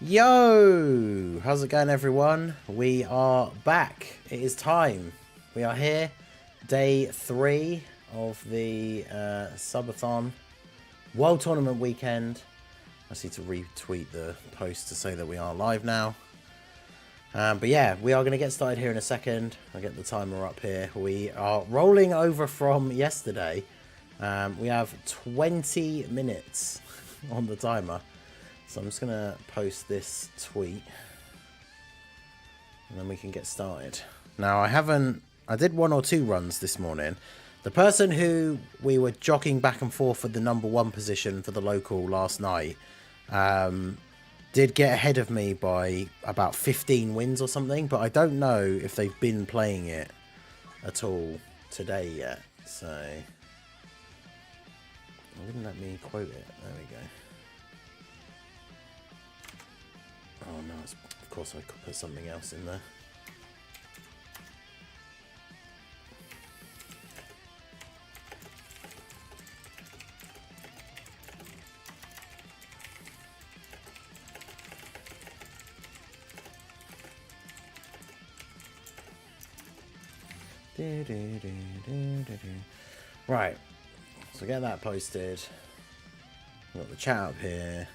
Yo! How's it going, everyone? We are back. It is time. We are here. Day 3 of the SUBATHON World Tournament weekend. I just need to retweet the post to say that we are live now. But yeah, we are going to get started here in a second. I'll get the timer up here. We are rolling over from yesterday. We have 20 minutes on the timer. So I'm just going to post this tweet. And then we can get started. Now, I did 1 or 2 runs this morning. The person who we were jockeying back and forth for the #1 position for the local last night did get ahead of me by about 15 wins or something. But I don't know if they've been playing it at all today yet. So it wouldn't let me quote it. There we go. Oh no, of course I could put something else in there. Right, so get that posted. Got the chat up here.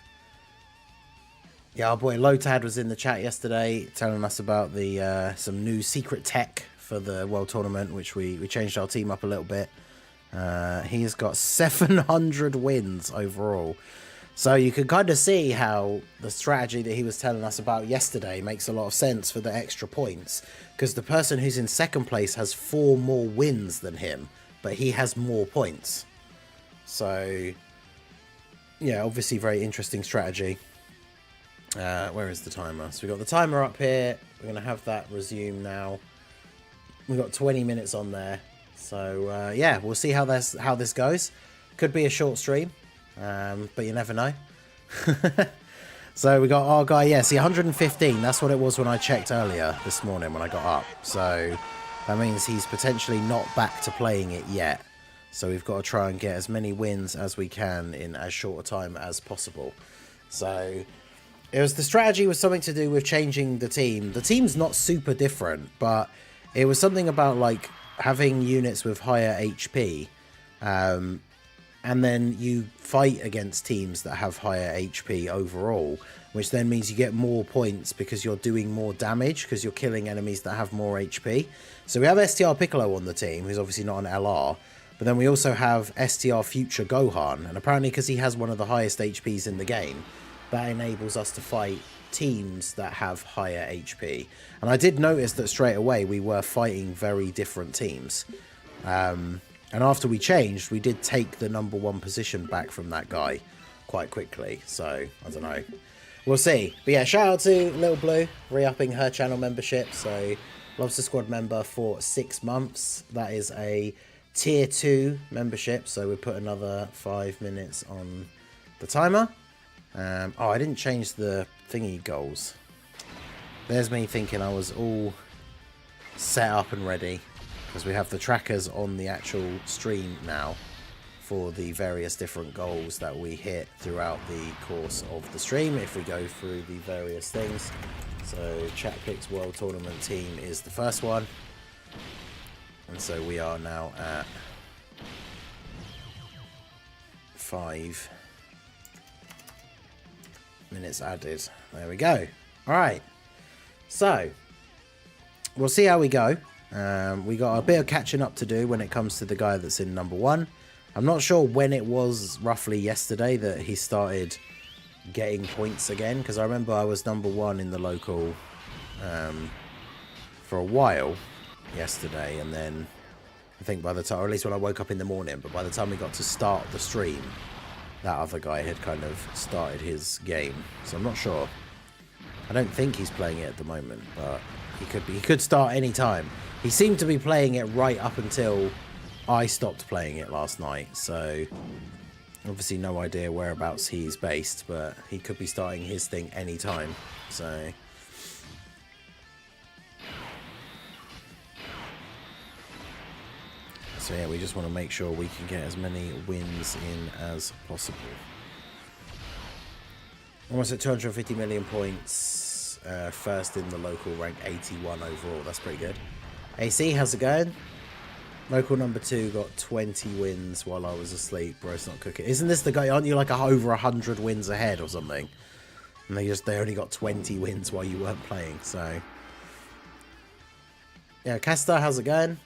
Yeah, our boy Lotad was in the chat yesterday telling us about the some new secret tech for the World Tournament, which we changed our team up a little bit. He has got 700 wins overall. So you can kind of see how the strategy that he was telling us about yesterday makes a lot of sense for the extra points. Because the person who's in second place has 4 more wins than him, but he has more points. So, yeah, obviously very interesting strategy. Where is the timer? So we've got the timer up here. We're going to have that resume now. We've got 20 minutes on there. So, yeah, we'll see how this goes. Could be a short stream, but you never know. So we got our guy, yeah, see 115. That's what it was when I checked earlier this morning when I got up. So that means he's potentially not back to playing it yet. So we've got to try and get as many wins as we can in as short a time as possible. So the strategy was something to do with changing the team. The team's not super different, but it was something about like having units with higher HP. And then you fight against teams that have higher HP overall, which then means you get more points because you're doing more damage because you're killing enemies that have more HP. So we have STR Piccolo on the team, who's obviously not an LR, but then we also have STR Future Gohan, and apparently because he has one of the highest HPs in the game, that enables us to fight teams that have higher HP. And I did notice that straight away we were fighting very different teams. And after we changed, we did take the #1 position back from that guy quite quickly. So, I don't know. We'll see. But yeah, shout out to Little Blue, re-upping her channel membership. So, Lobster Squad member for 6 months. That is a tier 2 membership. So, we put another 5 minutes on the timer. Oh, I didn't change the thingy goals. There's me thinking I was all set up and ready. Because we have the trackers on the actual stream now for the various different goals that we hit throughout the course of the stream if we go through the various things. So Chat Picks World Tournament team is the first one. And so we are now at 5 minutes added. There we go. Alright. So we'll see how we go. We got a bit of catching up to do when it comes to the guy that's in #1. I'm not sure when it was roughly yesterday that he started getting points again, because I remember I was #1 in the local for a while yesterday, and then I think by the time, or at least when I woke up in the morning, but by the time we got to start the stream, that other guy had kind of started his game. So I'm not sure. I don't think he's playing it at the moment, but he could be. He could start any time. He seemed to be playing it right up until I stopped playing it last night. So obviously no idea whereabouts he's based, but he could be starting his thing any time. So yeah, we just want to make sure we can get as many wins in as possible. Almost at 250 million points. First in the local, rank 81 overall. That's pretty good. AC, how's it going? Local number 2 got 20 wins while I was asleep. Bro's not cooking. Isn't this the guy? Aren't you like over 100 wins ahead or something? And they only got 20 wins while you weren't playing. So yeah, Castor, how's it going?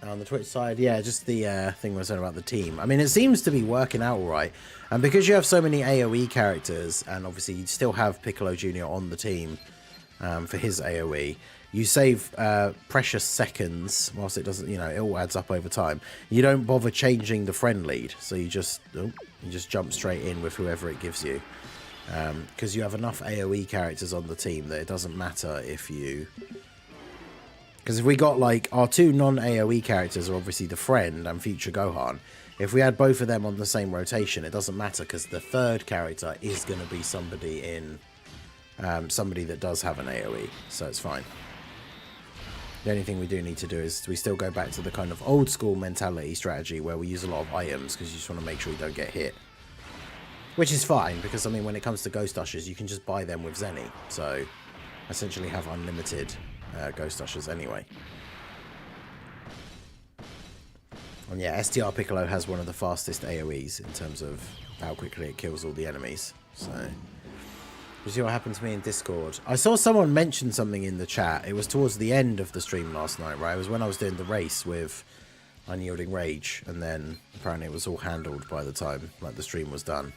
On the Twitch side, yeah, just the thing we were saying about the team. I mean, it seems to be working out all right. And because you have so many AoE characters, and obviously you still have Piccolo Jr. on the team for his AoE, you save precious seconds whilst it doesn't, you know, it all adds up over time. You don't bother changing the friend lead, so you just jump straight in with whoever it gives you. Because you have enough AoE characters on the team that it doesn't matter if you... Because if we got, like, our 2 non-AoE characters are obviously the friend and future Gohan. If we had both of them on the same rotation, it doesn't matter because the third character is going to be somebody in... somebody that does have an AoE, so it's fine. The only thing we do need to do is we still go back to the kind of old school mentality strategy where we use a lot of items because you just want to make sure you don't get hit. Which is fine because, I mean, when it comes to Ghost Ushers, you can just buy them with Zenny. So, essentially have unlimited... Ghost Ushers anyway. And yeah, STR Piccolo has one of the fastest AoEs in terms of how quickly it kills all the enemies. So, you see what happened to me in Discord? I saw someone mention something in the chat. It was towards the end of the stream last night, right? It was when I was doing the race with Unyielding Rage, and then apparently it was all handled by the time like the stream was done.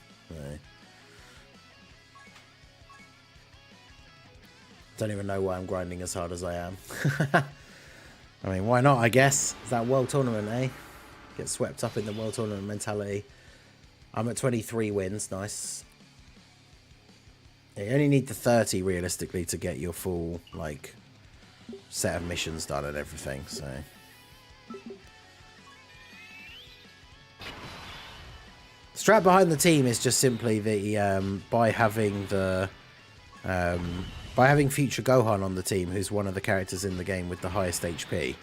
Don't even know why I'm grinding as hard as I am. I mean, why not, I guess? It's that World Tournament, eh? Get swept up in the World Tournament mentality. I'm at 23 wins. Nice. Yeah, you only need the 30, realistically, to get your full, like, set of missions done and everything, so... The strat behind the team is just simply the, by having the... by having Future Gohan on the team, who's one of the characters in the game with the highest HP,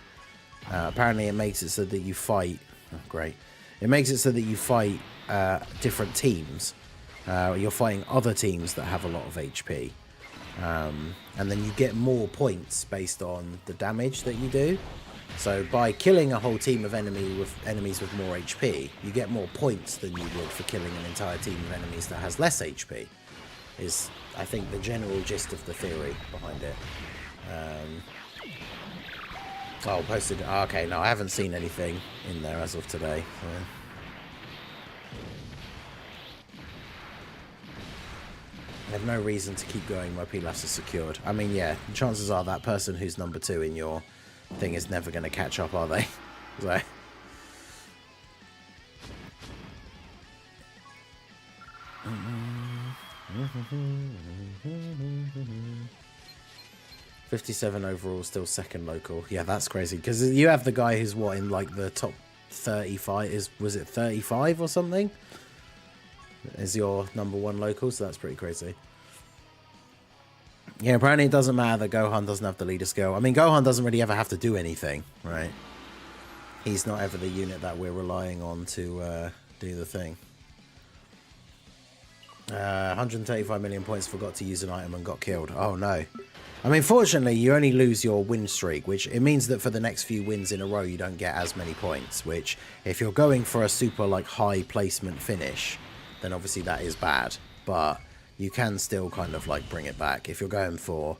apparently it makes it so that you fight... Oh, great. It makes it so that you fight different teams. You're fighting other teams that have a lot of HP. And then you get more points based on the damage that you do. So by killing a whole team of enemies with more HP, you get more points than you would for killing an entire team of enemies that has less HP. Is, I think, the general gist of the theory behind it. Oh, posted... Okay, no, I haven't seen anything in there as of today. So. I have no reason to keep going. My PLAFs are secured. I mean, yeah, chances are that person who's number 2 in your thing is never going to catch up, are they? So... 57 overall, still second local. Yeah, that's crazy. Because you have the guy who's, what, in like the top 35? Was it 35 or something? Is your number 1 local, so that's pretty crazy. Yeah, apparently it doesn't matter that Gohan doesn't have the leader skill. I mean, Gohan doesn't really ever have to do anything, right? He's not ever the unit that we're relying on to do the thing. 135 million points, forgot to use an item and got killed. Oh no. I mean, fortunately, you only lose your win streak, which it means that for the next few wins in a row, you don't get as many points, which if you're going for a super like high placement finish, then obviously that is bad. But you can still kind of like bring it back. If you're going for,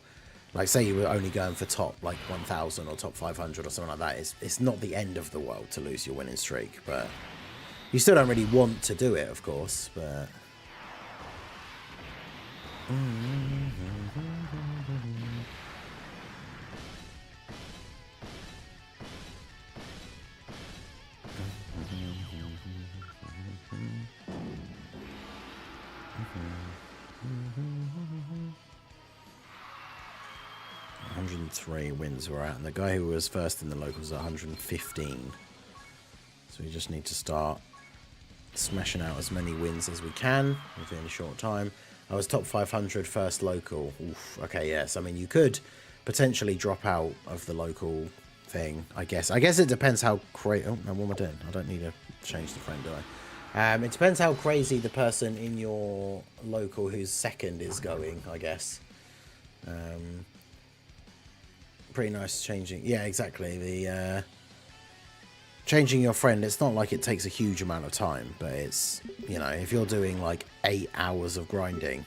like, say you were only going for top like 1000 or top 500 or something like that, it's not the end of the world to lose your winning streak, but you still don't really want to do it, of course, but... 103 wins we're at, and the guy who was first in the locals is 115. So we just need to start smashing out as many wins as we can within a short time. I was top 500 first local. Oof, okay, yes. I mean, you could potentially drop out of the local thing, I guess. I guess it depends how creative... Oh, no, what am I doing? I don't need to change the frame, do I? It depends how crazy the person in your local who's second is going, I guess. Pretty nice changing. Yeah, exactly. The changing your friend, it's not like it takes a huge amount of time, but it's, you know, if you're doing like 8 hours of grinding,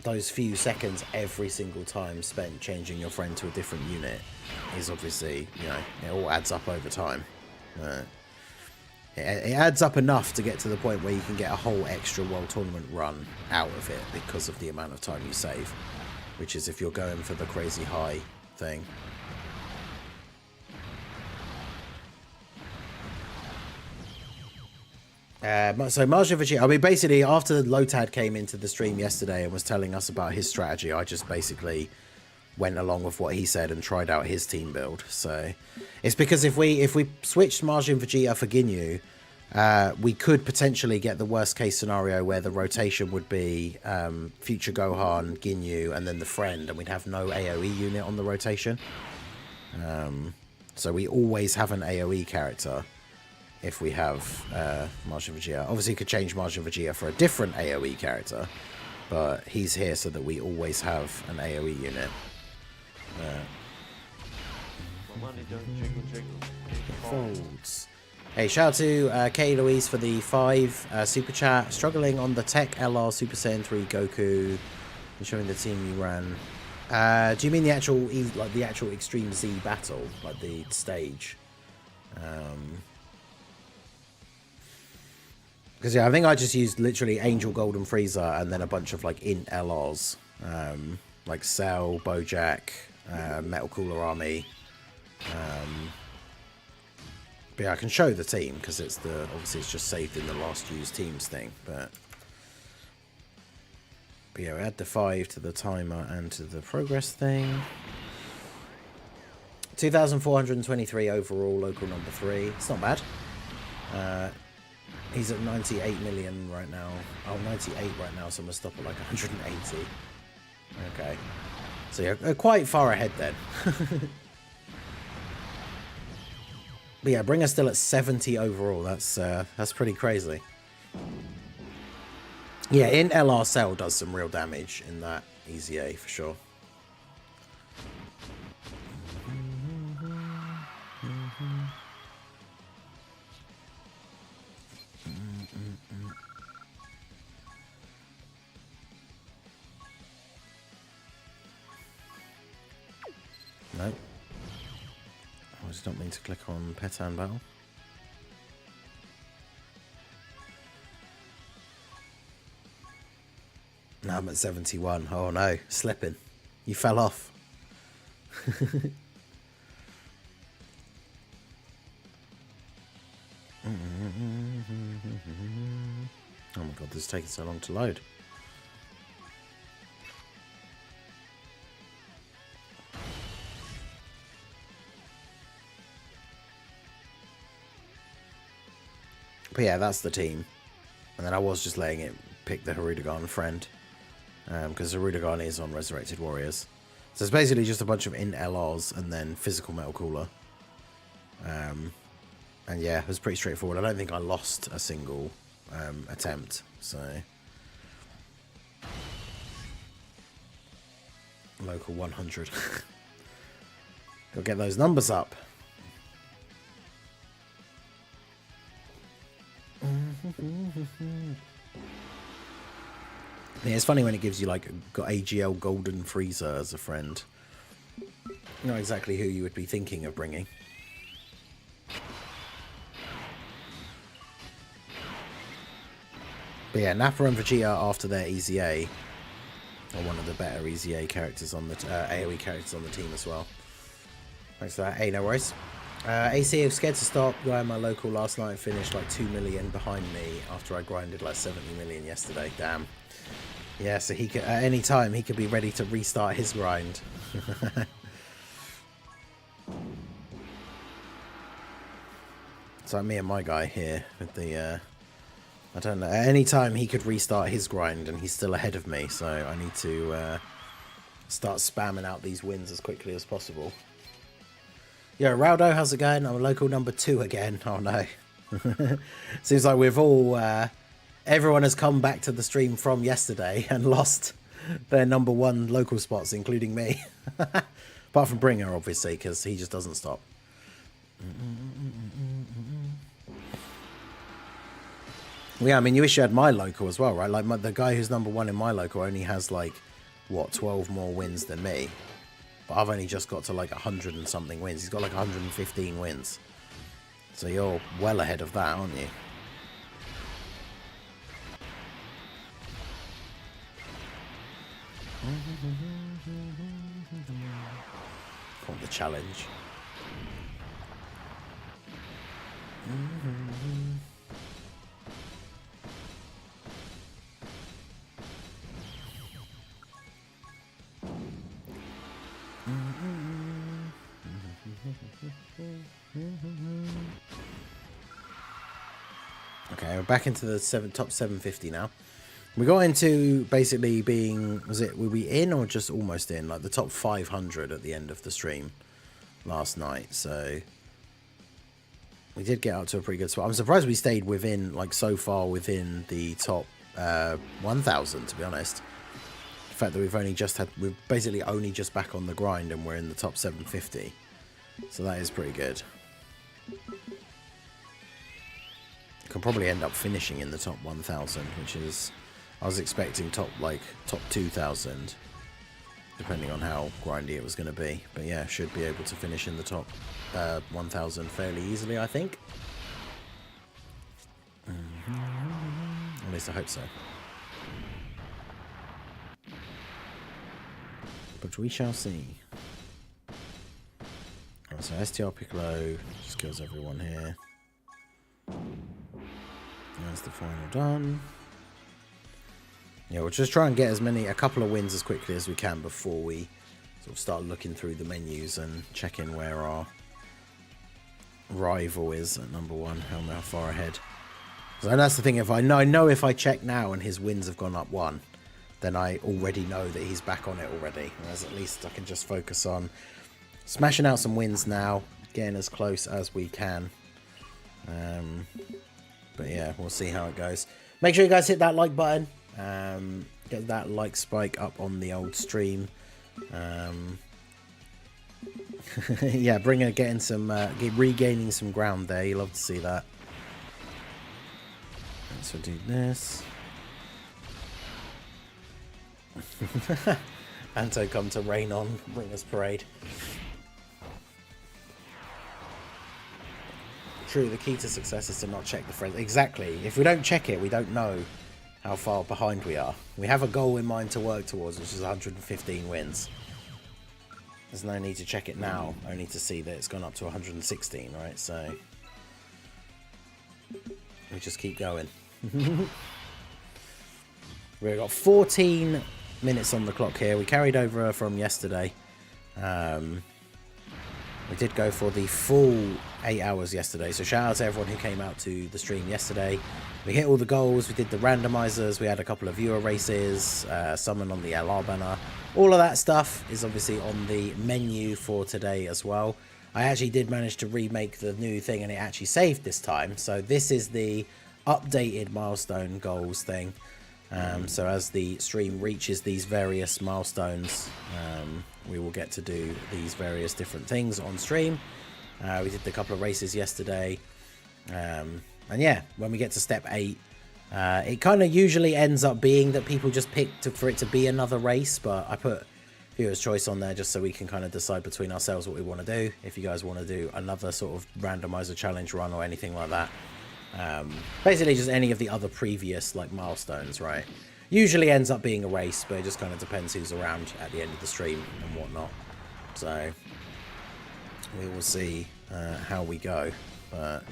those few seconds every single time spent changing your friend to a different unit is obviously, you know, it all adds up over time. It adds up enough to get to the point where you can get a whole extra World Tournament run out of it because of the amount of time you save, which is if you're going for the crazy high thing. So Margin Vegeta, I mean, basically after Lotad came into the stream yesterday and was telling us about his strategy, I just basically went along with what he said and tried out his team build. So it's because if we switched Margin Vegeta for Ginyu, we could potentially get the worst case scenario where the rotation would be Future Gohan, Ginyu, and then the friend, and we'd have no AoE unit on the rotation. So we always have an AoE character if we have Margin Vegeta. Obviously, you could change Margin Vegeta for a different AoE character, but he's here so that we always have an AoE unit. Folds. Hey, shout out to K. Louise for the 5 super chat. Struggling on the Tech LR Super Saiyan 3 Goku and showing the team you ran. Do you mean the actual like the actual Extreme Z battle, like the stage? Because yeah, I think I just used literally Angel Golden Frieza and then a bunch of like int LRs, like Cell, Bojack, Metal Cooler Army. But yeah, I can show the team because it's obviously it's just saved in the last used teams thing. But yeah, we add the 5 to the timer and to the progress thing. 2,423 overall, local number 3. It's not bad. He's at 98 million right now. Oh, 98 right now, so I'm going to stop at like 180. Okay. So yeah, quite far ahead then. But yeah, bring us still at 70 overall. That's pretty crazy. Yeah, in LR Cell does some real damage in that EZA for sure. Nope. I just don't mean to click on Petan Battle. Now I'm at 71. Oh no, slipping. You fell off. Oh my god, this is taking so long to load. But yeah, that's the team. And then I was just letting it pick the Harudagon friend. Because Harudagon is on Resurrected Warriors. So it's basically just a bunch of int LRs and then physical Metal Cooler. And yeah, it was pretty straightforward. I don't think I lost a single attempt. So local 100. Gotta get those numbers up. Yeah, it's funny when it gives you like got AGL Golden Frieza as a friend. Not exactly who you would be thinking of bringing. But yeah, Nappa and Vegeta after their EZA are one of the better EZA characters on the AoE characters on the team as well. Thanks for that. Hey, no worries. AC was scared to stop. Guy in my local last night finished like 2 million behind me after I grinded like 70 million yesterday. Damn. Yeah, so he could at any time he could be ready to restart his grind. It's like me and my guy here with the I don't know, at any time he could restart his grind and he's still ahead of me, so I need to start spamming out these wins as quickly as possible. Yo, Raldo, how's it going? I'm local number 2 again. Oh no. Seems like we've all... everyone has come back to the stream from yesterday and lost their #1 local spots, including me. Apart from Bringer, obviously, because he just doesn't stop. Yeah, I mean, you wish you had my local as well, right? Like, the guy who's #1 in my local only has, like, what, 12 more wins than me. But I've only just got to, like, 100 and something wins. He's got, like, 115 wins. So you're well ahead of that, aren't you? Called the challenge. Okay, we're back into the top 750 now. We got into basically being, were we in or just almost in? Like the top 500 at the end of the stream last night. So we did get up to a pretty good spot. I'm surprised we stayed within, like so far within the top 1,000, to be honest. The fact that we're basically only just back on the grind and we're in the top 750. So that is pretty good. Can probably end up finishing in the top 1,000, which is, I was expecting top 2,000, depending on how grindy it was going to be. But yeah, should be able to finish in the top 1,000 fairly easily, I think. At least I hope so. But we shall see. Right, so STR Piccolo just kills everyone here. That's the final done. Yeah, we'll just try and get a couple of wins as quickly as we can before we sort of start looking through the menus and checking where our rival is at #1, how far ahead. So that's the thing, if I know if I check now and his wins have gone up 1, then I already know that he's back on it already. Whereas at least I can just focus on smashing out some wins now, getting as close as we can. But yeah, we'll see how it goes. Make sure you guys hit that like button. Get that like spike up on the old stream. Yeah, getting some, regaining some ground there. You love to see that. So do this. Anto come to rain on, bring us parade. True, the key to success is to not check the friends. Exactly. If we don't check it, we don't know how far behind we are. We have a goal in mind to work towards, which is 115 wins. There's no need to check it now, only to see that it's gone up to 116, right? So we just keep going. We've got 14 minutes on the clock here. We carried over from yesterday. We did go for the full 8 hours yesterday, so shout out to everyone who came out to the stream yesterday. We hit all the goals, we did the randomizers, we had a couple of viewer races, summon on the LR banner. All of that stuff is obviously on the menu for today as well. I actually did manage to remake the new thing and it actually saved this time. So this is the updated milestone goals thing. So as the stream reaches these various milestones, we will get to do these various different things on stream. We did a couple of races yesterday. And yeah, when we get to step 8, it kind of usually ends up being that people just pick for it to be another race, but I put viewer's choice on there just so we can kind of decide between ourselves what we want to do. If you guys want to do another sort of randomizer challenge run or anything like that. Basically just any of the other previous like milestones, right? Usually ends up being a race, but it just kind of depends who's around at the end of the stream and whatnot. So we will see how we go. But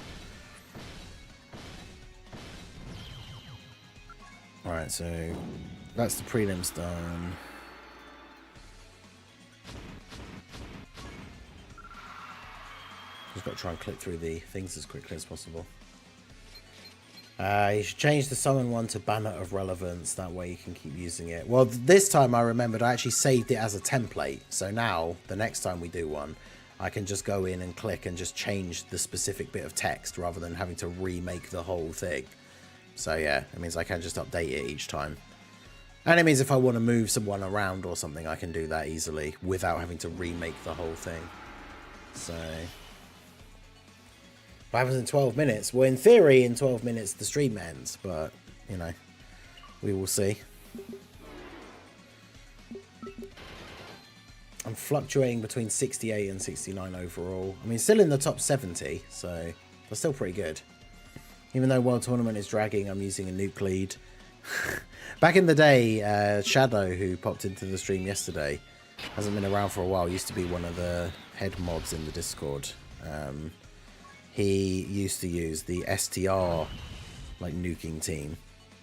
alright, so that's the prelims done. Just got to try and click through the things as quickly as possible. You should change the summon one to banner of relevance, that way you can keep using it. Well, this time I remembered I actually saved it as a template, so now the next time we do one, I can just go in and click and just change the specific bit of text rather than having to remake the whole thing. So yeah, it means I can just update it each time. And it means if I want to move someone around or something, I can do that easily without having to remake the whole thing. So what happens in 12 minutes? Well, in theory, in 12 minutes, the stream ends, but, you know, we will see. I'm fluctuating between 68 and 69 overall. I mean, still in the top 70, so that's still pretty good. Even though World Tournament is dragging, I'm using a nuke lead. Back in the day, Shadow, who popped into the stream yesterday, hasn't been around for a while. Used to be one of the head mods in the Discord. He used to use the STR, like, nuking team.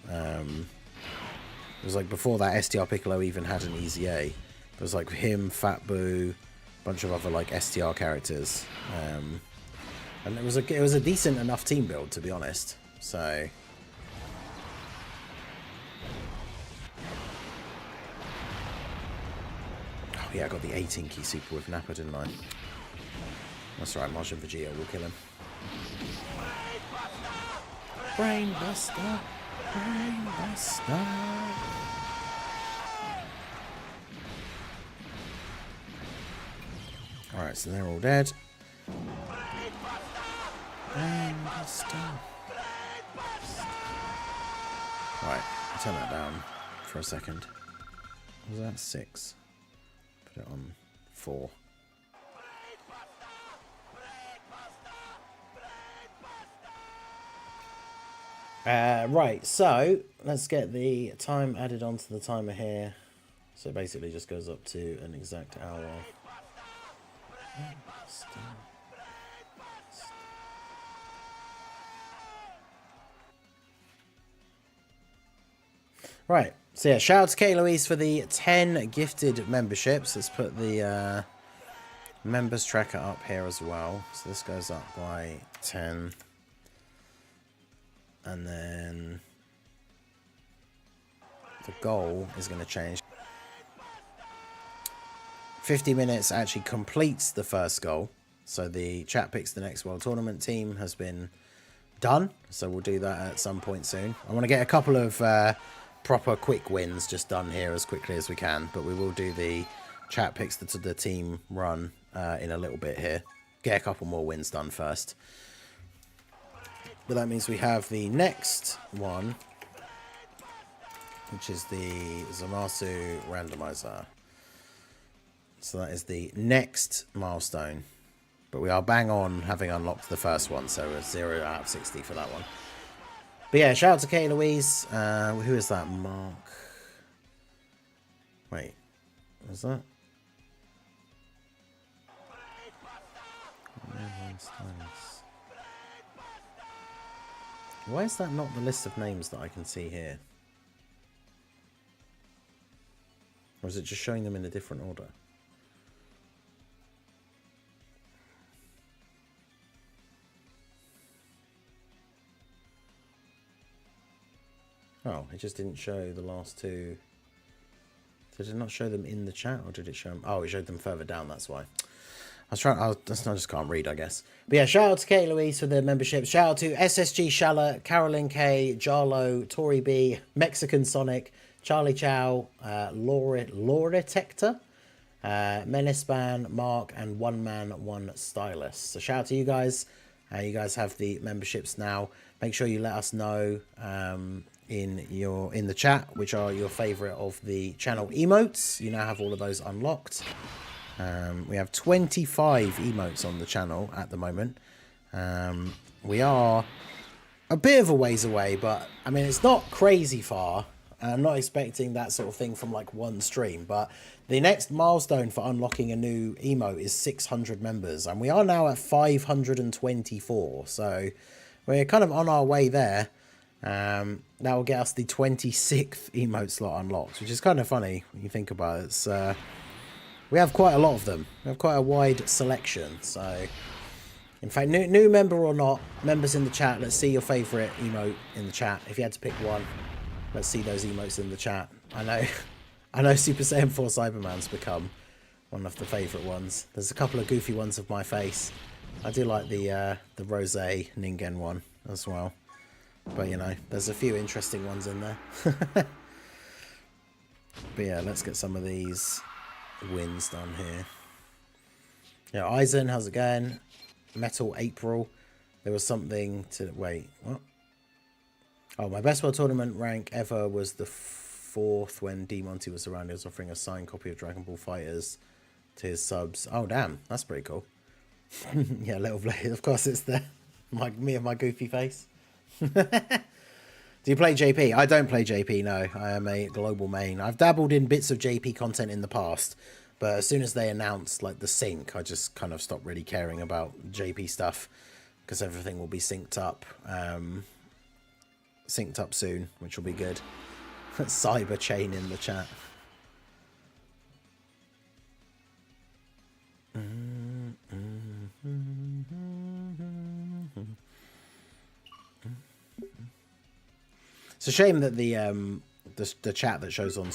It was like before that STR Piccolo even had an easy A. It was like him, Fat Boo, a bunch of other like STR characters, and it was a decent enough team build, to be honest. So oh yeah, I got the 18 key super with Nappa, didn't I? That's right, Martian Vegeta will kill him. Brainbuster, Brainbuster. Alright, so they're all dead. Right, I'll turn that down for a second. Was that 6? Put it on 4. Right, so let's get the time added onto the timer here. So it basically just goes up to an exact hour. Right, so yeah, shout out to Kate Louise for the 10 gifted memberships. Let's put the members tracker up here as well. So this goes up by 10. And then the goal is going to change. 50 minutes actually completes the first goal. So the chat picks the next World Tournament team has been done. So we'll do that at some point soon. I want to get a couple of proper quick wins just done here as quickly as we can. But we will do the chat picks the team run in a little bit here. Get a couple more wins done first. But that means we have the next one, which is the Zamasu randomizer. So that is the next milestone. But we are bang on having unlocked the first one, so we're 0 out of 60 for that one. But yeah, shout out to Kate Louise. Who is that? Mark. Wait, was that? Why is that not the list of names that I can see here? Or is it just showing them in a different order? Oh, it just didn't show the last two. Did it not show them in the chat, or did it show them? Oh, it showed them further down, that's why. I just can't read, I guess. But yeah, shout out to Kate Louise for the membership. Shout out to SSG Shala, Carolyn K, Jarlo, Tori B, Mexican Sonic, Charlie Chow, Laura Tector, Menispan, Mark, and One Man, One Stylist. So shout out to you guys. You guys have the memberships now. Make sure you let us know in the chat which are your favorite of the channel emotes. You now have all of those unlocked. We have 25 emotes on the channel at the moment. We are a bit of a ways away, but I mean, it's not crazy far. I'm not expecting that sort of thing from like one stream, but the next milestone for unlocking a new emote is 600 members, and we are now at 524, so we're kind of on our way there. That will get us the 26th emote slot unlocked, which is kind of funny when you think about it. It's, we have quite a lot of them. We have quite a wide selection, so in fact, new member or not, members in the chat, let's see your favourite emote in the chat. If you had to pick one, let's see those emotes in the chat. I know Super Saiyan 4 Cyberman's become one of the favourite ones. There's a couple of goofy ones of my face. I do like the Rose Ningen one as well. But, you know, there's a few interesting ones in there. But, yeah, let's get some of these wins done here. Yeah, Eisen, how's it going? Metal April. There was something to... Wait, what? Oh, my best world tournament rank ever was the 4th when D Monty was around. He was offering a signed copy of Dragon Ball Fighters to his subs. Oh, damn. That's pretty cool. Yeah, Little Blade. Of course, it's there. Me and my goofy face. Do you play JP? I don't play JP, no. I am a global main. I've dabbled in bits of JP content in the past, but as soon as they announced like the sync, I just kind of stopped really caring about JP stuff because everything will be synced up soon, which will be good. Cyber chain in the chat. It's a shame that the chat that shows on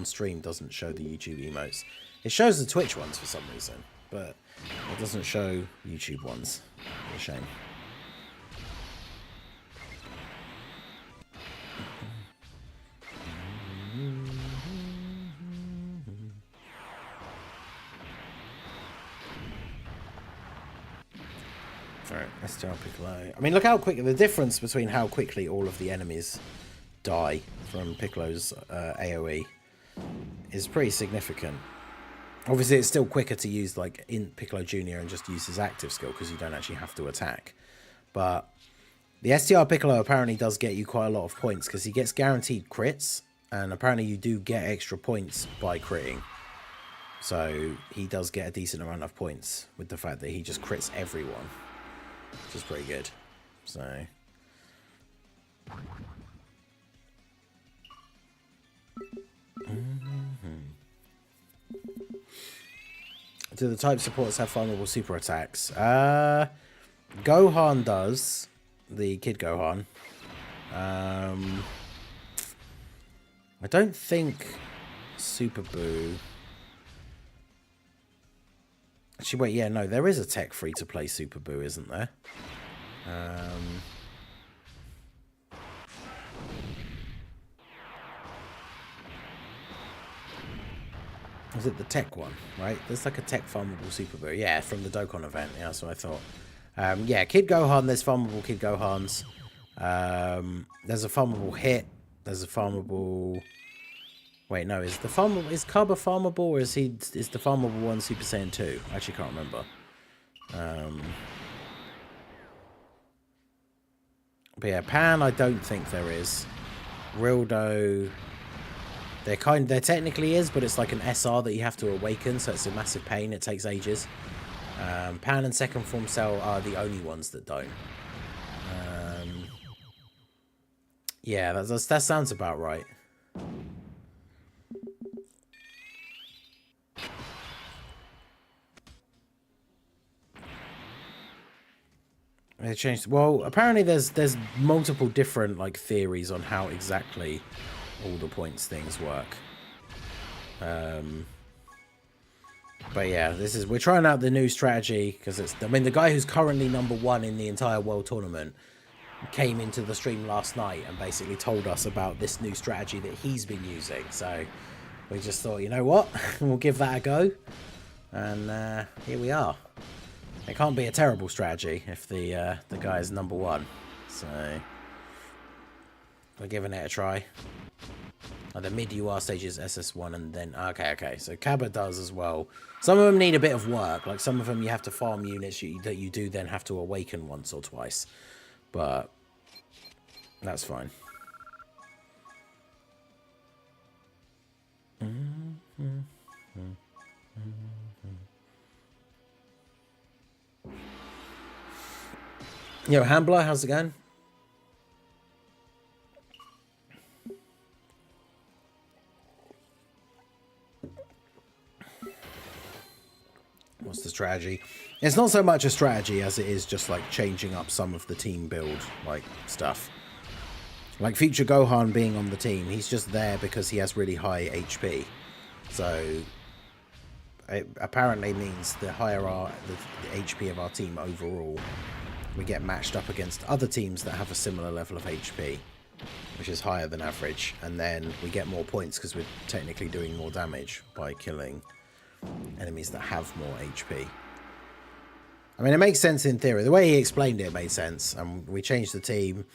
stream doesn't show the YouTube emotes. It shows the Twitch ones for some reason, but it doesn't show YouTube ones. It's a shame. Alright, STR Piccolo. I mean, look how quick the difference between how quickly all of the enemies die from Piccolo's AoE is pretty significant. Obviously, it's still quicker to use like in Piccolo Jr. and just use his active skill because you don't actually have to attack. But the STR Piccolo apparently does get you quite a lot of points because he gets guaranteed crits, and apparently you do get extra points by critting. So he does get a decent amount of points with the fact that he just crits everyone, which is pretty good. So do the type supports have vulnerable super attacks? Gohan does. The Kid Gohan. I don't think Super Boo. Actually, wait, yeah, no, there is a tech free-to-play Super Boo, isn't there? Is it the tech one, right? There's like a tech farmable Super Boo. Yeah, from the Dokkan event. Yeah, that's what I thought. Yeah, Kid Gohan, there's farmable Kid Gohans. There's a farmable Hit. There's a farmable... Wait, no, is Kaba farmable, or is the farmable one Super Saiyan 2? I actually can't remember. But yeah, Pan, I don't think there is. Rildo, there technically is, but it's like an SR that you have to awaken, so it's a massive pain. It takes ages. Pan and Second Form Cell are the only ones that don't. Yeah, that sounds about right. They changed. Well, apparently there's multiple different like theories on how exactly all the points things work. But yeah, we're trying out the new strategy because I mean, the guy who's currently #1 in the entire world tournament came into the stream last night and basically told us about this new strategy that he's been using. So we just thought, you know what, we'll give that a go, and here we are. It can't be a terrible strategy if the guy is #1. So we're giving it a try. The mid UR stage is SS1 and then... Okay. So Kaba does as well. Some of them need a bit of work. Like some of them you have to farm units that you do then have to awaken once or twice. But that's fine. Yo, Hambler, how's it going? What's the strategy? It's not so much a strategy as it is just like changing up some of the team build like stuff. Like Future Gohan being on the team, he's just there because he has really high HP. So it apparently means the higher the HP of our team overall, we get matched up against other teams that have a similar level of HP, which is higher than average, and then we get more points because we're technically doing more damage by killing enemies that have more HP. I mean, it makes sense in theory. The way he explained it made sense, and we changed the team.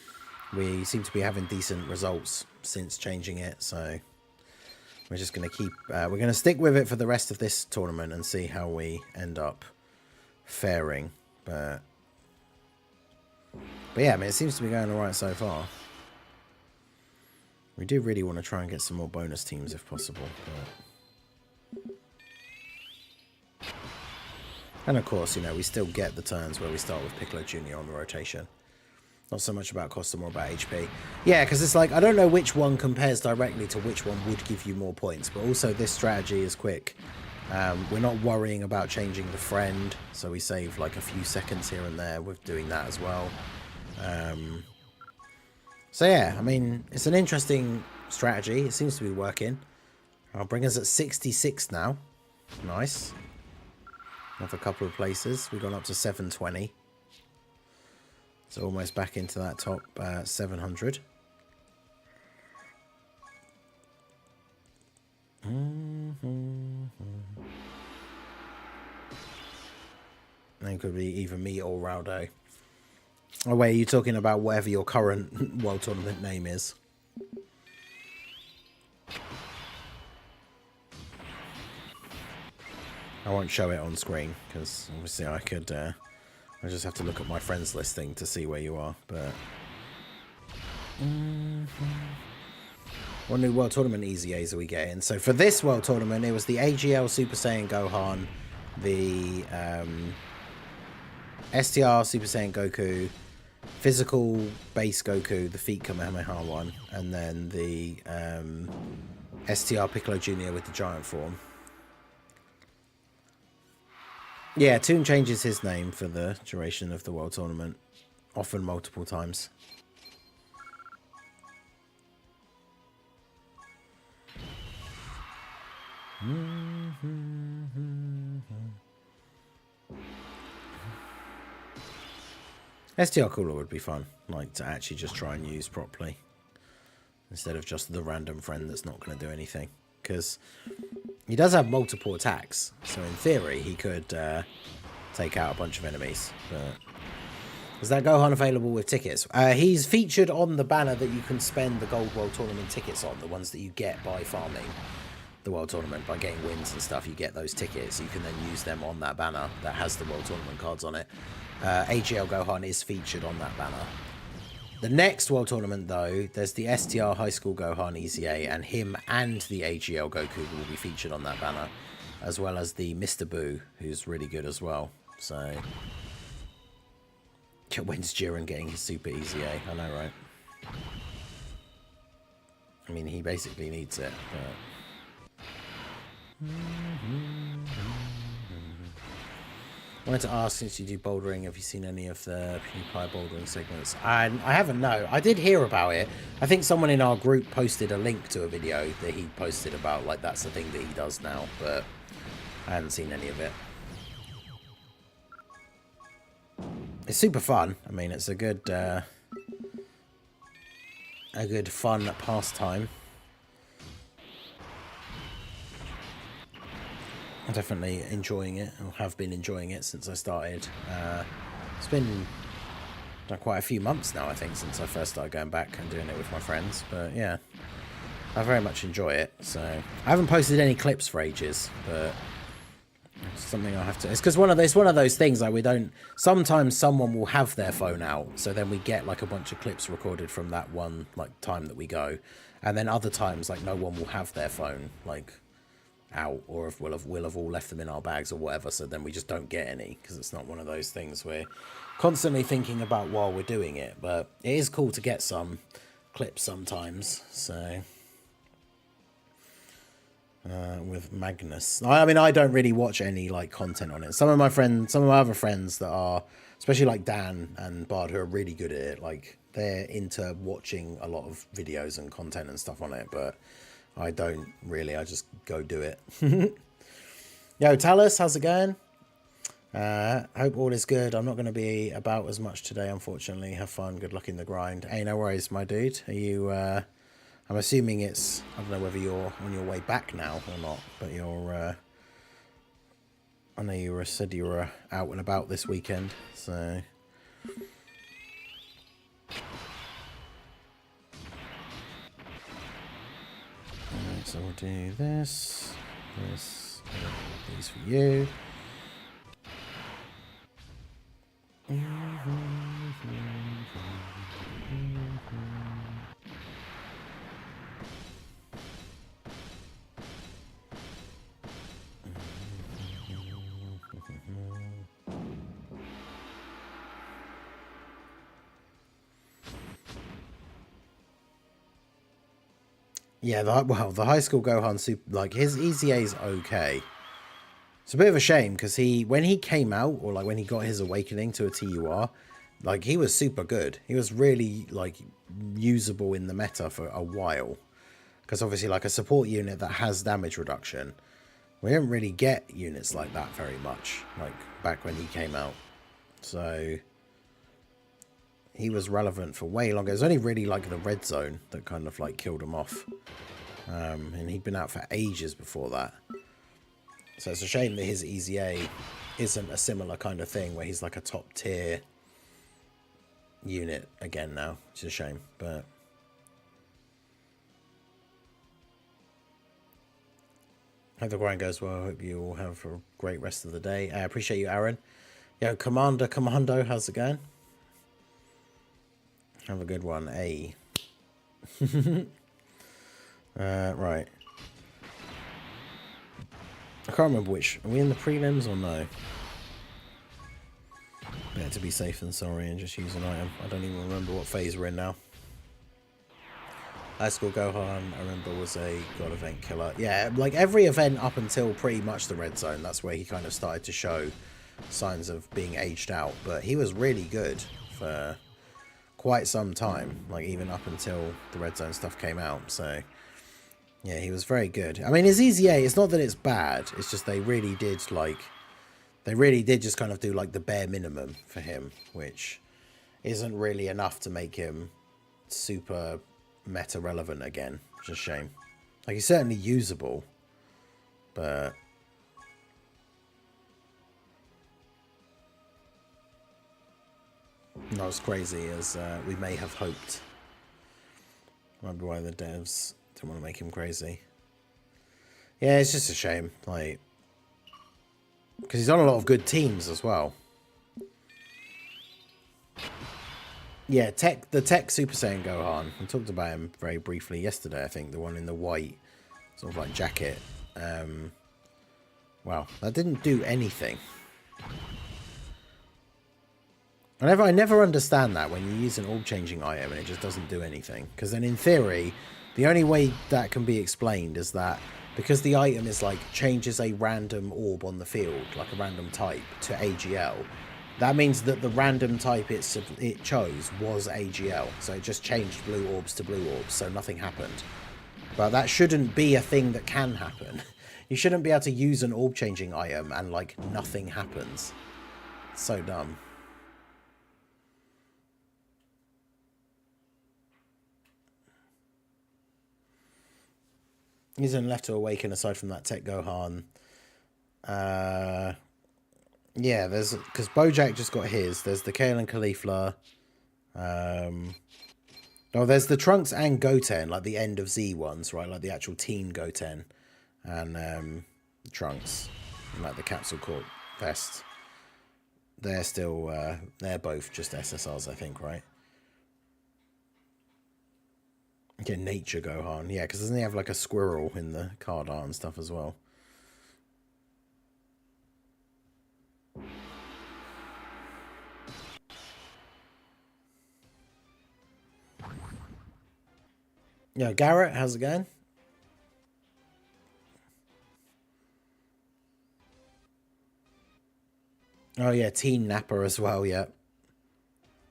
We seem to be having decent results since changing it, so we're just going to keep... we're going to stick with it for the rest of this tournament and see how we end up faring, but yeah, I mean, it seems to be going alright so far. We do really want to try and get some more bonus teams if possible. But... And of course, you know, we still get the turns where we start with Piccolo Jr. on the rotation. Not so much about cost, more about HP. Yeah, because it's like, I don't know which one compares directly to which one would give you more points, but also this strategy is quick. We're not worrying about changing the friend, so we save like a few seconds here and there with doing that as well. So yeah, I mean, it's an interesting strategy. It seems to be working. I'll bring us at 66 now. Nice. Another couple of places. We've gone up to 720. So almost back into that top 700. And it could be either me or Raldo. Oh wait, are you talking about whatever your current World Tournament name is? I won't show it on screen, because obviously I could... I just have to look at my friends listing to see where you are, but... What new World Tournament EZAs are we getting? So for this World Tournament, it was the AGL Super Saiyan Gohan, the STR Super Saiyan Goku, Physical Base Goku, the Feet Kamehameha one, and then the STR Piccolo Jr. with the Giant Form. Yeah, Toon changes his name for the duration of the World Tournament, often multiple times. STR Cooler would be fun, like to actually just try and use properly, instead of just the random friend that's not going to do anything, because he does have multiple attacks, so in theory he could take out a bunch of enemies. But is that Gohan available with tickets? He's featured on the banner that you can spend the Gold World Tournament tickets on, the ones that you get by farming the World Tournament, by getting wins and stuff. You get those tickets, you can then use them on that banner that has the World Tournament cards on it. AGL Gohan is featured on that banner. The next World Tournament, though, there's the STR High School Gohan EZA, and him and the AGL Goku will be featured on that banner, as well as the Mr. Boo, who's really good as well. So, when's Jiren getting his Super EZA? I know, right? I mean, he basically needs it, but... I wanted to ask, since you do bouldering, have you seen any of the PewDiePie bouldering segments? I haven't, no. I did hear about it. I think someone in our group posted a link to a video that he posted about, like, that's the thing that he does now, but I haven't seen any of it. It's super fun. I mean, it's a good fun pastime. I'm definitely enjoying it, or have been enjoying it since I started. It's been quite a few months now, I think, since I first started going back and doing it with my friends. But yeah, I very much enjoy it. So I haven't posted any clips for ages, but it's something I have to. It's because it's one of those things, like, we don't. Sometimes someone will have their phone out, so then we get like a bunch of clips recorded from that one like time that we go, and then other times like no one will have their phone like out, or if we'll have all left them in our bags or whatever, so then we just don't get any, because it's not one of those things we're constantly thinking about while we're doing it. But it is cool to get some clips sometimes. So with Magnus, I mean, I don't really watch any like content on it. Some of my other friends that are, especially like Dan and Bard, who are really good at it, like they're into watching a lot of videos and content and stuff on it, but I don't really. I just go do it. Yo, Talus, how's it going? Hope all is good. I'm not going to be about as much today, unfortunately. Have fun. Good luck in the grind. Hey, no worries, my dude. Are you, I'm assuming it's, I don't know whether you're on your way back now or not, but you're, I know you said you were out and about this weekend, so. Alright, so we'll do this, these for you. Yeah, the high school Gohan super, like his EZA is okay. It's a bit of a shame because when he came out, or like when he got his awakening to a TUR, like he was super good. He was really like usable in the meta for a while. Because obviously like a support unit that has damage reduction, we didn't really get units like that very much, like back when he came out. So he was relevant for way longer. It was only really like the red zone that kind of like killed him off. And he'd been out for ages before that. So it's a shame that his EZA isn't a similar kind of thing where he's like a top tier unit again now, which is a shame, but hope the grind goes well. I hope you all have a great rest of the day. I appreciate you, Aaron. Yo, Commando, how's it going? Have a good one, right. I can't remember which. Are we in the prelims or no? Better to be safe than sorry and just use an item. I don't even remember what phase we're in now. High School Gohan, I remember, was a God event killer. Yeah, like every event up until pretty much the red zone, that's where he kind of started to show signs of being aged out. But he was really good for quite some time, like even up until the red zone stuff came out. So yeah, he was very good. I mean, his EZA, it's not that it's bad, it's just they really did just kind of do like the bare minimum for him, which isn't really enough to make him super meta relevant again, which is a shame. Like, he's certainly usable, but not as crazy as we may have hoped. Might be why the devs didn't want to make him crazy. Yeah, it's just a shame, like, because he's on a lot of good teams as well. Yeah, the Tech Super Saiyan Gohan. We talked about him very briefly yesterday, I think. The one in the white sort of like jacket. Wow, that didn't do anything. I never understand that when you use an orb-changing item and it just doesn't do anything. Because then in theory, the only way that can be explained is that because the item is like changes a random orb on the field, like a random type, to AGL, that means that the random type it chose was AGL. So it just changed blue orbs to blue orbs, so nothing happened. But that shouldn't be a thing that can happen. You shouldn't be able to use an orb-changing item and, like, nothing happens. It's so dumb. He isn't left to awaken aside from that Tech Gohan. Yeah, there's because Bojack just got his. There's the Kale and Caulifla. Oh, there's the Trunks and Goten, like the end of Z ones, right? Like the actual teen Goten and Trunks, and like the Capsule Corp vest. They're still, they're both just SSRs, I think, right? Okay, Nature Gohan, yeah, because doesn't he have like a squirrel in the card art and stuff as well? Yeah, Garrett, how's it going? Oh yeah, Teen Napper as well, yeah.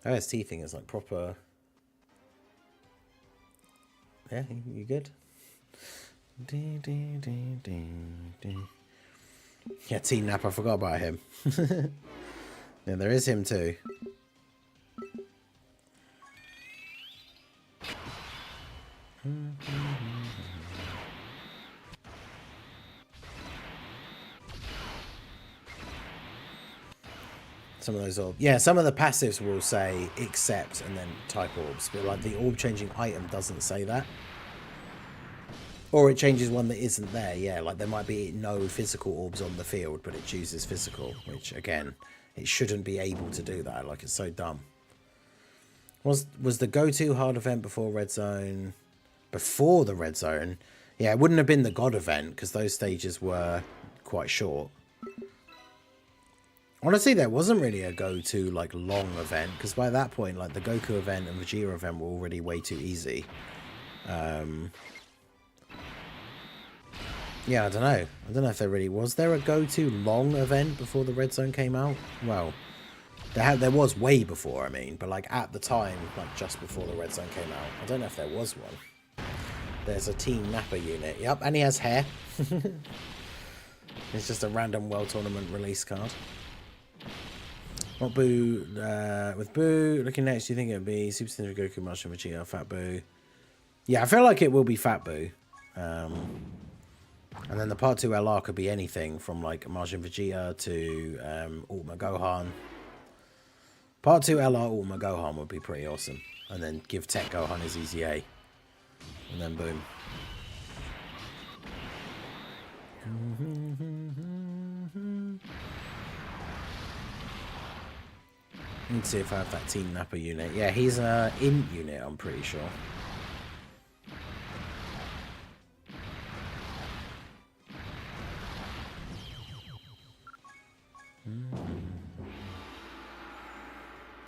OST thing is like proper. Yeah, you good? Yeah, Teen Nap, I forgot about him. Yeah, there is him too. Some of those orbs. Yeah, some of the passives will say accept and then type orbs, but like the orb changing item doesn't say that. Or it changes one that isn't there, yeah. Like there might be no physical orbs on the field, but it chooses physical, which again, it shouldn't be able to do that. Like it's so dumb. Was the go-to hard event before Red Zone? Before the Red Zone? Yeah, it wouldn't have been the God event because those stages were quite short. Honestly, there wasn't really a go-to like long event because by that point, like the Goku event and Vegeta event were already way too easy. Yeah, I don't know. I don't know if there really was. There a go-to long event before the Red Zone came out? Well, there was way before, I mean, but like at the time, like just before the Red Zone came out, I don't know if there was one. There's a Team Nappa unit. Yep, and he has hair. It's just a random World Tournament release card. What Boo? With Boo looking next, do you think it would be Super Saiyan Goku, Martian Vegeta, Fat Boo? Yeah, I feel like it will be Fat Boo. And then the Part 2 LR could be anything from like Martian Vegeta to Ultima Gohan. Part 2 LR Ultima Gohan would be pretty awesome. And then give Tech Gohan his EZA. And then boom. Let's see if I have that Team Nappa unit. Yeah, he's a Int unit, I'm pretty sure.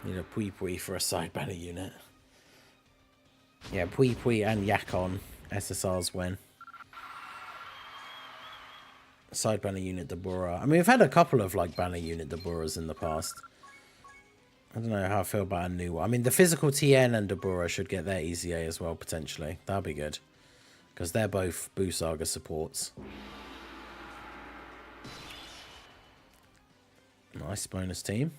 Need a Pui Pui for a side banner unit. Yeah, Pui Pui and Yakon. SSR's win. Side banner unit Dabura. I mean, we've had a couple of like banner unit Daburas in the past. I don't know how I feel about a new one. I mean, the physical TN and Dabura should get their EZA as well, potentially. That'd be good. Because they're both Buu Saga supports. Nice bonus team.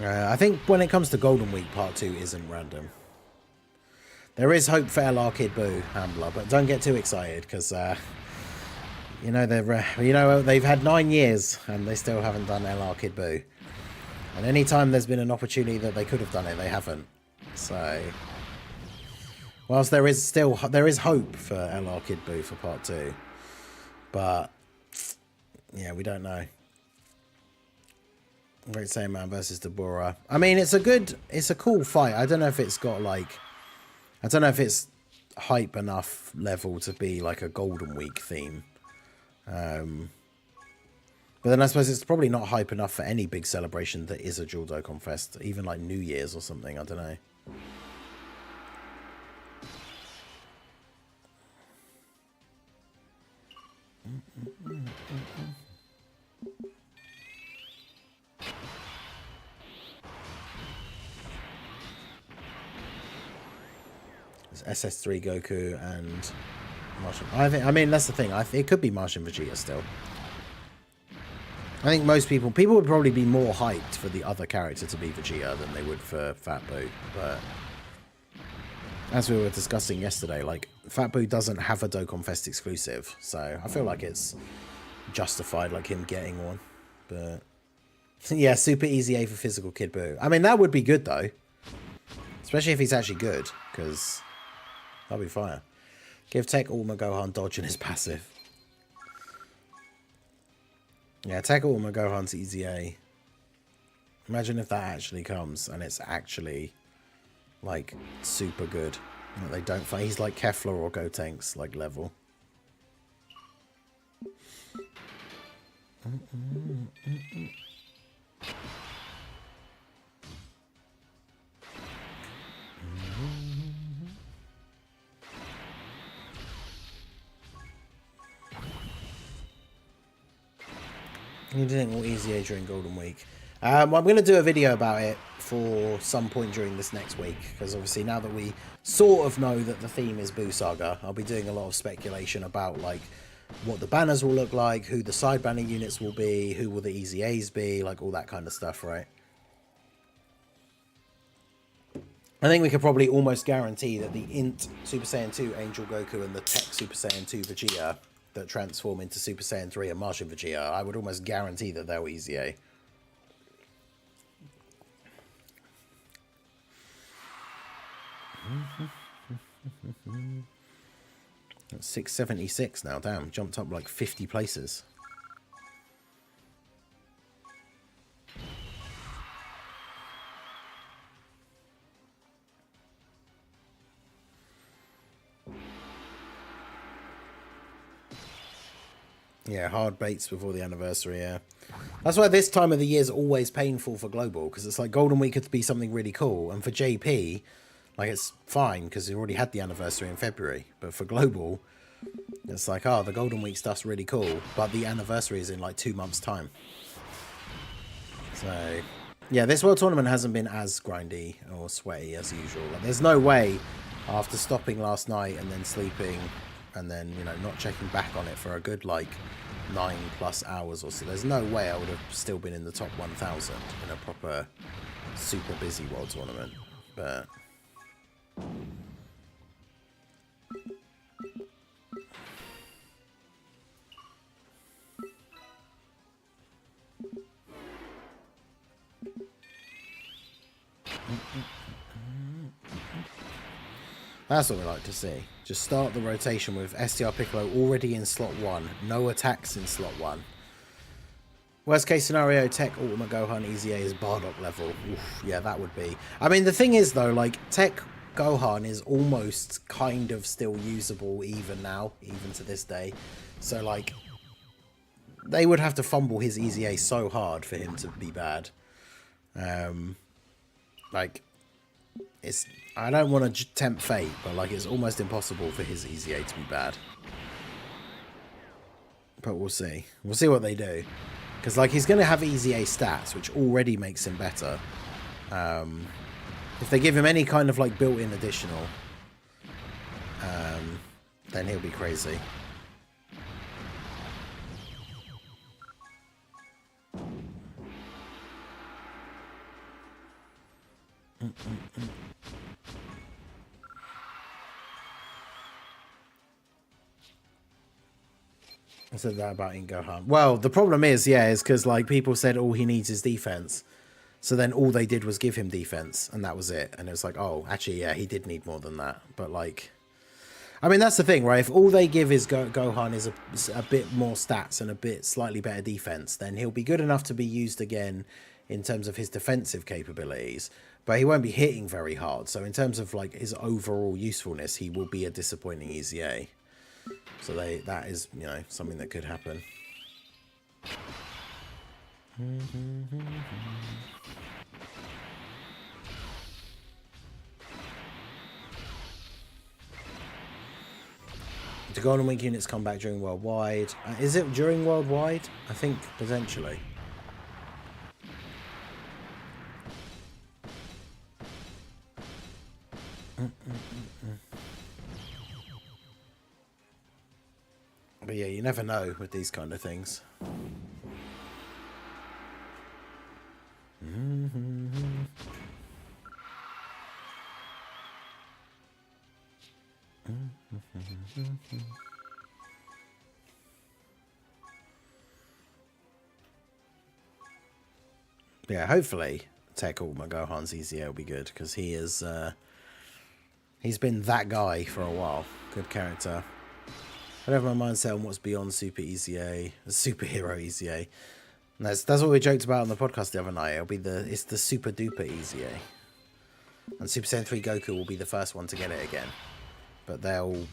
I think when it comes to Golden Week, Part 2 isn't random. There is hope for LR Kid Buu, Hambler, but don't get too excited because, you know, they've had 9 years and they still haven't done LR Kid Buu. And any time there's been an opportunity that they could have done it, they haven't. So, whilst there is hope for LR Kid Buu for Part 2, but yeah, we don't know. Great Saiyaman versus Dabura. I mean, it's a cool fight. I don't know if it's got like, I don't know if it's hype enough level to be like a Golden Week theme. But then I suppose it's probably not hype enough for any big celebration that is a dual Dokkan Fest, even like New Year's or something. I don't know. SS3 Goku and Martian. I mean, that's the thing. It could be Martian Vegeta still. I think most people would probably be more hyped for the other character to be Vegeta than they would for Fat Buu. But as we were discussing yesterday, like Fat Buu doesn't have a Dokkan Fest exclusive, so I feel like it's justified, like him getting one. But yeah, super easy A for physical Kid Buu. I mean, that would be good though, especially if he's actually good, because that'll be fire. Give Tech Ultima Gohan dodge and his passive. Yeah, Tech Ultima Gohan's EZA. Imagine if that actually comes and it's actually like super good. Like, they don't fight. He's like Kefla or Gotenks like level. You didn't want EZA during Golden Week. I'm going to do a video about it for some point during this next week, because obviously now that we sort of know that the theme is Boo Saga, I'll be doing a lot of speculation about like what the banners will look like, who the side banner units will be, who will the Easy A's be, like all that kind of stuff, right? I think we could probably almost guarantee that the Int Super Saiyan 2 Angel Goku and the Tech Super Saiyan 2 Vegeta that transform into Super Saiyan 3 and Martian Vegeta, I would almost guarantee that they'll Easy A. That's 676 now, damn, jumped up like 50 places. Yeah, hard baits before the anniversary, yeah. That's why this time of the year is always painful for Global, because it's like Golden Week could be something really cool, and for JP, like, it's fine, because we already had the anniversary in February, but for Global, it's like, oh, the Golden Week stuff's really cool, but the anniversary is in, like, 2 months' time. So, yeah, this World Tournament hasn't been as grindy or sweaty as usual. Like, there's no way, after stopping last night and then sleeping, and then, you know, not checking back on it for a good, like, 9+ hours or so, there's no way I would have still been in the top 1,000 in a proper, super busy World Tournament, but... That's what we like to see. Just start the rotation with STR Piccolo already in slot 1. No attacks in slot 1. Worst case scenario, Tech Ultimate Gohan Easy A is Bardock level. Oof, yeah, that would be. I mean, the thing is, though, like, Tech Gohan is almost kind of still usable even now, even to this day. So, like, they would have to fumble his Easy A so hard for him to be bad. Like, it's... I don't want to tempt fate, but, like, it's almost impossible for his Easy A to be bad. But we'll see. We'll see what they do. Because, like, he's going to have Easy A stats, which already makes him better. If they give him any kind of, like, built-in additional, then he'll be crazy. I said that about Gohan. Well, the problem is, yeah, is because, like, people said all he needs is defense. So then all they did was give him defense, and that was it. And it was like, oh, actually, yeah, he did need more than that. But, like, I mean, that's the thing, right? If all they give is Gohan is a bit more stats and a bit slightly better defense, then he'll be good enough to be used again in terms of his defensive capabilities. But he won't be hitting very hard. So in terms of, like, his overall usefulness, he will be a disappointing Easy A. So that is, you know, something that could happen. Do Golden Week units come back during Worldwide? Is it during Worldwide? I think potentially. But yeah, you never know with these kind of things. Yeah, hopefully Tech Ultimate Gohan's Easy A will be good, because he is he's been that guy for a while. Good character. I don't have my mindset on what's beyond Super Easy A, Superhero Easy A. And that's what we joked about on the podcast the other night. It's the Super Duper Easy A. And Super Saiyan 3 Goku will be the first one to get it again. But they'll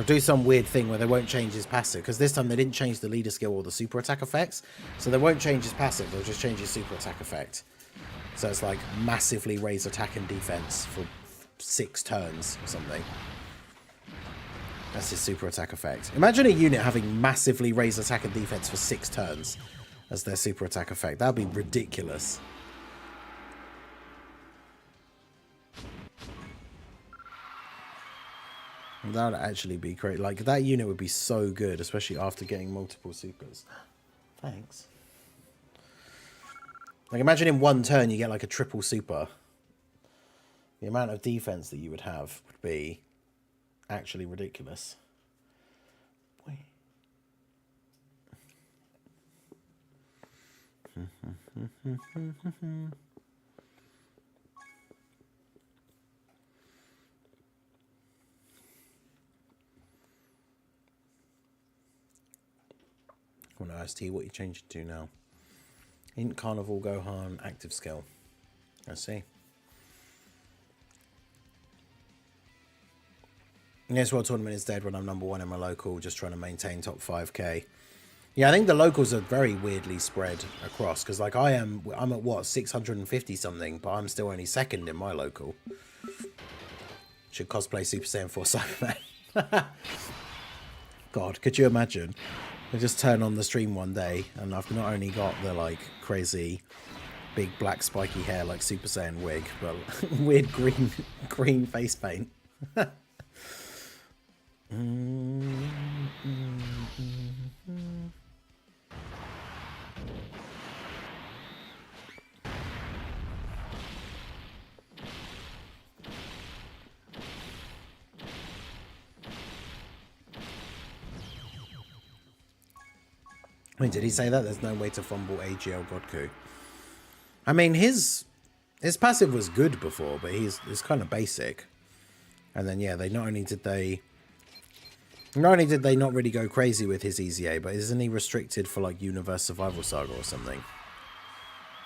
do some weird thing where they won't change his passive, because this time they didn't change the leader skill or the super attack effects, so they won't change his passive, they'll just change his super attack effect. So it's like massively raise attack and defense for 6 turns or something. That's his super attack effect. Imagine a unit having massively raise attack and defense for 6 turns. as their super attack effect. That'd be ridiculous. That would actually be great. Like, that unit would be so good, especially after getting multiple supers. Thanks. Like, imagine in one turn you get like a triple super. The amount of defense that you would have would be actually ridiculous. I want to ask you what you changed it to now. Int Carnival Gohan active skill. I see. Guess what tournament is dead when I'm number 1 in my local, just trying to maintain top 5k. Yeah, I think the locals are very weirdly spread across, because like I'm at what, 650 something, but I'm still only 2nd in my local. Should cosplay Super Saiyan 4 Cyberman. God, could you imagine? I just turn on the stream one day and I've not only got the like crazy big black spiky hair like Super Saiyan wig, but weird green face paint. Wait, did he say that? There's no way to fumble AGL Godku. I mean, his passive was good before, but it's kind of basic. And then yeah, not only did they not really go crazy with his EZA, but isn't he restricted for like Universe Survival Saga or something?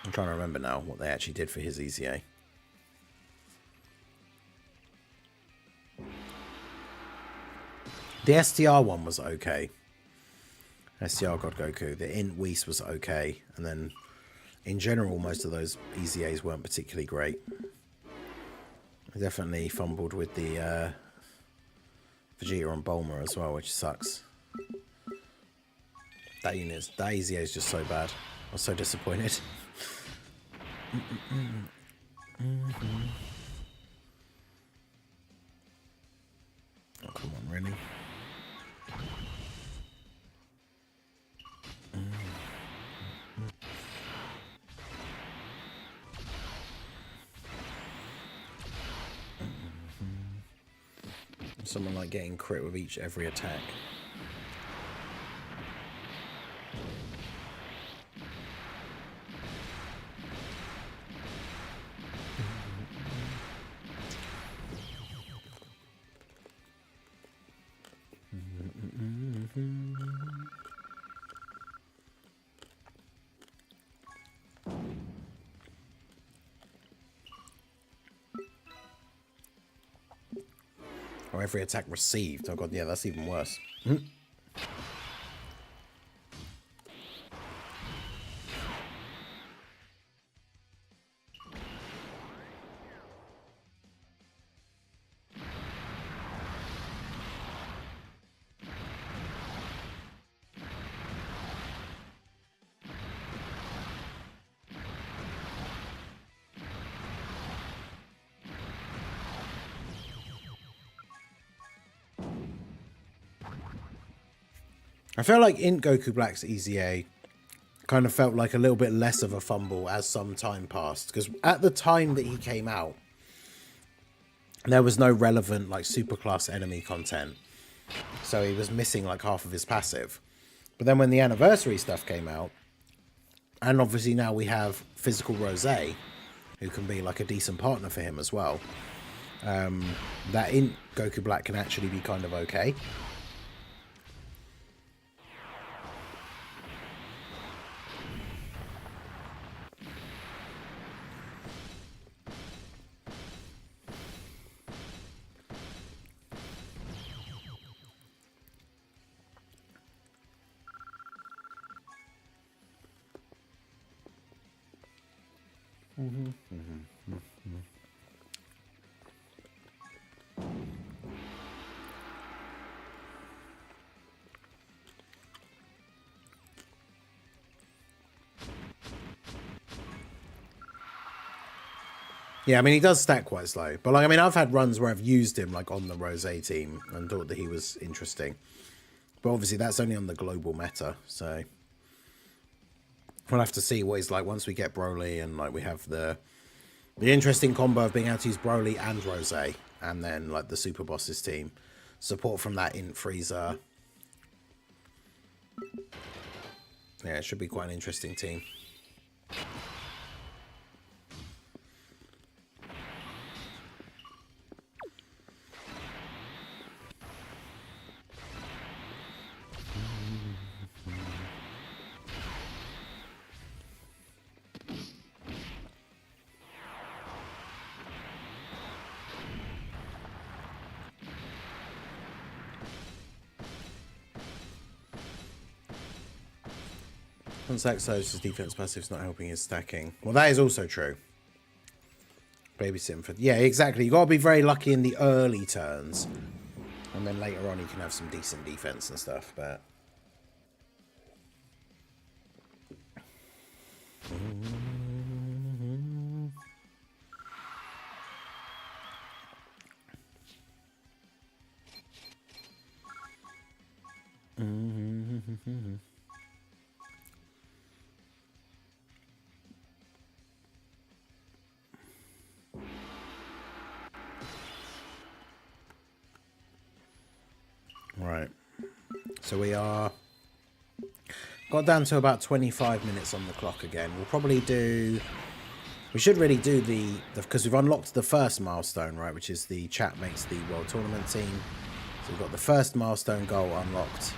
I'm trying to remember now what they actually did for his EZA. The STR one was okay. STR God Goku. The Int Whis was okay. And then, in general, most of those EZAs weren't particularly great. I definitely fumbled with the Vegeta and Bulma as well, which sucks. That EZA is just so bad. I was so disappointed. Oh, come on, really? Someone like getting crit with every attack. Or every attack received. Oh god, yeah, that's even worse. I feel like Int Goku Black's EZA kind of felt like a little bit less of a fumble as some time passed. Because at the time that he came out, there was no relevant like superclass enemy content. So he was missing like half of his passive. But then when the anniversary stuff came out, and obviously now we have Physical Rose, who can be like a decent partner for him as well, that Int Goku Black can actually be kind of okay. Yeah, I mean, he does stack quite slow. But, like, I mean, I've had runs where I've used him, like, on the Rosé team and thought that he was interesting. But obviously that's only on the global meta, so we'll have to see what he's like once we get Broly and, like, we have the interesting combo of being able to use Broly and Rosé, and then, like, the Super Bosses team. Support from that in Frieza. Yeah, it should be quite an interesting team. Saxo's defense passive's not helping his stacking. Well, that is also true. Babysitting for... Yeah, exactly. You got to be very lucky in the early turns. And then later on you can have some decent defense and stuff, but... Right. So we are... Got down to about 25 minutes on the clock again. We'll probably do... We should really do the... Because we've unlocked the first milestone, right? Which is the chat makes the World Tournament team. So we've got the first milestone goal unlocked.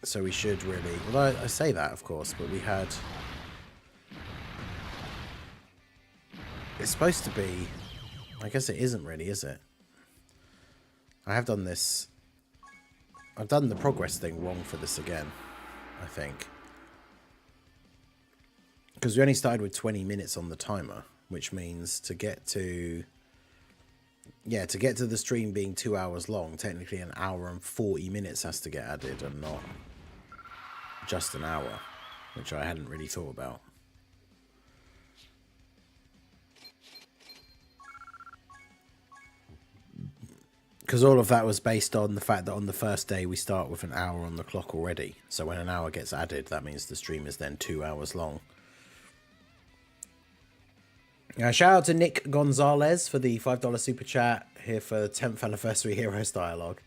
So we should really... Well, I say that, of course, but we had... It's supposed to be... I guess it isn't really, is it? I have done this... I've done the progress thing wrong for this again, I think. Because we only started with 20 minutes on the timer, which means to get to... Yeah, to get to the stream being 2 hours long, technically an hour and 40 minutes has to get added and not just an hour, which I hadn't really thought about. Because all of that was based on the fact that on the first day we start with an hour on the clock already. So when an hour gets added, that means the stream is then 2 hours long. Shout out to Nick Gonzalez for the $5 super chat here for 10th anniversary Heroes dialogue.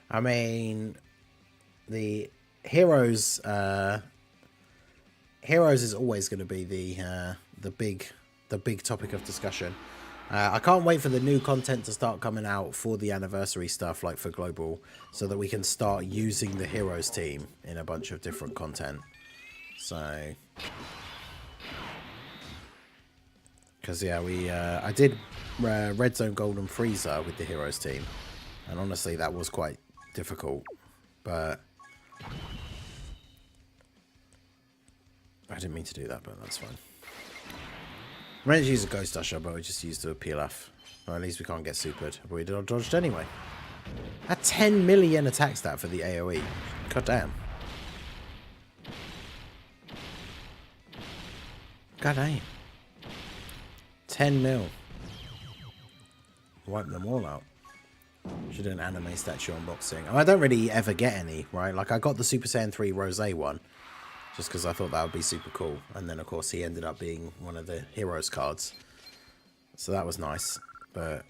I mean, the Heroes is always going to be the big topic of discussion. I can't wait for the new content to start coming out for the anniversary stuff, like for global, so that we can start using the Heroes team in a bunch of different content. So, because yeah, I did Red Zone Golden Frieza with the Heroes team, and honestly, that was quite difficult. But I didn't mean to do that, but that's fine. I meant to use a Ghost Usher, but we just used a Pilaf. Well, at least we can't get supered. But we dodged anyway. Had 10 million attack stat for the AoE. God damn. God damn. 10 mil. Wipe them all out. Should do an anime statue unboxing. I don't really ever get any, right? Like, I got the Super Saiyan 3 Rosé one. Just because I thought that would be super cool. And then, of course, he ended up being one of the Heroes cards. So that was nice. But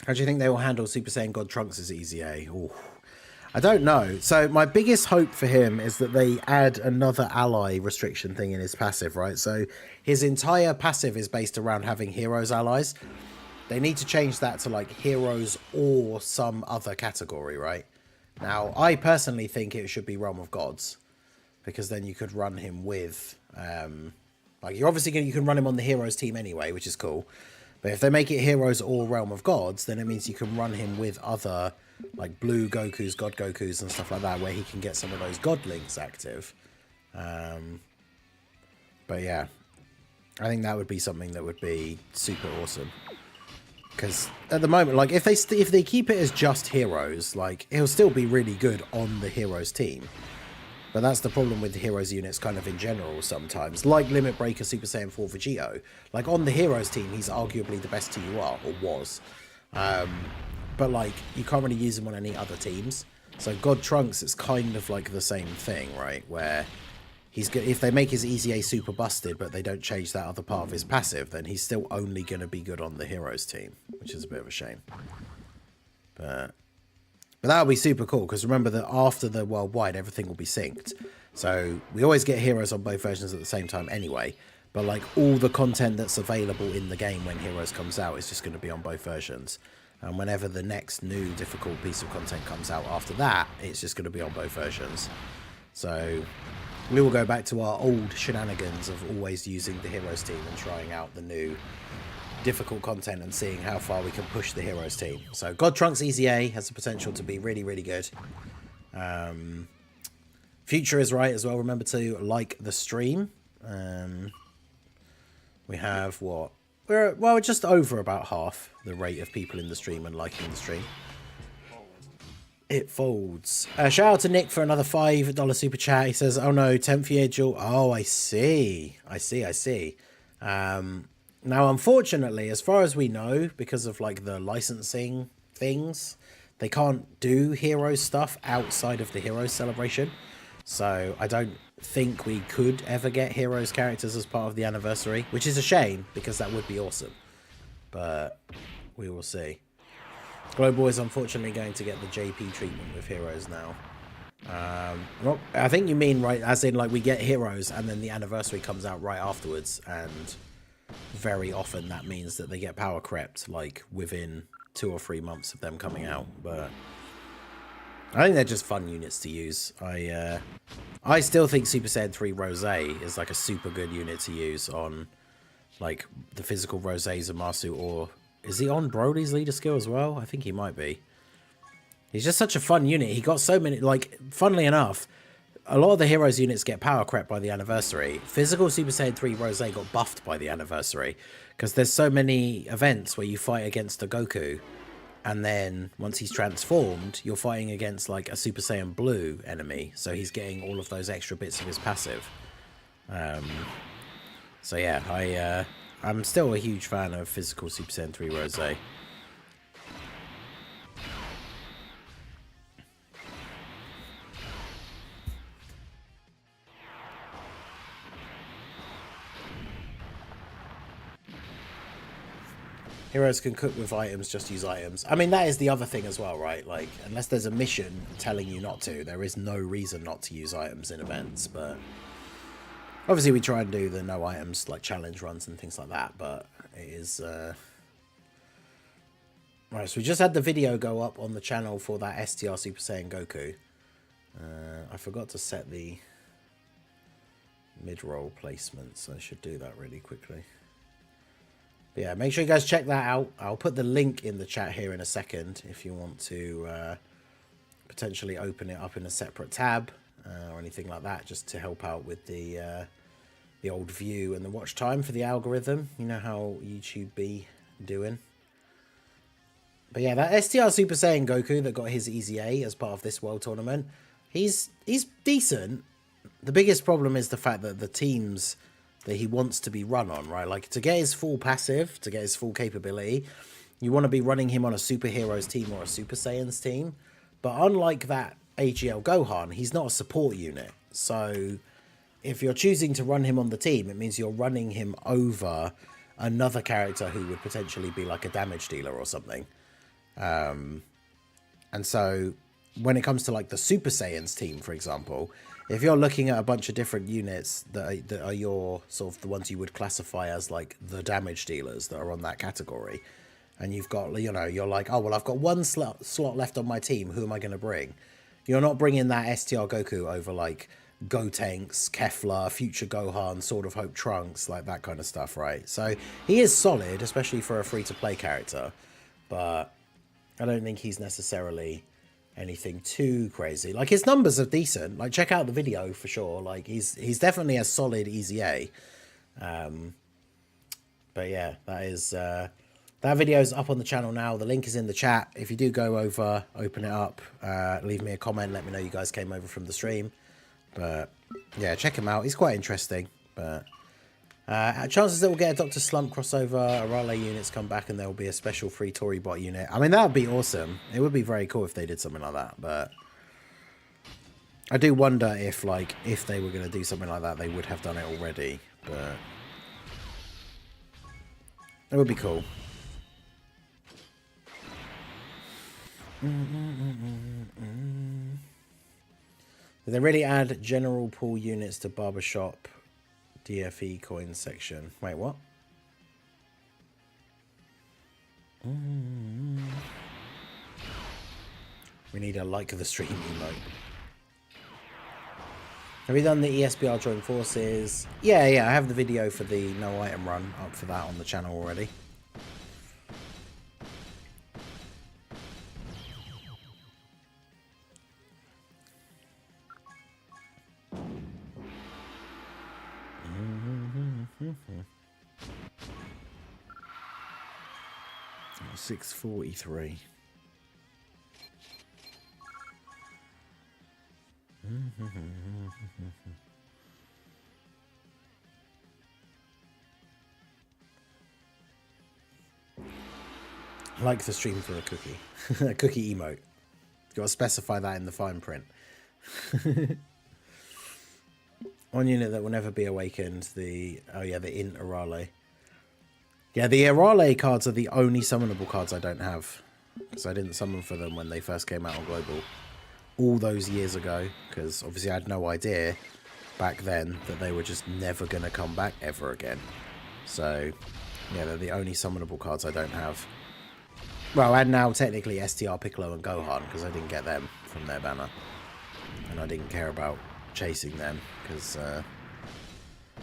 how do you think they will handle Super Saiyan God Trunks' EZA? Ooh. I don't know. So my biggest hope for him is that they add another ally restriction thing in his passive, right? So his entire passive is based around having Heroes allies. They need to change that to, like, Heroes or some other category, right? Now, I personally think it should be Realm of Gods, because then you could run him with, like, you're obviously you can run him on the Heroes team anyway, which is cool. But if they make it Heroes or Realm of Gods, then it means you can run him with other, like, Blue Gokus, God Gokus, and stuff like that, where he can get some of those God Links active. But yeah, I think that would be something that would be super awesome. Because at the moment, like, if they keep it as just Heroes, like, he'll still be really good on the Heroes team. But that's the problem with the Heroes units kind of in general sometimes. Like Limit Breaker Super Saiyan 4 Vegito. Like, on the Heroes team, he's arguably the best TUR, or was. But, like, you can't really use him on any other teams. So God Trunks, it's kind of like the same thing, right? Where he's good, if they make his EZA super busted, but they don't change that other part of his passive, then he's still only going to be good on the Heroes team, which is a bit of a shame. But that'll be super cool, because remember that after the Worldwide, everything will be synced. So we always get Heroes on both versions at the same time anyway. But like all the content that's available in the game when Heroes comes out is just going to be on both versions. And whenever the next new difficult piece of content comes out after that, it's just going to be on both versions. So we will go back to our old shenanigans of always using the Heroes team and trying out the new difficult content and seeing how far we can push the Heroes team. So God Trunks EZA has the potential to be really, really good. Future is right as well. Remember to like the stream. We have what? We're just over about half the rate of people in the stream and liking the stream. It folds. Shout out to Nick for another $5 super chat. He says, oh no, 10th year duel. Oh, I see. Now, unfortunately, as far as we know, because of like the licensing things, they can't do Heroes stuff outside of the Heroes celebration. So I don't think we could ever get Heroes characters as part of the anniversary, which is a shame because that would be awesome. But we will see. Global is unfortunately going to get the JP treatment with Heroes now. Well, I think you mean, right, as in like we get Heroes and then the anniversary comes out right afterwards, and very often that means that they get power crept like within 2 or 3 months of them coming out. But I think they're just fun units to use. I still think Super Saiyan 3 Rose is like a super good unit to use on like the physical Rose Zamasu, or is he on Broly's leader skill as well? I think he might be. He's just such a fun unit. He got so many, like, funnily enough, a lot of the Heroes units get power crept by the anniversary. Physical Super Saiyan 3 Rose got buffed by the anniversary because there's so many events where you fight against a Goku, and then once he's transformed, you're fighting against like a Super Saiyan Blue enemy, so he's getting all of those extra bits of his passive. So yeah, I'm still a huge fan of physical Super Saiyan 3 Rose. Heroes can cook with items, just use items. I mean, that is the other thing as well, right? Like, unless there's a mission telling you not to, there is no reason not to use items in events. But obviously we try and do the no items, like challenge runs and things like that, but it is... Right, so we just had the video go up on the channel for that STR Super Saiyan Goku. I forgot to set the mid-roll placement, so I should do that really quickly. But yeah, make sure you guys check that out. I'll put the link in the chat here in a second if you want to potentially open it up in a separate tab or anything like that, just to help out with the old view and the watch time for the algorithm. You know how YouTube be doing. But yeah, that STR Super Saiyan Goku that got his EZA as part of this World Tournament, he's decent. The biggest problem is the fact that the teams that he wants to be run on, right? Like, to get his full passive, to get his full capability, you want to be running him on a Super Heroes team or a Super Saiyans team. But unlike that AGL Gohan, he's not a support unit. So if you're choosing to run him on the team, it means you're running him over another character who would potentially be like a damage dealer or something. And so when it comes to like the Super Saiyans team, for example, if you're looking at a bunch of different units that are your sort of the ones you would classify as like the damage dealers that are on that category, and you've got, you know, you're like, oh, well, I've got one slot left on my team. Who am I going to bring? You're not bringing that STR Goku over like Gotenks, Kefla, Future Gohan, Sword of Hope Trunks, like that kind of stuff, right? So he is solid, especially for a free-to-play character, but I don't think he's necessarily anything too crazy. Like, his numbers are decent. Like, check out the video for sure. Like, he's definitely a solid EZA. But yeah, that is that video is up on the channel now. The link is in the chat. If you do go over, open it up, leave me a comment, let me know you guys came over from the stream. But yeah, check him out. He's quite interesting. But chances that we'll get a Dr. Slump crossover, Arale units come back, and there will be a special free Tory bot unit. I mean, that would be awesome. It would be very cool if they did something like that. But I do wonder if, like, if they were going to do something like that, they would have done it already. But it would be cool. Did they really add general pool units to barbershop DFE coin section? Wait, what? We need a like the stream emote. Have you done the ESBR joint forces? Yeah, I have the video for the no item run up for that on the channel already. Oh, 643. Like the stream for a cookie. A cookie emote. Got to specify that in the fine print. One unit that will never be awakened. The Int Arale. Yeah, the Arale cards are the only summonable cards I don't have, because I didn't summon for them when they first came out on Global all those years ago, because obviously I had no idea back then that they were just never going to come back ever again. So yeah, they're the only summonable cards I don't have. Well, and now technically STR, Piccolo and Gohan, because I didn't get them from their banner, and I didn't care about chasing them, because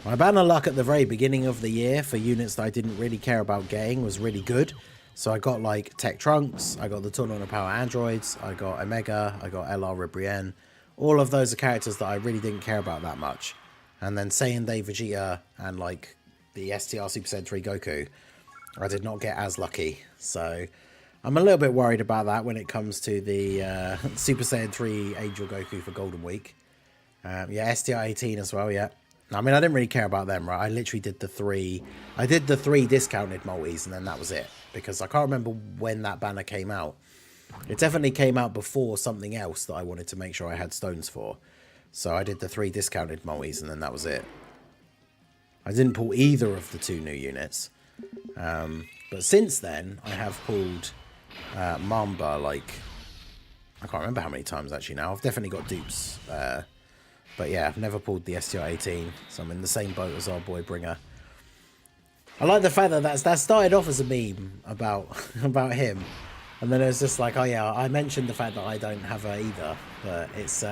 my banner luck at the very beginning of the year for units that I didn't really care about getting was really good. So I got like Tech Trunks, I got the Tournament of Power Androids, I got Omega, I got LR Ribrienne. All of those are characters that I really didn't care about that much. And then Saiyan Day Vegeta and like the STR Super Saiyan 3 Goku, I did not get as lucky. So I'm a little bit worried about that when it comes to the Super Saiyan 3 Angel Goku for Golden Week. Yeah, STR 18 as well, yeah. I mean, I didn't really care about them, right? I literally did the three discounted multis, and then that was it. Because I can't remember when that banner came out. It definitely came out before something else that I wanted to make sure I had stones for. So I did the 3 discounted multis, and then that was it. I didn't pull either of the 2 new units. But since then, I have pulled Mamba, like, I can't remember how many times actually now. I've definitely got dupes. But yeah, I've never pulled the STR 18, so I'm in the same boat as our boy Bringer. I like the fact that that started off as a meme about him, and then it was just like, oh yeah, I mentioned the fact that I don't have her either, but it's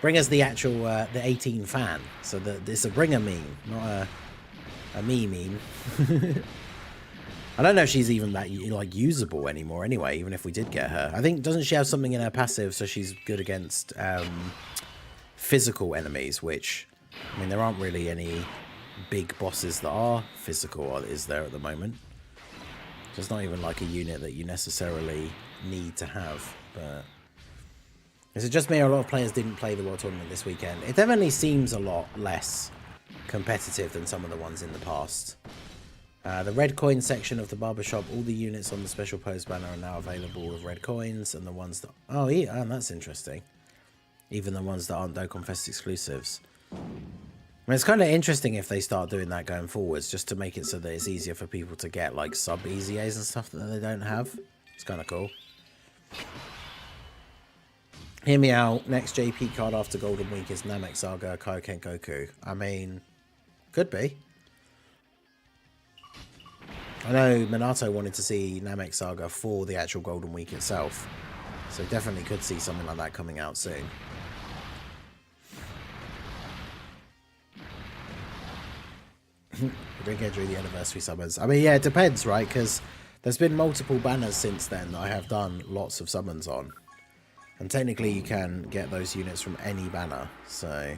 Bringer's the actual the 18 fan, so that it's a Bringer meme, not a me meme. I don't know if she's even that like usable anymore. Anyway, even if we did get her, I think doesn't she have something in her passive so she's good against physical enemies, which, I mean, there aren't really any big bosses that are physical, is there, at the moment? So it's not even like a unit that you necessarily need to have. But is it just me or a lot of players didn't play the World Tournament this weekend? It definitely seems a lot less competitive than some of the ones in the past. The red coin section of the barbershop, all the units on the special post banner are now available with red coins, and the ones that... Oh, yeah, that's interesting. Even the ones that aren't Dokkan Fest exclusives. I mean, it's kind of interesting if they start doing that going forwards, just to make it so that it's easier for people to get like sub EZAs and stuff that they don't have. It's kind of cool. Hear me out. Next JP card after Golden Week is Namek Saga Kaioken Goku. I mean, could be. I know Minato wanted to see Namek Saga for the actual Golden Week itself, so definitely could see something like that coming out soon. We don't get through the anniversary summons. I mean, yeah, it depends, right? Because there's been multiple banners since then that I have done lots of summons on. And technically you can get those units from any banner, so...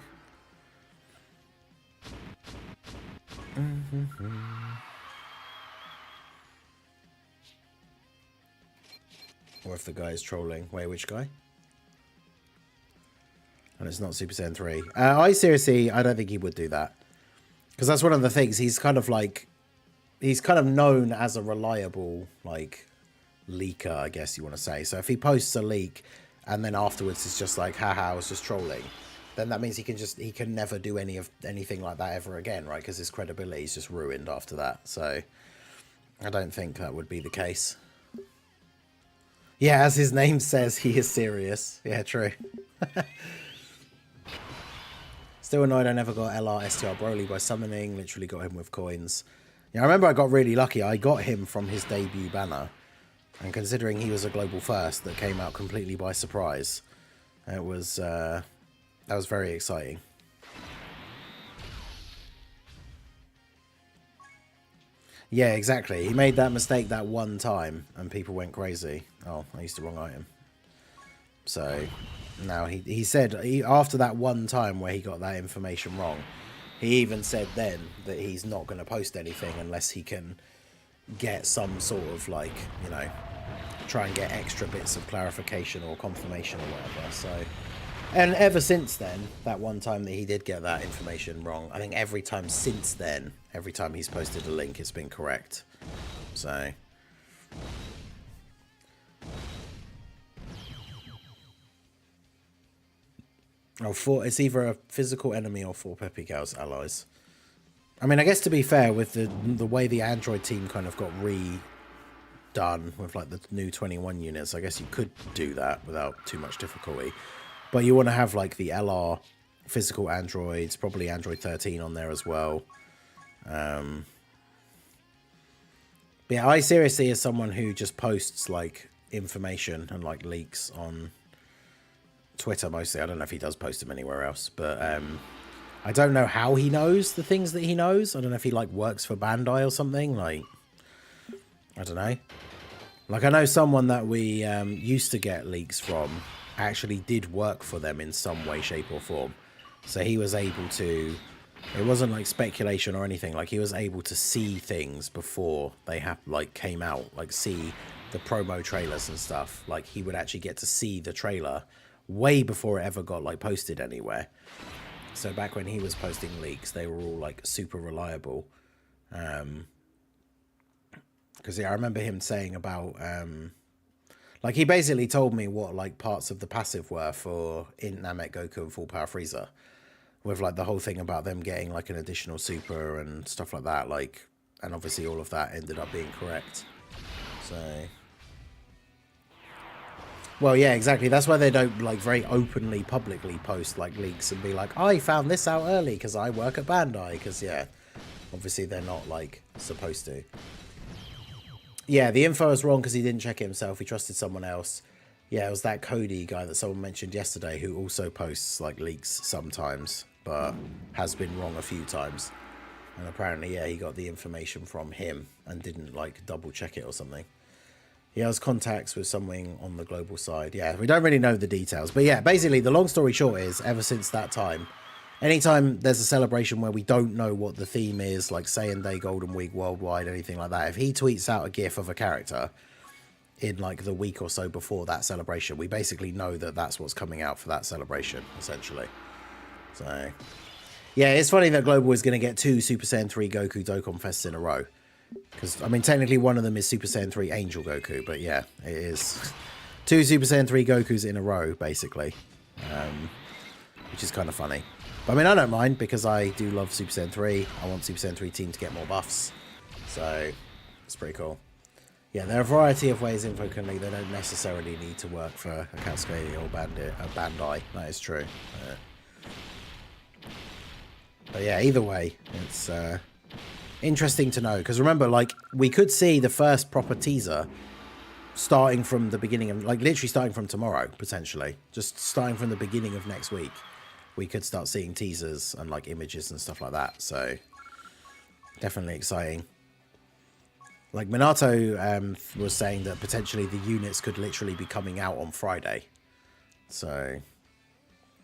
Or if the guy is trolling. Wait, which guy? and it's not Super Saiyan 3. I seriously, I don't think he would do that. Because that's one of the things, he's kind of known as a reliable, like, leaker, I guess you want to say. So if he posts a leak, and then afterwards it's just like, haha, I was just trolling, then that means he can never do anything like that ever again, right? Because his credibility is just ruined after that. So I don't think that would be the case. Yeah, as his name says, he is serious. Yeah, true. Still annoyed I never got LR STR Broly by summoning. Literally got him with coins. Yeah, I remember I got really lucky. I got him from his debut banner. And considering he was a global first that came out completely by surprise, it was that was very exciting. Yeah, exactly. He made that mistake that one time and people went crazy. Oh, I used the wrong item. So now he said after that one time where he got that information wrong, he even said then that he's not going to post anything unless he can get some sort of, like, you know, try and get extra bits of clarification or confirmation or whatever. So, and ever since then, that one time that he did get that information wrong, I think every time since then, every time he's posted a link, it's been correct. So it's either a physical enemy or 4 Peppy Gal's allies. I mean, I guess to be fair, with the way the Android team kind of got redone with, like, the new 21 units, I guess you could do that without too much difficulty. But you want to have, like, the LR physical androids, probably Android 13 on there as well. But yeah, I seriously, as someone who just posts, like, information and, like, leaks on Twitter mostly, I don't know if he does post them anywhere else, but I don't know how he knows the things that he knows. I don't know if he, like, works for Bandai or something. Like, I don't know. Like, I know someone that we used to get leaks from actually did work for them in some way, shape or form. So he was able to, it wasn't like speculation or anything, like he was able to see things before they came out, like see the promo trailers and stuff. Like he would actually get to see the trailer way before it ever got, like, posted anywhere. So back when he was posting leaks, they were all, like, super reliable. Because yeah, I remember him saying about like, he basically told me what, like, parts of the passive were for in Namek Goku and Full Power Frieza, with, like, the whole thing about them getting, like, an additional super and stuff like that, like, and obviously all of that ended up being correct. So, well, yeah, exactly. That's why they don't, like, very openly, publicly post, like, leaks and be like, I found this out early because I work at Bandai. Because, yeah, obviously they're not, like, supposed to. Yeah, the info is wrong because he didn't check it himself. He trusted someone else. Yeah, it was that Cody guy that someone mentioned yesterday who also posts, like, leaks sometimes, but has been wrong a few times. And apparently, yeah, he got the information from him and didn't, like, double check it or something. He has contacts with someone on the global side. Yeah, we don't really know the details. But yeah, basically, the long story short is, ever since that time, anytime there's a celebration where we don't know what the theme is, like Saiyan Day, Golden Week, Worldwide, anything like that, if he tweets out a GIF of a character in, like, the week or so before that celebration, we basically know that that's what's coming out for that celebration, essentially. So, yeah, it's funny that Global is going to get 2 Super Saiyan 3 Goku Dokkan Fests in a row. Because, I mean, technically one of them is Super Saiyan 3 Angel Goku, but yeah, it is 2 Super Saiyan 3 Gokus in a row, basically. Which is kind of funny. But, I mean, I don't mind, because I do love Super Saiyan 3. I want Super Saiyan 3 team to get more buffs. So, it's pretty cool. Yeah, there are a variety of ways Info can leak. They don't necessarily need to work for Akatsuki or Bandai. That is true. But yeah, either way, it's interesting to know. Because remember, like, we could see the first proper teaser starting from the beginning of, like, literally starting from tomorrow, potentially. Just starting from the beginning of next week. We could start seeing teasers and, like, images and stuff like that. So, definitely exciting. Like, Minato was saying that potentially the units could literally be coming out on Friday. So,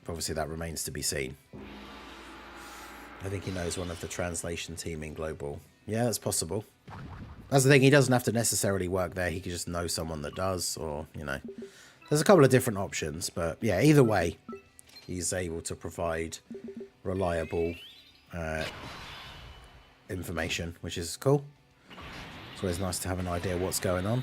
obviously that remains to be seen. I think he knows one of the translation team in Global. Yeah, that's possible. That's the thing, he doesn't have to necessarily work there. He could just know someone that does, or, you know. There's a couple of different options, but yeah, either way, he's able to provide reliable information, which is cool. It's always nice to have an idea what's going on.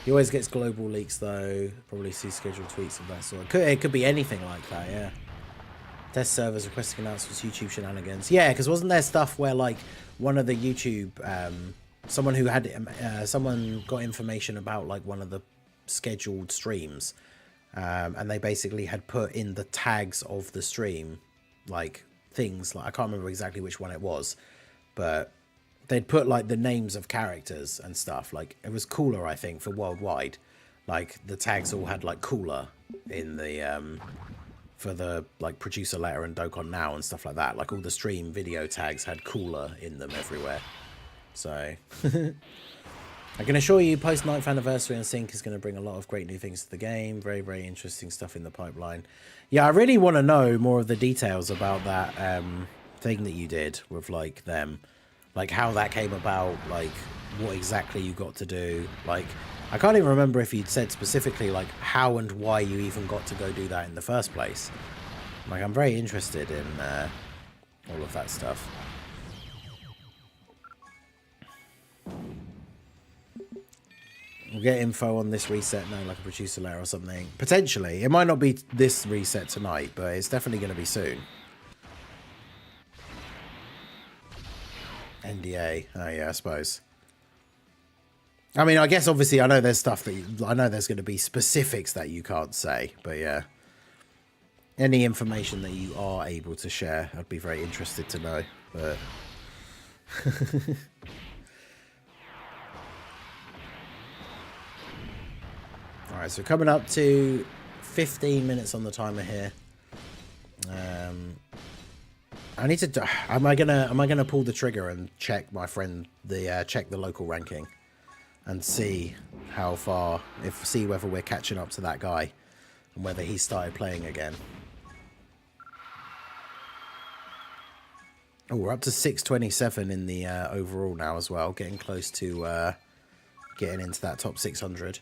He always gets global leaks though. Probably see scheduled tweets of that sort. It could be anything like that, yeah. Test servers requesting announcements, YouTube shenanigans. Yeah, because wasn't there stuff where like one of the YouTube, someone who had, someone got information about like one of the scheduled streams, and they basically had put in the tags of the stream, like things like, I can't remember exactly which one it was, but they'd put like the names of characters and stuff. Like it was Cooler, I think, for worldwide. Like the tags all had like Cooler in the, for the like producer letter and Dokkan Now and stuff like that. Like all the stream video tags had Cooler in them everywhere. So I can assure you post 9th anniversary on Sync is going to bring a lot of great new things to the game. Very, very interesting stuff in the pipeline. Yeah, I really want to know more of the details about that thing that you did with like them. Like how that came about, like what exactly you got to do. Like I can't even remember if you'd said specifically like how and why you even got to go do that in the first place. Like I'm very interested in all of that stuff. We'll get info on this reset now, like a producer letter or something. Potentially. It might not be this reset tonight, but it's definitely going to be soon. NDA. Oh yeah, I suppose. I mean, I guess obviously I know there's stuff that I know there's going to be specifics that you can't say, but yeah. Any information that you are able to share, I'd be very interested to know. But all right, so coming up to 15 minutes on the timer here. I need to. Am I gonna pull the trigger and check my friend check the local ranking, and see how far, see whether we're catching up to that guy, and whether he started playing again. Oh, we're up to 627 in the overall now as well, getting close to getting into that top 600. It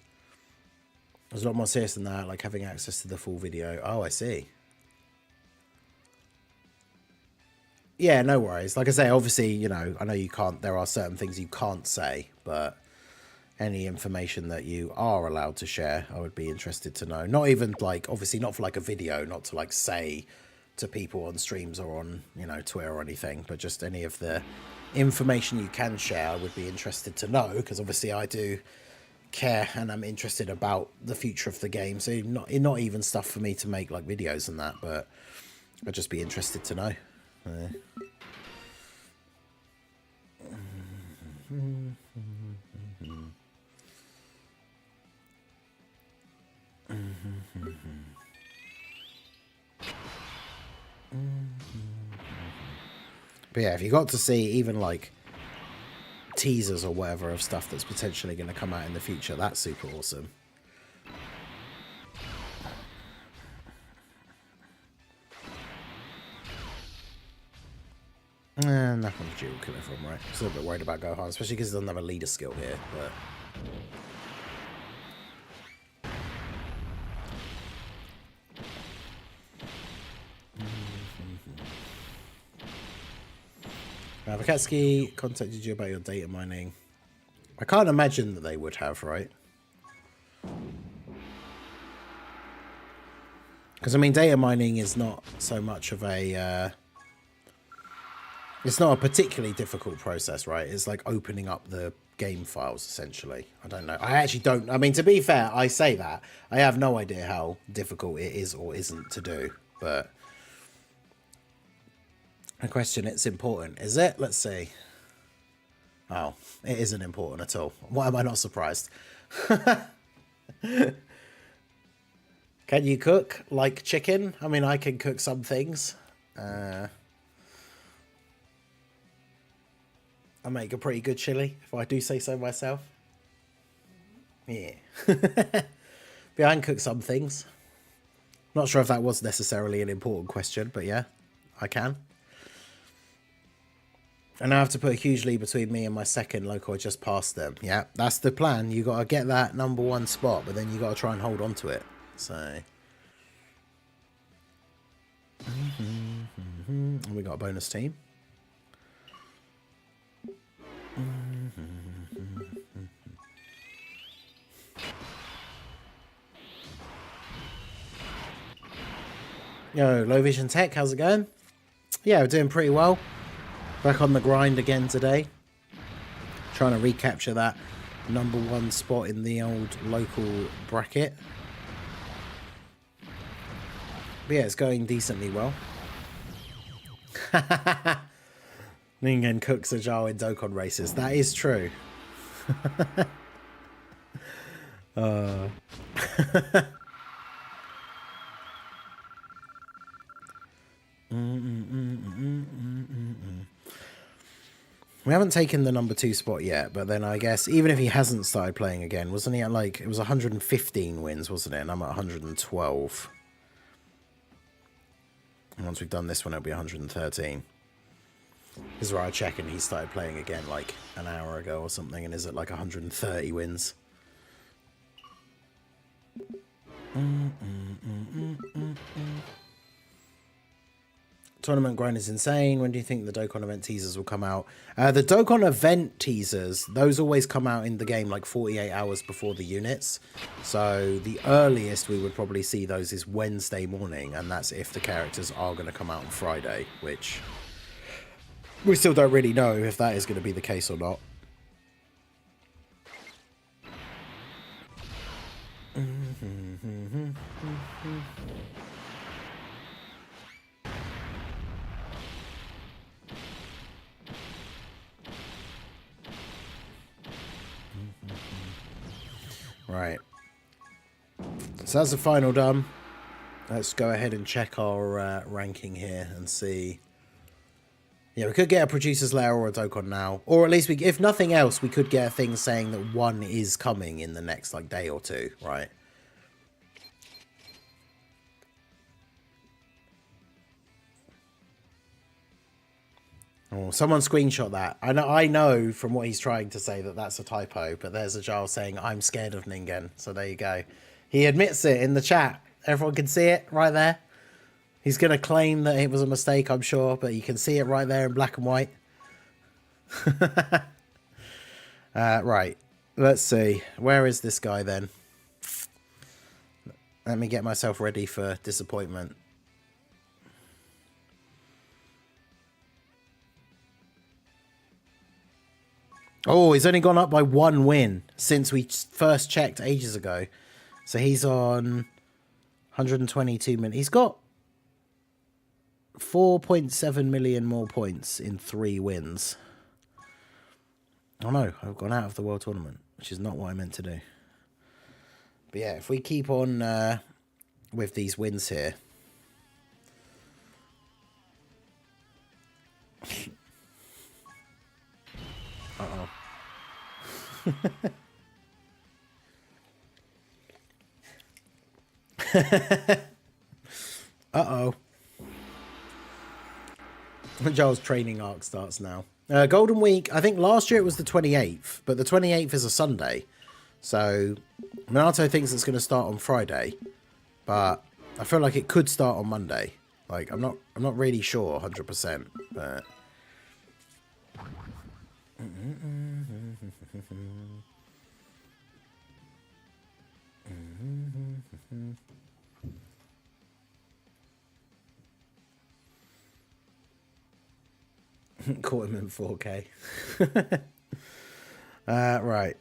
was a lot more serious than that, like having access to the full video. Oh, I see. Yeah, no worries. Like I say, obviously, you know, I know you can't, there are certain things you can't say, but any information that you are allowed to share, I would be interested to know. Not even like, obviously not for like a video, not to like say to people on streams or on, you know, Twitter or anything, but just any of the information you can share, I would be interested to know, because obviously I do care and I'm interested about the future of the game. So not even stuff for me to make like videos and that, but I'd just be interested to know. But yeah, if you got to see even like teasers or whatever of stuff that's potentially going to come out in the future, that's super awesome. Nothing dual kill everyone, right? I'm still a bit worried about Gohan, especially because he doesn't have a leader skill here, but Vakatsuki contacted you about your data mining. I can't imagine that they would have, right? Because, I mean, data mining is not so much of a... it's not a particularly difficult process, right? It's like opening up the game files, essentially. I don't know. I actually don't... I mean, to be fair, I say that. I have no idea how difficult it is or isn't to do, but... a question, it's important. Is it? Let's see. Oh, it isn't important at all. Why am I not surprised? Can you cook like chicken? I mean, I can cook some things. I make a pretty good chili, if I do say so myself. Yeah. But I can cook some things. Not sure if that was necessarily an important question, but yeah, I can. And I have to put a huge lead between me and my second local. I just passed them. Yeah, that's the plan. You got to get that #1 spot, but then you got to try and hold on to it. So, and we got a bonus team. Yo, Low Vision Tech, how's it going? Yeah, we're doing pretty well. Back on the grind again today. Trying to recapture that #1 spot in the old local bracket. But yeah, it's going decently well. Ningen cooks agile in Dokkan races. That is true. We haven't taken the #2 spot yet, but then I guess even if he hasn't started playing again, wasn't he at like, it was 115 wins, wasn't it? And I'm at 112. And once we've done this one, it'll be 113. This is where I check and he started playing again like an hour ago or something and is at like 130 wins. Tournament grind is insane. When do you think the Dokkan event teasers will come out? The Dokkan event teasers, those always come out in the game like 48 hours before the units. So the earliest we would probably see those is Wednesday morning, and that's if the characters are going to come out on Friday, which we still don't really know if that is going to be the case or not. Right. So that's the final done. Let's go ahead and check our ranking here and see. Yeah, we could get a producer's letter or a Dokkan now. Or at least, if nothing else, we could get a thing saying that 1 is coming in the next like day or two, right? Oh, someone screenshot that. I know from what he's trying to say that that's a typo, but there's a Giles saying, I'm scared of Ningen. So there you go. He admits it in the chat. Everyone can see it right there. He's going to claim that it was a mistake, I'm sure, but you can see it right there in black and white. Right. Let's see. Where is this guy then? Let me get myself ready for disappointment. Oh, he's only gone up by 1 win since we first checked ages ago. So he's on 122 million. He's got 4.7 million more points in 3 wins. Oh no, I've gone out of the World Tournament, which is not what I meant to do. But yeah, if we keep on with these wins here. Uh-oh. Uh-oh. Giles' training arc starts now. Golden Week, I think last year it was the 28th, but the 28th is a Sunday. So, Minato thinks it's going to start on Friday, but I feel like it could start on Monday. Like, I'm not really sure 100%, but... Caught him in 4K. Right.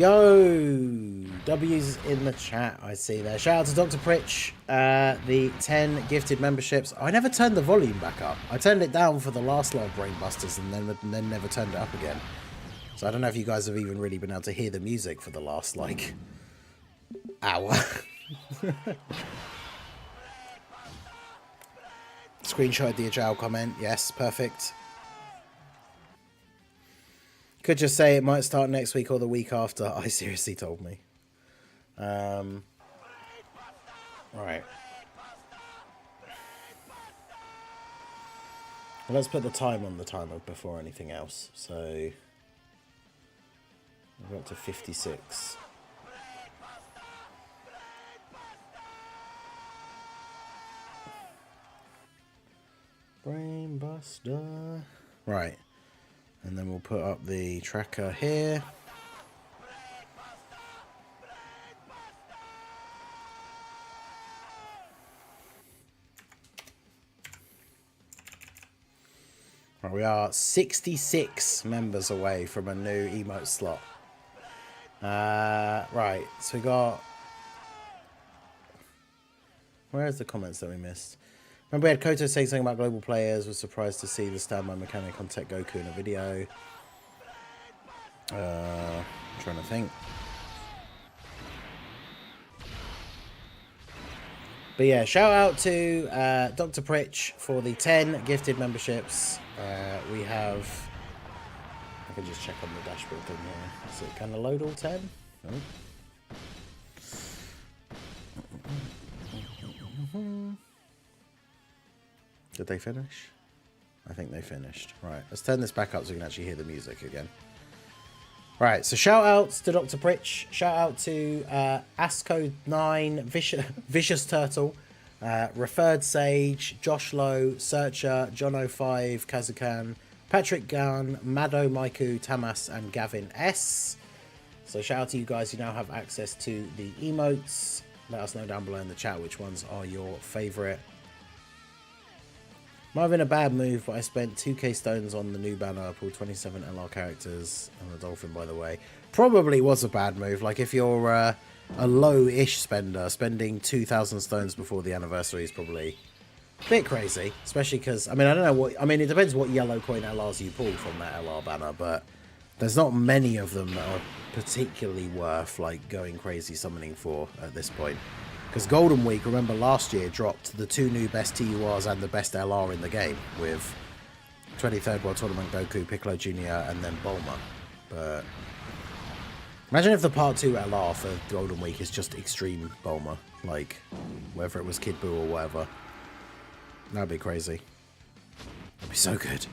Yo, W's in the chat. I see there. Shout out to Dr. Pritch. The 10 gifted memberships. I never turned the volume back up. I turned it down for the last lot of Brainbusters and then never turned it up again. So I don't know if you guys have even really been able to hear the music for the last, like, hour. Screenshot the Ajal comment. Yes, perfect. Could just say it might start next week or the week after. I seriously told me. Right. Well, let's put the time on the timer before anything else. So we're up to 56. Brainbuster. Right. And then we'll put up the tracker here. Right, we are 66 members away from a new emote slot. Right, so we got... Where's the comments that we missed? Remember we had Koto saying something about global players. Was surprised to see the standby mechanic on Tech Goku in a video. I'm trying to think. But yeah, shout out to Dr. Pritch for the 10 gifted memberships. We have... I can just check on the dashboard thing here. Is it going to load all 10? No. Did they finish? I think they finished. Right, let's turn this back up so we can actually hear the music again. Right, so shout outs to Dr. Pritch. Shout out to Asco9, Vicious Turtle, Referred Sage, Josh Lowe, Searcher, John05, Kazukan, Patrick Gunn, Mado Maiku, Tamas, and Gavin S. So shout out to you guys who now have access to the emotes. Let us know down below in the chat which ones are your favourite. Might have been a bad move, but I spent 2k stones on the new banner, pulled 27 LR characters, and the dolphin, by the way. Probably was a bad move. Like, if you're a low-ish spender, spending 2,000 stones before the anniversary is probably a bit crazy. Especially because, I mean, I don't know what... I mean, it depends what yellow coin LRs you pull from that LR banner, but there's not many of them that are particularly worth, like, going crazy summoning for at this point. Because Golden Week, remember last year, dropped the 2 new best TURs and the best LR in the game with 23rd World Tournament Goku, Piccolo Jr. and then Bulma. But imagine if the Part 2 LR for Golden Week is just Extreme Bulma. Like, whether it was Kid Buu or whatever. That'd be crazy. That'd be so good.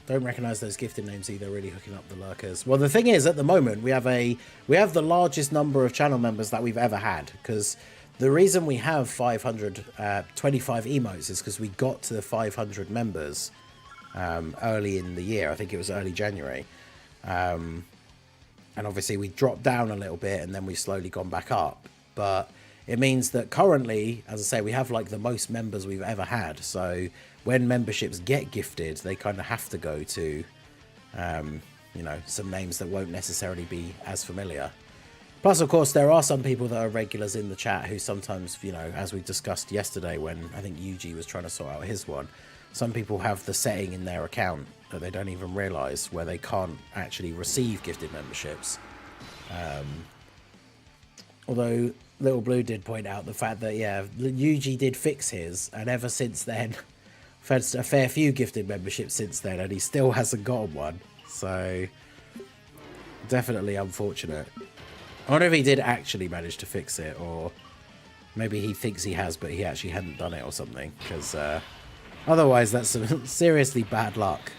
Don't recognise those gifted names either, really hooking up the lurkers. Well, the thing is, at the moment, we have the largest number of channel members that we've ever had. Because the reason we have 525 emotes is because we got to the 500 members early in the year. I think it was early January. And obviously, we dropped down a little bit, and then we've slowly gone back up. But it means that currently, as I say, we have like the most members we've ever had. So when memberships get gifted, they kind of have to go to, you know, some names that won't necessarily be as familiar. Plus, of course, there are some people that are regulars in the chat who sometimes, you know, as we discussed yesterday when I think Yuji was trying to sort out his one, some people have the setting in their account that they don't even realise where they can't actually receive gifted memberships. Although Little Blue did point out the fact that, yeah, Yuji did fix his, and ever since then, I've had a fair few gifted memberships since then, and he still hasn't gotten one. So, definitely unfortunate. I wonder if he did actually manage to fix it, or maybe he thinks he has, but he actually hadn't done it or something. Because otherwise, that's some seriously bad luck.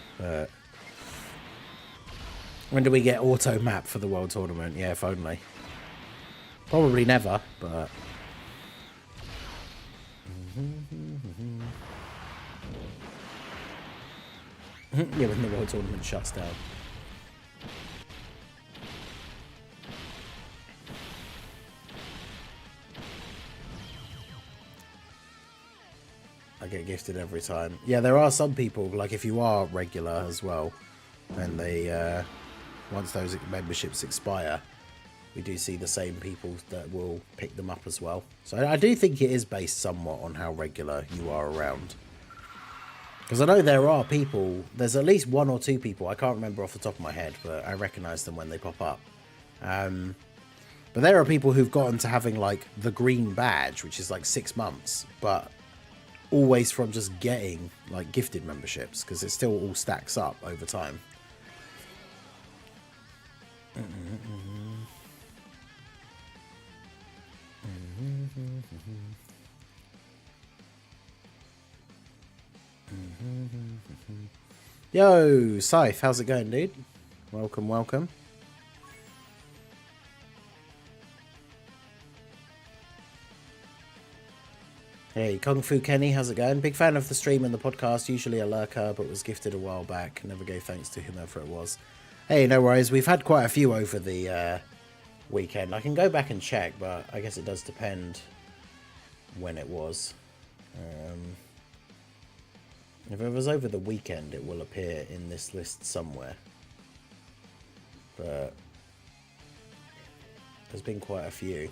When do we get auto map for the World Tournament? Yeah, if only. Probably never, but... yeah, when the World Tournament shuts down. I get gifted every time. Yeah, there are some people, like if you are regular as well, and they, once those memberships expire, we do see the same people that will pick them up as well. So I do think it is based somewhat on how regular you are around. Because I know there are people, there's at least 1 or 2 people, I can't remember off the top of my head, but I recognise them when they pop up. But there are people who've gotten to having like the green badge, which is like 6 months, but always from just getting like gifted memberships, because it still all stacks up over time. Yo, Scythe, how's it going, dude? Welcome, welcome. Hey, Kung Fu Kenny, how's it going? Big fan of the stream and the podcast, usually a lurker, but was gifted a while back. Never gave thanks to whomever it was. Hey, no worries. We've had quite a few over the weekend. I can go back and check, but I guess it does depend when it was. If it was over the weekend, it will appear in this list somewhere. But there's been quite a few.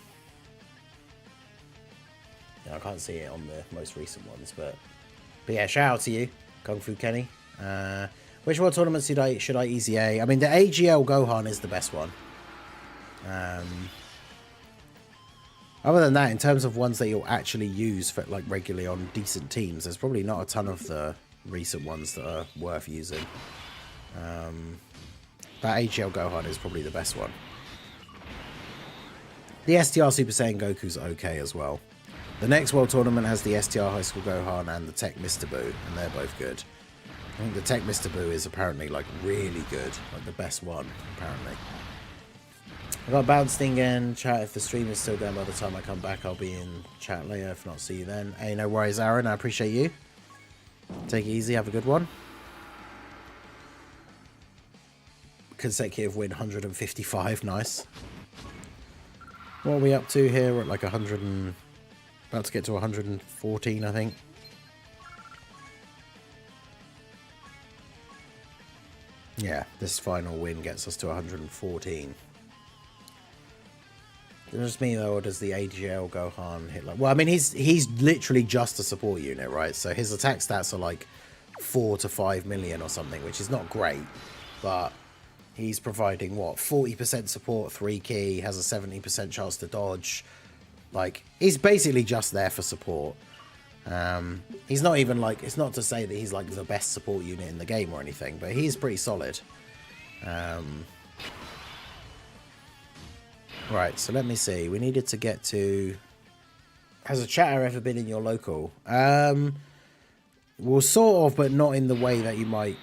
Yeah, I can't see it on the most recent ones, but yeah, shout out to you, Kung Fu Kenny. Which world tournaments should I easy A? I mean, the AGL Gohan is the best one. Other than that, in terms of ones that you'll actually use for like regularly on decent teams, there's probably not a ton of the recent ones that are worth using. That AGL Gohan is probably the best one. The STR Super Saiyan Goku's okay as well. The next World Tournament has the STR High School Gohan and the Tech Mr. Buu, and they're both good. I think the Tech Mr. Buu is apparently like really good, like the best one, apparently. I got bounced again. Chat, if the stream is still going by the time I come back, I'll be in chat later. If not, see you then. Hey, no worries, Aaron. I appreciate you. Take it easy. Have a good one. Consecutive win, 155. Nice. What are we up to here? We're at like 100 and... about to get to 114, I think. Yeah, this final win gets us to 114. Does me though, or does the AGL Gohan hit like... Well, I mean, he's literally just a support unit, right? So his attack stats are like 4 to 5 million or something, which is not great. But he's providing, what, 40% support, 3 key, has a 70% chance to dodge. Like, he's basically just there for support. He's not even like... It's not to say that he's like the best support unit in the game or anything, but he's pretty solid. Right, so let me see. We needed to get to... Has a chatter ever been in your local? Well, sort of, but not in the way that you might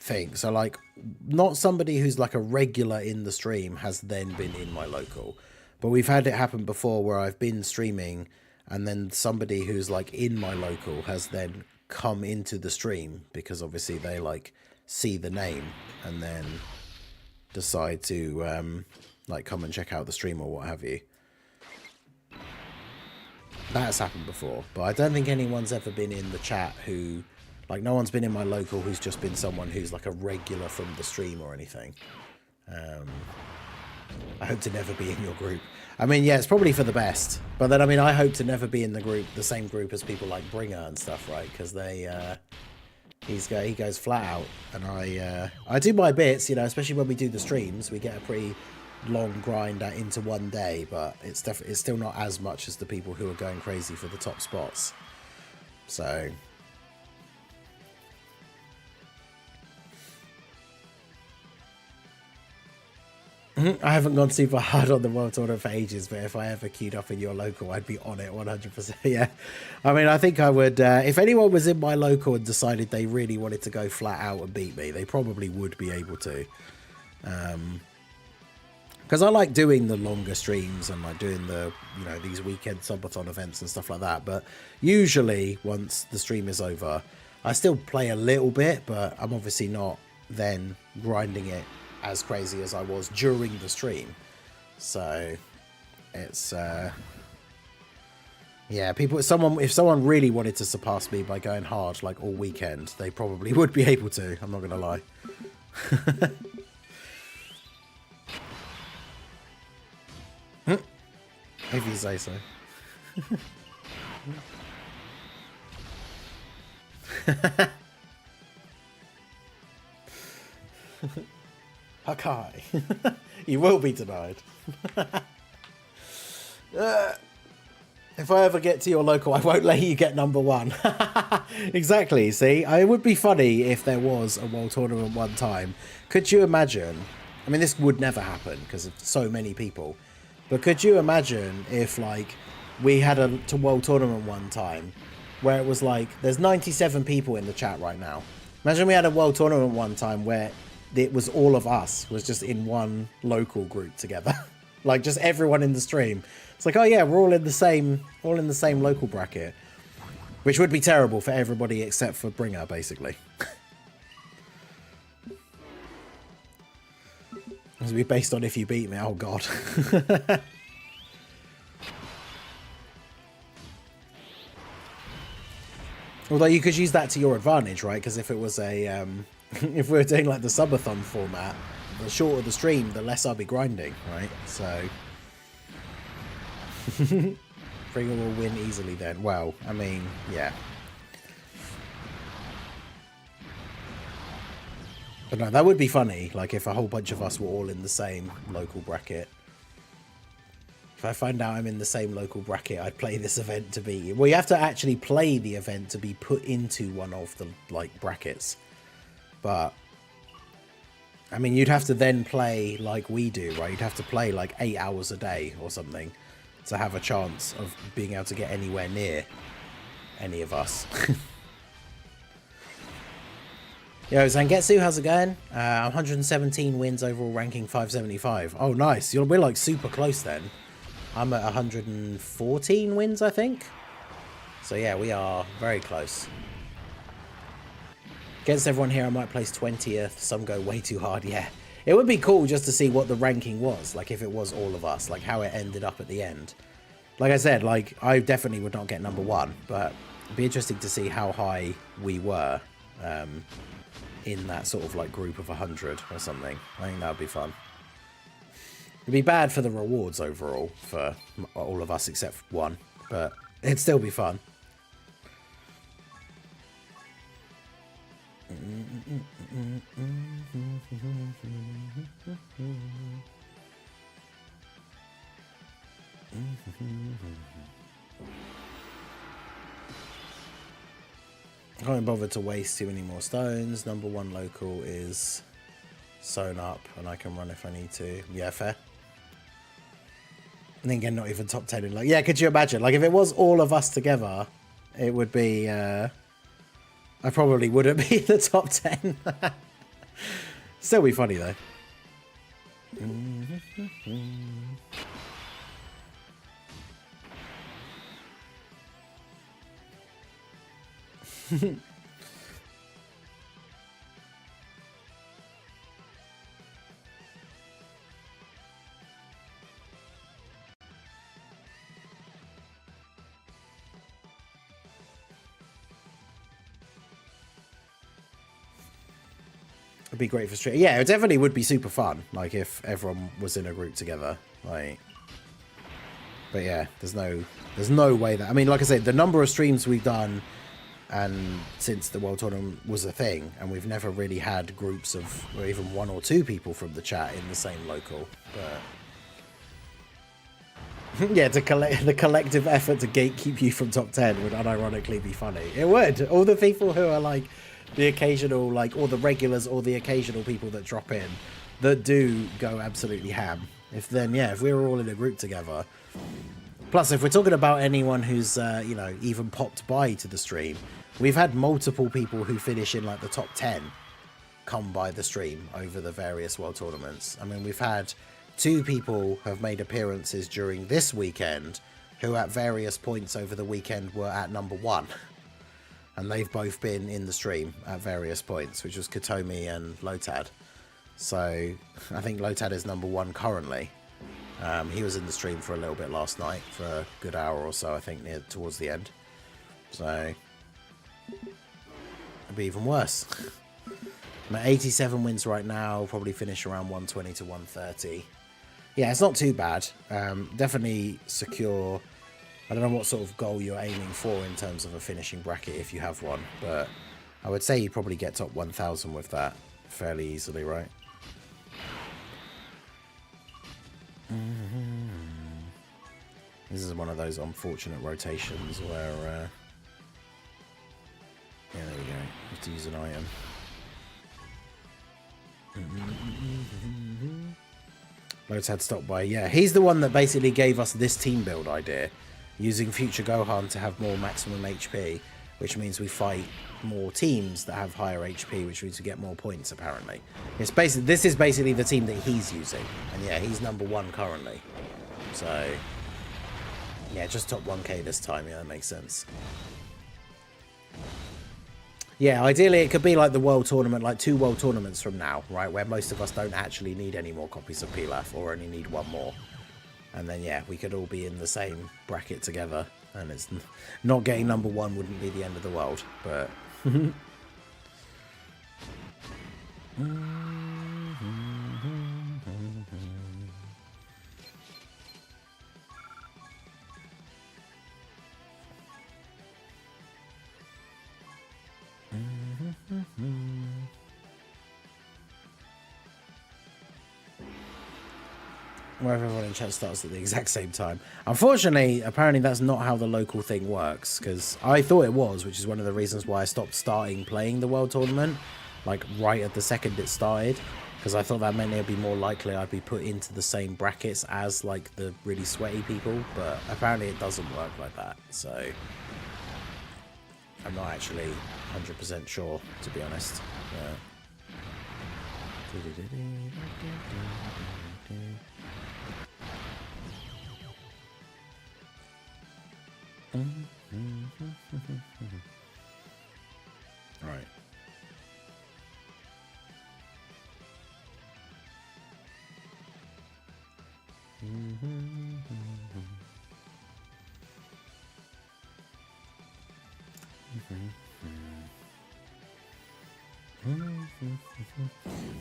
think. So, like, not somebody who's like a regular in the stream has then been in my local. But we've had it happen before where I've been streaming and then somebody who's like in my local has then come into the stream because obviously they like see the name and then decide to... like come and check out the stream or what have you. That's happened before, but I don't think anyone's ever been in the chat who, like, no one's been in my local who's just been someone who's like a regular from the stream or anything. I hope to never be in your group. I mean, yeah, it's probably for the best, but then I mean, I hope to never be in the group, the same group as people like Bringer and stuff, right? Because they he goes flat out, and I do my bits, you know, especially when we do the streams. We get a pretty long grind into one day, but it's still not as much as the people who are going crazy for the top spots. So I haven't gone super hard on the World Tournament for ages, but if I ever queued up in your local, I'd be on it 100%. Yeah, I mean, I think I would, if anyone was in my local and decided they really wanted to go flat out and beat me, they probably would be able to. Because I like doing the longer streams and like doing the, you know, these weekend subathon events and stuff like that. But usually once the stream is over, I still play a little bit, but I'm obviously not then grinding it as crazy as I was during the stream. So it's, yeah, Yeah, people. If someone really wanted to surpass me by going hard like all weekend, they probably would be able to. I'm not gonna lie. If you say so. Hakai. You will be denied. If I ever get to your local, I won't let you get number one. Exactly, see? It would be funny if there was a world tournament one time. Could you imagine? I mean, this would never happen because of so many people. But could you imagine if, like, we had a world tournament one time where it was like, there's 97 people in the chat right now. Imagine we had a world tournament one time where it was all of us was just in one local group together. Like, just everyone in the stream. It's like, oh yeah, we're all in the same local bracket. Which would be terrible for everybody except for Bringer, basically. This would be based on if you beat me. Oh god. Although you could use that to your advantage, right? Because if it was a if we were doing like the subathon format, the shorter the stream, the less I'll be grinding, right? So Bringer will win easily then. Well, I mean, yeah. But no, that would be funny, like if a whole bunch of us were all in the same local bracket. If I find out I'm in the same local bracket, I'd play this event to be... Well, you have to actually play the event to be put into one of the, like, brackets. But, I mean, you'd have to then play like we do, right? You'd have to play like 8 hours a day or something to have a chance of being able to get anywhere near any of us. Yo, Zangetsu, how's it going? 117 wins, overall ranking 575. Oh, nice. We're like super close then. I'm at 114 wins, I think. So yeah, we are very close. Against everyone here, I might place 20th. Some go way too hard, yeah. It would be cool just to see what the ranking was, like if it was all of us, like how it ended up at the end. Like I said, like I definitely would not get number one, but it'd be interesting to see how high we were in that sort of like group of 100 or something. I think that would be fun. It'd be bad for the rewards overall for all of us except one, but it'd still be fun. I can't bother to waste too many more stones. Number one local is sewn up and I can run if I need to. Yeah, fair. And then again, not even top 10 in like, yeah, could you imagine? Like if it was all of us together, it would be, I probably wouldn't be the top 10. Still be funny though. It'd be great for stream. Yeah, it definitely would be super fun. Like if everyone was in a group together. Like, but yeah, there's no way that. I mean, like I said, the number of streams we've done, and since the World Tournament was a thing, and we've never really had groups of, or even one or two people from the chat in the same local. But yeah, the collective effort to gatekeep you from top 10 would unironically be funny. It would. All the people who are like the occasional, like, or the regulars or the occasional people that drop in that do go absolutely ham. If we were all in a group together. Plus, if we're talking about anyone who's, you know, even popped by to the stream, we've had multiple people who finish in, like, the top 10 come by the stream over the various World Tournaments. I mean, we've had 2 people who have made appearances during this weekend who at various points over the weekend were at number 1. And they've both been in the stream at various points, which was Katomi and Lotad. So I think Lotad is number 1 currently. He was in the stream for a little bit last night, for a good hour or so, I think, towards the end. So, it'd be even worse. I'm at 87 wins right now, probably finish around 120 to 130. Yeah, it's not too bad. Definitely secure. I don't know what sort of goal you're aiming for in terms of a finishing bracket if you have one, but I would say you probably get top 1,000 with that fairly easily, right? This is one of those unfortunate rotations where, yeah, there we go. You have to use an item. Loads had stopped by. Yeah, he's the one that basically gave us this team build idea, using Future Gohan to have more maximum HP, which means we fight more teams that have higher HP, which means we get more points. Apparently, it's basically this is basically the team that he's using, and yeah, he's number 1 currently. So yeah, just top 1k this time. Yeah, that makes sense. Yeah, ideally it could be like the World Tournament, like 2 World Tournaments from now, right? Where most of us don't actually need any more copies of Pilaf, or only need 1 more. And then, yeah, we could all be in the same bracket together. And it's not getting number 1 wouldn't be the end of the world, but... Where everyone in chat starts at the exact same time. Unfortunately, apparently that's not how the local thing works, because I thought it was, which is one of the reasons why I stopped playing the World Tournament, like right at the second it started, because I thought that meant it would be more likely I'd be put into the same brackets as like the really sweaty people, but apparently it doesn't work like that, so I'm not actually 100% sure, to be honest. Right.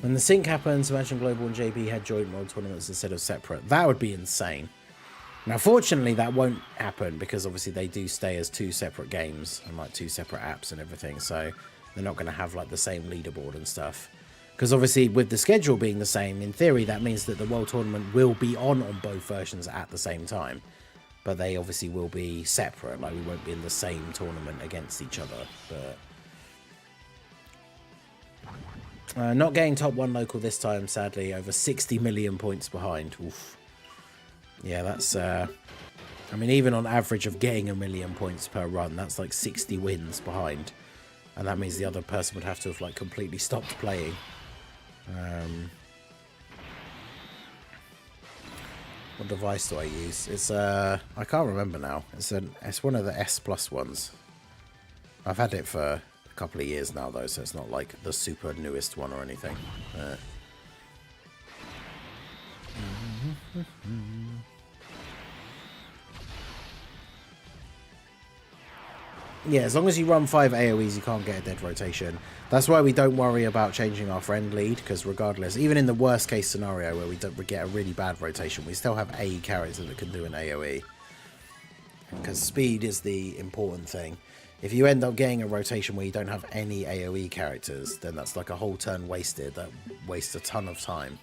When the sync happens, imagine Global and JB had joint world tournaments instead of separate. That would be insane. Now, fortunately, that won't happen because obviously they do stay as 2 separate games and like 2 separate apps and everything. So they're not going to have like the same leaderboard and stuff. Because obviously with the schedule being the same, in theory, that means that the World Tournament will be on both versions at the same time. But they obviously will be separate. Like we won't be in the same tournament against each other. But not getting top 1 local this time, sadly. Over 60 million points behind. Oof. Yeah, that's, I mean, even on average of getting 1 million points per run, that's like 60 wins behind. And that means the other person would have to have, like, completely stopped playing. What device do I use? It's, I can't remember now. It's one of the S Plus ones. I've had it for a couple of years now, though, so it's not, like, the super newest one or anything. Yeah, as long as you run 5 AoEs, you can't get a dead rotation. That's why we don't worry about changing our friend lead, because regardless, even in the worst case scenario where we don't get a really bad rotation, we still have a character that can do an AoE. Because speed is the important thing. If you end up getting a rotation where you don't have any AoE characters, then that's like a whole turn wasted. That wastes a ton of time.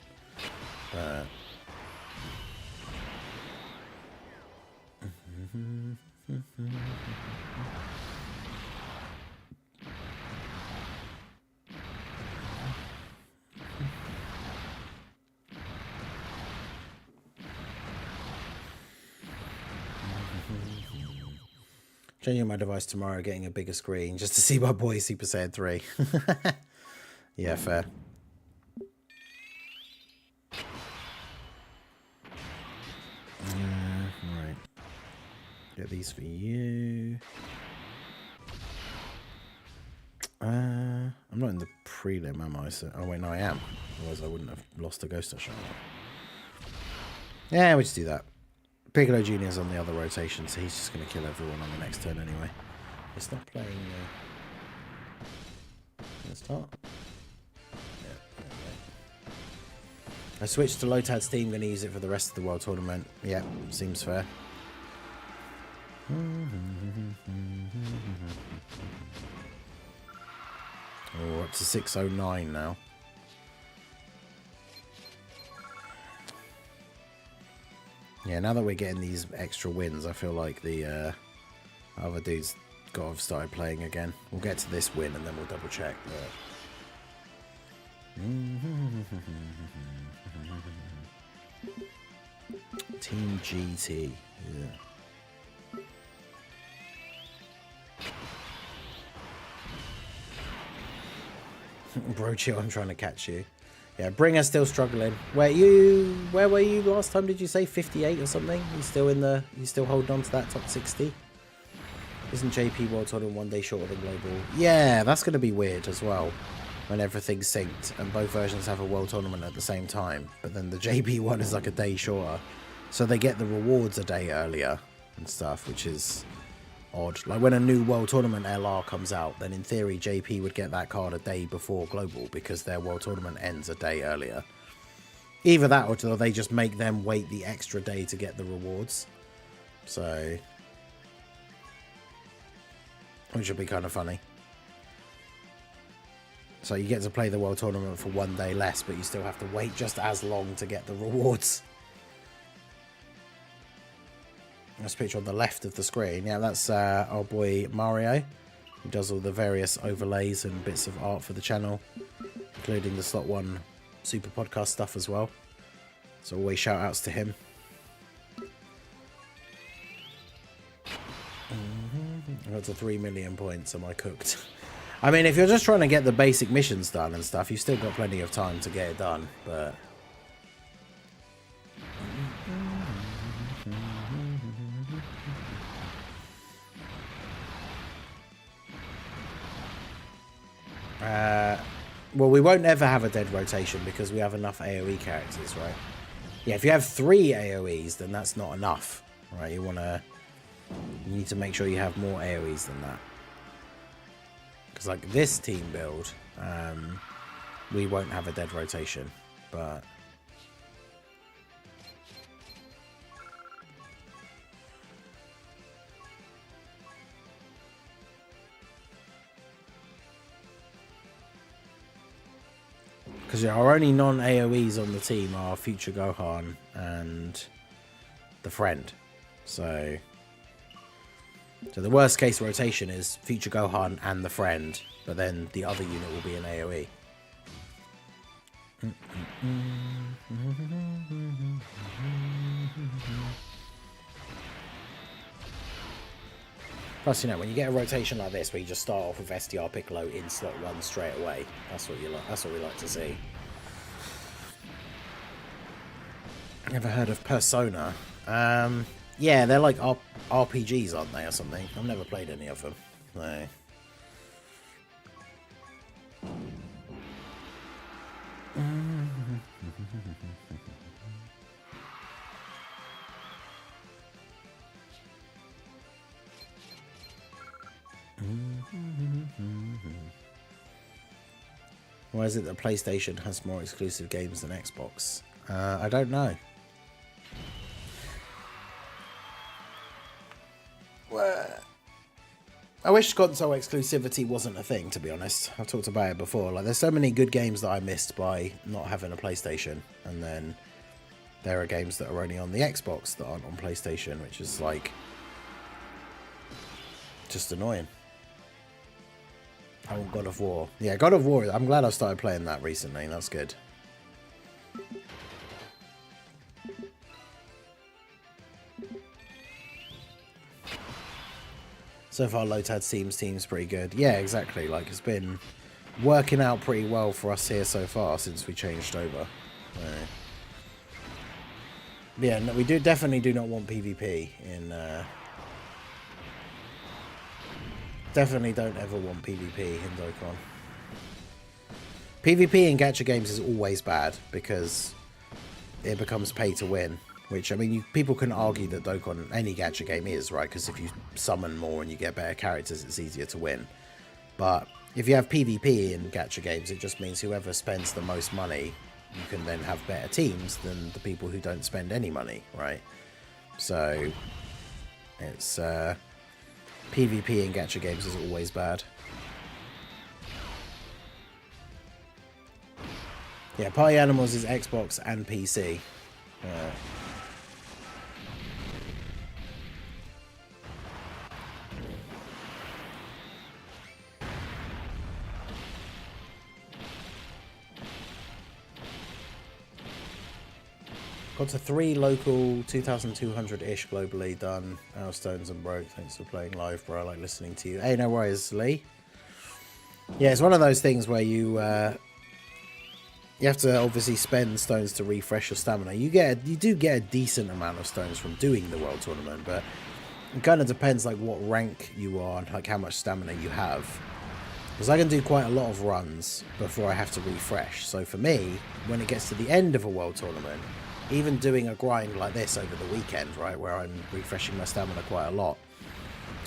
Changing my device tomorrow, getting a bigger screen just to see my boy Super Saiyan 3. Yeah, fair. Alright. Get these for you. I'm not in the prelim, am I? So, oh wait, no, I am. Otherwise I wouldn't have lost a Ghost Shot. Yeah, we just do that. Piccolo Jr.'s on the other rotation, so he's just going to kill everyone on the next turn anyway. It's not playing... Let's start. Yeah, okay. I switched to Lotad's team, going to use it for the rest of the World Tournament. Yeah, seems fair. Oh, we're up to 609 now. Yeah, now that we're getting these extra wins, I feel like the other dude's got to have started playing again. We'll get to this win and then we'll double check. Team GT. Yeah. Bro, chill, I'm trying to catch you. Yeah, Bringer's still struggling. Where were you last time? Did you say 58 or something? You still holding on to that top 60? Isn't JP World Tournament 1 day shorter than Global? Yeah, that's going to be weird as well. When everything's synced and both versions have a World Tournament at the same time. But then the JP one is like a day shorter. So they get the rewards a day earlier and stuff, which is odd. Like when a new World Tournament LR comes out, then in theory JP would get that card a day before Global because their World Tournament ends a day earlier. Either that or they just make them wait the extra day to get the rewards. So, which would be kind of funny. So you get to play the World Tournament for 1 day less, but you still have to wait just as long to get the rewards. This picture on the left of the screen. Yeah, that's our boy Mario, who does all the various overlays and bits of art for the channel, including the Slot 1 Super Podcast stuff as well. So always shout outs to him. I got to 3 million points. Am I cooked? I mean, if you're just trying to get the basic missions done and stuff, you've still got plenty of time to get it done, but... well, we won't ever have a dead rotation because we have enough AoE characters, right? Yeah, if you have 3 AoEs, then that's not enough, right? You need to make sure you have more AoEs than that. Because like this team build, we won't have a dead rotation, but... Because our only non-AoEs on the team are Future Gohan and the Friend. So the worst case rotation is Future Gohan and the Friend, but then the other unit will be an AoE. Plus, you know, when you get a rotation like this, where you just start off with SDR Piccolo in slot 1 straight away, that's what you like. That's what we like to see. Never heard of Persona? Yeah, they're like RPGs, aren't they, or something? I've never played any of them. No. Why is it that PlayStation has more exclusive games than Xbox? I don't know. I wish console exclusivity wasn't a thing, to be honest. I've talked about it before. Like, there's so many good games that I missed by not having a PlayStation, and then there are games that are only on the Xbox that aren't on PlayStation, which is like just annoying. Oh, God of War. Yeah, God of War. I'm glad I started playing that recently. That's good. So far, Lotad team's pretty good. Yeah, exactly. Like, it's been working out pretty well for us here so far since we changed over. Yeah, no, we definitely do not want PvP in... Definitely don't ever want PvP in Dokkan. PvP in gacha games is always bad because it becomes pay to win. Which, I mean, people can argue that Dokkan, any gacha game is, right? Because if you summon more and you get better characters, it's easier to win. But if you have PvP in gacha games, it just means whoever spends the most money, you can then have better teams than the people who don't spend any money, right? So, it's, PvP in gacha games is always bad. Yeah, Party Animals is Xbox and PC. Got to 3 local, 2,200-ish globally done. Milestones and broke. Thanks for playing live, bro. I like listening to you. Hey, no worries, Lee. Yeah, it's one of those things where you have to obviously spend stones to refresh your stamina. You do get a decent amount of stones from doing the world tournament, but it kind of depends like what rank you are and like how much stamina you have. Because I can do quite a lot of runs before I have to refresh. So for me, when it gets to the end of a world tournament, even doing a grind like this over the weekend, right, where I'm refreshing my stamina quite a lot,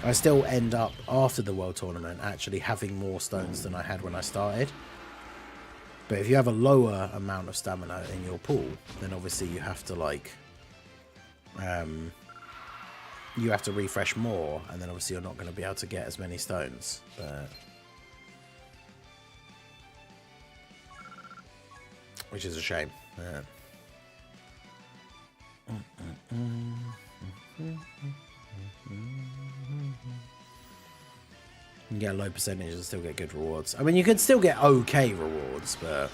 I still end up, after the world tournament, actually having more stones than I had when I started. But if you have a lower amount of stamina in your pool, then obviously you have to, like, you have to refresh more, and then obviously you're not going to be able to get as many stones. But which is a shame. Yeah. You can get a low percentage and still get good rewards. I mean, you could still get okay rewards, but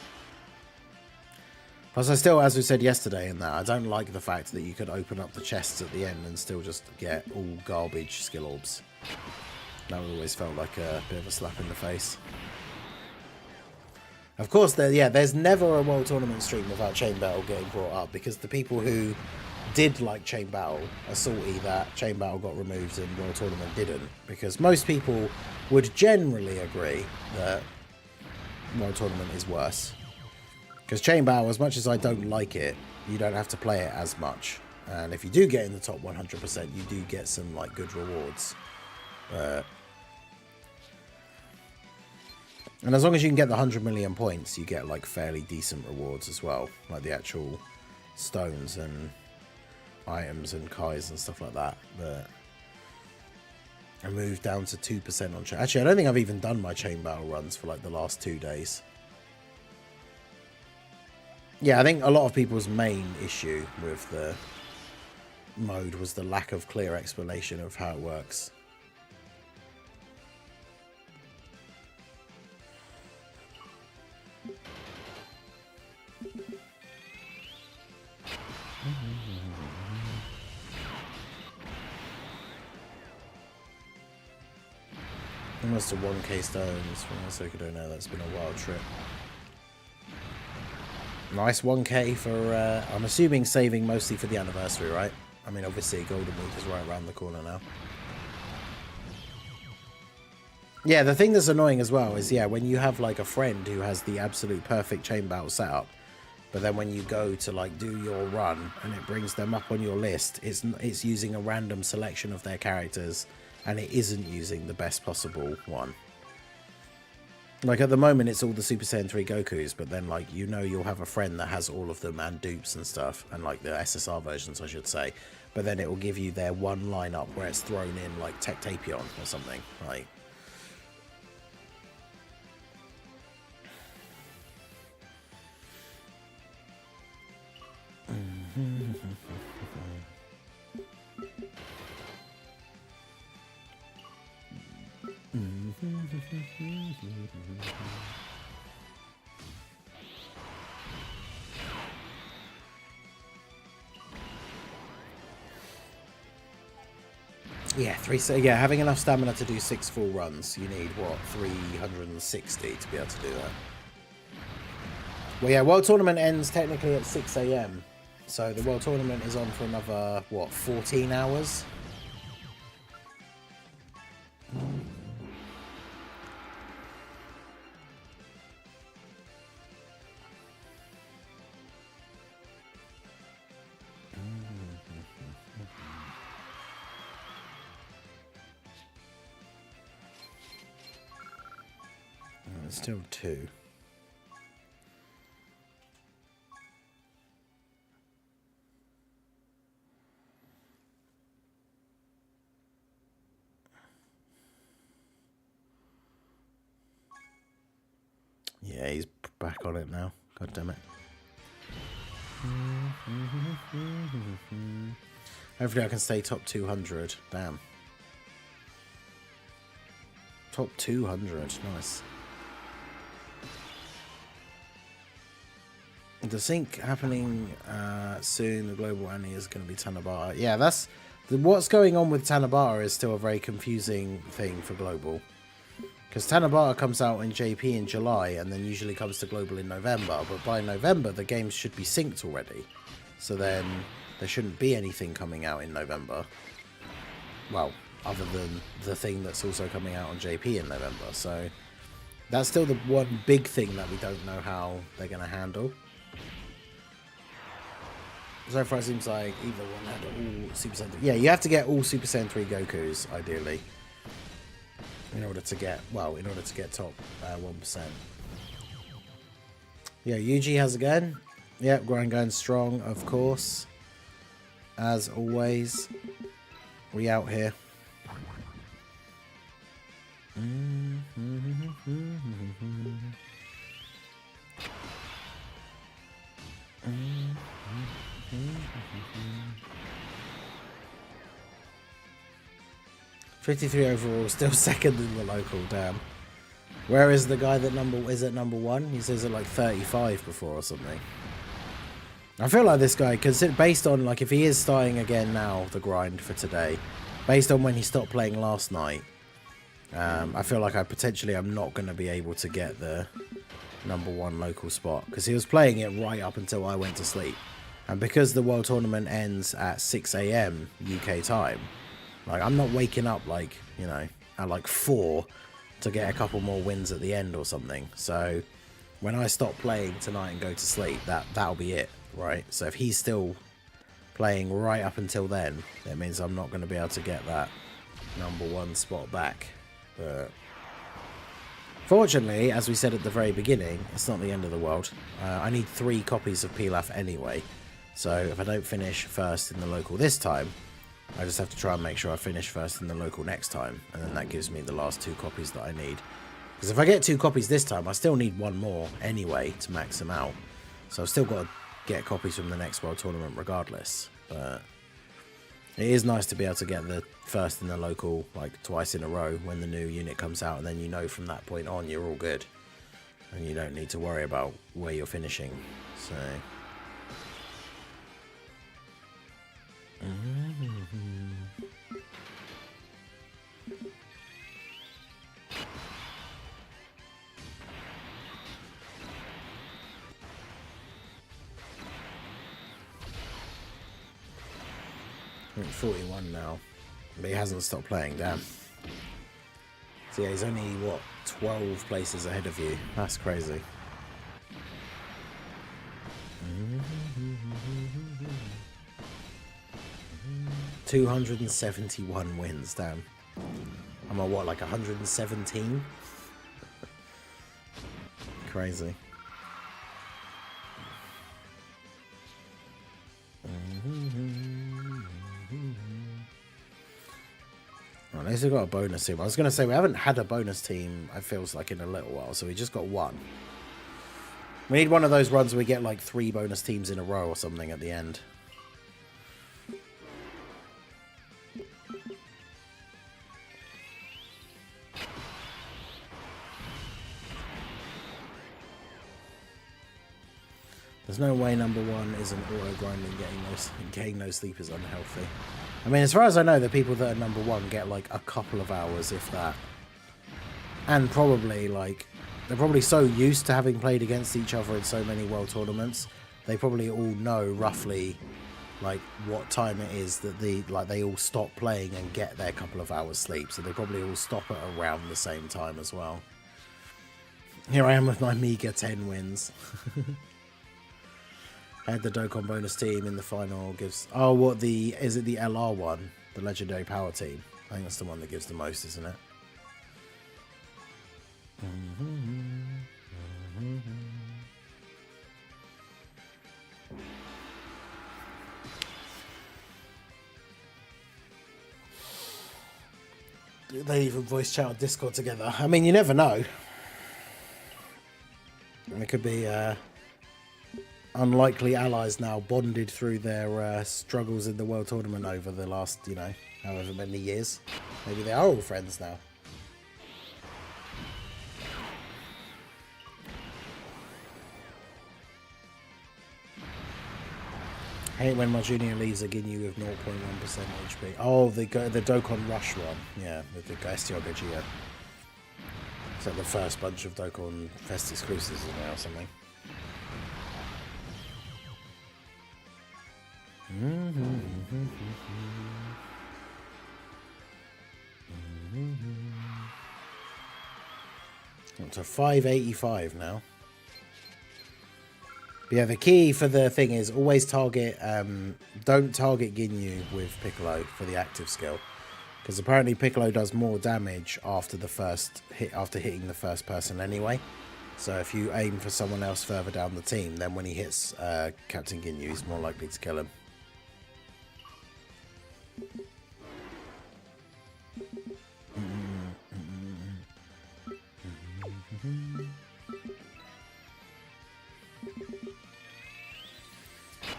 plus I still, as we said yesterday in that, I don't like the fact that you could open up the chests at the end and still just get all garbage skill orbs. That always felt like a bit of a slap in the face. Of course, there's never a World Tournament stream without Chain Battle getting brought up, because the people who did like Chain Battle are salty that Chain Battle got removed and World Tournament didn't, because most people would generally agree that World Tournament is worse. Because Chain Battle, as much as I don't like it, you don't have to play it as much. And if you do get in the top 100%, you do get some like good rewards. And as long as you can get the 100 million points, you get like fairly decent rewards as well. Like the actual stones and items and kais and stuff like that. But I moved down to 2% on chain. Actually, I don't think I've even done my Chain Battle runs for like the last 2 days. Yeah, I think a lot of people's main issue with the mode was the lack of clear explanation of how it works. Almost to 1k stones from Sokodo now. That's been a wild trip. Nice 1k for, I'm assuming saving mostly for the anniversary, right? I mean, obviously Golden Week is right around the corner now. Yeah, the thing that's annoying as well is, yeah, when you have like a friend who has the absolute perfect Chain Battle setup, but then when you go to like do your run and it brings them up on your list, it's using a random selection of their characters and it isn't using the best possible one. Like at the moment it's all the Super Saiyan 3 Gokus, but then like you'll have a friend that has all of them and dupes and stuff, and like the SSR versions I should say, but then it will give you their one lineup where it's thrown in like Tech Tapion or something, like. Yeah, having enough stamina to do 6 full runs, you need, what, 360 to be able to do that. Well, yeah, World Tournament ends technically at 6 AM. So the World Tournament is on for another, what, 14 hours? There's still 2. Yeah, he's back on it now. God damn it. Hopefully I can stay top 200. Damn. Top 200. Nice. The sync happening soon. The global Annie is going to be Tanabata. Yeah, that's... what's going on with Tanabata is still a very confusing thing for global. Because Tanabata comes out in JP in July and then usually comes to global in November. But by November, the games should be synced already. So then there shouldn't be anything coming out in November. Well, other than the thing that's also coming out on JP in November. So that's still the one big thing that we don't know how they're going to handle. So far it seems like either one had all Super Saiyan 3. Yeah, you have to get all Super Saiyan 3 Gokus, ideally. In order to get, well, in order to get top 1%. Yeah, Yuji has again. Yep, grind going strong, of course. As always. We out here. $53 overall, still second in the local, damn. Where is the guy that is at number 1? He says at like 35 before or something. I feel like this guy, based on, like, if he is starting again now, the grind for today, based on when he stopped playing last night, I feel like I'm not going to be able to get the number 1 local spot. Because he was playing it right up until I went to sleep. And because the World Tournament ends at 6 AM UK time, like, I'm not waking up, like, you know, at like 4 to get a couple more wins at the end or something. So when I stop playing tonight and go to sleep, that'll be it, right? So if he's still playing right up until then, that means I'm not going to be able to get that number 1 spot back. But fortunately, as we said at the very beginning, it's not the end of the world. I need 3 copies of Pilaf anyway. So if I don't finish first in the local this time, I just have to try and make sure I finish first in the local next time, and then that gives me the last 2 copies that I need. Because if I get 2 copies this time, I still need 1 more anyway to max them out. So I've still got to get copies from the next World Tournament regardless. But it is nice to be able to get the first in the local like twice in a row when the new unit comes out, and then you know from that point on you're all good. And you don't need to worry about where you're finishing. So... I'm at 41 now, but he hasn't stopped playing, damn. So yeah, he's only, what, 12 places ahead of you. That's crazy. 271 wins, damn. I'm at what, like 117? Crazy. Well, at least we've got a bonus team. I was going to say, we haven't had a bonus team, it feels like, in a little while, so we just got 1. We need one of those runs where we get like 3 bonus teams in a row or something at the end. There's no way number 1 isn't auto-grinding, getting no sleep is unhealthy. I mean, as far as I know, the people that are number 1 get like a couple of hours, if that. And probably, like, they're probably so used to having played against each other in so many world tournaments, they probably all know roughly, like, what time it is that they all stop playing and get their couple of hours sleep. So they probably all stop at around the same time as well. Here I am with my meager 10 wins. I had the Dokkan bonus team in the final gives... Oh, what the... Is it the LR one? The Legendary Power team? I think that's the one that gives the most, isn't it? they even voice chat on Discord together. I mean, you never know. There could be unlikely allies now bonded through their struggles in the World Tournament over the last, you know, however many years. Maybe they are all friends now. I hate when my junior leaves a Ginyu with 0.1% HP. Oh, the Dokkan Rush one. Yeah, with the Gaestioga Geo. It's like the first bunch of Dokkan Fest exclusives now or something. Up to 585 now. But yeah, the key for the thing is always target, don't target Ginyu with Piccolo for the active skill. Because apparently Piccolo does more damage after the first hit, after hitting the first person anyway. So if you aim for someone else further down the team, then when he hits Captain Ginyu, he's more likely to kill him.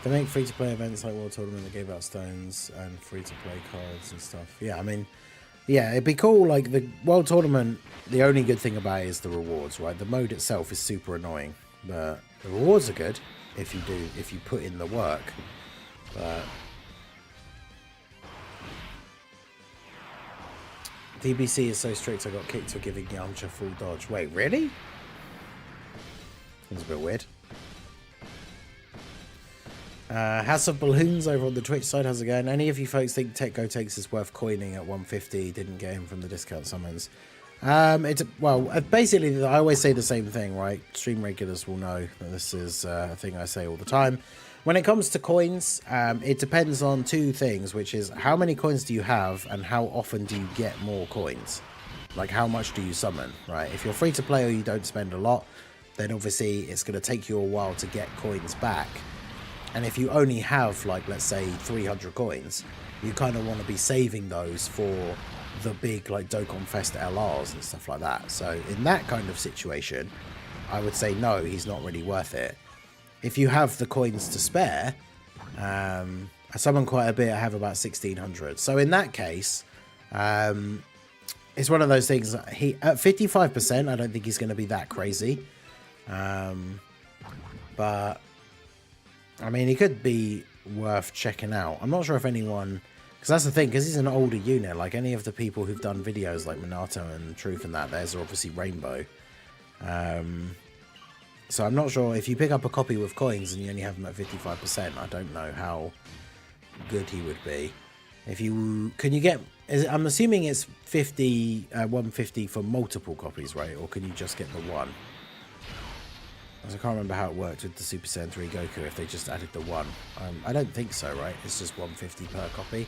They make free-to-play events like World Tournament that gave out stones and free-to-play cards and stuff. Yeah, I mean, yeah, it'd be cool. Like, the World Tournament, the only good thing about it is the rewards, right? The mode itself is super annoying, but the rewards are good if you put in the work. But DBC is so strict I got kicked for giving Yamcha full dodge. Wait, really? That's a bit weird. House of Balloons over on the Twitch side, how's it going? Any of you folks think Tech Go Takes is worth coining at 150? Didn't get him from the discount summons. Well, basically, I always say the same thing, right? Stream regulars will know that this is a thing I say all the time. When it comes to coins, it depends on two things, which is how many coins do you have and how often do you get more coins? Like, how much do you summon, right? If you're free to play or you don't spend a lot, then obviously it's going to take you a while to get coins back. And if you only have, like, let's say 300 coins, you kind of want to be saving those for the big, like, Dokkan Fest LRs and stuff like that. So in that kind of situation, I would say no, he's not really worth it. If you have the coins to spare, I summon quite a bit. I have about 1,600. So in that case, it's one of those things. At 55%, I don't think he's going to be that crazy. But I mean, he could be worth checking out. I'm not sure if anyone, because that's the thing, because he's an older unit. Like any of the people who've done videos like Minato and Truth and that, there's obviously Rainbow. So I'm not sure if you pick up a copy with coins and you only have them at 55%. I don't know how good he would be. If you can you get? I'm assuming it's 150 for multiple copies, right? Or can you just get the one? I can't remember how it worked with the Super Saiyan 3 Goku, if they just added the one. I don't think so, right? It's just 150 per copy.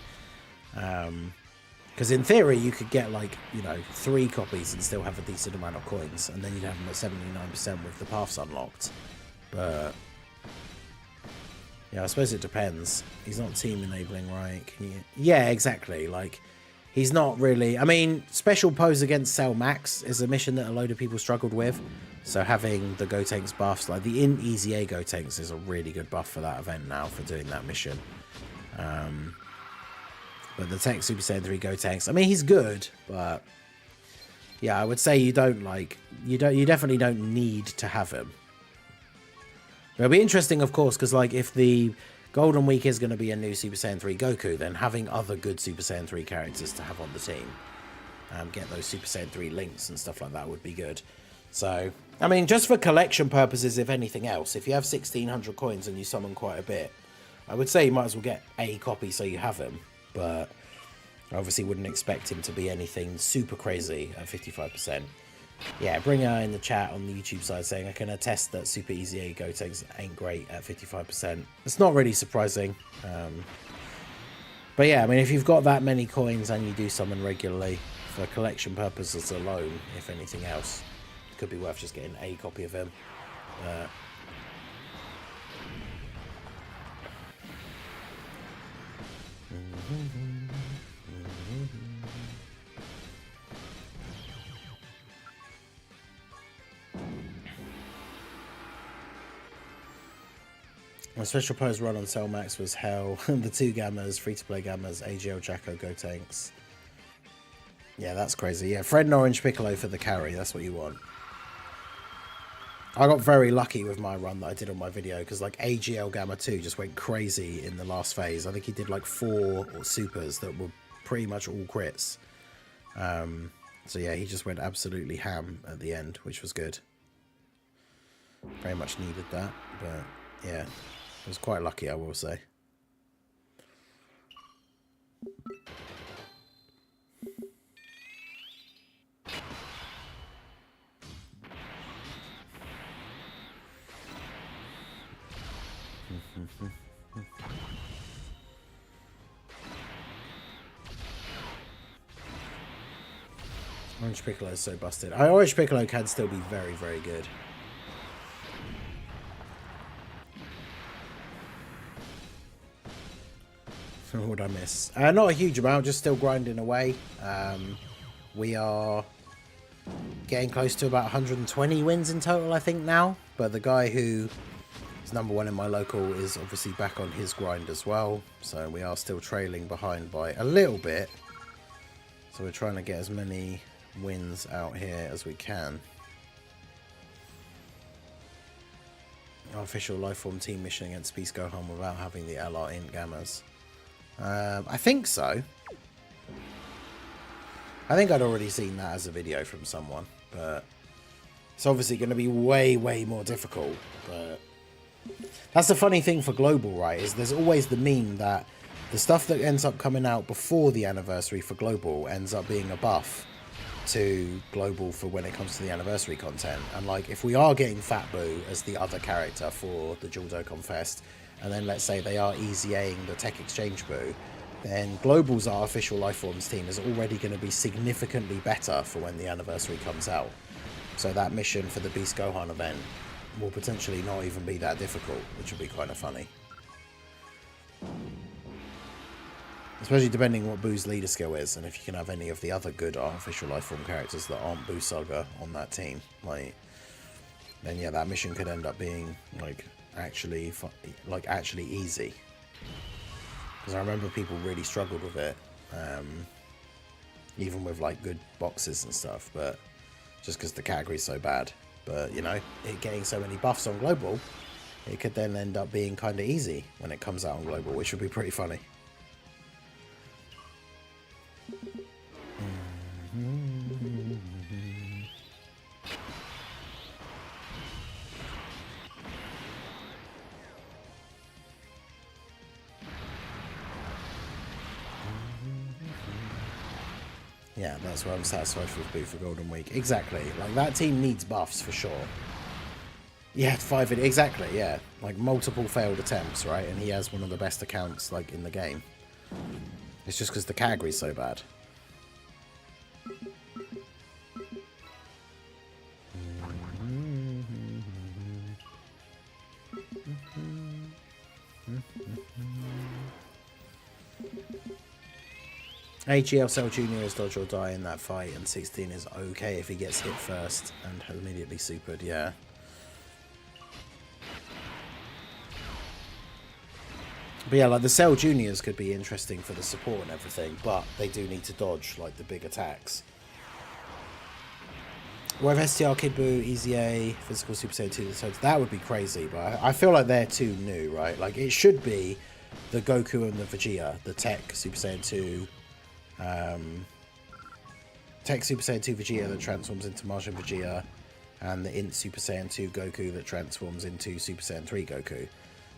Because in theory, you could get, like, you know, 3 copies and still have a decent amount of coins, and then you'd have them at 79% with the paths unlocked. But yeah, I suppose it depends. He's not team enabling, right? Can you... Yeah, exactly. Like, he's not really... I mean, Special Pose against Cell Max is a mission that a load of people struggled with. So having the Gotenks buffs, like the Easy A Gotenks is a really good buff for that event now for doing that mission. But the Tech Super Saiyan 3 Gotenks, I mean, he's good, but yeah, I would say you don't like... You definitely don't need to have him. It'll be interesting, of course, because like if the Golden Week is going to be a new Super Saiyan 3 Goku, then having other good Super Saiyan 3 characters to have on the team, get those Super Saiyan 3 links and stuff like that would be good. So, I mean, just for collection purposes, if anything else, if you have 1,600 coins and you summon quite a bit, I would say you might as well get a copy so you have him. But I obviously wouldn't expect him to be anything super crazy at 55%. Yeah, Bringer in the chat on the YouTube side saying, I can attest that Super Easy A Gotenks ain't great at 55%. It's not really surprising. But yeah, I mean, if you've got that many coins and you do summon regularly, for collection purposes alone, if anything else, it could be worth just getting a copy of him. My special players run on Cell Max was hell. The 2 Gammas, free-to-play Gammas, AGL, Jacko, Go Tanks. Yeah, that's crazy. Yeah, Fred and Orange Piccolo for the carry. That's what you want. I got very lucky with my run that I did on my video because like AGL Gamma 2 just went crazy in the last phase. I think he did like 4 supers that were pretty much all crits. So yeah, he just went absolutely ham at the end, which was good. Very much needed that, but yeah, it was quite lucky, I will say. Orange Piccolo is so busted. Orange Piccolo can still be very, very good. What would I miss? Not a huge amount, just still grinding away. We are getting close to about 120 wins in total, I think, now. But the guy who is #1 in my local is obviously back on his grind as well. So we are still trailing behind by a little bit. So we're trying to get as many wins out here as we can. Official Lifeform team mission against Beast Gohan without having the LR in Gammas. I think so. I think I'd already seen that as a video from someone, but it's obviously going to be way, way more difficult. But that's the funny thing for Global, right, is there's always the meme that the stuff that ends up coming out before the anniversary for Global ends up being a buff to Global for when it comes to the anniversary content. And like, if we are getting Fat Boo as the other character for the Dual Dokkan Fest, and then let's say they are easy A-ing the Tech Exchange Boo, then Global's Artificial Lifeforms team is already going to be significantly better for when the anniversary comes out. So that mission for the Beast Gohan event will potentially not even be that difficult, which would be kind of funny. Especially depending what Boo's leader skill is, and if you can have any of the other good Artificial Lifeform characters that aren't Boo Saga on that team, like, then yeah, that mission could end up being like actually easy. Because I remember people really struggled with it, even with like good boxes and stuff, but just because the category's so bad. But you know, it getting so many buffs on Global, it could then end up being kind of easy when it comes out on Global, which would be pretty funny. Yeah, that's why I'm satisfied with Boo for Golden Week. Exactly. Like, that team needs buffs for sure. Yeah, 5 exactly, yeah. Like, multiple failed attempts, right? And he has one of the best accounts, like, in the game. It's just because the category's so bad. AGL Cell Jr. is dodge or die in that fight, and 16 is okay if he gets hit first and has immediately supered, yeah. But yeah, like the Cell Juniors could be interesting for the support and everything, but they do need to dodge like the big attacks. Well, if STR Kid Buu, Easy A, Physical Super Saiyan 2, so that would be crazy, but I feel like they're too new, right? Like, it should be the Goku and the Vegeta, the Tech Super Saiyan 2, Tech Super Saiyan 2 Vegeta that transforms into Majin Vegeta, and the Int Super Saiyan 2 Goku that transforms into Super Saiyan 3 Goku.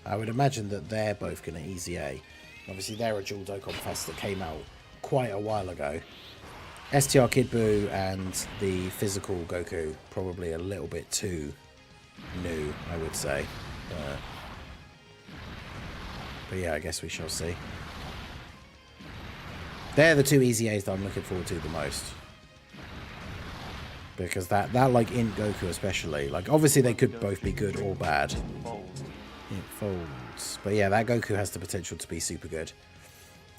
I would imagine that they're both going to Easy A. Obviously, they're a dual Dokkan Fest that came out quite a while ago. STR Kid Buu and the physical Goku, probably a little bit too new, I would say. But yeah, I guess we shall see. They're the two Easy A's that I'm looking forward to the most. Because that like Int Goku especially, like obviously they could both be good or bad. It folds. But yeah, that Goku has the potential to be super good.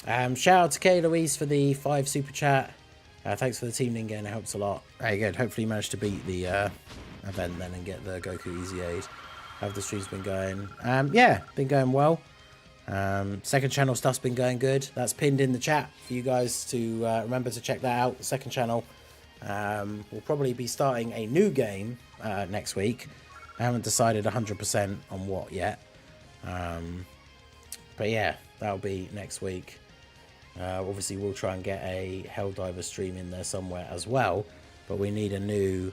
Shout out to Kay Louise for the 5 super chat. Thanks for the team again, it helps a lot. Very good. Hopefully you managed to beat the event then and get the Goku Easy Aid. How have the streams been going? Yeah, been going well. Second channel stuff's been going good. That's pinned in the chat for you guys to remember to check that out. The second channel. We'll probably be starting a new game next week. I haven't decided 100% on what yet. But yeah, that'll be next week. Obviously, we'll try and get a Helldiver stream in there somewhere as well. But we need a new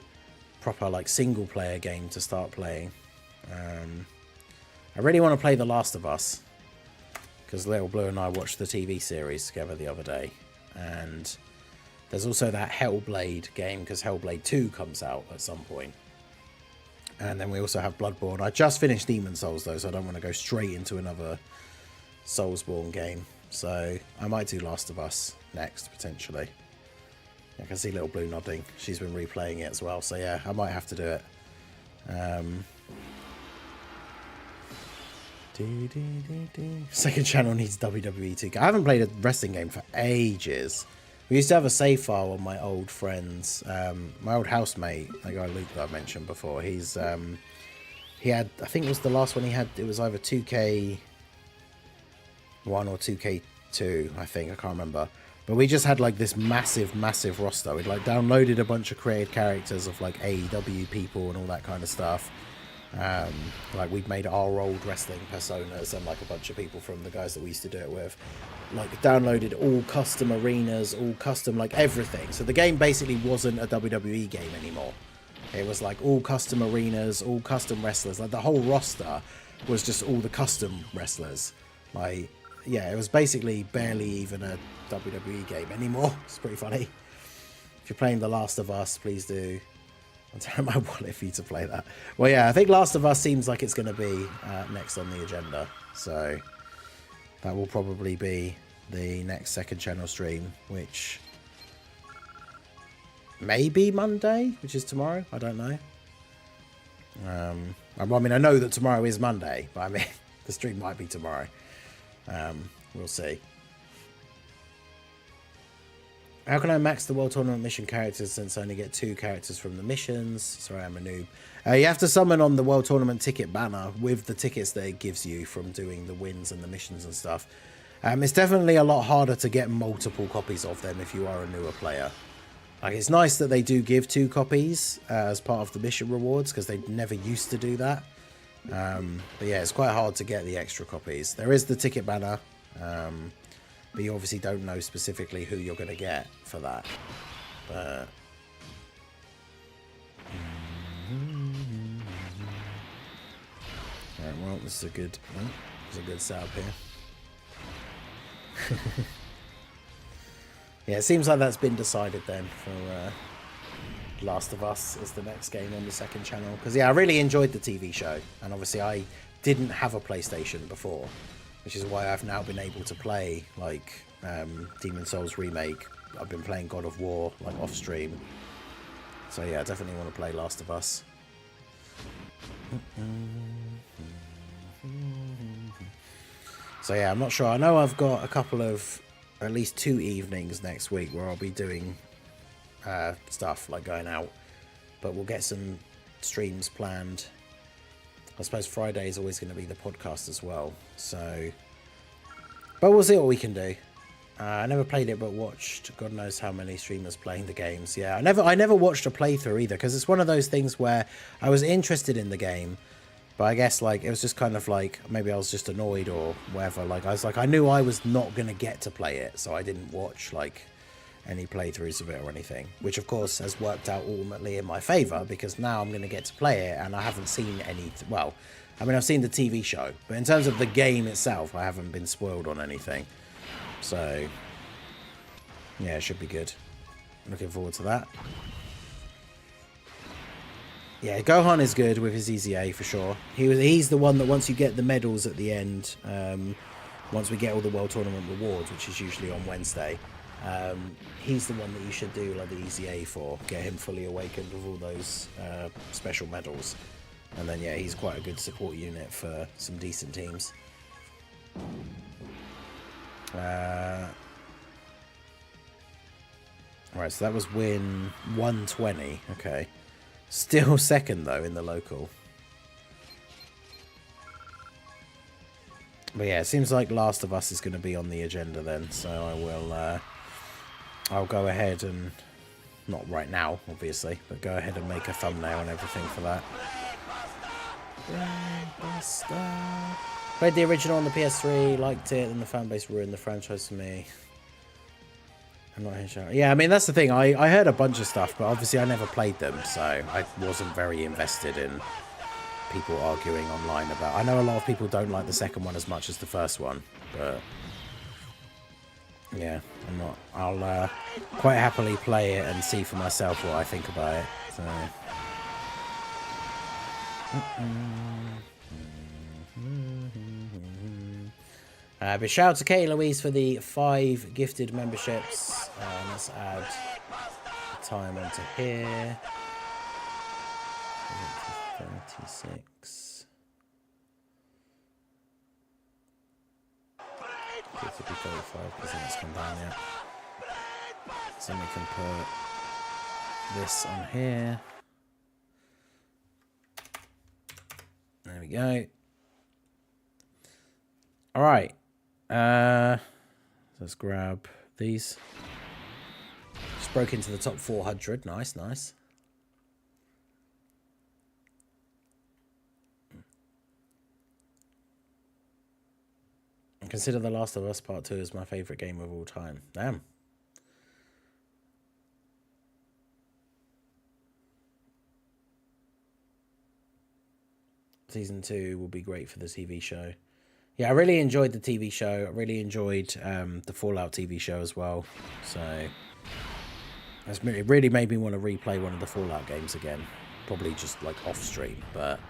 proper like single player game to start playing. I really want to play The Last of Us. Because Little Blue and I watched the TV series together the other day. And there's also that Hellblade game, because Hellblade 2 comes out at some point. And then we also have Bloodborne. I just finished Demon Souls, though, so I don't want to go straight into another Soulsborne game. So I might do Last of Us next, potentially. I can see Little Blue nodding. She's been replaying it as well. So yeah, I might have to do it. Second channel needs WWE 2K. I haven't played a wrestling game for ages. We used to have a save file on my old friends. My old housemate, the guy Luke that I mentioned before, he had, I think it was the last one he had, it was either 2K1 or 2K2, I think, I can't remember. But we just had like this massive roster. We'd like downloaded a bunch of created characters of like AEW people and all that kind of stuff. Like we'd made our old wrestling personas and like a bunch of people from the guys that we used to do it with, like downloaded all custom arenas, all custom like everything. So the game basically wasn't a WWE game anymore. It was like all custom arenas, all custom wrestlers. Like the whole roster was just all the custom wrestlers. Like, yeah, it was basically barely even a WWE game anymore. It's pretty funny. If you're playing The Last of Us, please do. I'll turn my wallet for you to play that. Well, yeah, I think Last of Us seems like it's going to be next on the agenda. So that will probably be the next second channel stream, which may be Monday, which is tomorrow. I don't know. I mean, I know that tomorrow is Monday, but I mean, the stream might be tomorrow. We'll see. How can I max the World Tournament mission characters since I only get 2 characters from the missions? Sorry, I'm a noob. You have to summon on the World Tournament ticket banner with the tickets that it gives you from doing the wins and the missions and stuff. It's definitely a lot harder to get multiple copies of them if you are a newer player. Like, it's nice that they do give 2 copies as part of the mission rewards, because they never used to do that. But yeah, it's quite hard to get the extra copies. There is the ticket banner. But you obviously don't know specifically who you're going to get for that. But alright, well, this is a good setup here. Yeah, it seems like that's been decided then for Last of Us as the next game on the second channel. Because yeah, I really enjoyed the TV show, and obviously I didn't have a PlayStation before, which is why I've now been able to play like Demon Souls Remake. I've been playing God of War like off stream. So yeah, I definitely want to play Last of Us. So yeah, I'm not sure. I know I've got a couple of, at least 2 evenings next week where I'll be doing stuff like going out. But we'll get some streams planned. I suppose Friday is always going to be the podcast as well. So, but we'll see what we can do. I never played it, but watched God knows how many streamers playing the games. Yeah, I never watched a playthrough either, because it's one of those things where I was interested in the game, but I guess like it was just kind of like maybe I was just annoyed or whatever. Like I knew I was not going to get to play it, so I didn't watch like any playthroughs of it or anything, which of course has worked out ultimately in my favor, because now I'm going to get to play it, and I haven't seen any, well, I mean, I've seen the TV show, but in terms of the game itself, I haven't been spoiled on anything. So yeah, it should be good. Looking forward to that. Yeah, Gohan is good with his EZA for sure. He's the one that once you get the medals at the end, once we get all the World Tournament rewards, which is usually on Wednesday, he's the one that you should do like the EZA for. Get him fully awakened with all those special medals. And then yeah, he's quite a good support unit for some decent teams. Alright, so that was win 120. Okay. Still second though in the local. But yeah, it seems like Last of Us is going to be on the agenda then, so I will, I'll go ahead and, not right now, obviously, but go ahead and make a thumbnail and everything for that. Played the original on the PS3, liked it, and the fanbase ruined the franchise for me. I'm not sure. Yeah, I mean, that's the thing. I heard a bunch of stuff, but obviously I never played them, so I wasn't very invested in people arguing online about. I know a lot of people don't like the second one as much as the first one, but yeah, I'm not. I'll quite happily play it and see for myself what I think about it. So. But shout out to Katie Louise for the 5 gifted memberships. Let's add time onto here. 36. It could be 35 because it's come down yet. So we can put this on here. There we go. All right. Let's grab these. Just broke into the top 400. Nice, nice. Consider The Last of Us Part 2 as my favourite game of all time. Damn. Season 2 will be great for the TV show. Yeah, I really enjoyed the TV show. I really enjoyed the Fallout TV show as well. So it really made me want to replay one of the Fallout games again. Probably just like off stream, but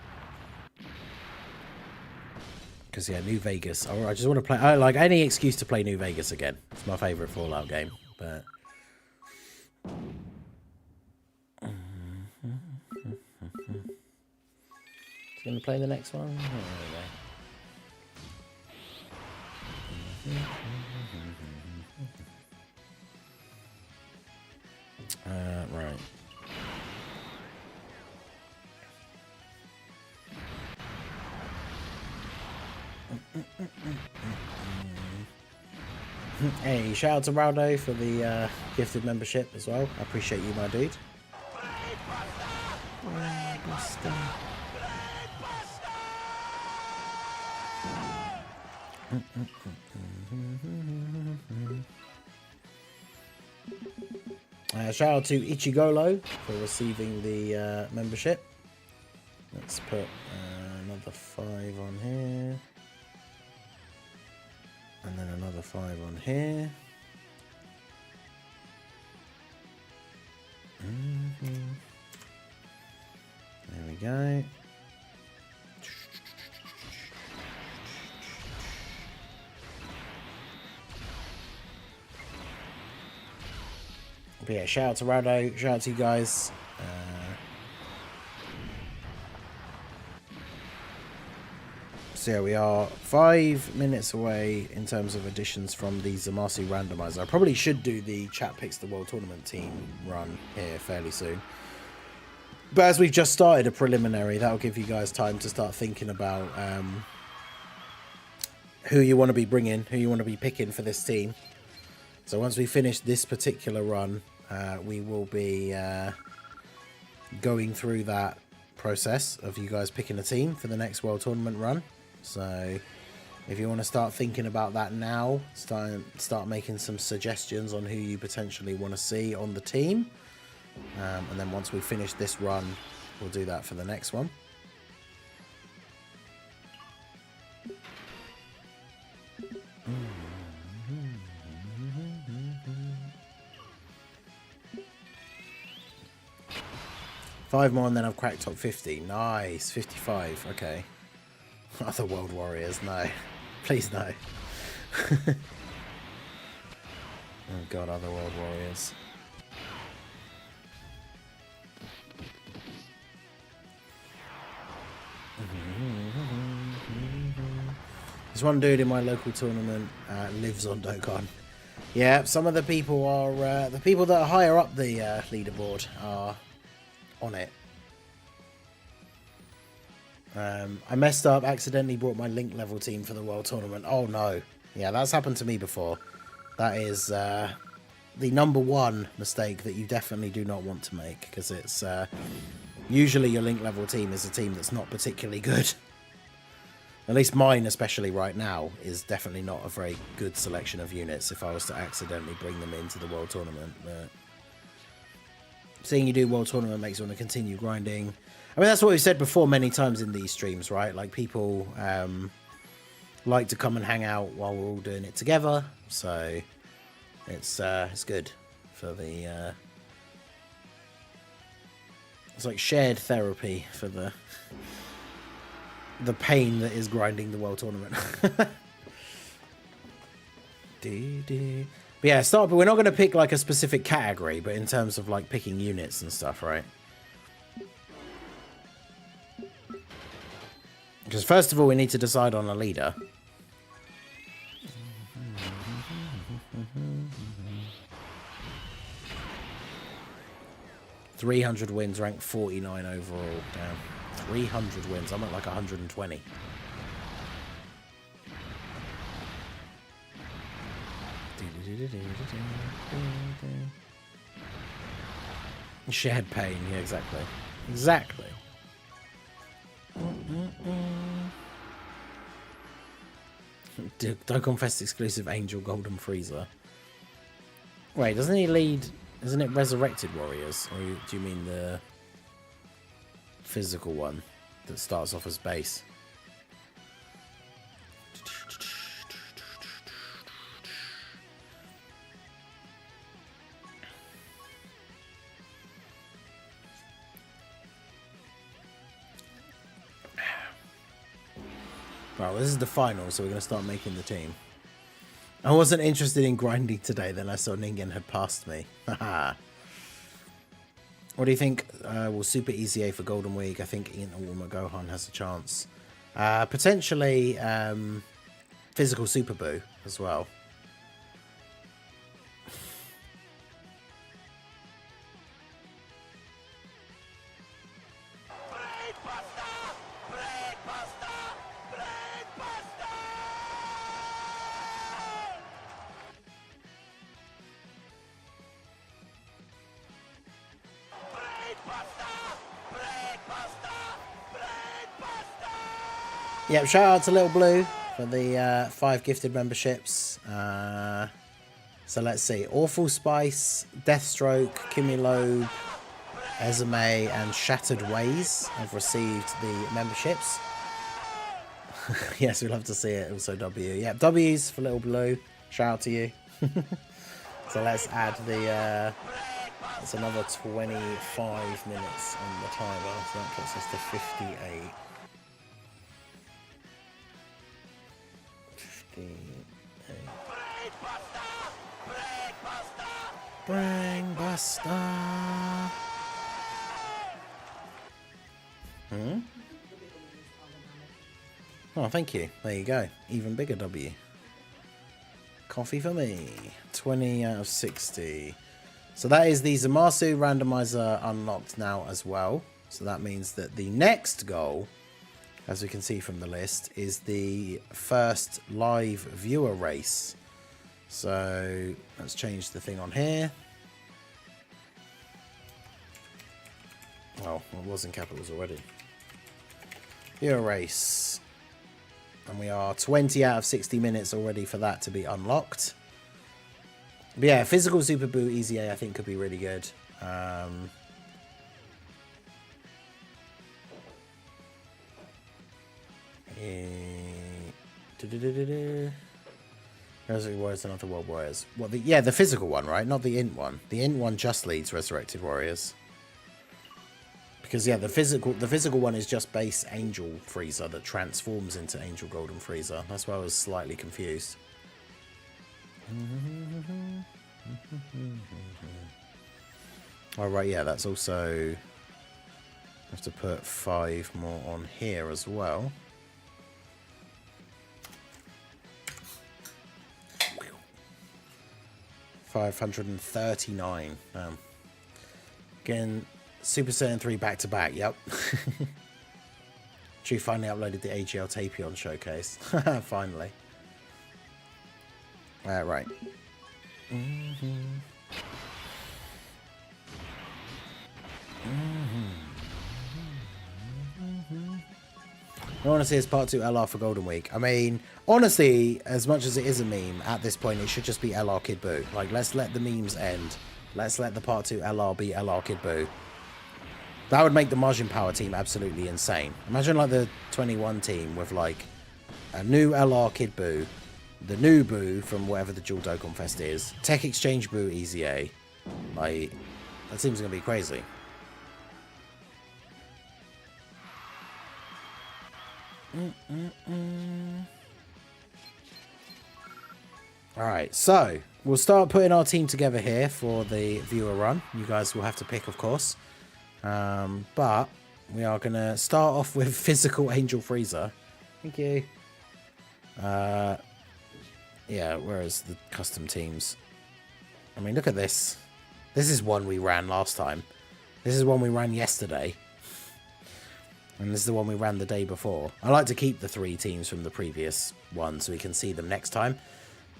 because yeah, New Vegas. I just want to play. I like any excuse to play New Vegas again. It's my favorite Fallout game. But going to play the next one. Oh, right. Hey, shout out to Raldo for the gifted membership as well. I appreciate you, my dude. Shout out to Ichigolo for receiving the membership. Let's put another 5 on here. And then another 5 on here. There we go. But yeah, shout out to Rado, shout out to you guys. So yeah, we are 5 minutes away in terms of additions from the Zamasu randomizer. I probably should do the Chat Picks the World Tournament team run here fairly soon. But as we've just started a preliminary, that'll give you guys time to start thinking about who you want to be bringing, who you want to be picking for this team. So once we finish this particular run, we will be going through that process of you guys picking a team for the next World Tournament run. So if you want to start thinking about that now, start making some suggestions on who you potentially want to see on the team. And then once we finish this run, we'll do that for the next one. Five more and then I've cracked top 50. Nice. 55. Okay. Other World Warriors. No. Please no. Oh god, other World Warriors. There's one dude in my local tournament lives on Dokkan. Yeah, some of the people are the people that are higher up the leaderboard are on it. I messed up, accidentally brought my link level team for the World Tournament. Oh no. Yeah, that's happened to me before. That is the #1 mistake that you definitely do not want to make, because it's usually your link level team is a team that's not particularly good. At least mine, especially right now, is definitely not a very good selection of units if I was to accidentally bring them into the World Tournament. But seeing you do World Tournament makes you want to continue grinding. I mean, that's what we've said before many times in these streams, right? Like, people like to come and hang out while we're all doing it together. So it's good for the... it's like shared therapy for the pain that is grinding the World Tournament. But yeah, but we're not going to pick like a specific category, but in terms of like picking units and stuff, right? Because first of all, we need to decide on a leader. 300 wins, rank 49 overall. Damn. 300 wins. I'm at like 120. Shared pain. Yeah, exactly. Exactly. Dokkan Fest exclusive Angel Golden Freezer. Wait, doesn't he lead... Isn't it Resurrected Warriors? Or do you mean the physical one that starts off as base? Well, this is the final, so we're going to start making the team. I wasn't interested in grinding today, then I saw Ningen had passed me. Haha. What do you think? Will Super EZA for Golden Week? I think Ian Warmer Gohan has a chance. Potentially physical Super Boo as well. Yep, shout out to Little Blue for the 5 gifted memberships. So let's see. Awful Spice, Deathstroke, Kimilobe, Ezume, and Shattered Ways have received the memberships. Yes, we'd love to see it. Also W. Yep, W's for Little Blue. Shout out to you. So let's add the... it's another 25 minutes on the timer. So that puts us to 58. Brain Buster. Oh, thank you. There you go. Even bigger W. Coffee for me. 20 out of 60. So that is the Zamasu randomizer unlocked now as well. So that means that the next goal, as we can see from the list, is the first live viewer race. So let's change the thing on here. Oh, it was in capitals already. Viewer race. And we are 20 out of 60 minutes already for that to be unlocked. But yeah, physical Super Boo EZA I think could be really good. Resurrected Warriors and other World Warriors. What the physical one, right? Not the int one. The int one just leads Resurrected Warriors. Because yeah, the physical one is just base Angel Freezer that transforms into Angel Golden Freezer. That's why I was slightly confused. Oh right, yeah, that's also... I have to put 5 more on here as well. $539. Again, Super Saiyan 3 back to back. Yep. She finally uploaded the AGL Tapion showcase. Finally. Right. I want to see his part 2 LR for Golden Week. I mean, honestly, as much as it is a meme, at this point it should just be LR Kid Buu. Like, let's let the memes end. Let's let the part 2 LR be LR Kid Buu. That would make the Margin Power team absolutely insane. Imagine like the 21 team with like a new LR Kid Buu, the new Buu from whatever the Dual Dokkan Fest is, Tech Exchange Buu Easy A. Like, that seems going to be crazy. Alright, so we'll start putting our team together here for the viewer run. You guys will have to pick, of course. But we are going to start off with Physical Angel Freezer. Thank you. Yeah, whereas the custom teams. I mean, look at this. This is one we ran last time. This is one we ran yesterday. And this is the one we ran the day before. I like to keep the 3 teams from the previous one so we can see them next time.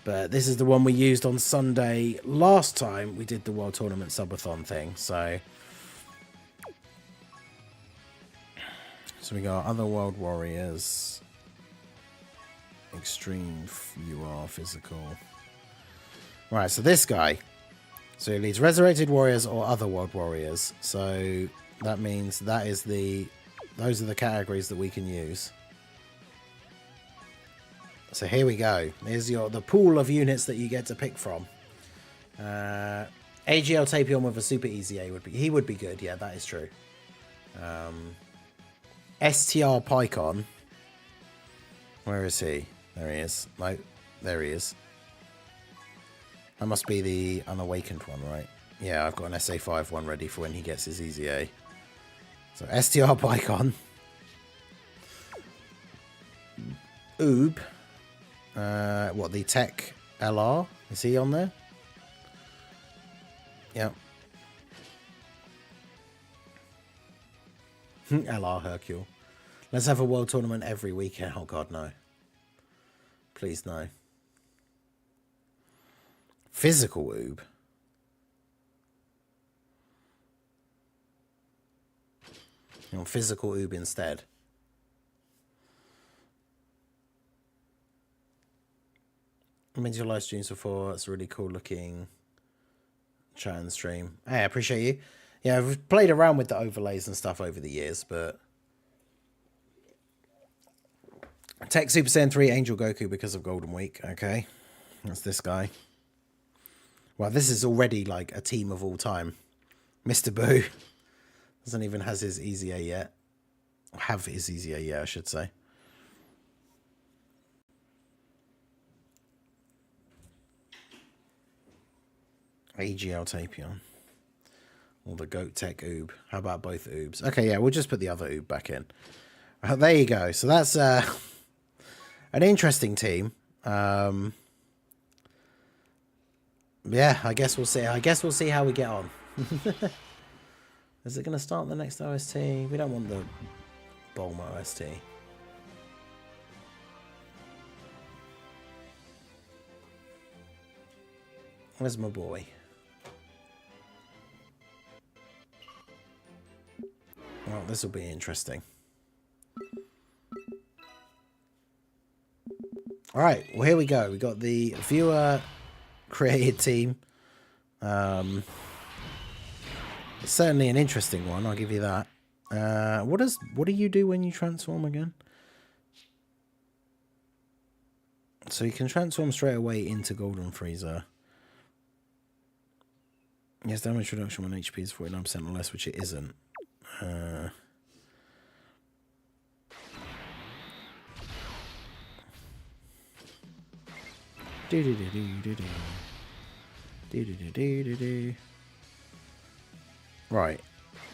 But this is the one we used on Sunday last time we did the World Tournament Subathon thing. So we got Other World Warriors. Extreme UR Physical. Right, so this guy. So he leads Resurrected Warriors or Other World Warriors. So that means that is the... Those are the categories that we can use. So here we go. Here's the pool of units that you get to pick from. AGL Tapion with a super easy A would be... He would be good. Yeah, that is true. STR Pycon. Where is he? There he is. No, there he is. That must be the Unawakened one, right? Yeah, I've got an SA5 one ready for when he gets his easy A. So STR Pycon. Oob. What, the Tech LR? Is he on there? Yep. LR Hercule. Let's have a world tournament every weekend. Oh god, no. Please, no. Physical Oob. You want Physical Oob instead. I mean, your live streams before. It's a really cool looking chat and stream. Hey, I appreciate you. Yeah, I've played around with the overlays and stuff over the years, but Tech Super Saiyan 3 Angel Goku because of Golden Week. Okay, that's this guy. Well, this is already like a team of all time. Mr. Buu doesn't even has his easy A yet. Have his easy A yet, I should say. AGL Tapion. Or the Goat Tech Oob. How about both Oobs? Okay, yeah, we'll just put the other Oob back in. There you go. So that's an interesting team. Yeah, I guess we'll see. I guess we'll see how we get on. Is it going to start the next OST? We don't want the Bulma OST. Where's my boy? Well, this will be interesting. Alright, well here we go. We got the viewer created team. It's certainly an interesting one, I'll give you that. What do you do when you transform again? So you can transform straight away into Golden Freezer. Yes, damage reduction when HP is 49% or less, which it isn't. Right.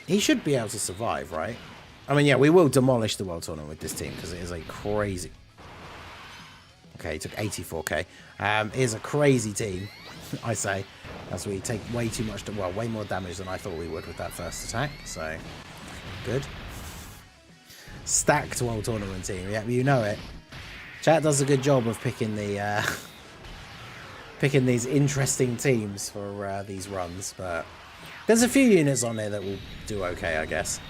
He should be able to survive, right? I mean, yeah, we will demolish the World Tournament with this team because it is a crazy... Okay, he took 84k. It is a crazy team, I say. As we take way too much... Well, way more damage than I thought we would with that first attack. So, good. Stacked World Tournament team. Yeah, you know it. Chat does a good job of picking the picking these interesting teams for these runs, but there's a few units on there that will do okay, I guess.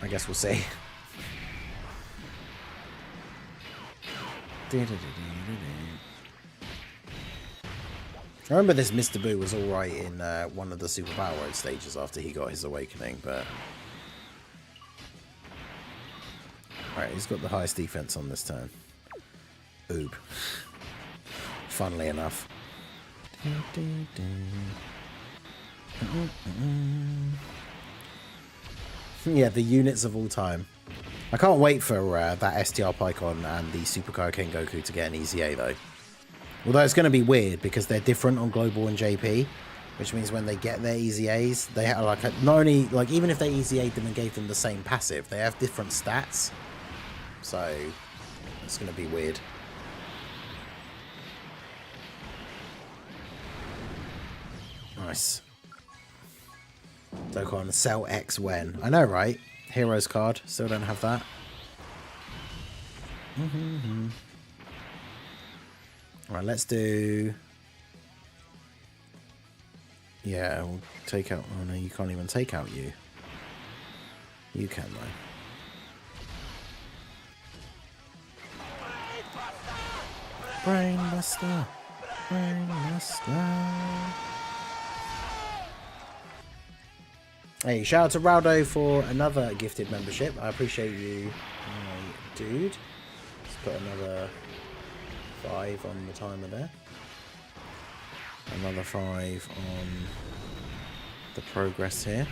I guess we'll see. I remember this Mr. Boo was alright in one of the Super Battle Road stages after he got his awakening, but... Alright, he's got the highest defense on this turn. Oob. Funnily enough. Yeah, the units of all time. I can't wait for that STR Pycon and the Super Kaioken Goku to get an EZA though. Although it's going to be weird because they're different on Global and JP, which means when they get their EZAs, they have like not only like even if they EZA'd them and gave them the same passive, they have different stats. So it's going to be weird. Nice. Dokkan, sell X when. I know, right? Heroes card. Still don't have that. Alright, let's do... Yeah, we'll take out... Oh no, you can't even take out you. You can, though. Brainbuster. Brainbuster. Hey, shout out to Raldo for another gifted membership. I appreciate you, dude. Let's put another 5 on the timer there. Another 5 on the progress here.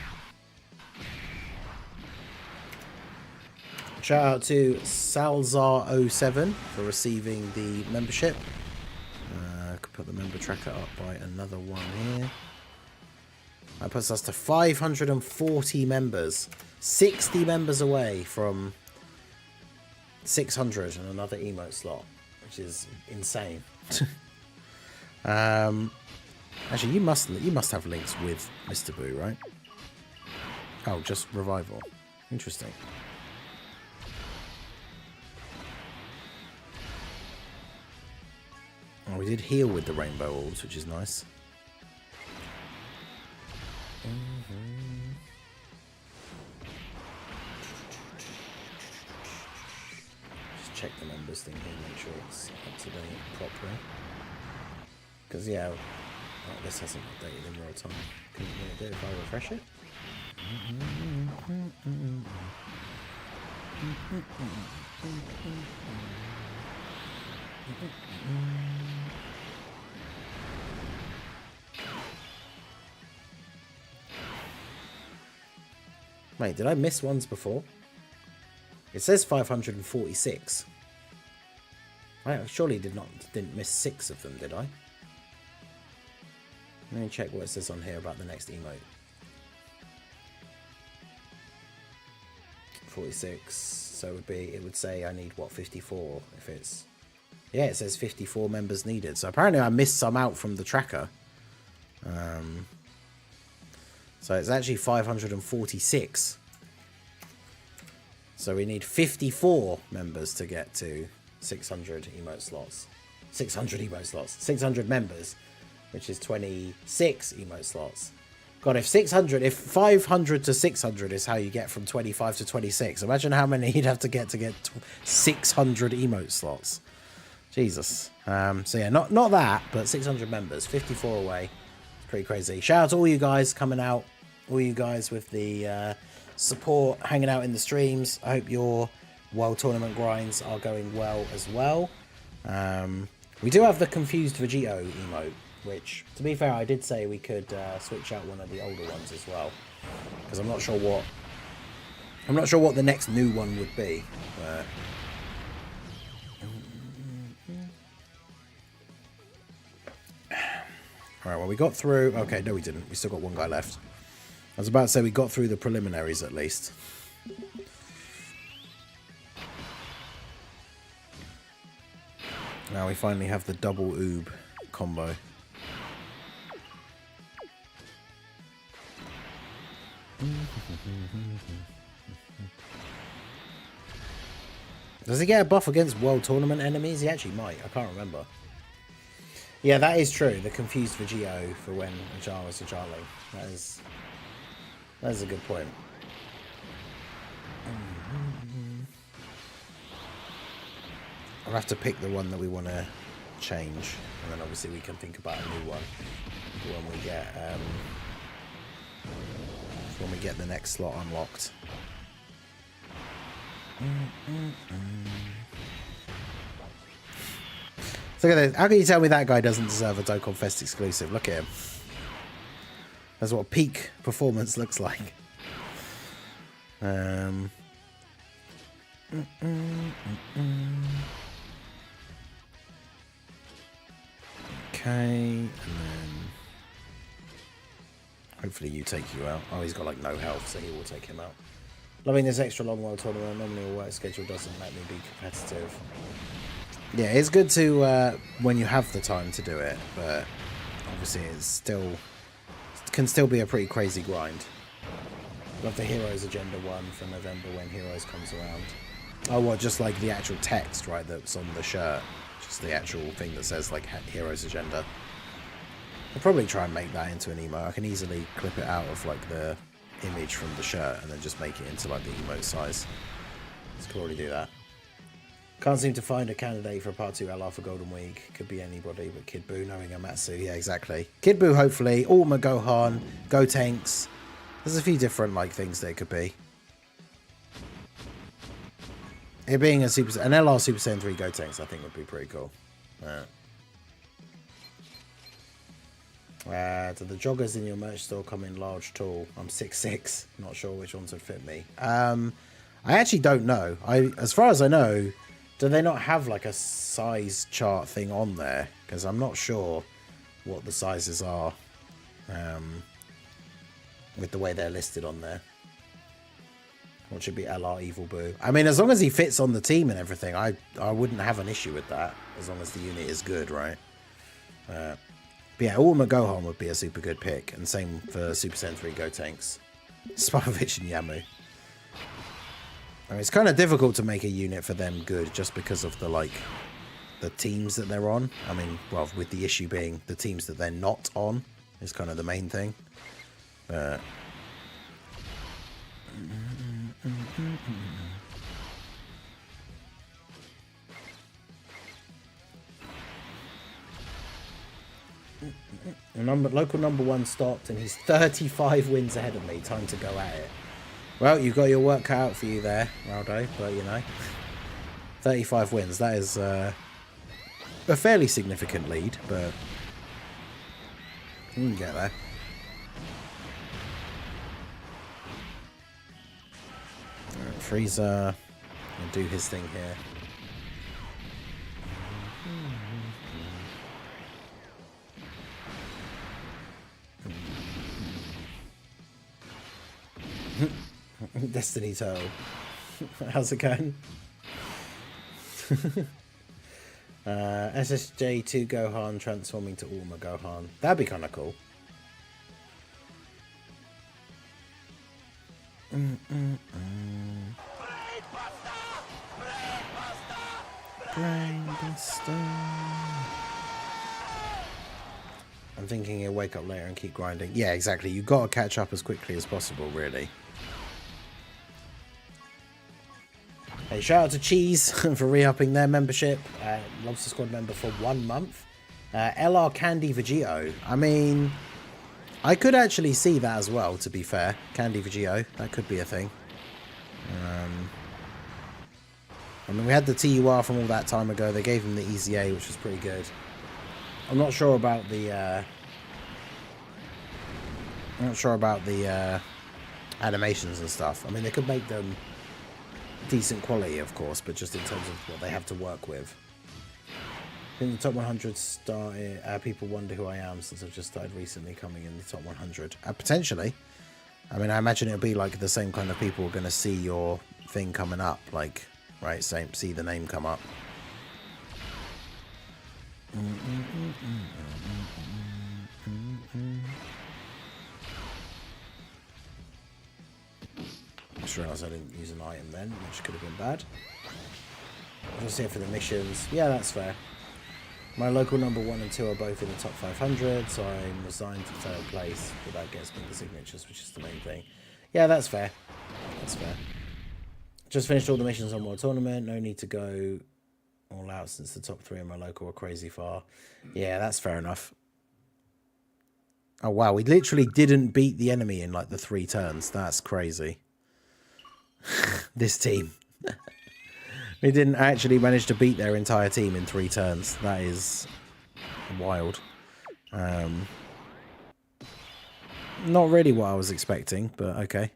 Shout out to Salzar07 for receiving the membership. Could put the member tracker up by another one here. That puts us to 540 members. 60 members away from 600 and another emote slot, which is insane. Actually, you must have links with Mr. Boo, right? Oh, just Revival. Interesting. Oh, we did heal with the Rainbow Orbs, which is nice. Just check the members thing here, make sure it's up to date properly. Because yeah, oh, this hasn't updated in real time. Can you do it if I refresh it? Wait, did I miss ones before? It says 546. I surely didn't miss 6 of them, did I? Let me check what it says on here about the next emote. 46. So it would say I need what, 54 if it's... Yeah, it says 54 members needed. So apparently I missed some out from the tracker. So it's actually 546. So we need 54 members to get to 600 emote slots. 600 emote slots. 600 members, which is 26 emote slots. God, if 500 to 600 is how you get from 25 to 26, imagine how many you'd have to get 600 emote slots. Jesus. So yeah, not that, but 600 members, 54 away. It's pretty crazy. Shout out to all you guys coming out, all you guys with the support, hanging out in the streams. I hope your World Tournament grinds are going well as well. We do have the Confused Vegito emote, which, to be fair, I did say we could switch out one of the older ones as well, because I'm not sure what the next new one would be. But... Alright, well, we got through... Okay, no, we didn't. We still got one guy left. I was about to say we got through the preliminaries, at least. Now we finally have the double oob combo. Does he get a buff against World Tournament enemies? He actually might. I can't remember. Yeah, that is true. The confused Vegito for when Ajar was Ajarling. That is a good point. I'll have to pick the one that we want to change, and then obviously we can think about a new one when we get the next slot unlocked. Look at this. How can you tell me that guy doesn't deserve a Dokkan Fest exclusive? Look at him. That's what peak performance looks like. Okay, and then hopefully you take you out. Oh, he's got like no health, so he will take him out. Loving this extra long world tournament. Normally a work schedule doesn't let me be competitive. Yeah, it's good to when you have the time to do it, but obviously it can still be a pretty crazy grind. Love the Heroes Agenda one for November when Heroes comes around. Oh, what, just like the actual text, right, that's on the shirt? Just the actual thing that says, like, Heroes Agenda. I'll probably try and make that into an emote. I can easily clip it out of, like, the image from the shirt and then just make it into, like, the emote size. So I can already do that. Can't seem to find a candidate for Part 2 LR for Golden Week. Could be anybody but Kid Buu knowing Amatsu. Yeah, exactly. Kid Buu, hopefully. Ultima Gohan. Gotenks. There's a few different, like, things that it could be. It being an LR Super Saiyan 3 Gotenks, I think would be pretty cool. Do the joggers in your merch store come in large, tall? I'm 6'6". Not sure which ones would fit me. I actually don't know. As far as I know, do they not have like a size chart thing on there? Because I'm not sure what the sizes are with the way they're listed on there. What should be LR Evil Boo? I mean, as long as he fits on the team and everything, I wouldn't have an issue with that. As long as the unit is good, right? But yeah, Ultima Gohan would be a super good pick. And same for Super Saiyan 3 Gotenks. Sparovich and Yamu. I mean, it's kind of difficult to make a unit for them good just because of the teams that they're on. I mean, well, with the issue being the teams that they're not on is kind of the main thing. Local number one stopped and he's 35 wins ahead of me. Time to go at it. Well, you've got your work cut out for you there, Raldo, but you know, 35 wins, that is a fairly significant lead, but you can get there. Frieza will do his thing here. Destiny Turtle. How's it going? SSJ2 Gohan transforming to Ultima Gohan. That'd be kind of cool. I'm thinking he'll wake up later and keep grinding. Yeah, exactly. You've got to catch up as quickly as possible, really. Hey, shout out to Cheese for re-upping their membership. Lobster Squad member for 1 month. LR Candy Vegito. I mean, I could actually see that as well, to be fair. Candy Vegito. That could be a thing. I mean, we had the TUR from all that time ago. They gave him the Easy A, which was pretty good. I'm not sure about the... animations and stuff. I mean, they could make them decent quality, of course, but just in terms of what they have to work with. I think the top 100 started... people wonder who I am since I've just started recently coming in the top 100. Potentially. I mean, I imagine it'll be like the same kind of people are going to see your thing coming up, like, right, see the name come up. I just realised I didn't use an item then, which could have been bad. Just here for the missions. Yeah, that's fair. My local number 1 and 2 are both in the top 500, so I'm resigned to third place, but that gets me the signatures, which is the main thing. Yeah, that's fair. That's fair. Just finished all the missions on World Tournament. No need to go all out since the top 3 in my local are crazy far. Yeah, that's fair enough. Oh, wow. We literally didn't beat the enemy in, like, the 3 turns. That's crazy. This team. We didn't actually manage to beat their entire team in 3 turns. That is wild. Not really what I was expecting, but okay.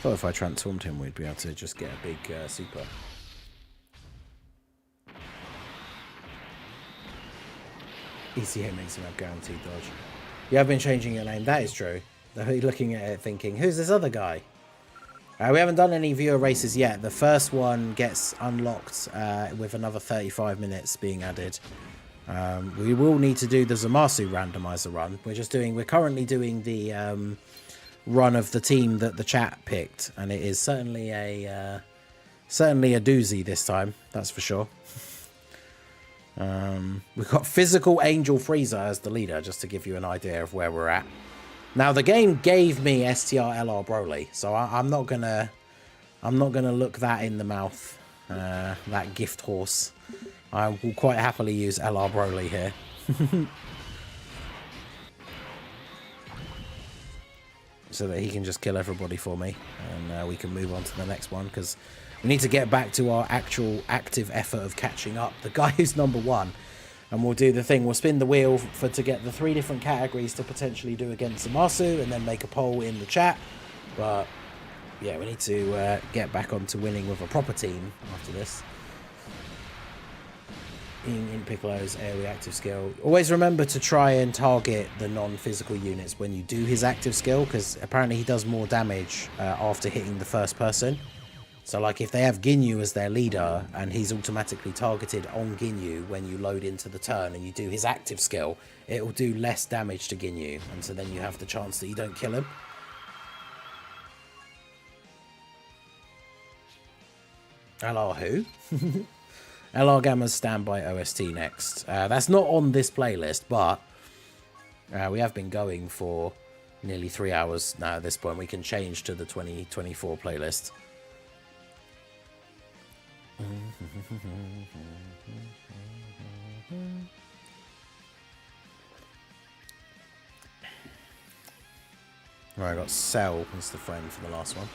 Thought if I transformed him, we'd be able to just get a big super. ECA makes him have guaranteed dodge. You have been changing your name. That is true. You're looking at it thinking, who's this other guy? We haven't done any viewer races yet. The first one gets unlocked with another 35 minutes being added. We will need to do the Zamasu randomizer run. We're currently doing the run of the team that the chat picked, and it is certainly a doozy this time. That's for sure. We've got Physical Angel Freezer as the leader, just to give you an idea of where we're at. Now the game gave me STR-LR Broly, so I'm not gonna look that in the mouth. That gift horse. I will quite happily use LR Broly here. So that he can just kill everybody for me, and we can move on to the next one, because we need to get back to our actual active effort of catching up the guy who's number 1. And we'll do the thing, we'll spin the wheel to get the 3 different categories to potentially do against Zamasu, and then make a poll in the chat. But yeah, we need to get back onto winning with a proper team after this. In Piccolo's AoE active skill. Always remember to try and target the non-physical units when you do his active skill, because apparently he does more damage after hitting the first person. So like if they have Ginyu as their leader and he's automatically targeted on Ginyu when you load into the turn and you do his active skill, it will do less damage to Ginyu, and so then you have the chance that you don't kill him. LR who? LR Gamma's Standby OST next. That's not on this playlist, but we have been going for nearly 3 hours now at this point. We can change to the 2024 playlist. Right, I got Cell as the friend for the last one.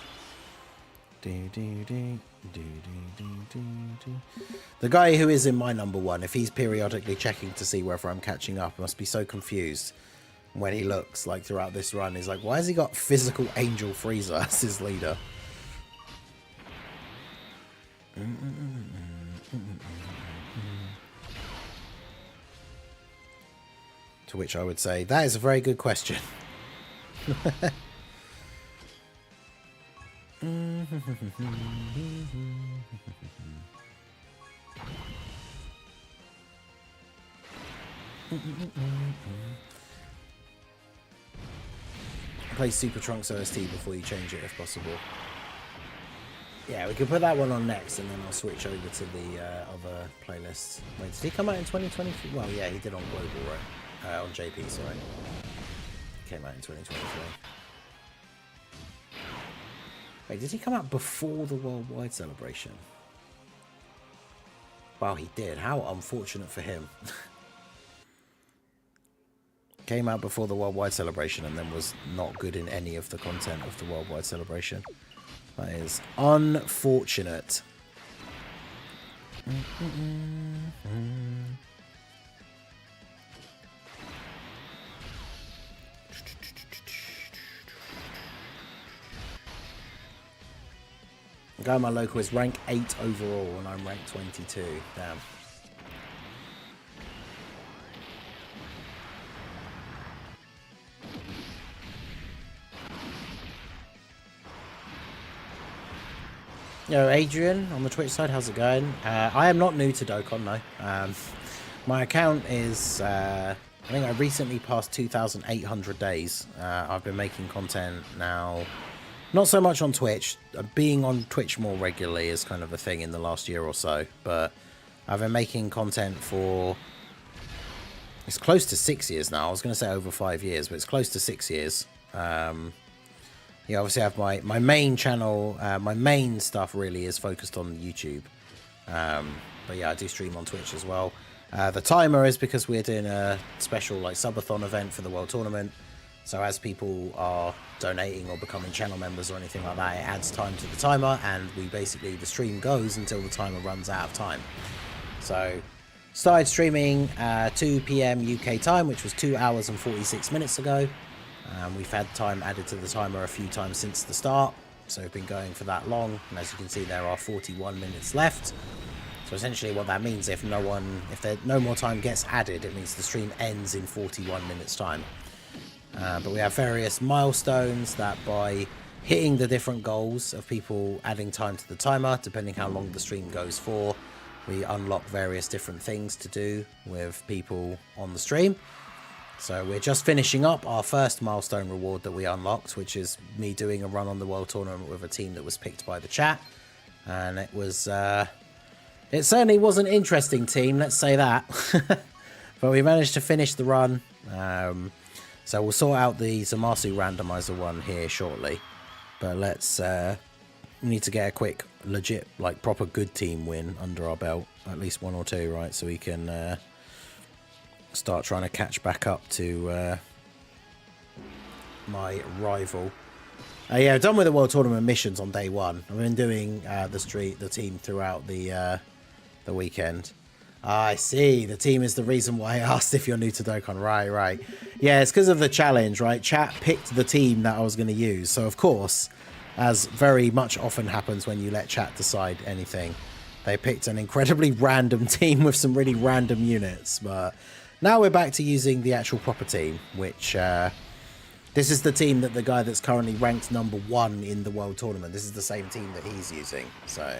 The guy who is in my number 1, if he's periodically checking to see whether I'm catching up, must be so confused when he looks like throughout this run. He's like, why has he got Physical Angel Freezer as his leader? To which I would say, that is a very good question. Play Super Trunks OST before you change it if possible. Yeah, we could put that one on next, and then I'll switch over to the other playlists. Wait, did he come out in 2023? Well, yeah, he did on Global, right? On JP, sorry. Came out in 2023. Wait, did he come out before the worldwide celebration? Wow, he did. How unfortunate for him. Came out before the worldwide celebration and then was not good in any of the content of the worldwide celebration. That is unfortunate. The guy in my local is rank 8 overall and I'm rank 22. Damn. Yo, Adrian on the Twitch side, how's it going? I am not new to Dokkan, no. My account is, I think I recently passed 2,800 days. I've been making content now Not so much on Twitch. Being on Twitch more regularly is kind of a thing in the last year or so. But I've been making content for... It's close to 6 years now. I was going to say over 5 years, but it's close to 6 years. Yeah, obviously I have my main channel. My main stuff really is focused on YouTube. But yeah, I do stream on Twitch as well. The timer is because we're doing a special like subathon event for the World Tournament. So as people are donating or becoming channel members or anything like that, it adds time to the timer, and the stream goes until the timer runs out of time. So started streaming 2 PM UK time, which was 2 hours and 46 minutes ago. We've had time added to the timer a few times since the start, so we've been going for that long, and as you can see there are 41 minutes left. So essentially what that means, if no more time gets added, it means the stream ends in 41 minutes time. But we have various milestones that by hitting the different goals of people adding time to the timer, depending how long the stream goes for, we unlock various different things to do with people on the stream. So we're just finishing up our first milestone reward that we unlocked, which is me doing a run on the World Tournament with a team that was picked by the chat. And it was... it certainly was an interesting team, let's say that. But we managed to finish the run. So we'll sort out the Zamasu randomizer one here shortly. But let's... we need to get a quick, legit, like proper good team win under our belt. At least 1 or 2, right? So we can... start trying to catch back up to my rival. Yeah, I've done with the World Tournament missions on day 1. I've been doing the team throughout the weekend. I see. The team is the reason why I asked if you're new to Dokkan. Right. Yeah, it's because of the challenge, right? Chat picked the team that I was going to use. So, of course, as very much often happens when you let chat decide anything, they picked an incredibly random team with some really random units, but... Now we're back to using the actual proper team, which this is the team that the guy that's currently ranked number 1 in the World Tournament. This is the same team that he's using. So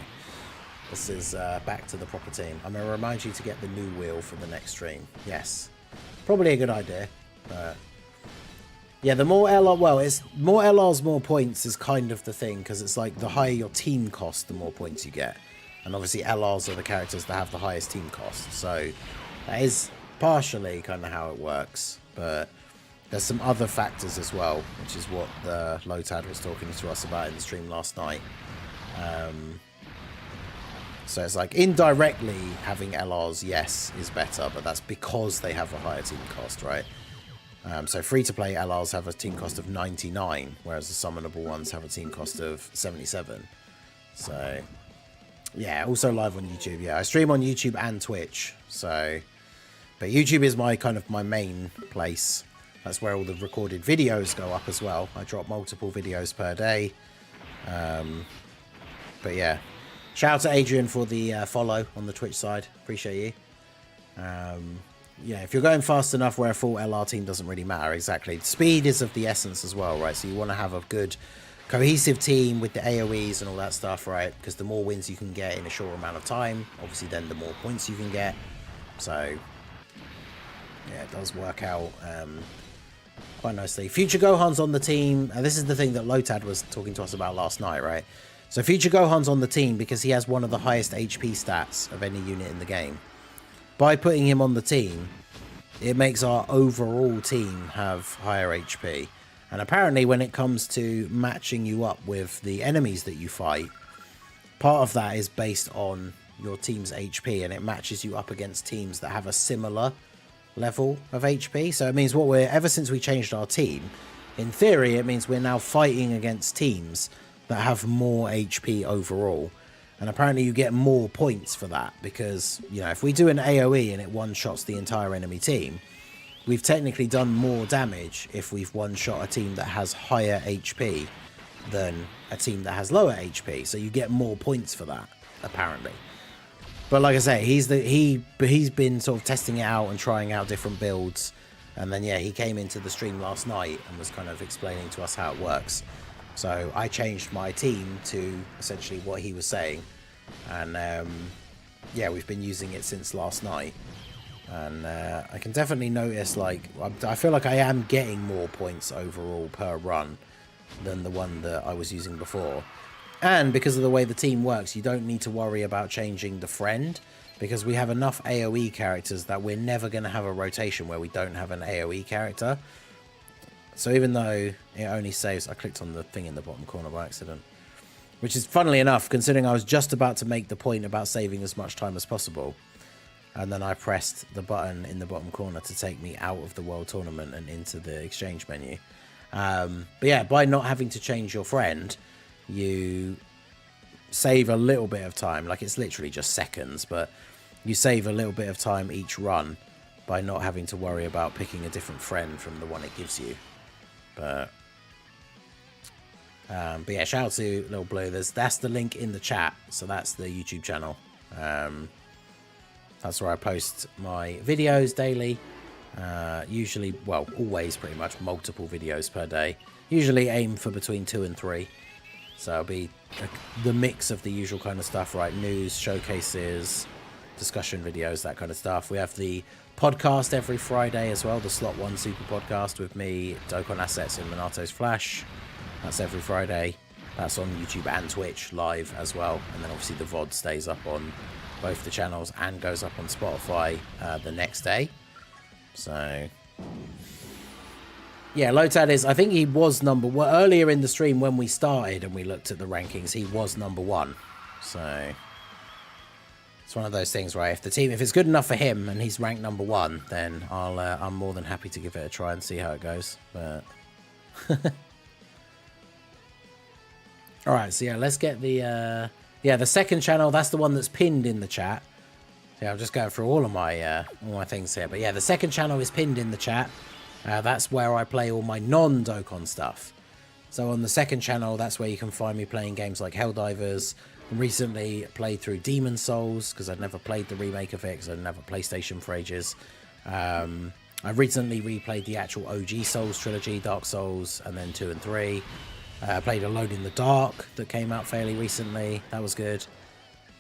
this is back to the proper team. I'm going to remind you to get the new wheel for the next stream. Yes, probably a good idea. But yeah, the more LR, well, it's more LRs, more points is kind of the thing, because it's like the higher your team cost, the more points you get. And obviously LRs are the characters that have the highest team cost. So that is... partially kind of how it works, but there's some other factors as well, which is what the Lotad was talking to us about in the stream last night. So it's like indirectly having LRs, yes, is better, but that's because they have a higher team cost, right? So free-to-play LRs have a team cost of 99, whereas the summonable ones have a team cost of 77. So yeah, also live on YouTube. Yeah, I stream on YouTube and Twitch, so... But YouTube is my main place. That's where all the recorded videos go up as well. I drop multiple videos per day. But yeah. Shout out to Adrian for the follow on the Twitch side. Appreciate you. Yeah, if you're going fast enough where a full LR team doesn't really matter. Exactly. Speed is of the essence as well, right? So you want to have a good cohesive team with the AoEs and all that stuff, right? Because the more wins you can get in a short amount of time, obviously then the more points you can get. So... yeah, it does work out quite nicely. Future Gohan's on the team. And this is the thing that Lotad was talking to us about last night, right? So Future Gohan's on the team because he has one of the highest HP stats of any unit in the game. By putting him on the team, it makes our overall team have higher HP. And apparently when it comes to matching you up with the enemies that you fight, part of that is based on your team's HP, and it matches you up against teams that have a similar level of HP. So it means ever since we changed our team, in theory it means we're now fighting against teams that have more HP overall, and apparently you get more points for that because, you know, if we do an AoE and it one-shots the entire enemy team, we've technically done more damage if we've one-shot a team that has higher HP than a team that has lower HP, so you get more points for that apparently. But like I say, he's been sort of testing it out and trying out different builds. And then, yeah, he came into the stream last night and was kind of explaining to us how it works. So I changed my team to essentially what he was saying. And, yeah, we've been using it since last night. And I can definitely notice, like, I feel like I am getting more points overall per run. than the one that I was using before. And because of the way the team works, you don't need to worry about changing the friend, because we have enough AoE characters that we're never going to have a rotation where we don't have an AoE character. So even though it only saves... I clicked on the thing in the bottom corner by accident. Which is, funnily enough, considering I was just about to make the point about saving as much time as possible. And then I pressed the button in the bottom corner to take me out of the World Tournament and into the exchange menu. But yeah, by not having to change your friend, you save a little bit of time. Like, it's literally just seconds, but you save a little bit of time each run by not having to worry about picking a different friend from the one it gives you. But yeah, shout out to Little Blue. That's the link in the chat, so that's the YouTube channel. That's where I post my videos daily. Usually, well, always pretty much multiple videos per day. Usually aim for between 2 and 3. So it'll be the mix of the usual kind of stuff, right? News, showcases, discussion videos, that kind of stuff. We have the podcast every Friday as well, the Slot 1 Super Podcast with me, Dokkan Assets and Minato's Flash. That's every Friday. That's on YouTube and Twitch live as well. And then obviously the VOD stays up on both the channels and goes up on Spotify the next day. So yeah, Lotad is, I think he was number one earlier in the stream when we started and we looked at the rankings. He was number 1. So it's one of those things where if it's good enough for him and he's ranked number 1, then I'm more than happy to give it a try and see how it goes. But all right, so yeah, let's get the the second channel. That's the one that's pinned in the chat. So yeah, I'm just going through all my things here. But yeah, the second channel is pinned in the chat. That's where I play all my non-Dokkan stuff. So on the second channel, that's where you can find me playing games like Helldivers. I recently played through Demon Souls because I'd never played the remake of it because I'd never PlayStation for ages. I recently replayed the actual OG Souls trilogy, Dark Souls, and then 2 and 3. I played Alone in the Dark that came out fairly recently. That was good.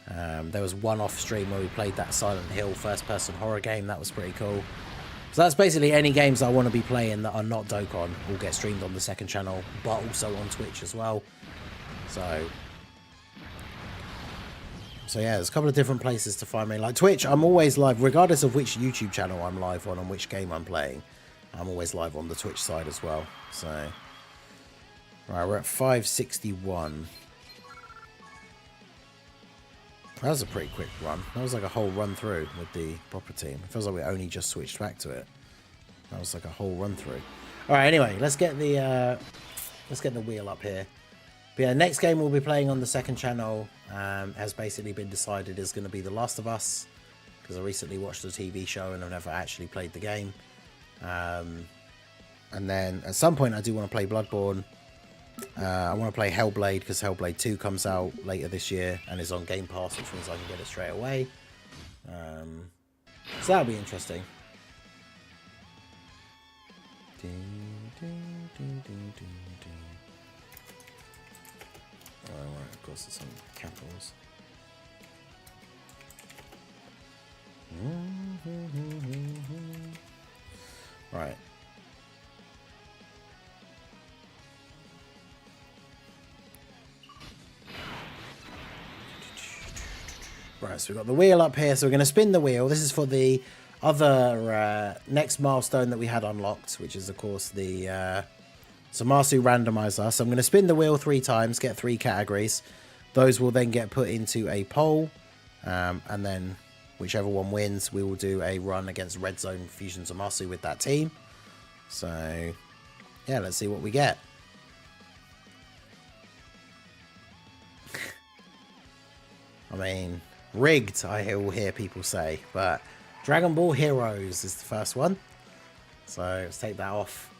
There was one off stream where we played that Silent Hill first-person horror game. That was pretty cool. So that's basically any games I want to be playing that are not Dokkan will get streamed on the second channel, but also on Twitch as well. So yeah, there's a couple of different places to find me. Like Twitch, I'm always live, regardless of which YouTube channel I'm live on and which game I'm playing. I'm always live on the Twitch side as well. So, right, we're at 561. That was a pretty quick run. That was like a whole run through with the proper team. It feels like we only just switched back to it. That was like a whole run through. All right, anyway, let's get the wheel up here. But yeah, next game we'll be playing on the second channel has basically been decided is going to be The Last of Us, because I recently watched the TV show and I've never actually played the game. And then at some point I do want to play Bloodborne. I want to play Hellblade because Hellblade 2 comes out later this year and is on Game Pass, which means I can get it straight away. So that'll be interesting. Oh, right, of course, it's some capitals. Right. Right, so we've got the wheel up here, so we're going to spin the wheel. This is for the other next milestone that we had unlocked, which is, of course, the Zamasu randomizer. So I'm going to spin the wheel 3 times, get 3 categories. Those will then get put into a poll, and then whichever one wins, we will do a run against Red Zone Fusion Zamasu with that team. So, yeah, let's see what we get. I mean, rigged, I will hear people say, but Dragon Ball Heroes is the first one. So let's take that off.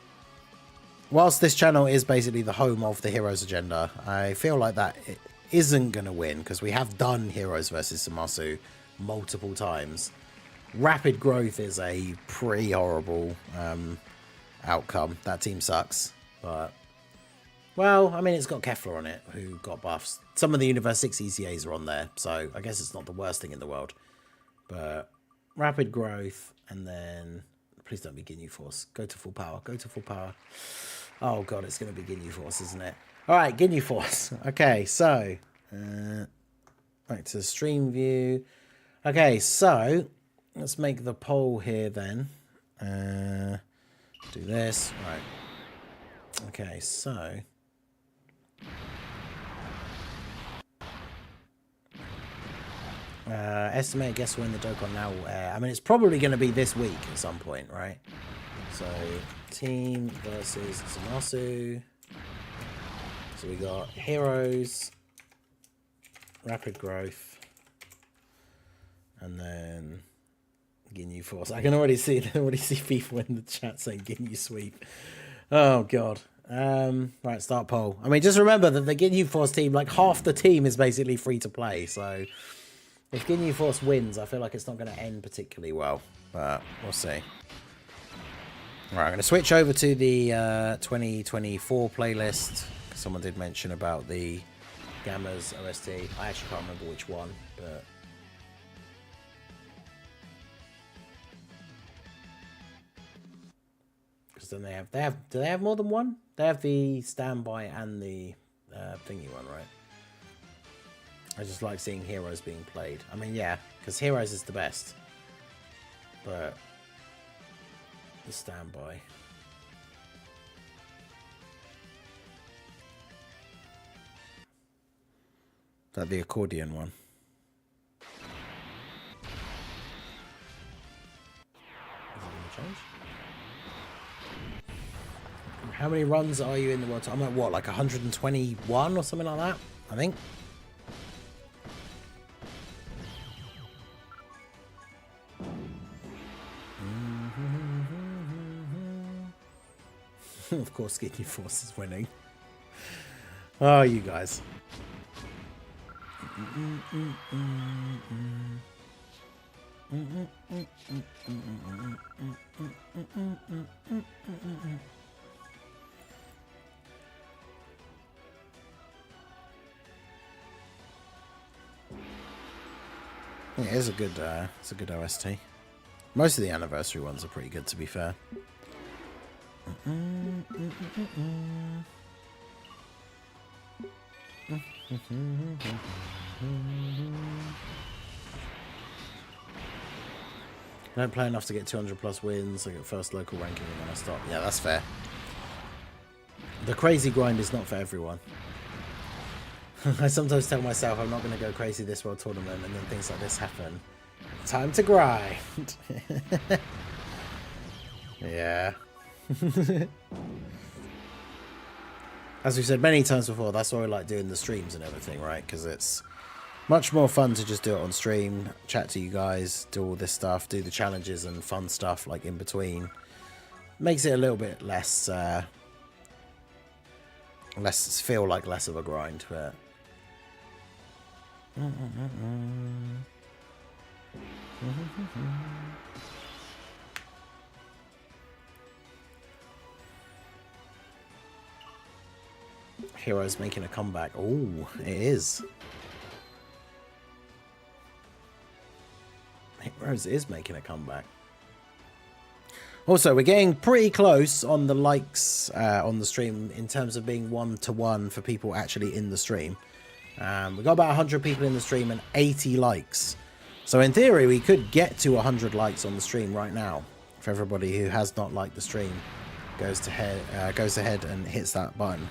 Whilst this channel is basically the home of the Heroes agenda, I feel like that it isn't going to win because we have done Heroes versus Zamasu multiple times. Rapid Growth is a pretty horrible outcome. That team sucks, but well, I mean, it's got Kefla on it, who got buffs. Some of the Universe 6 ECAs are on there, so I guess it's not the worst thing in the world. But Rapid Growth, and then please don't be Ginyu Force. Go to full power. Go to full power. Oh god, it's going to be Ginyu Force, isn't it? Alright, Ginyu Force. Okay, so... back to the stream view. Okay, so... let's make the poll here then. Do this. Right. Okay, so... estimate guess when the Dokkan now will air. I mean, it's probably going to be this week at some point, right? So, team versus Zamasu. So we got Heroes, Rapid Growth, and then Ginyu Force. I can already see people in the chat saying Ginyu Sweep. Oh god. Right, start poll. I mean, just remember that the Ginyu Force team, like half the team is basically free to play, so if Ginyu Force wins, I feel like it's not going to end particularly well, but we'll see. Right, I'm going to switch over to the 2024 playlist. Someone did mention about the Gamma's OST. I actually can't remember which one, but... because then do they have more than one? They have the standby and the thingy one, right? I just like seeing Heroes being played. I mean, yeah, because Heroes is the best. But the standby. Is that the accordion one? Is it going to change? How many runs are you in the world? I'm at what, like 121 or something like that, I think. Of course, Ginyu Force is winning. Oh, you guys. Yeah, it's a good OST. Most of the anniversary ones are pretty good, to be fair. I don't play enough to get 200 plus wins. I get first local ranking and then I stop. Yeah, that's fair. The crazy grind is not for everyone. I sometimes tell myself I'm not going to go crazy this world tournament, and then things like this happen. Time to grind. Yeah. As we've said many times before, that's why we like doing the streams and everything, right? Because it's much more fun to just do it on stream, chat to you guys, do all this stuff, do the challenges and fun stuff like in between. Makes it a little bit less feel like less of a grind, but Heroes making a comeback. Oh, it is. Heroes is making a comeback. Also, we're getting pretty close on the likes on the stream in terms of being 1-to-1 for people actually in the stream. We've got about 100 people in the stream and 80 likes. So in theory, we could get to 100 likes on the stream right now. For everybody who has not liked the stream, goes ahead and hits that button.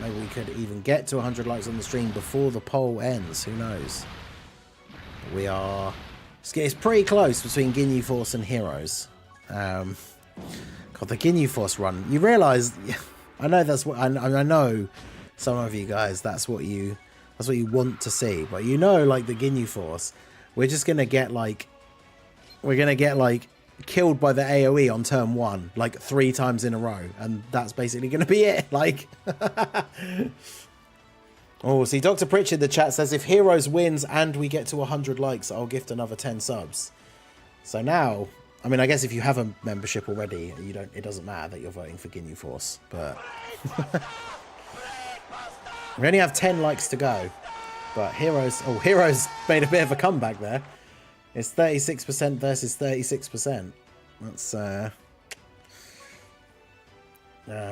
Maybe we could even get to 100 likes on the stream before the poll ends. Who knows? But we are... It's pretty close between Ginyu Force and Heroes. God, the Ginyu Force run. You realise... I know that's what... I know some of you guys, that's what you want to see. But you know, like, the Ginyu Force, we're just going to get, like... We're going to get, like... killed by the AoE on turn 1 like 3 times in a row, and that's basically going to be it. Like, oh, see, Dr. Pritchard in the chat says if Heroes wins and we get to 100 likes, I'll gift another 10 subs. So now, I mean, I guess if you have a membership already, it doesn't matter that you're voting for Ginyu Force, but we only have 10 likes to go. But Heroes made a bit of a comeback there. It's 36% versus 36%. That's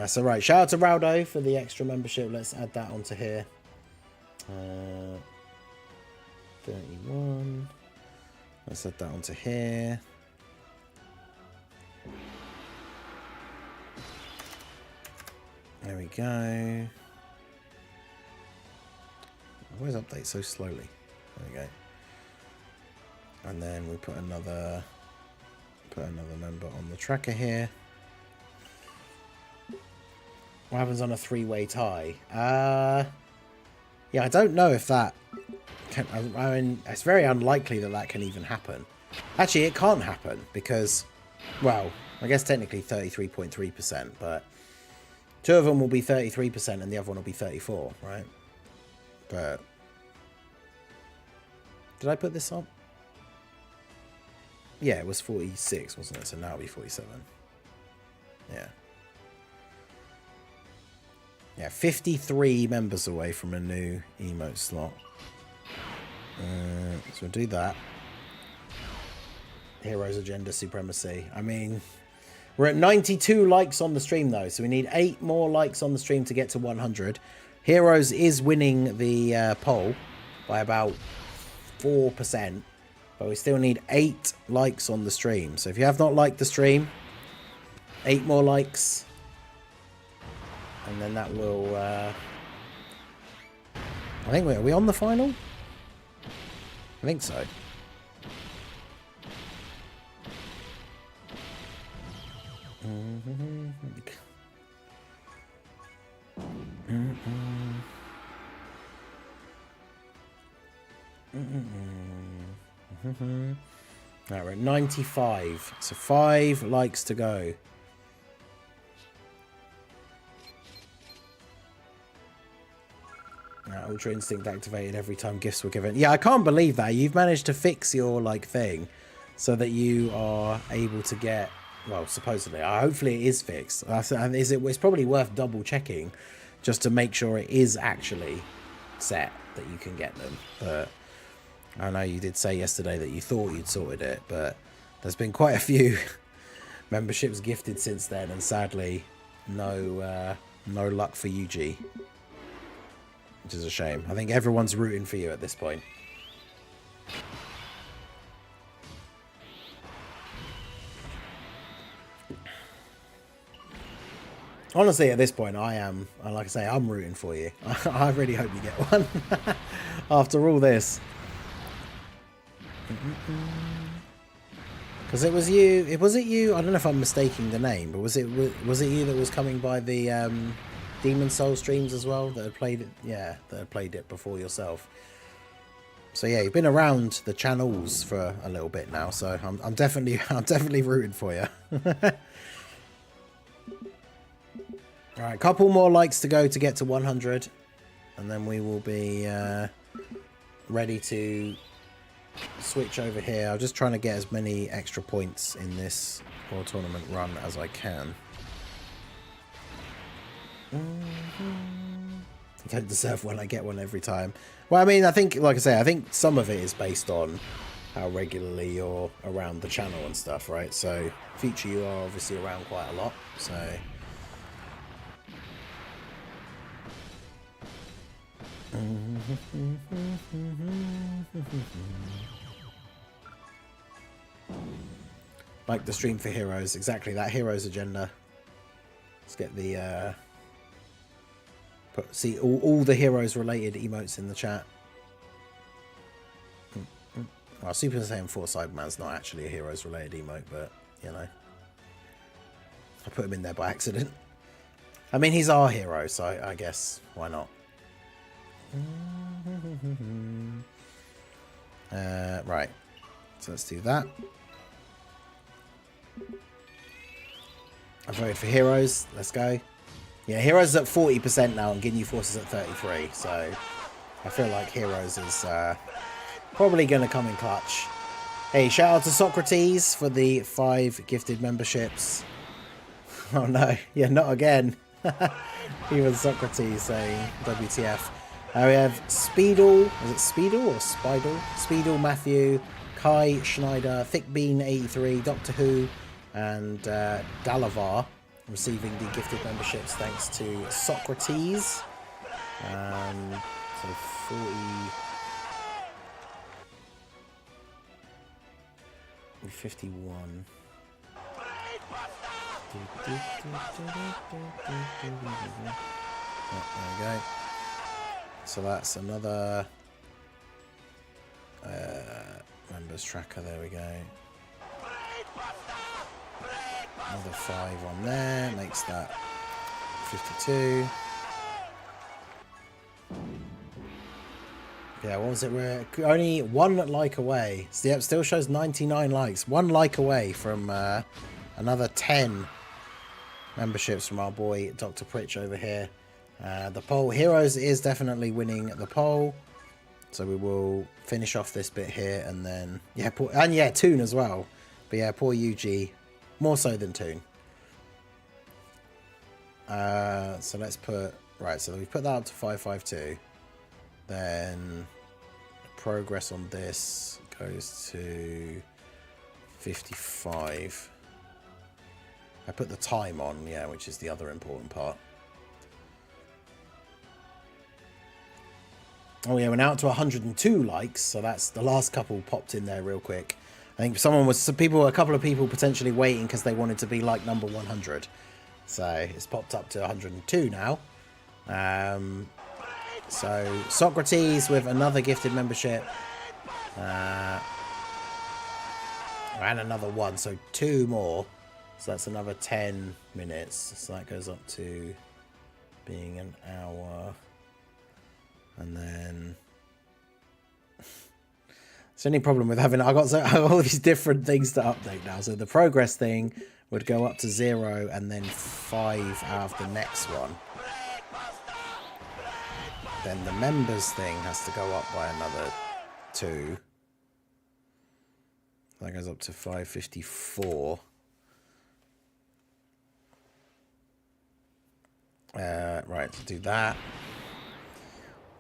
So right, shout out to Raldo for the extra membership. Let's add that onto here. 31. Let's add that onto here. There we go. Where's update so slowly? There we go. And then we put another member on the tracker here. What happens on a three-way tie? Yeah, I don't know if that can, I mean, it's very unlikely that that can even happen. Actually, it can't happen because, well, I guess technically 33.3%, but two of them will be 33% and the other one will be 34, right? But did I put this on? Yeah, it was 46, wasn't it? So now it'll be 47. Yeah. Yeah, 53 members away from a new emote slot. So we'll do that. Heroes Agenda Supremacy. I mean, we're at 92 likes on the stream, though. So we need 8 more likes on the stream to get to 100. Heroes is winning the poll by about 4%. But we still need 8 likes on the stream. So if you have not liked the stream, 8 more likes. And then that will... I think are we on the final? I think so. Right, we're at 95. So 5 likes to go. Ultra Instinct activated every time gifts were given. Yeah, I can't believe that. You've managed to fix your, like, thing so that you are able to get... Well, supposedly. Hopefully it is fixed. It's probably worth double checking just to make sure it is actually set that you can get them. But I know you did say yesterday that you thought you'd sorted it, but there's been quite a few memberships gifted since then, and sadly, no luck for UG. Which is a shame. I think everyone's rooting for you at this point. Honestly, at this point, I am, like I say, I'm rooting for you. I really hope you get one. After all this. Because it was you, was it you? I don't know if I'm mistaking the name, but was it you that was coming by the Demon Soul streams as well, that had played it? Yeah, that had played it before yourself. So yeah, you've been around the channels for a little bit now, so I'm definitely rooting for you. All right, couple more likes to go to get to 100, and then we will be ready to switch over here. I'm just trying to get as many extra points in this World Tournament run as I can. You don't deserve one, I get one every time. Well, I mean, I think, like I say, I think some of it is based on how regularly you're around the channel and stuff, right? So, Future, you are obviously around quite a lot, so... Like the stream for Heroes, exactly, that Heroes Agenda. Let's get the see all the Heroes related emotes in the chat. Well, Super Saiyan 4 Cyberman's not actually a Heroes related emote, but you know, I put him in there by accident. I mean, he's our hero, so I guess why not. Right, so let's do that. I voted for Heroes. Let's go. Yeah, Heroes is at 40% now and Ginyu Force is at 33, so I feel like Heroes is probably going to come in clutch. Hey, shout out to Socrates for the 5 gifted memberships. Oh no, yeah, not again. Even Socrates saying WTF. We have Speedle, is it Speedle or Spidle? Speedle, Matthew, Kai, Schneider, Thickbean83, Doctor Who, and Dalavar. receiving the gifted memberships thanks to Socrates. So 51. Oh, there we go. So that's another members tracker. There we go. Another 5 on there makes that 52. Yeah, what was it? We're only 1 like away. So, yep, still shows 99 likes. 1 like away from another 10 memberships from our boy Dr. Pritch over here. The poll, Heroes is definitely winning the poll. So we will finish off this bit here and then... Yeah, and yeah, Toon as well. But yeah, poor UG. More so than Toon. So let's put... Right, so we've put that up to 552. Then progress on this goes to 55. I put the time on, yeah, which is the other important part. Oh yeah, we're now up to 102 likes, so that's the last couple popped in there real quick. I think a couple of people potentially waiting because they wanted to be like number 100. So it's popped up to 102 now. So Socrates with another gifted membership. And another 1, so 2 more. So that's another 10 minutes. So that goes up to being an hour. And then... It's the only problem with having... I got all these different things to update now. So the progress thing would go up to 0 and then 5 out of the next one. Then the members thing has to go up by another 2. That goes up to 554. Right, to do that.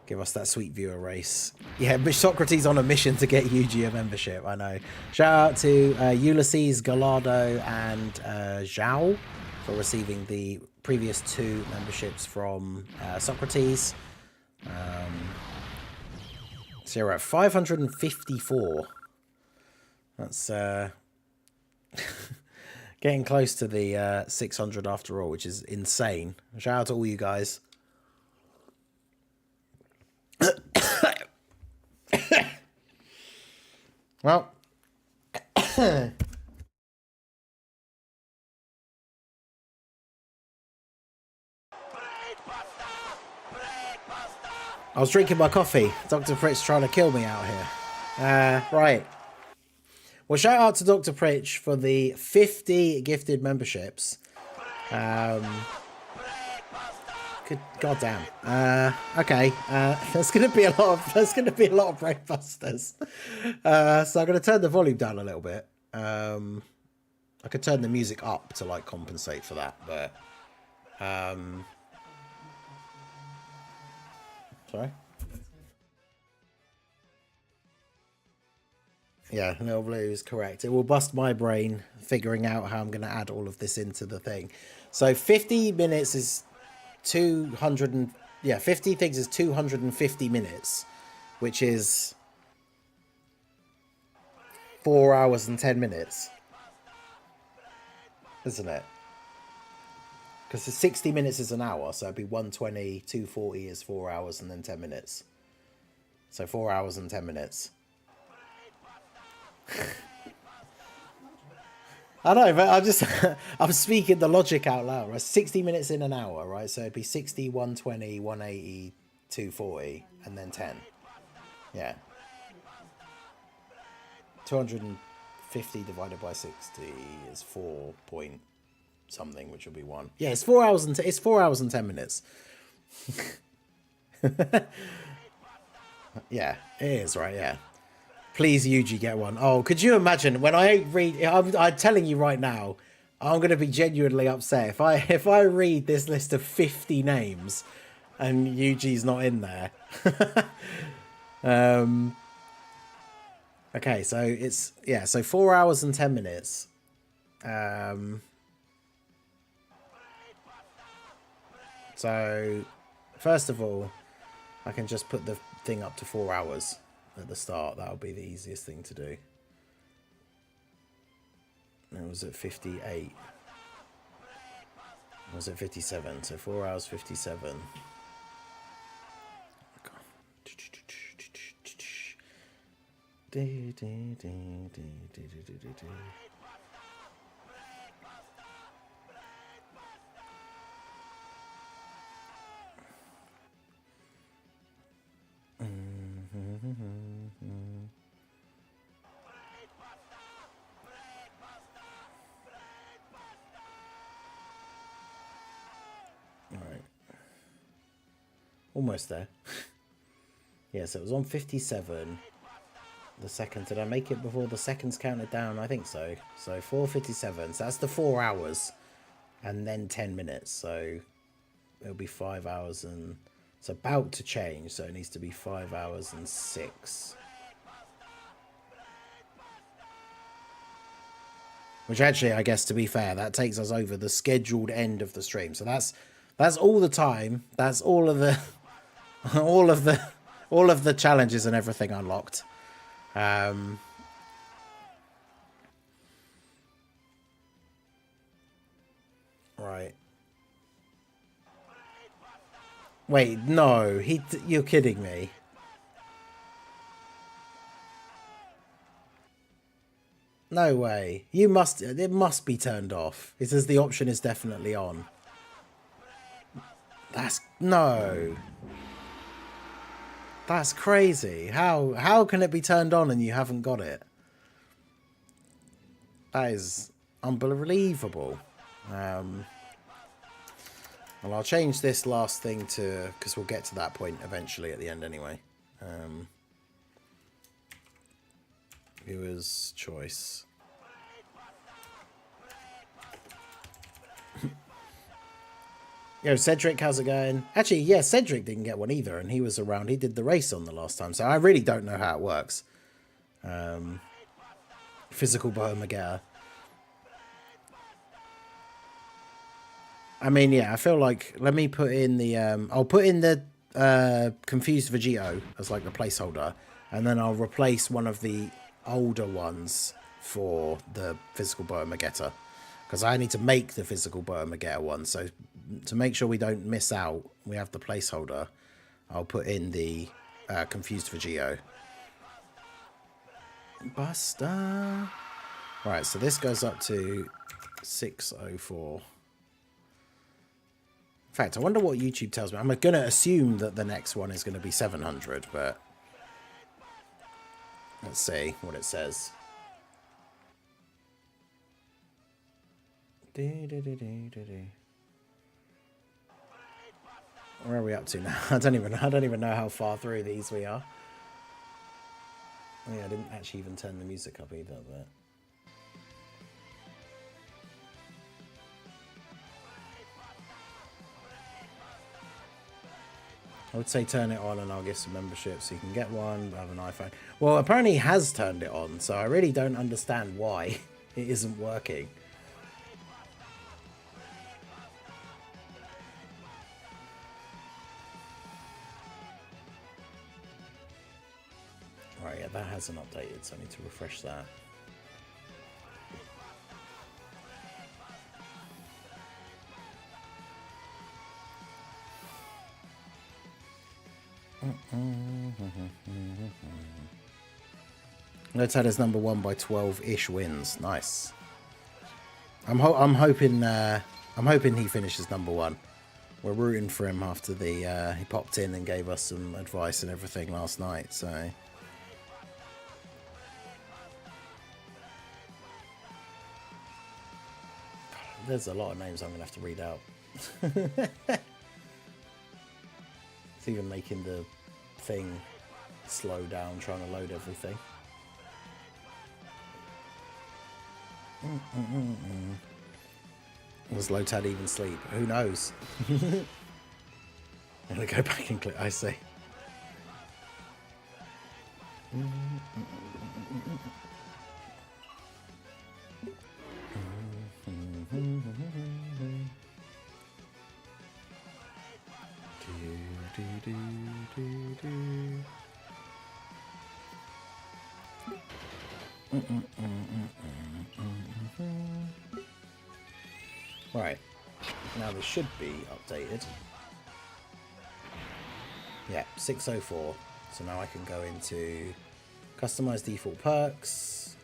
Give us that sweet viewer race. Yeah, Socrates on a mission to get UG a membership, I know. Shout out to Ulysses, Gallardo, and Zhao for receiving the previous 2 memberships from Socrates. So we're at 554. That's getting close to the 600 after all, which is insane. Shout out to all you guys. Well, I was drinking my coffee. Dr. Pritch trying to kill me out here. Right. Well, shout out to Dr. Pritch for the 50 gifted memberships. Good goddamn. Okay. There's gonna be a lot of brainbusters. So I'm gonna turn the volume down a little bit. I could turn the music up to like compensate for that, but sorry. Yeah, Little Blue is correct. It will bust my brain figuring out how I'm going to add all of this into the thing. So 50 minutes is 200 and... Yeah, 50 things is 250 minutes, which is 4 hours and 10 minutes. Isn't it? Because the 60 minutes is an hour, so it'd be 120, 240 is 4 hours and then 10 minutes. So 4 hours and 10 minutes. I know, but I'm speaking the logic out loud, right? 60 minutes in an hour, right? So it'd be 60, 120, 180, 240, and then 10. Yeah. 250 divided by 60 is 4 point something, which will be 1. Yeah, it's 4 hours and it's 4 hours and 10 minutes. Yeah, it is, right? Yeah. Please, Yuji, get one. Oh, could you imagine when I read? I'm telling you right now, I'm going to be genuinely upset if I read this list of 50 names and Yuji's not in there. Okay, so it's so 4 hours and 10 minutes. So, first of all, I can just put the thing up to 4 hours at the start. That'll be the easiest thing to do. It was at 58. It was at 57. So 4 hours 57. Alright. Almost there. Yeah, so it was on 57. The second, did I make it before the seconds counted down? I think so. So 4:57. So that's the 4 hours. And then 10 minutes. So it'll be 5 hours and... It's about to change. So it needs to be 5 hours and 6. Which actually, I guess, to be fair, that takes us over the scheduled end of the stream. So that's all the time. That's all of the... all of the challenges and everything unlocked. Right. Wait, no, you're kidding me. No way. It must be turned off. It says the option is definitely on. No. That's crazy. How can it be turned on and you haven't got it? That is unbelievable. Well, I'll change this last thing to... Because we'll get to that point eventually at the end anyway. Viewer's choice. Yo, Cedric, how's it going? Actually, yeah, Cedric didn't get one either, and he was around. He did the race on the last time, so I really don't know how it works. Physical Bohemagera. I mean, yeah, I feel like... Let me put in the... I'll put in the Confused Vegito as like the placeholder, and then I'll replace one of the older ones for the Physical Bohemagera. Because I need to make the Physical Bohemagera one, so to make sure we don't miss out, we have the placeholder. I'll put in the Confused Vegito. Buster. Right, so this goes up to 604. In fact, I wonder what YouTube tells me. I'm going to assume that the next one is going to be 700, but let's see what it says. Where are we up to now? I don't even know how far through these we are. Oh yeah, I didn't actually even turn the music up either, but... I would say turn it on and I'll give some memberships so you can get one, have an iPhone. Well, apparently he has turned it on, so I really don't understand why it isn't working. Right, yeah, that hasn't updated, so I need to refresh that. Let's add his number 1 by 12-ish wins. Nice. I'm hoping he finishes number 1. We're rooting for him after the he popped in and gave us some advice and everything last night. So there's a lot of names I'm gonna have to read out. It's even making the thing slow down trying to load everything. Was Lotad even sleep? Who knows? I'm gonna go back and click. I see. Right, now this should be updated. Yeah, 604. So now I can go into customize default perks,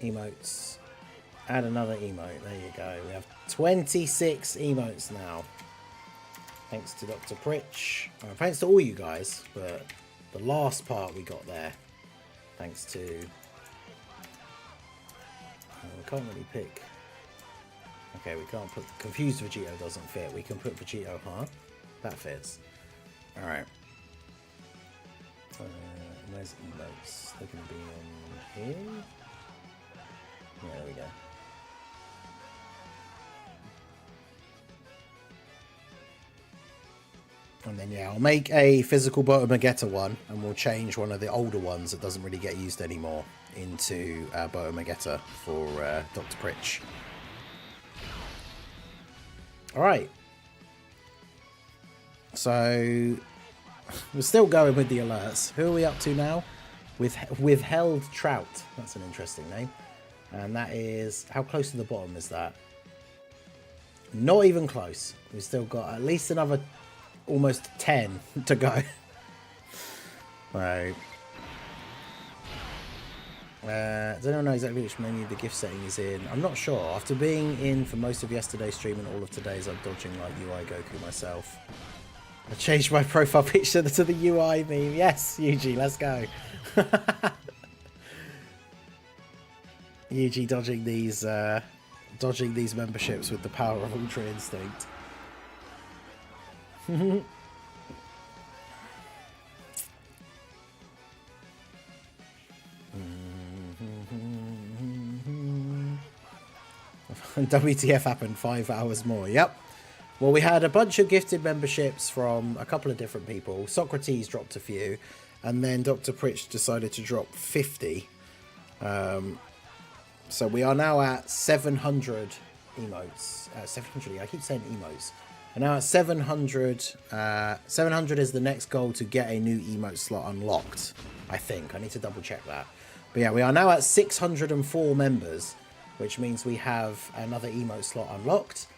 emotes, add another emote. There you go. We have 26 emotes now. Thanks to Dr. Pritch. Thanks to all you guys, but the last part we got there. Thanks to... we can't really pick. Okay, we can't put... Confused Vegito doesn't fit. We can put Vegito, huh? That fits. Alright. Where's emotes? They're going to be on here? Yeah, there we go. And then, yeah, I'll make a physical Botomagetta one, and we'll change one of the older ones that doesn't really get used anymore into Botomagetta for Dr. Pritch. Alright. So, we're still going with the alerts. Who are we up to now? Withheld Trout. That's an interesting name. And that is... How close to the bottom is that? Not even close. We've still got at least another... almost 10 to go. Right. Does anyone know exactly which menu the gift setting is in? I'm not sure. After being in for most of yesterday's stream and all of today's, I'm dodging like UI Goku myself. I changed my profile picture to the UI meme. Yes, Yuji, let's go. Yuji dodging these memberships with the power of Ultra Instinct. WTF happened 5 hours more. Yep. Well, we had a bunch of gifted memberships from a couple of different people. Socrates dropped a few, and then Dr. Pritch decided to drop 50. So we are now at 700 emotes. 700, I keep saying emotes. And now at 700, 700 is the next goal to get a new emote slot unlocked, I think. I need to double check that. But yeah, we are now at 604 members, which means we have another emote slot unlocked.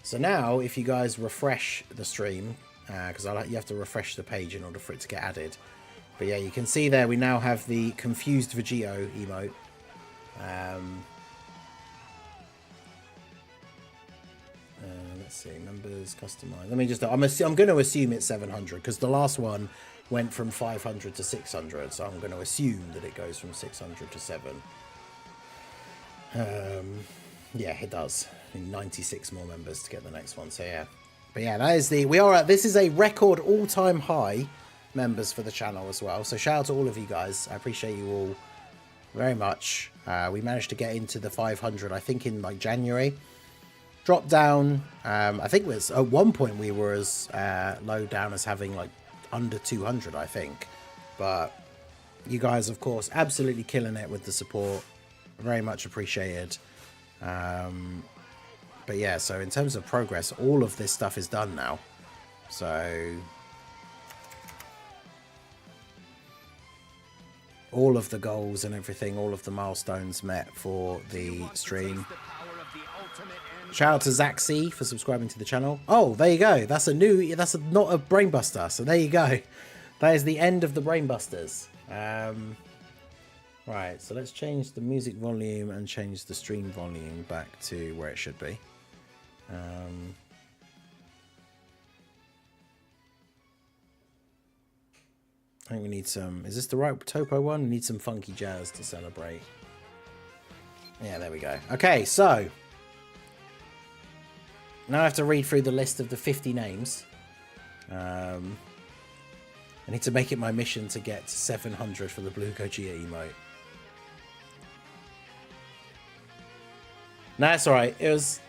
So now, if you guys refresh the stream, because you have to refresh the page in order for it to get added. But yeah, you can see there we now have the Confused Vegito emote. Let's see, members, customize. Let me just, I'm going to assume it's 700 because the last one went from 500 to 600. So I'm going to assume that it goes from 600 to 7. Yeah, it does. 96 more members to get the next one. So yeah, but yeah, that is this is a record all-time high members for the channel as well. So shout out to all of you guys. I appreciate you all very much. We managed to get into the 500, I think in like January. Dropped down, I think it was at one point we were as low down as having like under 200, I think. But you guys, of course, absolutely killing it with the support. Very much appreciated. But yeah, so in terms of progress, all of this stuff is done now. So all of the goals and everything, all of the milestones met for the stream. Shout out to Zaxi for subscribing to the channel. Oh, there you go. That's not a Brainbuster. So there you go. That is the end of the Brainbusters. Right, so let's change the music volume and change the stream volume back to where it should be. I think we need some... Is this the right topo one? We need some funky jazz to celebrate. Yeah, there we go. Okay, so... Now I have to read through the list of the 50 names. I need to make it my mission to get 700 for the Blue Gogeta emote. No, that's alright.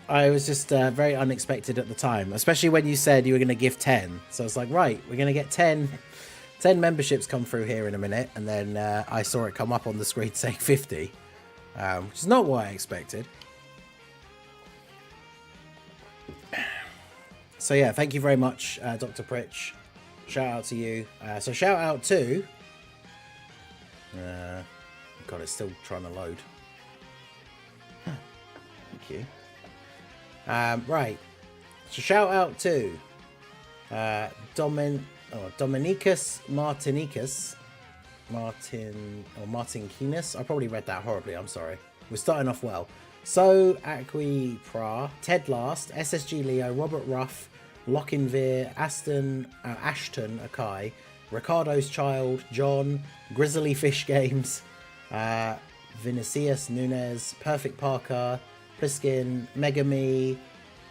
I was just very unexpected at the time. Especially when you said you were going to give 10. So I was like, right, we're going to get 10 memberships come through here in a minute. And then I saw it come up on the screen saying 50. Which is not what I expected. So yeah, thank you very much, Dr. Pritch. Shout out to you. So shout out to... God, it's still trying to load. Thank you. Right. So shout out to Dominicus Martinkinus. I probably read that horribly, I'm sorry. We're starting off well. So Aqui Pra, Ted Last, SSG Leo, Robert Ruff, Lochinveer, Ashton Akai, Ricardo's Child, John, Grizzly Fish Games, Vinicius Nunez, Perfect Parker, Pliskin, Megami,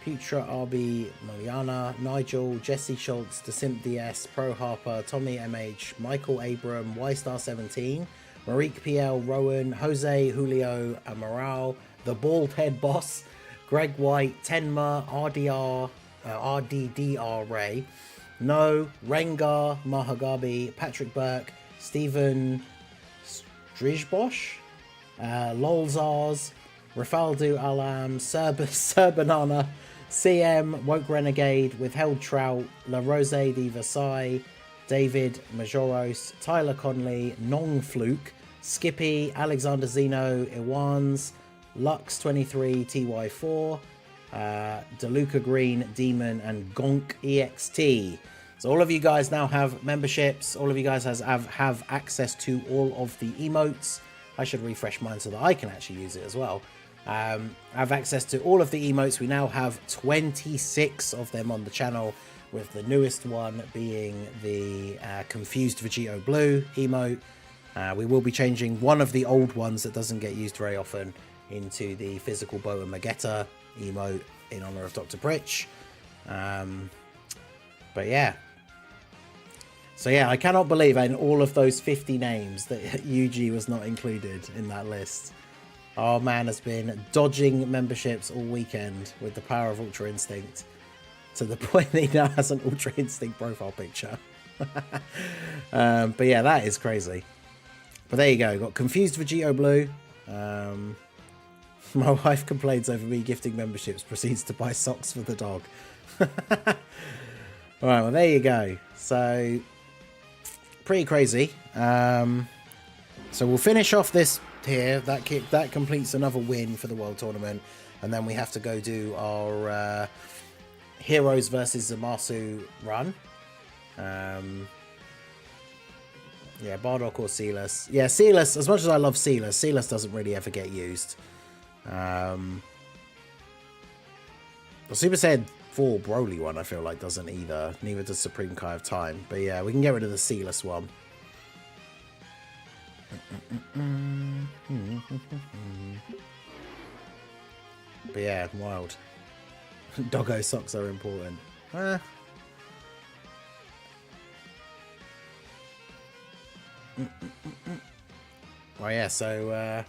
Putra RB, Moliana, Nigel, Jesse Schultz, DeSimp DS, Pro Harper, Tommy MH, Michael Abram, YStar17, Marique PL, Rowan, Jose, Julio, Amaral, The Bald Head Boss, Greg White, Tenma, RDDR Ray, No, Rengar, Mahagabi, Patrick Burke, Stephen Strijbosch, Lolzars, Rafaldu Alam, Banana, CM, Woke Renegade, Withheld Trout, La Rose de Versailles, David Majoros, Tyler Conley, Nong Fluke, Skippy, Alexander Zeno, Iwans, Lux23, TY4, DeLuca Green, Demon, and Gonk EXT. So all of you guys now have memberships. All of you guys have access to all of the emotes. I should refresh mine so that I can actually use it as well. Have access to all of the emotes. We now have 26 of them on the channel, with the newest one being the Confused Vegito Blue emote. We will be changing one of the old ones that doesn't get used very often into the Physical Bow and Magetta emote in honor of Dr. Pritch. But yeah. So yeah, I cannot believe in all of those 50 names that Yuji was not included in that list. Our man has been dodging memberships all weekend with the power of Ultra Instinct, to the point that he now has an Ultra Instinct profile picture. But yeah, that is crazy. But there you go. Got Confused Vegito Blue. My wife complains over me gifting memberships, proceeds to buy socks for the dog. Alright, well there you go. So, pretty crazy. So we'll finish off this here. That completes another win for the World Tournament. And then we have to go do our Heroes versus Zamasu run. Yeah, Bardock or Sealess. Yeah, Sealess, as much as I love Sealess, Sealess doesn't really ever get used. The Super Saiyan 4 Broly one I feel like doesn't either. Neither does Supreme Kai of Time. But yeah, we can get rid of the Sealess one. But yeah, wild. Doggo socks are important. Well, yeah, so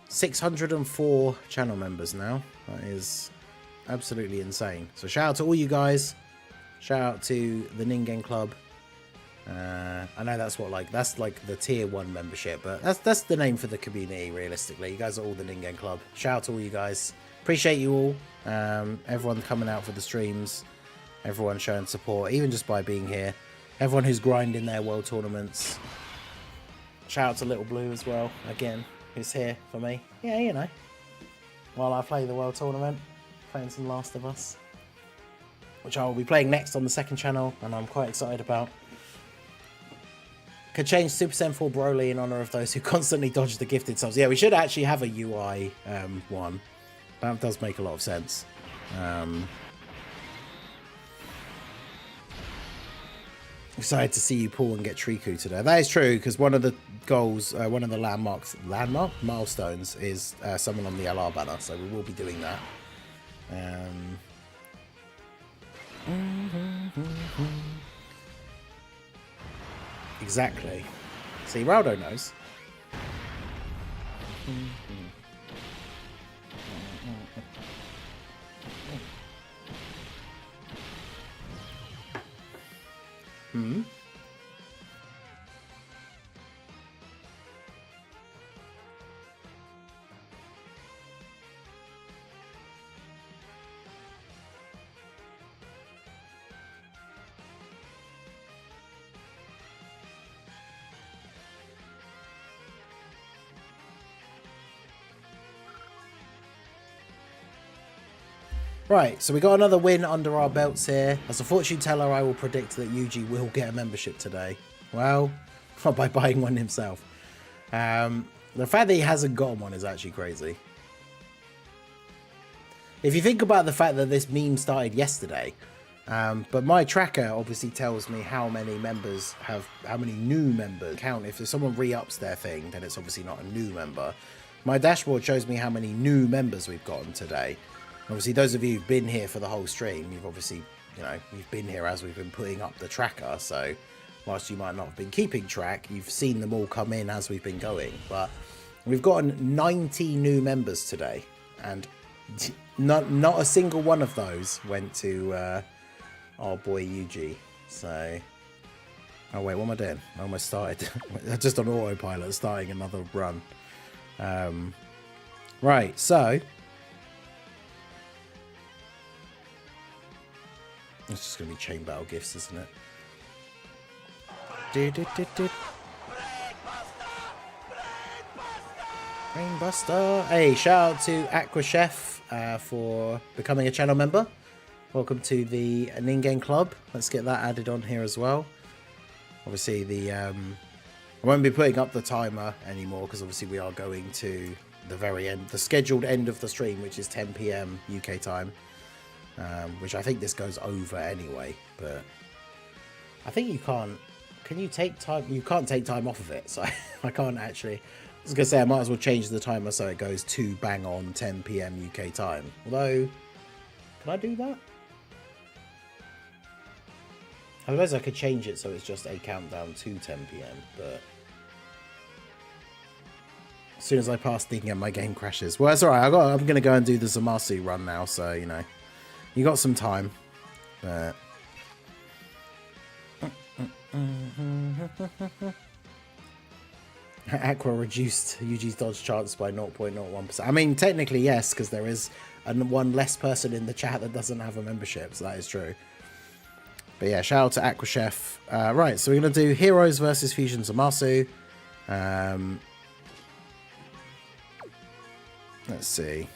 604 channel members now. That is absolutely insane. So shout out to all you guys. Shout out to the Ningen Club. I know that's like the tier 1 membership, but that's the name for the community realistically. You guys are all the Ningen Club. Shout out to all you guys. Appreciate you all. Everyone coming out for the streams. Everyone showing support, even just by being here. Everyone who's grinding their world tournaments. Shout out to Little Blue as well, again, who's here for me. Yeah, you know. While I play the world tournament, playing some Last of Us, which I will be playing next on the second channel, and I'm quite excited about. Could change Super Saiyan 4 Broly in honor of those who constantly dodge the gifted subs. Yeah, we should actually have a UI one. That does make a lot of sense. Excited to see you pull and get Triku today. That is true, because one of the goals, one of the milestones is someone on the LR banner, so we will be doing that. Exactly. See, Raldo knows. Right, so we got another win under our belts here. As a fortune teller, I will predict that Yuji will get a membership today. Well, not by buying one himself. The fact that he hasn't gotten one is actually crazy. If you think about the fact that this meme started yesterday, but my tracker obviously tells me how many members have, how many new members count. If someone re-ups their thing, then it's obviously not a new member. My dashboard shows me how many new members we've gotten today. Obviously, those of you who've been here for the whole stream, you've obviously, you know, you've been here as we've been putting up the tracker. So whilst you might not have been keeping track, you've seen them all come in as we've been going. But we've gotten 90 new members today, and not a single one of those went to our boy Yuji. So, oh wait, what am I doing? I almost started. Just on autopilot, starting another run. Right, so it's just going to be chain battle gifts, isn't it? Brainbuster. Hey, shout out to Aqua Chef for becoming a channel member. Welcome to the Ningen Club. Let's get that added on here as well. Obviously, I won't be putting up the timer anymore because obviously we are going to the very end, the scheduled end of the stream, which is 10 PM UK time. Which I think this goes over anyway, but I think you can't. Can you take time? You can't take time off of it, so I can't actually. I was gonna say I might as well change the timer so it goes to bang on 10 PM UK time. Although, can I do that? I suppose I could change it so it's just a countdown to 10 PM, but as soon as I pass thinking my game crashes. Well, that's alright. I'm gonna go and do the Zamasu run now, so you know. You got some time, but Aqua reduced Yuji's dodge chance by 0.01%. I mean, technically yes, because there is one less person in the chat that doesn't have a membership, so that is true. But yeah, shout out to Aqua Chef. Right, so we're gonna do Heroes versus Fusion Zamasu. Let's see.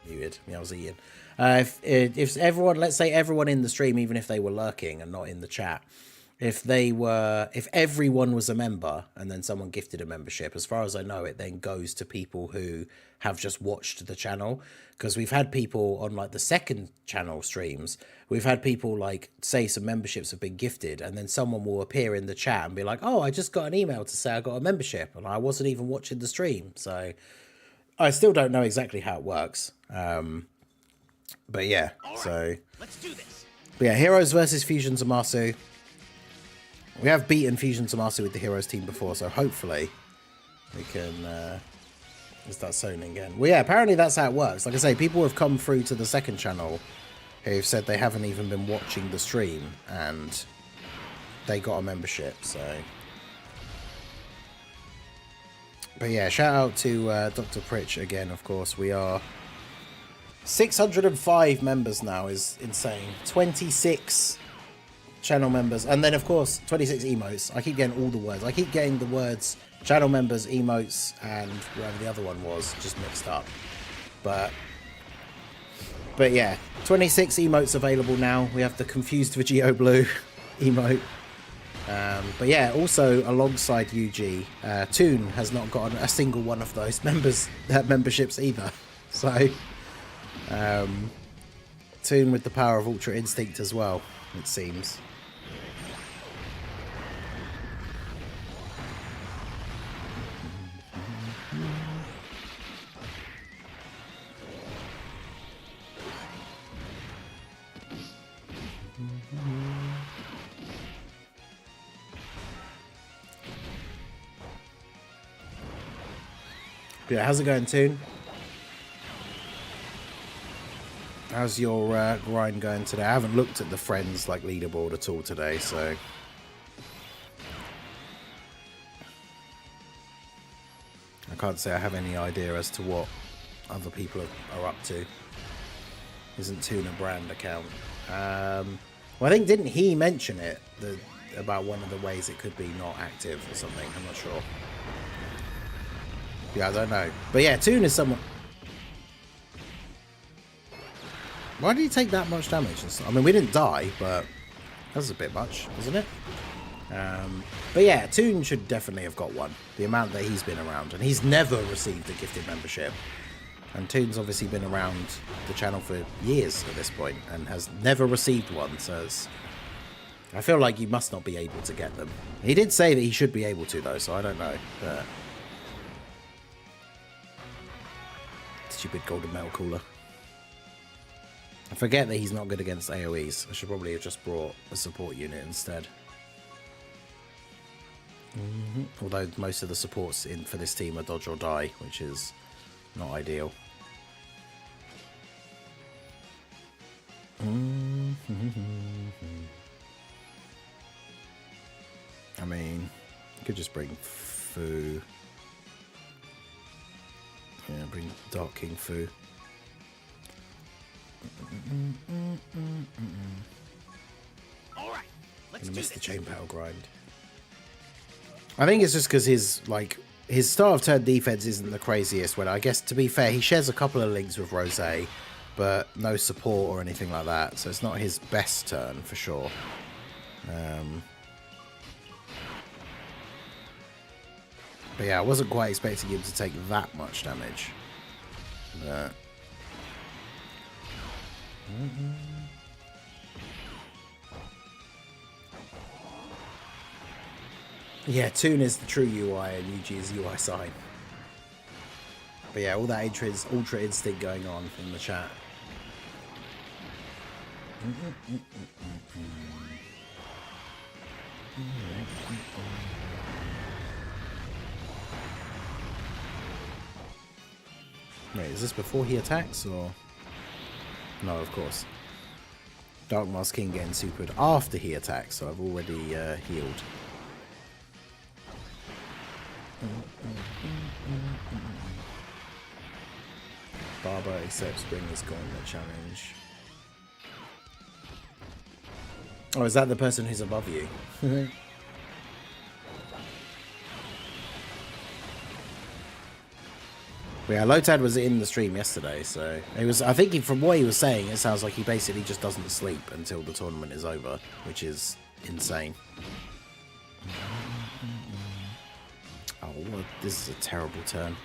Muted. Yeah, I was eating. If everyone, let's say everyone in the stream, even if they were lurking and not in the chat, if everyone was a member and then someone gifted a membership, as far as I know, it then goes to people who have just watched the channel. Because we've had people on like the second channel streams, we've had people like say some memberships have been gifted, and then someone will appear in the chat and be like, oh, I just got an email to say I got a membership and I wasn't even watching the stream. So I still don't know exactly how it works. But yeah, so let's do this. But yeah, Heroes versus Fusion Zamasu. We have beaten Fusion Zamasu with the Heroes team before, so hopefully we can start zoning again. Well, yeah, apparently that's how it works. Like I say, people have come through to the second channel who've said they haven't even been watching the stream and they got a membership, so. But yeah, shout out to Dr. Pritch again, of course. We are 605 members now, is insane. 26 channel members, and then of course 26 emotes. I keep getting all the words. I keep getting the words channel members, emotes, and whatever the other one was just mixed up. But yeah, 26 emotes available now. We have the Confused Vegito Blue emote. But yeah, also alongside UG, Toon has not gotten a single one of those memberships either. So Toon with the power of Ultra Instinct as well, it seems. Yeah, how's it going, Toon? How's your grind going today? I haven't looked at the friends like leaderboard at all today, so I can't say I have any idea as to what other people are up to. Isn't Toon a brand account? Well, I think, didn't he mention it about one of the ways it could be not active or something? I'm not sure. Yeah, I don't know. But yeah, Toon is someone... Why did he take that much damage? I mean, we didn't die, but that was a bit much, wasn't it? But yeah, Toon should definitely have got one. The amount that he's been around. And he's never received a gifted membership. And Toon's obviously been around the channel for years at this point and has never received one. So I feel like you must not be able to get them. He did say that he should be able to, though, so I don't know. But... stupid golden metal cooler. I forget that he's not good against AoEs. I should probably have just brought a support unit instead. Although most of the supports for this team are dodge or die, which is not ideal. I mean, you could just bring Fu. Yeah, bring Dark King Fu. Alright, let's do miss this. the chain battle grind. I think it's just because his start of turn defense isn't the craziest. When I guess, to be fair, he shares a couple of links with Rose, but no support or anything like that, so it's not his best turn for sure. But yeah, I wasn't quite expecting him to take that much damage. But... yeah, Toon is the true UI and UG is UI sign. But yeah, all that Ultra Instinct going on in the chat. Wait, is this before he attacks, or...? No, of course. Dark Mask King getting supered after he attacks, so I've already healed. Barber accepts Bringer's Gauntlet challenge. Oh, is that the person who's above you? Yeah, Lotad was in the stream yesterday, so it was. I think from what he was saying, it sounds like he basically just doesn't sleep until the tournament is over, which is insane. Oh, this is a terrible turn.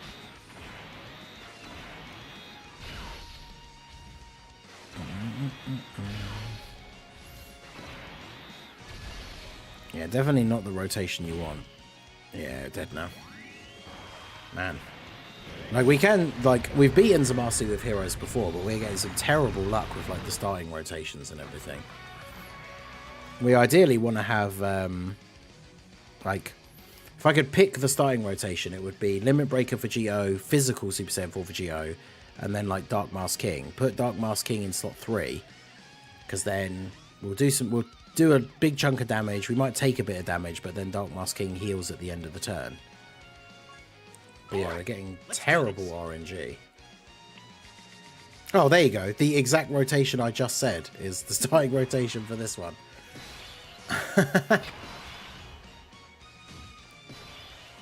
Yeah, definitely not the rotation you want. Yeah, dead now. Man. Like, we can, like, we've beaten Zamasu with heroes before, but we're getting some terrible luck with, like, the starting rotations and everything. We ideally want to have, like, if I could pick the starting rotation, it would be Limit Breaker for GO, Physical Super Saiyan 4 for GO, and then, like, Dark Mask King. Put Dark Mask King in slot 3, because then we'll do a big chunk of damage. We might take a bit of damage, but then Dark Mask King heals at the end of the turn. But yeah, we're getting terrible RNG. Oh, there you go. The exact rotation I just said is the starting rotation for this one.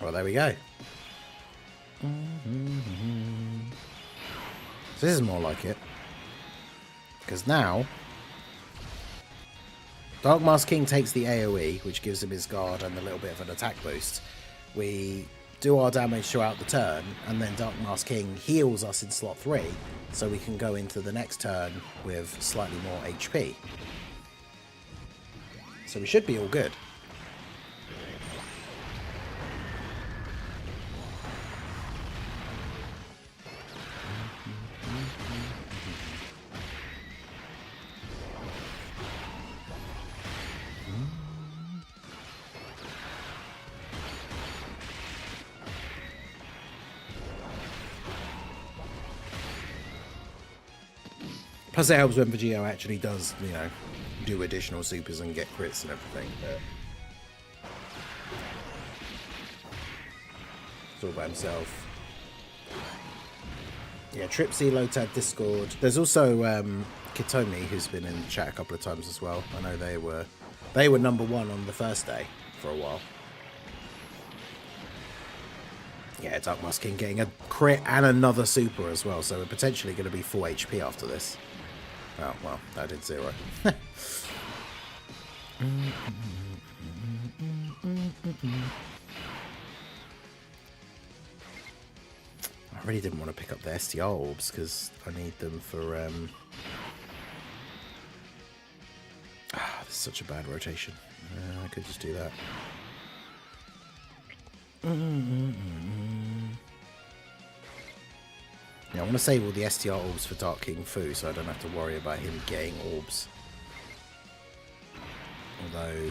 Well, there we go. So this is more like it. Because now, Dark Mask King takes the AoE, which gives him his guard and a little bit of an attack boost. We do our damage throughout the turn, and then Dark Mask King heals us in slot 3, so we can go into the next turn with slightly more HP. So we should be all good. Plus it helps when Vegito actually does, you know, do additional supers and get crits and everything. But it's all by himself. Yeah, Tripsy, Lotad, Discord. There's also Kitomi, who's been in chat a couple of times as well. I know they were #1 on the first day for a while. Yeah, Dark Mask King getting a crit and another super as well, so we're potentially going to be full HP after this. Oh, well, that did 0. I really didn't want to pick up the STR orbs because I need them for... this is such a bad rotation. I could just do that. Yeah, I want to save all the STR orbs for Dark King Fu, so I don't have to worry about him getting orbs. Although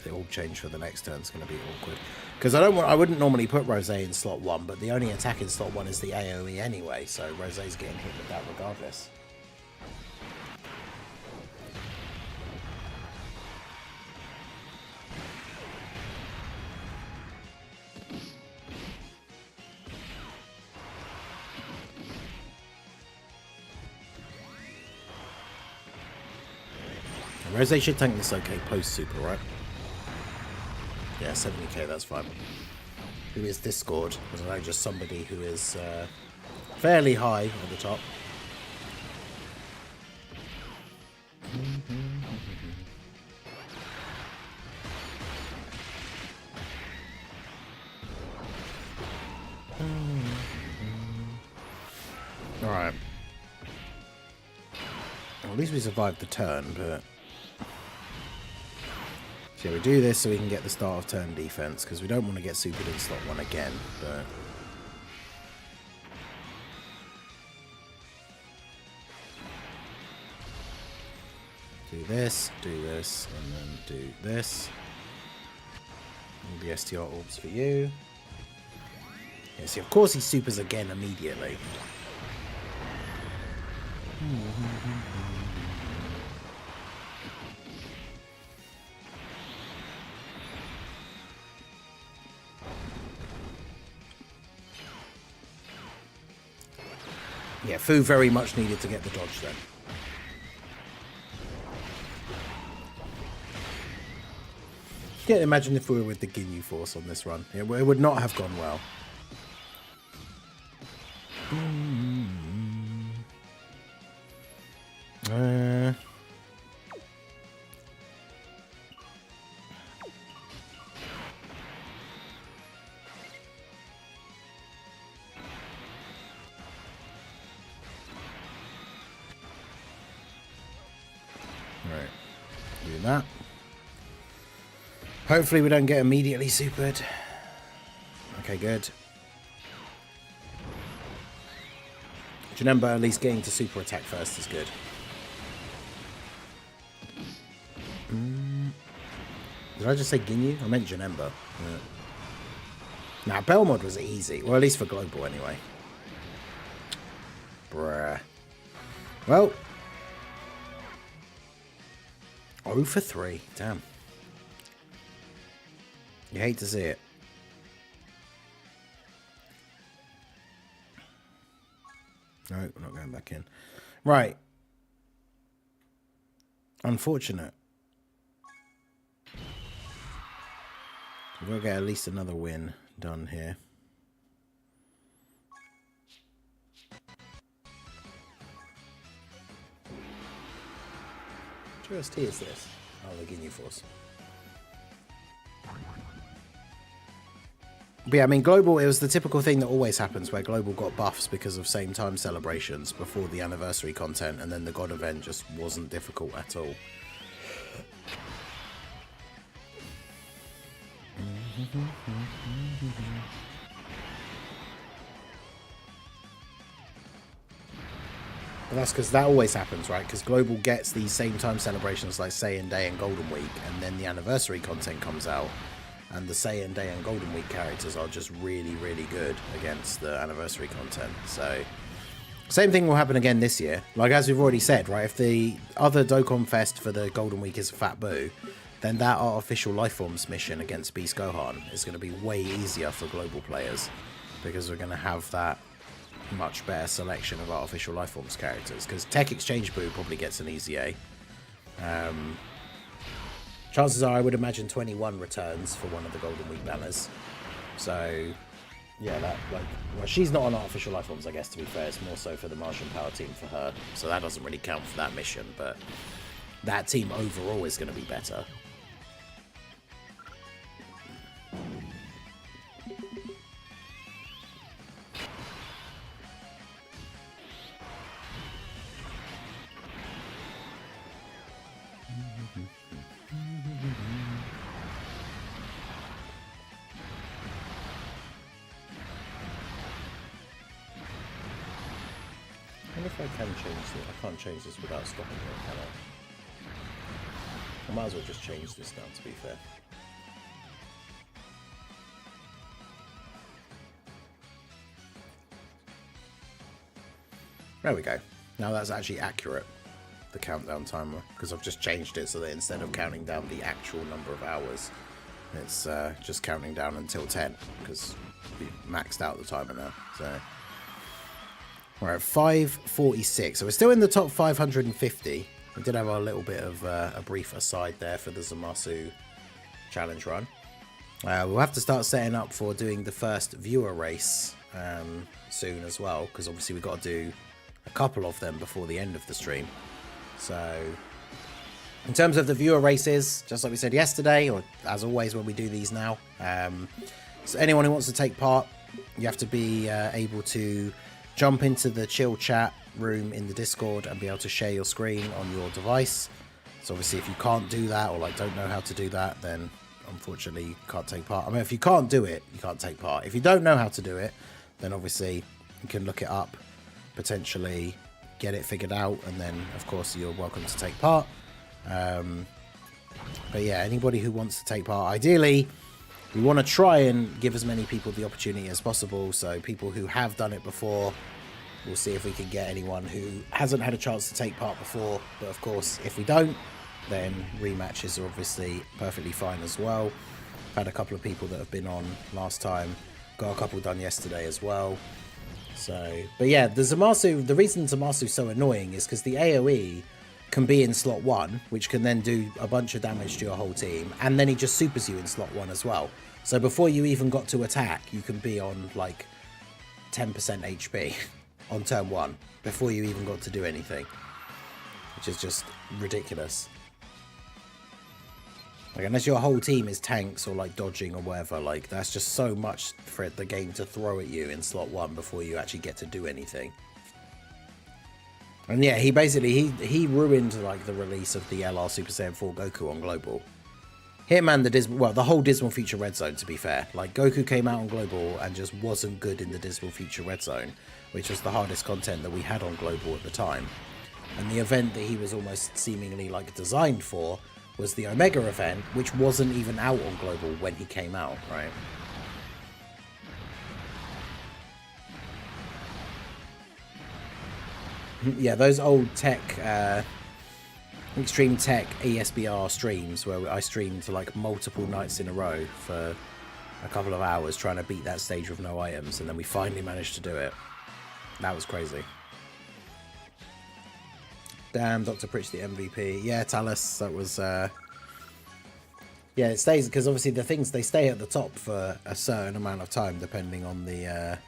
the orb change for the next turn is going to be awkward, because I wouldn't normally put Rosé in slot 1, but the only attack in slot 1 is the AoE anyway, so Rosé's getting hit with that regardless. Rosé should tank this okay post-super, right? Yeah, 70k, that's fine. Who is Discord? I don't know, just somebody who is fairly high at the top. Alright. Well, at least we survived the turn, but... So we do this so we can get the start of turn defense, because we don't want to get supered in slot 1 again, but... Do this, and then do this. All the STR orbs for you. Yeah, see, of course he supers again immediately. Yeah, Fu very much needed to get the dodge then. Yeah, imagine if we were with the Ginyu Force on this run. It would not have gone well. Right, do that. Hopefully we don't get immediately supered. Okay, good. Remember, at least getting to super attack first is good. Did I just say Ginyu? I meant Janemba. Yeah. Now, Belmod was easy. Well, at least for global anyway. Bruh. Well. 0 for 3. Damn. You hate to see it. No, we're not going back in. Right. Unfortunate. We've got to get at least another win done here. Which OST is this? Oh, the Ginyu Force. But yeah, I mean, Global, it was the typical thing that always happens where Global got buffs because of same time celebrations before the anniversary content, and then the God event just wasn't difficult at all. But that's because that always happens, right? Because Global gets these same time celebrations like Saiyan Day and Golden Week, and then the anniversary content comes out. And the Saiyan Day and Golden Week characters are just really, really good against the anniversary content. So, same thing will happen again this year. Like, as we've already said, right? If the other Dokkan Fest for the Golden Week is a Fat Boo, then that artificial lifeforms mission against Beast Gohan is going to be way easier for global players. Because we're going to have that much better selection of artificial lifeforms characters. Because Tech Exchange Boo probably gets an easy A. Chances are, I would imagine 21 returns for one of the Golden Week banners. So, yeah, that, like, well, she's not on artificial life forms, I guess, to be fair. It's more so for the Martian Power team for her. So that doesn't really count for that mission, but that team overall is going to be better. I wonder if I can change it. I can't change this without stopping it, can I? I might as well just change this now, to be fair. There we go. Now that's actually accurate, the countdown timer, because I've just changed it so that instead of counting down the actual number of hours, it's just counting down until 10, because we maxed out the timer now. So we're at 546, so we're still in the top 550. We did have a little bit of a brief aside there for the Zamasu challenge run. We'll have to start setting up for doing the first viewer race soon as well, because obviously we've got to do a couple of them before the end of the stream. So in terms of the viewer races, just like we said yesterday, or as always when we do these now, so anyone who wants to take part, you have to be able to jump into the chill chat room in the Discord and be able to share your screen on your device. So obviously if you can't do that, or like don't know how to do that, then unfortunately you can't take part. I mean, if you can't do it, you can't take part. If you don't know how to do it, then obviously you can look it up, potentially get it figured out, and then of course you're welcome to take part. But yeah, anybody who wants to take part, ideally we want to try and give as many people the opportunity as possible. So people who have done it before, we'll see if we can get anyone who hasn't had a chance to take part before. But of course, if we don't, then rematches are obviously perfectly fine as well. I've had a couple of people that have been on last time, got a couple done yesterday as well. So, but yeah, the Zamasu, the reason Zamasu's so annoying is because the AoE can be in slot 1, which can then do a bunch of damage to your whole team, and then he just supers you in slot 1 as well. So before you even got to attack, you can be on like 10% HP on turn 1 before you even got to do anything, which is just ridiculous. Like, unless your whole team is tanks or like dodging or whatever, like that's just so much for the game to throw at you in slot 1 before you actually get to do anything. And yeah, he basically he ruined like the release of the LR Super Saiyan 4 Goku on Global. Him and the whole Dismal Future Red Zone, to be fair. Like, Goku came out on Global and just wasn't good in the Dismal Future Red Zone, which was the hardest content that we had on Global at the time. And the event that he was almost seemingly like designed for was the Omega event, which wasn't even out on Global when he came out, right? Yeah, those old tech Extreme Tech ESBR streams where I streamed like multiple nights in a row for a couple of hours trying to beat that stage with no items, and then we finally managed to do it. That was crazy. Damn, Dr. Pritch the MVP. Yeah, Talus, that was... Yeah, it stays, because obviously the things, they stay at the top for a certain amount of time depending on the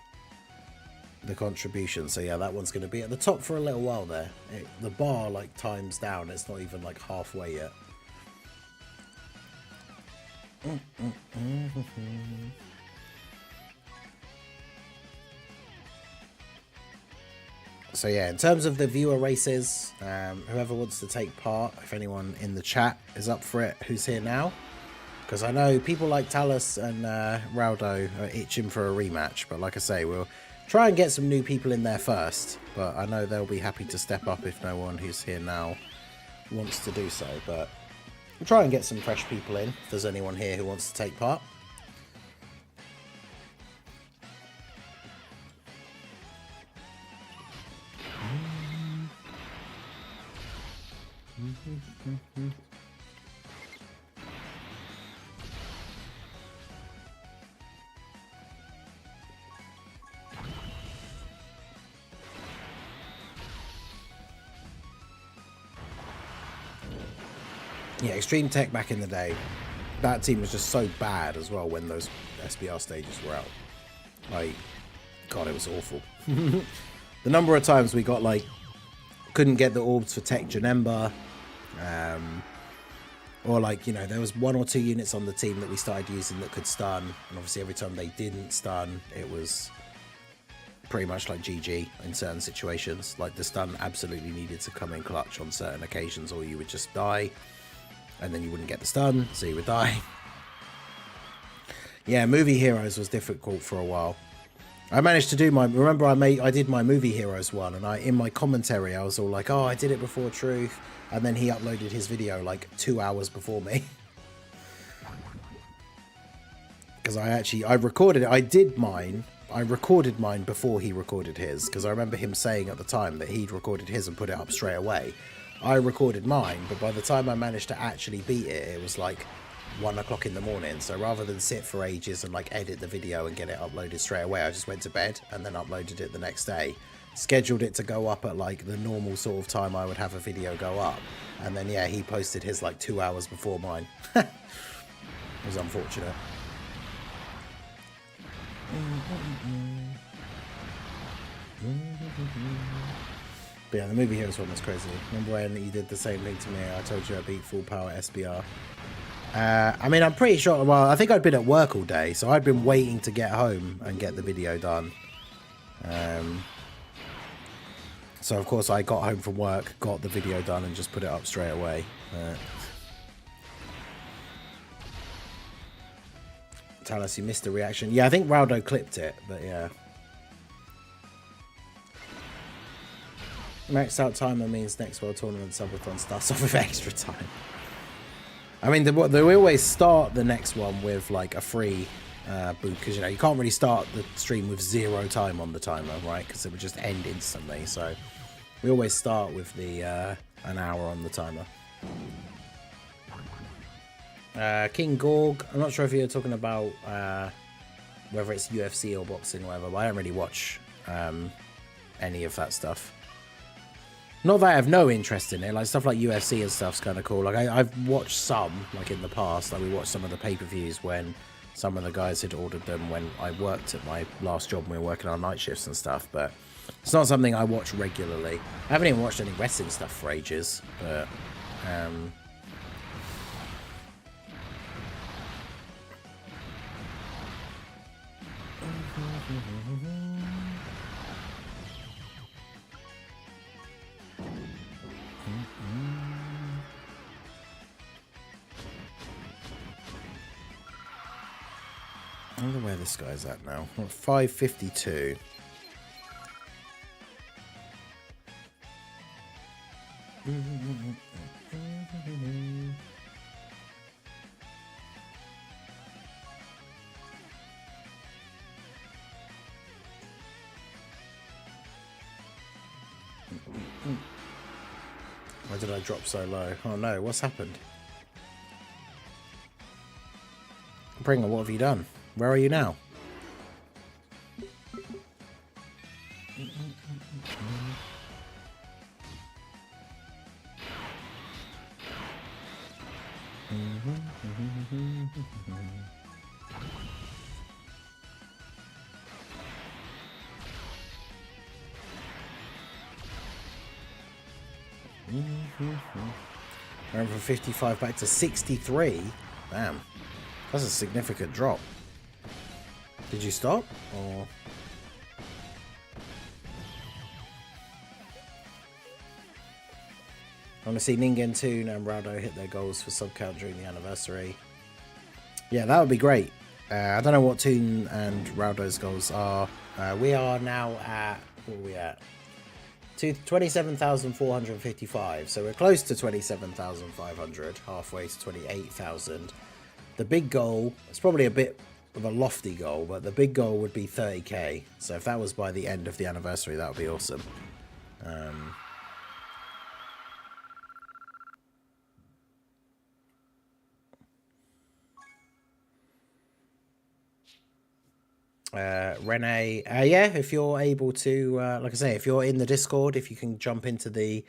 contribution. So yeah, that one's going to be at the top for a little while there. The bar like times down, it's not even like halfway yet. So yeah, in terms of the viewer races, whoever wants to take part, if anyone in the chat is up for it, who's here now, because I know people like Talus and Raldo are itching for a rematch, but like I say, we'll try and get some new people in there first, but I know they'll be happy to step up if no one who's here now wants to do so. But we'll try and get some fresh people in if there's anyone here who wants to take part. Yeah, Extreme Tech back in the day, that team was just so bad as well when those SBR stages were out. Like, God, it was awful. The number of times we got, like, couldn't get the orbs for Tech Janemba, or, like, you know, there was 1 or 2 units on the team that we started using that could stun, and obviously every time they didn't stun, it was pretty much like GG in certain situations. Like, the stun absolutely needed to come in clutch on certain occasions, or you would just die. And then you wouldn't get the stun, so you would die. Yeah, Movie Heroes was difficult for a while. I managed to do my... Remember, I did my Movie Heroes one, and in my commentary, I was all like, oh, I did it before Truth. And then he uploaded his video, like, 2 hours before me. Because I recorded it. I did mine. I recorded mine before he recorded his. Because I remember him saying at the time that he'd recorded his and put it up straight away. I recorded mine, but by the time I managed to actually beat it, it was like 1 o'clock in the morning. So rather than sit for ages and like edit the video and get it uploaded straight away, I just went to bed and then uploaded it the next day. Scheduled it to go up at like the normal sort of time I would have a video go up. And then, yeah, he posted his like 2 hours before mine. It was unfortunate. But yeah, the Movie Heroes one was crazy. Remember when you did the same thing to me? I told you I beat full power SBR. I mean, I'm pretty sure... Well, I think I'd been at work all day, so I'd been waiting to get home and get the video done. So, of course, I got home from work, got the video done, and just put it up straight away. Talus, you missed the reaction. Yeah, I think Raldo clipped it, but yeah. Maxed out timer means next World Tournament Subathon starts off with extra time. I mean, they always start the next one with like a free boot, because, you know, you can't really start the stream with 0 time on the timer, right? Because it would just end instantly. So we always start with the an hour on the timer. King Gorg, I'm not sure if you're talking about whether it's UFC or boxing or whatever, but I don't really watch any of that stuff. Not that I have no interest in it, like stuff like UFC and stuff's kind of cool. Like I've watched some, like in the past, like we watched some of the pay-per-views when some of the guys had ordered them when I worked at my last job and we were working on night shifts and stuff, but it's not something I watch regularly. I haven't even watched any wrestling stuff for ages, but I wonder where this guy's at now. 552. Why did I drop so low? Oh no, what's happened? Bringer, what have you done? Where are you now? Went from 55 back to 63. Damn. That's a significant drop. Did you stop? Or... I want to see Ningen, Toon and Raldo hit their goals for sub count during the anniversary. Yeah, that would be great. I don't know what Toon and Raldo's goals are. We are now at... What are we at? 27,455. So we're close to 27,500. Halfway to 28,000. The big goal... It's probably a bit of a lofty goal, but the big goal would be 30k. So if that was by the end of the anniversary, that would be awesome. Renee, yeah, if you're able to, like I say, if you're in the Discord, if you can jump into the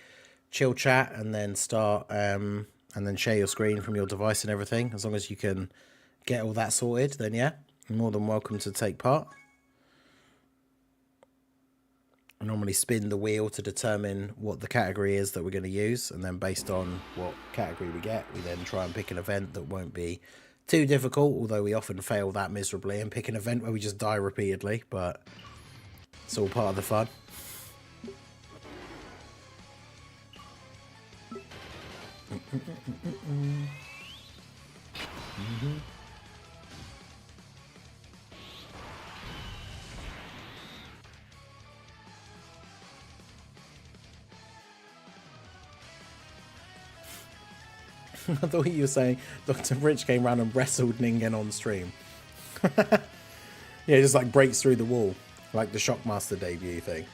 chill chat and then start, and then share your screen from your device and everything, as long as you can get all that sorted, then yeah, you're more than welcome to take part. I normally spin the wheel to determine what the category is that we're going to use, and then based on what category we get, we then try and pick an event that won't be too difficult, although we often fail that miserably, and pick an event where we just die repeatedly, but it's all part of the fun. I thought you were saying Dr. Rich came around and wrestled Ningen on stream. Yeah, just like breaks through the wall, like the Shockmaster debut thing.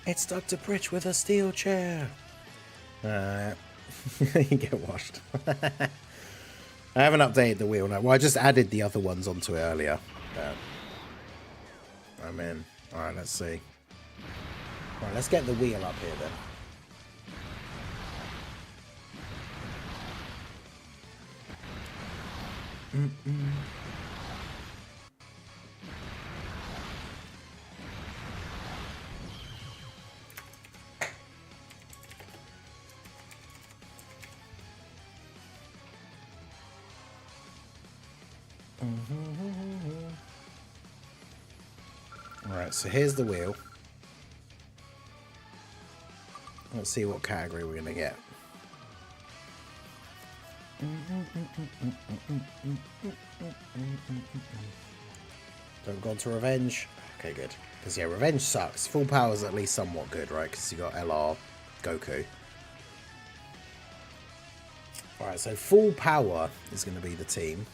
It's Dr. Pritch with a steel chair. You get washed. I haven't updated the wheel now. Well, I just added the other ones onto it earlier. I'm in. Alright, let's see. Alright, let's get the wheel up here then. Alright, so here's the wheel. Let's see what category we're going to get. Don't go on to Revenge. Okay, good. Because, yeah, Revenge sucks. Full Power is at least somewhat good, right? Because you got LR, Goku. Alright, so Full Power is going to be the team.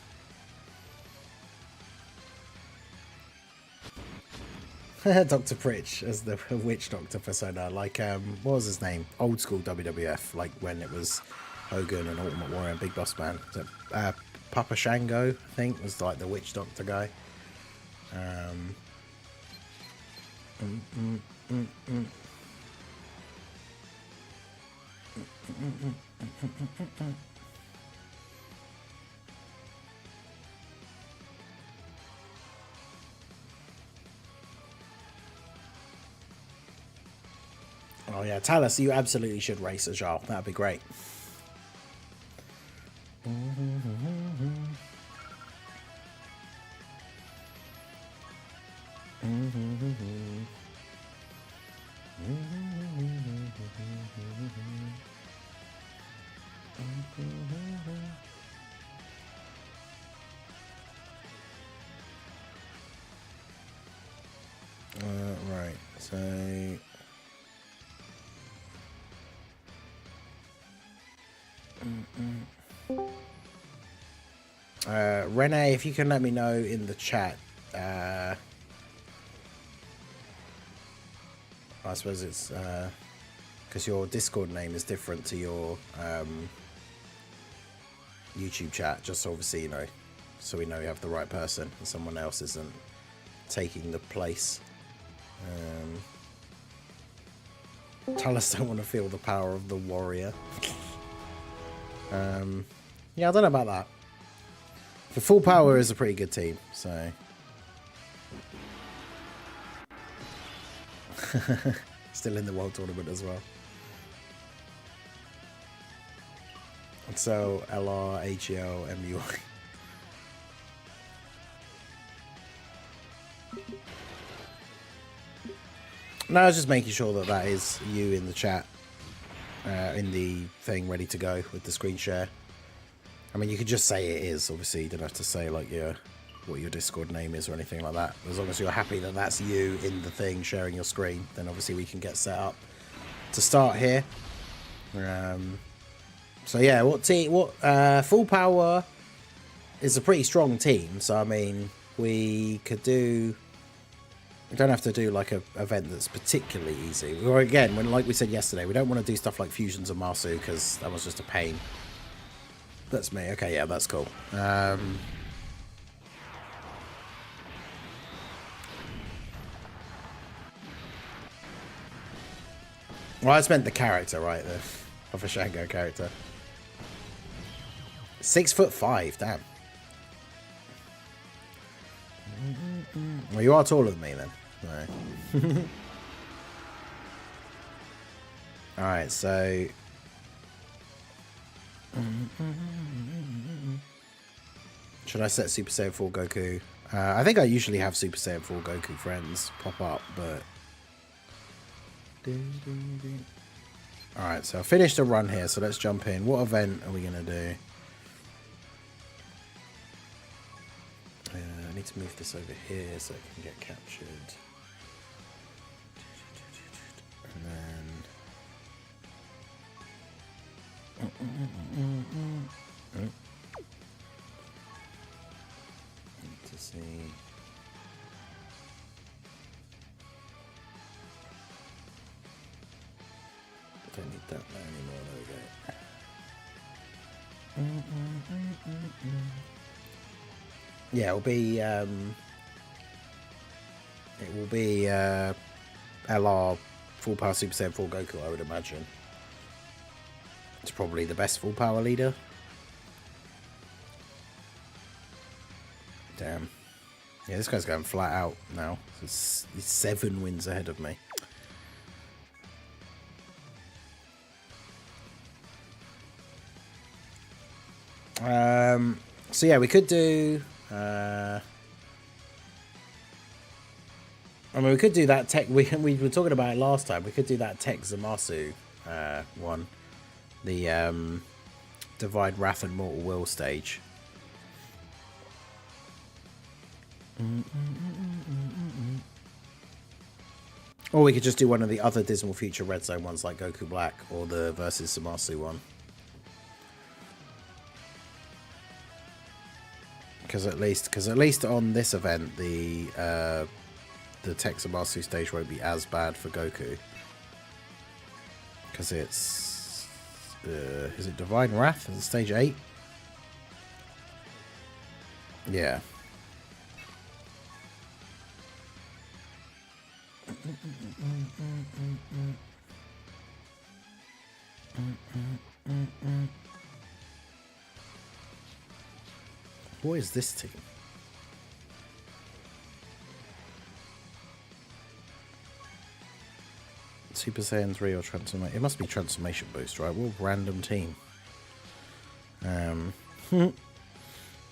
Dr. Pritch as the Witch Doctor persona. Like, what was his name? Old school WWF. Like, when it was Hogan and Ultimate Warrior and Big Boss Man. So, Papa Shango, I think, was like the Witch Doctor guy. Oh yeah, Talus, you absolutely should race as Jarl. That'd be great. Right, so Renee, if you can let me know in the chat, I suppose it's because your Discord name is different to your YouTube chat. Just obviously, you know, so we know you have the right person and someone else isn't taking the place. Talus don't want to feel the power of the warrior. Yeah, I don't know about that. The full power is a pretty good team, so. Still in the world tournament as well. So LR, HEL, MUI. No, I was just making sure that that is you in the chat, in the thing ready to go with the screen share. I mean, you could just say it is. Obviously, you don't have to say like what your Discord name is or anything like that. As long as you're happy that that's you in the thing sharing your screen, then obviously we can get set up to start here. So yeah, full power is a pretty strong team. So I mean, we could do. We don't have to do like a event that's particularly easy. Or again, when like we said yesterday, we don't want to do stuff like fusions of Marsu because that was just a pain. That's me. Okay, yeah, that's cool. Well, I just meant the character, right? The Papa Shango character. 6'5", damn. Well, you are taller than me then. No. Alright, so... Should I set Super Saiyan 4 Goku? I think I usually have Super Saiyan 4 Goku friends pop up, but... Alright, so I finished a run here, so let's jump in. What event are we going to do? I need to move this over here so it can get captured. And then... Need to see... Don't need that there anymore, there we go. Yeah, it will be LR full power Super Saiyan 4 Goku, I would imagine. It's probably the best full power leader. Damn. Yeah, this guy's going flat out now. He's 7 wins ahead of me. So yeah, we could do... I mean, we could do that tech. We were talking about it last time. We could do that tech Zamasu one, the Divine Wrath and Mortal Will stage. Or we could just do one of the other Dismal Future Red Zone ones, like Goku Black, or the versus Zamasu one. Because at least on this event, the Texamasu stage won't be as bad for Goku. Because it's... is it Divine Wrath? Is it stage 8? Yeah. What is this team? Super Saiyan 3 or Transformation? It must be Transformation Boost, right? What random team?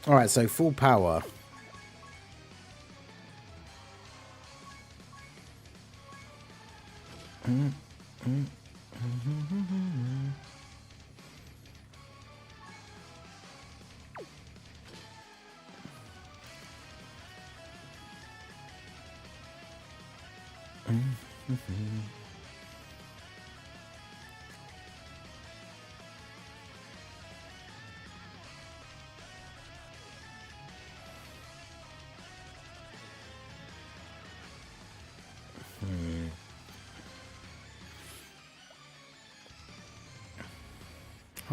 Alright, so full power.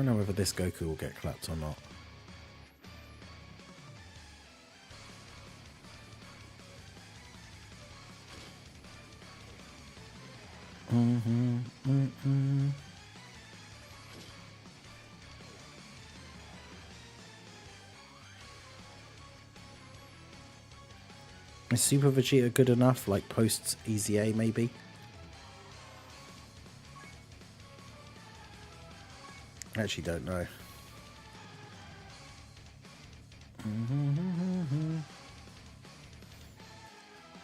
don't know whether this Goku will get clapped or not. Is Super Vegeta good enough, like post Easy A maybe? I actually don't know.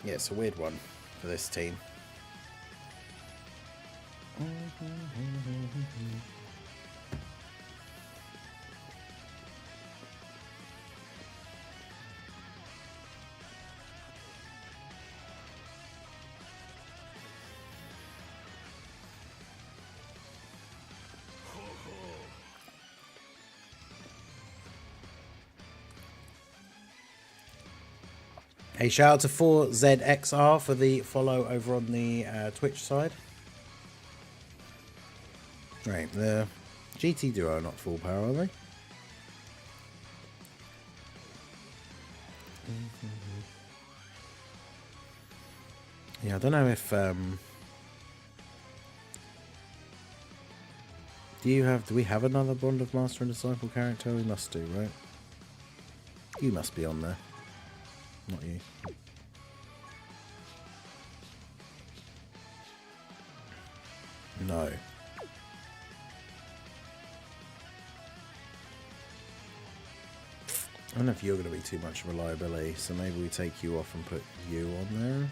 Yeah, it's a weird one for this team. Hey, shout out to 4ZXR for the follow over on the Twitch side. Right, the GT Duo are not full power, are they? Yeah, I don't know if... do we have another Bond of Master and Disciple character? We must do, right? You must be on there. Not you. No. I don't know if you're going to be too much reliability, so maybe we take you off and put you on there.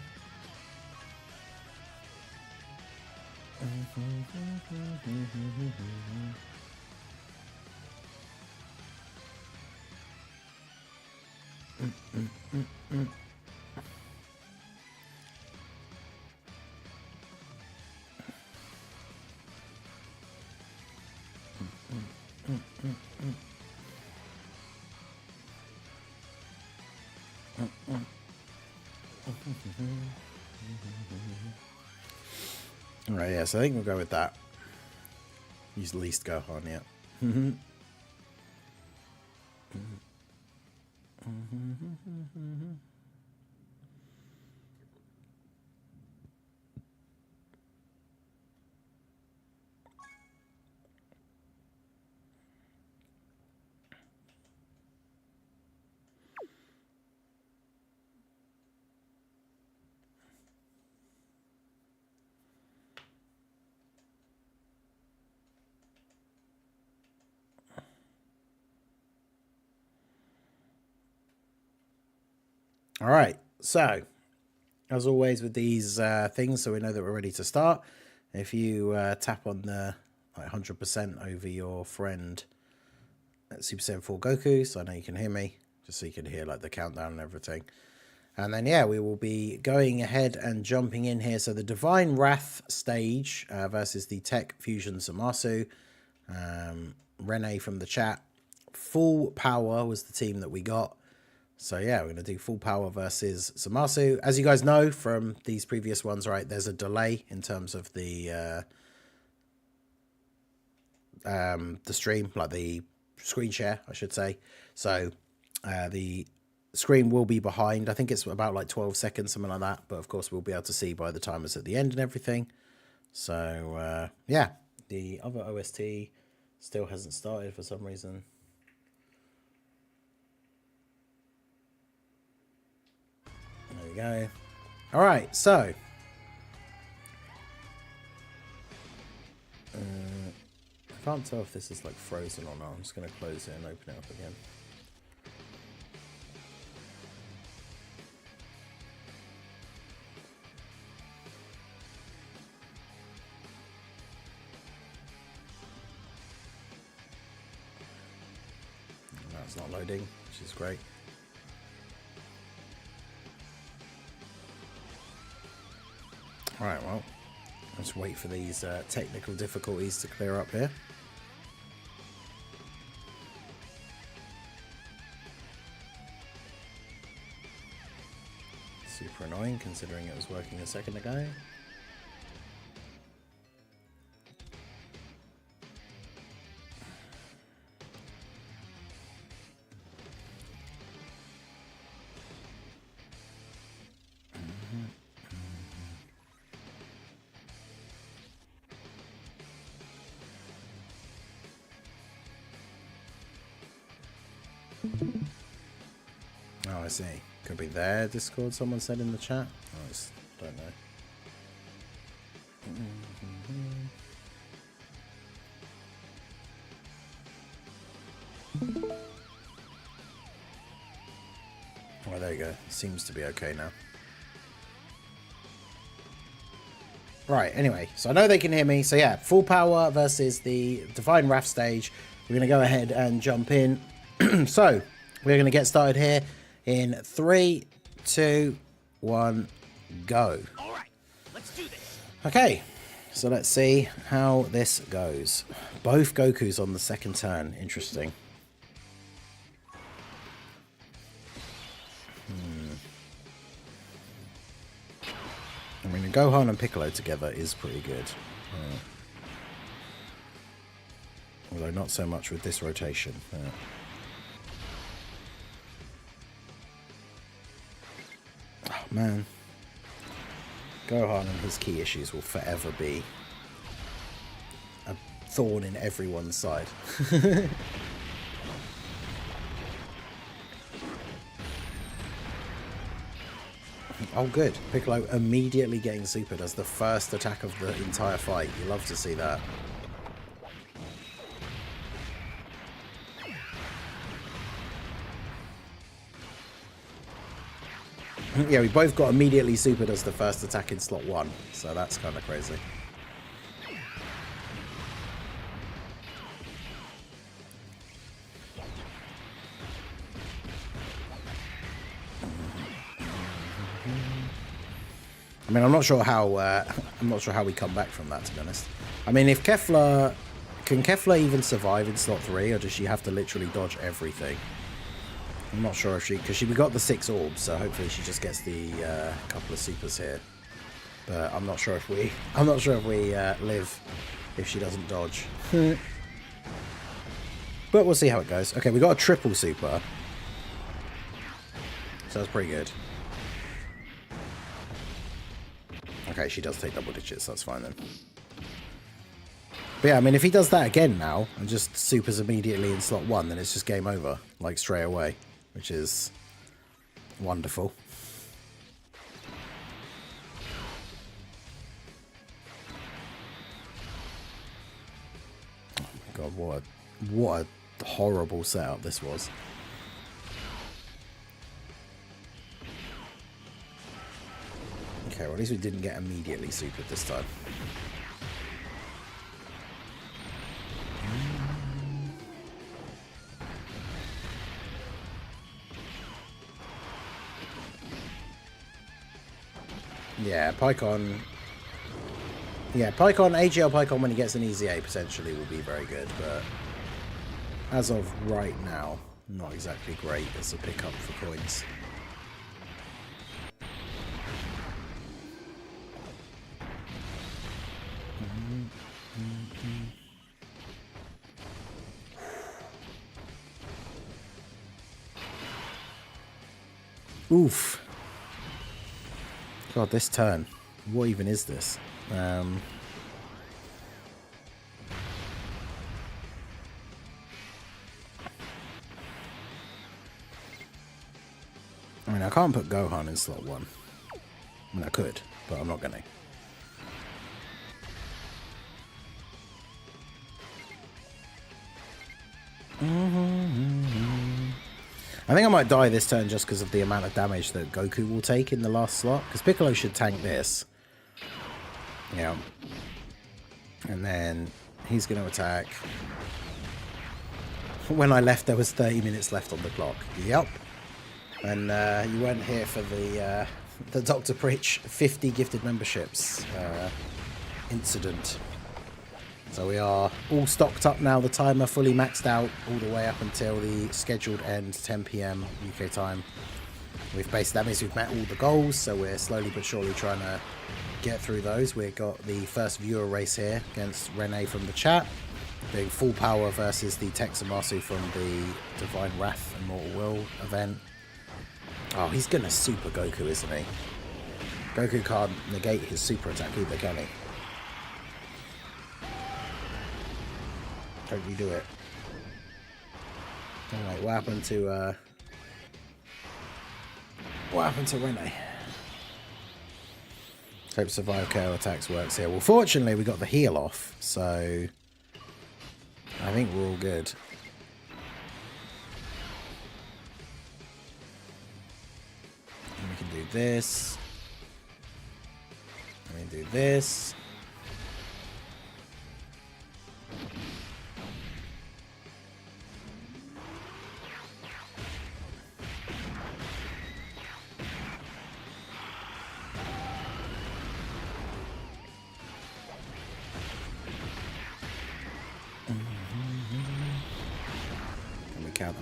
Alright, yeah, so I think we'll go with that. Use the least Gohan, yeah. All right, so as always with these things, so we know that we're ready to start. If you tap on the 100% over your friend at Super Saiyan 4 Goku, so I know you can hear me, just so you can hear like the countdown and everything. And then yeah, we will be going ahead and jumping in here. So the Divine Wrath stage versus the Tech Fusion Zamasu. Rene from the chat. Full Power was the team that we got. So yeah, we're going to do Full Power versus Zamasu. As you guys know from these previous ones, right, there's a delay in terms of the stream, like the screen share, I should say. So the screen will be behind. I think it's about like 12 seconds, something like that. But of course, we'll be able to see by the timers at the end and everything. So yeah, the other OST still hasn't started for some reason. There we go. All right, so I can't tell if this is like frozen or not. I'm just going to close it and open it up again. No, it's not loading, which is great. Alright, well, let's wait for these technical difficulties to clear up here. Super annoying considering it was working a second ago. Oh, I see. Could be their Discord, someone said in the chat. Oh, I just don't know. Oh, there you go. Seems to be okay now. Right, anyway, so I know they can hear me. So yeah, full power versus the Divine Wrath stage. We're going to go ahead and jump in. So, we're going to get started here in 3, 2, 1, go. All right, let's do this. Okay, so let's see how this goes. Both Gokus on the second turn. Interesting. I mean, Gohan and Piccolo together is pretty good. Although not so much with this rotation. Oh, man. Gohan and his key issues will forever be a thorn in everyone's side. Oh, good. Piccolo immediately getting supered as the first attack of the entire fight. You love to see that. Yeah, we both got immediately supered as the first attack in slot 1. So that's kind of crazy. I mean, I'm not sure how we come back from that, to be honest. I mean, if Kefla can Kefla even survive in slot 3, or does she have to literally dodge everything? I'm not sure if we got the 6 orbs, so hopefully she just gets the couple of supers here. But I'm not sure if we live if she doesn't dodge. But we'll see how it goes. Okay, we got a triple super, so that's pretty good. Okay, she does take double digits, that's fine then. But yeah, I mean, if he does that again now, and just supers immediately in slot 1, then it's just game over, like straight away, which is wonderful. Oh my god, what a horrible setup this was. Okay, well, at least we didn't get immediately supered this time. Yeah, Pycon. Yeah, Pycon, AGL Pycon, when he gets an easy A, potentially will be very good, but as of right now, not exactly great as a pickup for coins. Oof. God, this turn. What even is this? I mean, I can't put Gohan in slot 1. I mean, I could, but I'm not going to. I think I might die this turn just because of the amount of damage that Goku will take in the last slot. Because Piccolo should tank this. Yeah. And then he's going to attack. When I left, there was 30 minutes left on the clock. Yep. And you weren't here for the Dr. Preach 50 gifted memberships incident. So we are all stocked up now, the timer fully maxed out all the way up until the scheduled end, 10 PM UK time. That means we've met all the goals, so we're slowly but surely trying to get through those. We've got the first viewer race here against Renee from the chat, doing full power versus the Texamasu from the Divine Wrath and Mortal Will event. Oh, he's gonna super Goku, isn't he? Goku can't negate his super attack either, can he? Totally do it. Oh, wait, what happened to Rene? Hope survive KO attacks works here. Well, fortunately, we got the heal off, so I think we're all good. And we can do this. And we can do this.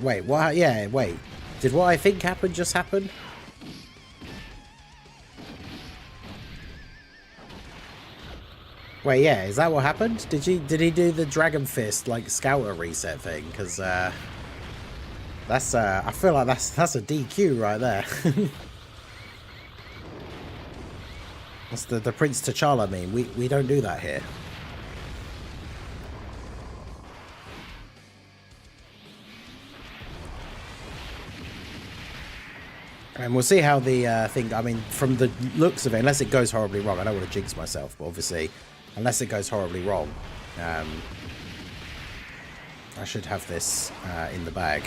Wait, what? Yeah, wait. Did what I think happened just happen? Wait, yeah, is that what happened? Did he do the Dragon Fist like Scouter reset thing? Because that's I feel like that's a DQ right there. That's the Prince T'Challa meme. We don't do that here. And we'll see how the thing, I mean, from the looks of it, unless it goes horribly wrong, I don't want to jinx myself, but obviously, unless it goes horribly wrong, I should have this in the bag.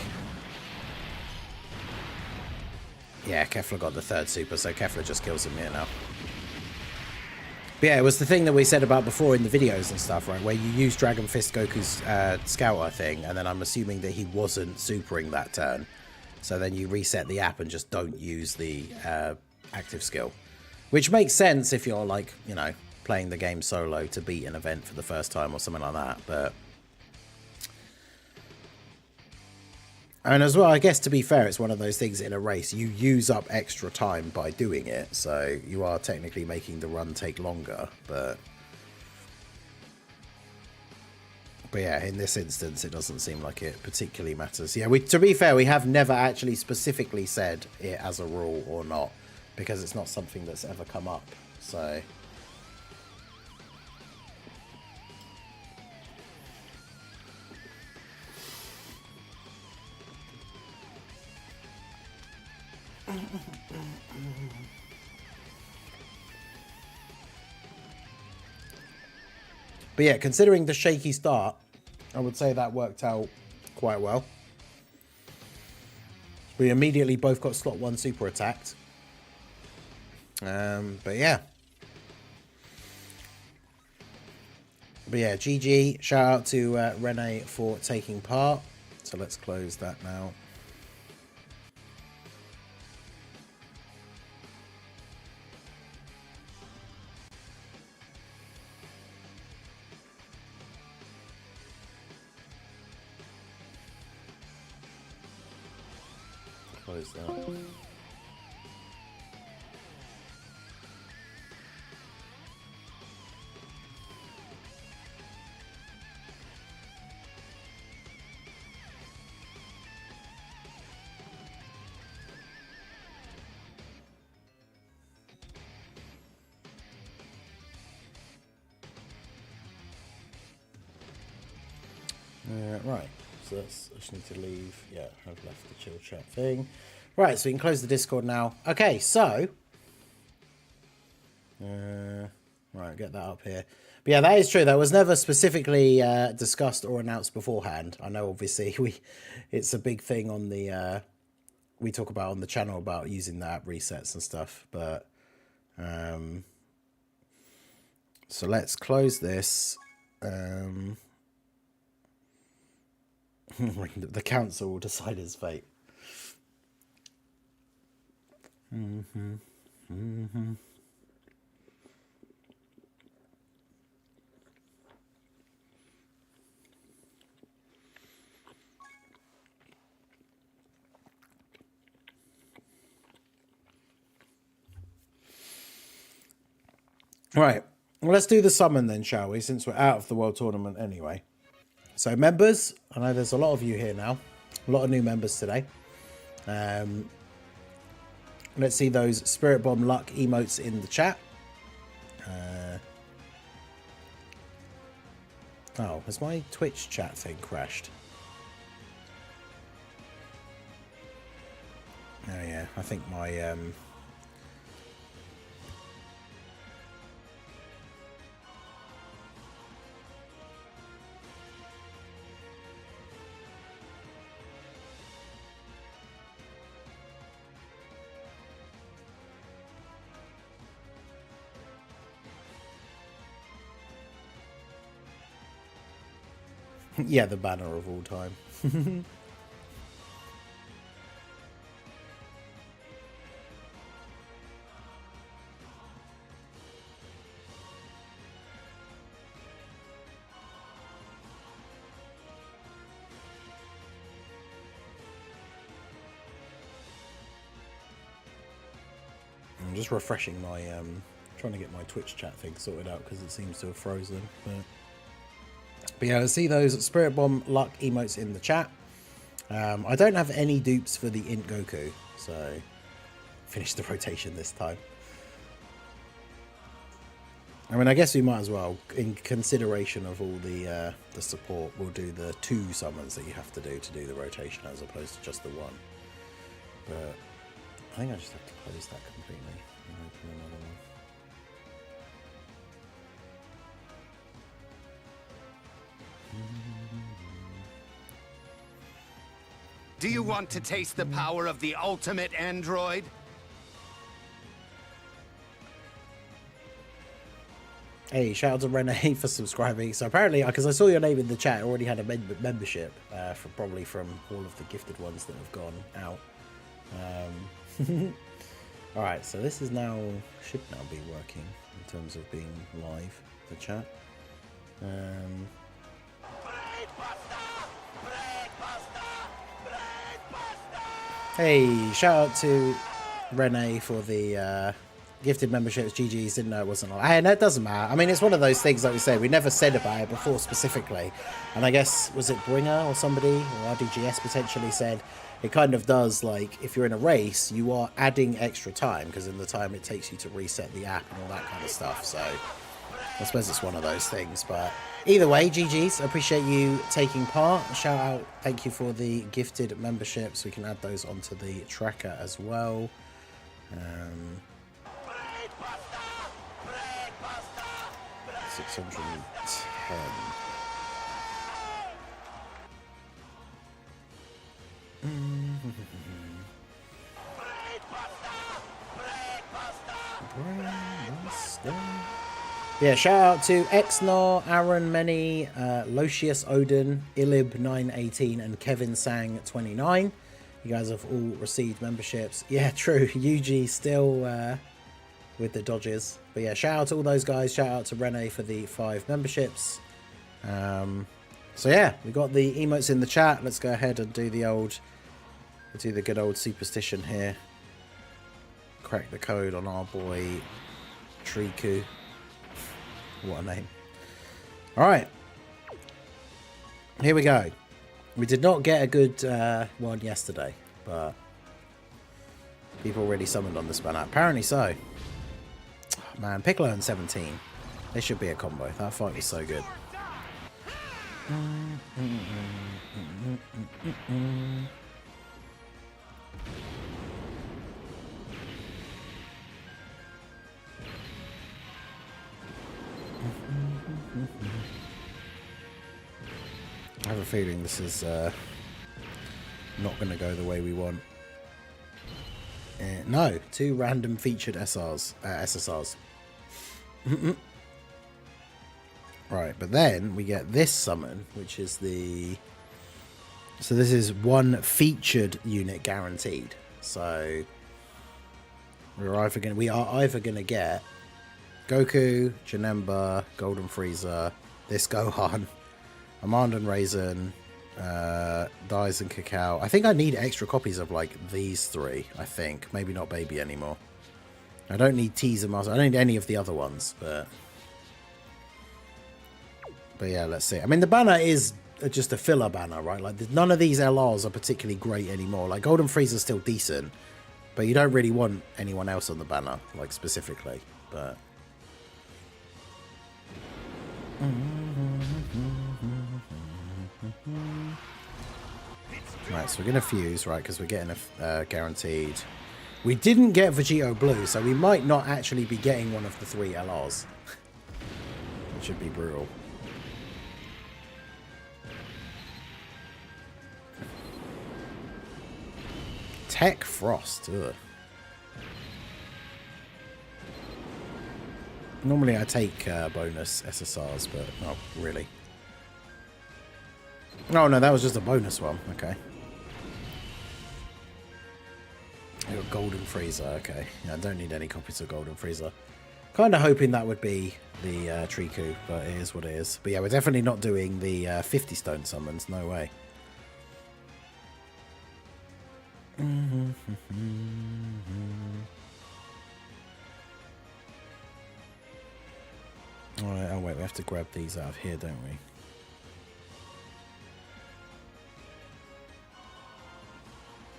Yeah, Kefla got the third super, so Kefla just kills him here now. But yeah, it was the thing that we said about before in the videos and stuff, right, where you use Dragon Fist Goku's Scouter thing, and then I'm assuming that he wasn't supering that turn. So then you reset the app and just don't use the active skill. Which makes sense if you're, like, you know, playing the game solo to beat an event for the first time or something like that. But and as well, I guess to be fair, it's one of those things in a race. You use up extra time by doing it. So you are technically making the run take longer. But yeah, in this instance, it doesn't seem like it particularly matters. Yeah, to be fair, we have never actually specifically said it as a rule or not, because it's not something that's ever come up. So but yeah, considering the shaky start, I would say that worked out quite well. We immediately both got slot 1 super attacked. But yeah. But yeah, GG. Shout out to Rene for taking part. So let's close that now. Close that. Right, so that's, I just need to leave. Yeah, I've left the chill chat thing. Right, so we can close the Discord now. Okay, so right, get that up here. But yeah, that is true. That was never specifically discussed or announced beforehand. I know, obviously, it's a big thing on the we talk about on the channel about using the app resets and stuff. But so let's close this. The council will decide his fate. Right, well, let's do the summon then, shall we, since we're out of the World Tournament anyway. So members, I know there's a lot of you here now, a lot of new members today. Let's see those Spirit Bomb Luck emotes in the chat. Oh, has my Twitch chat thing crashed? here. I think my yeah, the banner of all time. I'm just refreshing my trying to get my Twitch chat thing sorted out because it seems to have frozen. But yeah, I see those Spirit Bomb luck emotes in the chat. I don't have any dupes for the Int Goku, so finish the rotation this time. I mean, I guess we might as well, in consideration of all the support, we'll do the 2 summons that you have to do the rotation as opposed to just the 1. But I think I just have to close that completely and open another one. Do you want to taste the power of the ultimate android? Hey, shout out to Renee for subscribing. So apparently, because I saw your name in the chat, I already had a membership, probably from all of the gifted ones that have gone out. Alright, so this is now, should now be working in terms of being live, the chat. Hey, shout out to Renee for the gifted memberships. GG's, didn't know it wasn't on. Hey, no, it doesn't matter. I mean, it's one of those things, like we said, we never said about it before specifically. And I guess, was it Bringer or somebody, or RDGS potentially said, it kind of does, like, if you're in a race, you are adding extra time, because in the time it takes you to reset the app and all that kind of stuff. So I suppose it's one of those things. But either way, GG's, I appreciate you taking part. Shout out, thank you for the gifted memberships. We can add those onto the tracker as well. 610. Yeah, shout out to Exnar, Aaron, Many, Locius Odin, Ilib918, and Kevin Sang 29. You guys have all received memberships. Yeah, true. Yuji still with the Dodgers. But yeah, shout out to all those guys. Shout out to Renee for the 5 memberships. So yeah, we got the emotes in the chat. Let's go ahead and do the good old superstition here. Crack the code on our boy Triku. What a name. Alright. Here we go. We did not get a good one yesterday, but people already summoned on this banner. Apparently so. Oh, man, Piccolo and 17. They should be a combo. That fight was so good. I have a feeling this is not going to go the way we want. No, 2 random featured SSRs. Right, but then we get this summon, which is the... So this is 1 featured unit guaranteed. So we are either going to get Goku, Janemba, Golden Frieza, this Gohan, Amand and Raisin, Dyes and Cacao. I think I need extra copies of like these 3, I think. Maybe not Baby anymore. I don't need Teaser Master. I don't need any of the other ones, but yeah, let's see. I mean, the banner is just a filler banner, right? Like, none of these LRs are particularly great anymore. Like, Golden Frieza's still decent, but you don't really want anyone else on the banner, like, specifically. But right, so we're going to fuse, right, because we're getting a guaranteed We didn't get Vegito Blue, so we might not actually be getting one of the 3 LRs. Which should be brutal. Tech Frost. Ugh. Normally I take bonus SSRs, but not really. Oh no, that was just a bonus one. Okay. I got Golden Freezer. Okay. Yeah, I don't need any copies of Golden Freezer. Kind of hoping that would be the Triku, but it is what it is. But yeah, we're definitely not doing the 50 stone summons. No way. Alright, oh wait, we have to grab these out of here, don't we?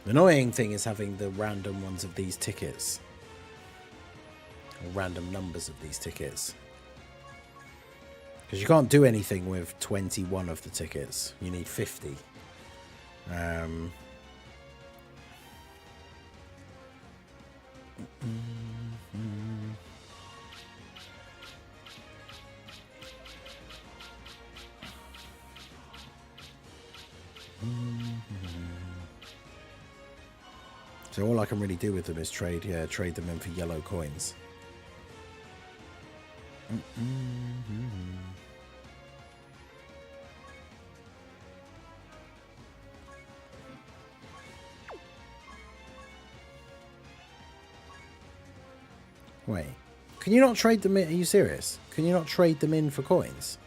The annoying thing is having the random ones of these tickets. Or random numbers of these tickets. Because you can't do anything with 21 of the tickets. You need 50. So all I can really do with them is trade them in for yellow coins. Wait, can you not trade them in? Are you serious? Can you not trade them in for coins?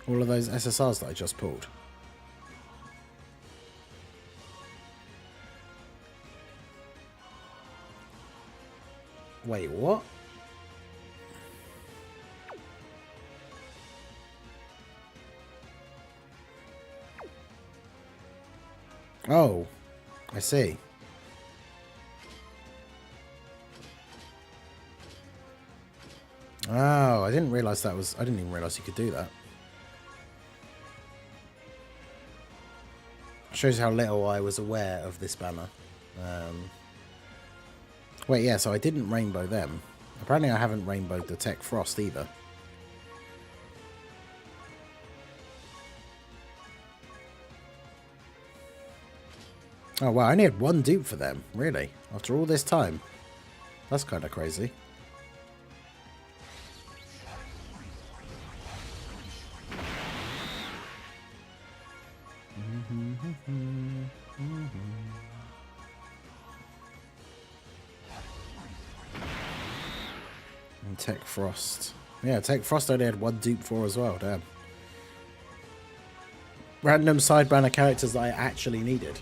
All of those SSRs that I just pulled. Wait, what? Oh, I see. Oh, I didn't realize that was... I didn't even realize you could do that. Shows how little I was aware of this banner. Wait, yeah, so I didn't rainbow them. Apparently I haven't rainbowed the Tech Frost either. Oh, wow, I only had 1 dupe for them. Really? After all this time? That's kind of crazy. And Tech Frost. Yeah, Tech Frost only had 1 dupe for as well, damn. Random side banner characters that I actually needed.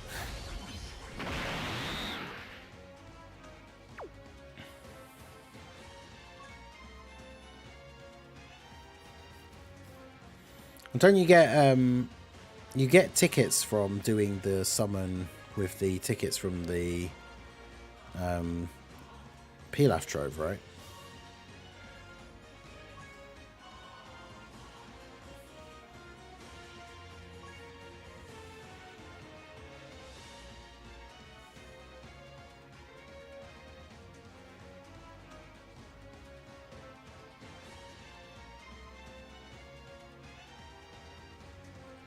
And don't you get tickets from doing the summon with the tickets from the Pilaf Trove, right?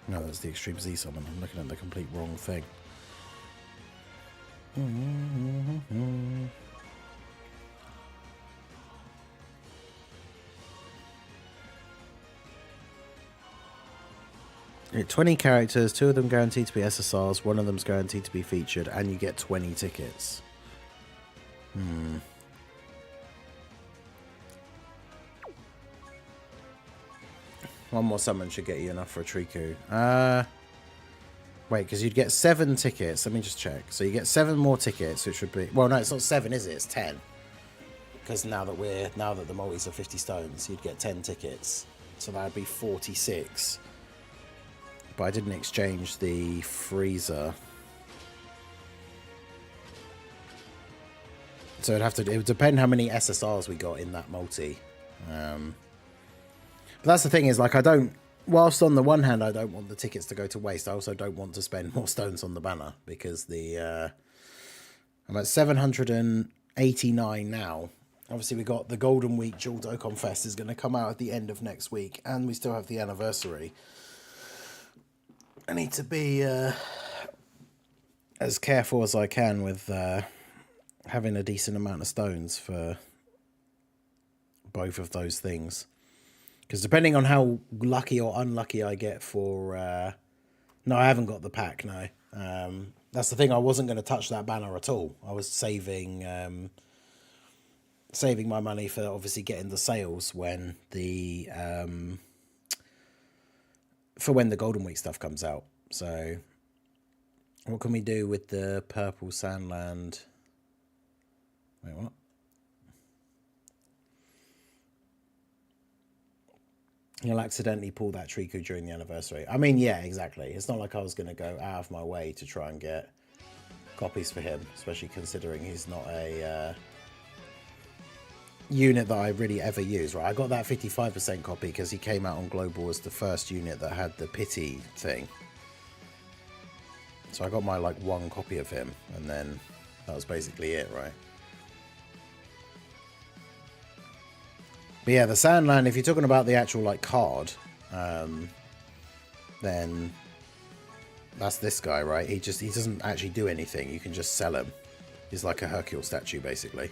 No, that's the Extreme Z summon. I'm looking at the complete wrong thing. Yeah, 20 characters, 2 of them guaranteed to be SSRs, 1 of them's guaranteed to be featured, and you get 20 tickets. One more summon should get you enough for a Triku. Wait, because you'd get 7 tickets. Let me just check. So you get 7 more tickets, which would be... Well, no, it's not 7, is it? It's 10. Because now that the multis are 50 stones, you'd get 10 tickets. So that would be 46. But I didn't exchange the freezer. So it would depend how many SSRs we got in that multi. But that's the thing is, like, whilst on the one hand I don't want the tickets to go to waste, I also don't want to spend more stones on the banner, because the I'm at 789 now. Obviously, we got the Golden Week Dual Dokkan Fest is going to come out at the end of next week, and we still have the anniversary. I need to be as careful as I can with having a decent amount of stones for both of those things. Because depending on how lucky or unlucky I get for... no, I haven't got the pack, no. That's the thing, I wasn't going to touch that banner at all. I was saving my money for obviously getting the sales when the... for when the Golden Week stuff comes out. So, what can we do with the purple Sandland? Wait, what? You'll accidentally pull that Triku during the anniversary. I mean, yeah, exactly. It's not like I was going to go out of my way to try and get copies for him, especially considering he's not a unit that I really ever use, right? I got that 55% copy because he came out on Global as the first unit that had the pity thing. So I got my, like, one copy of him, and then that was basically it, right? But yeah, the Sandland, if you're talking about the actual, like, card, then that's this guy, right? He doesn't actually do anything. You can just sell him. He's like a Hercule statue, basically.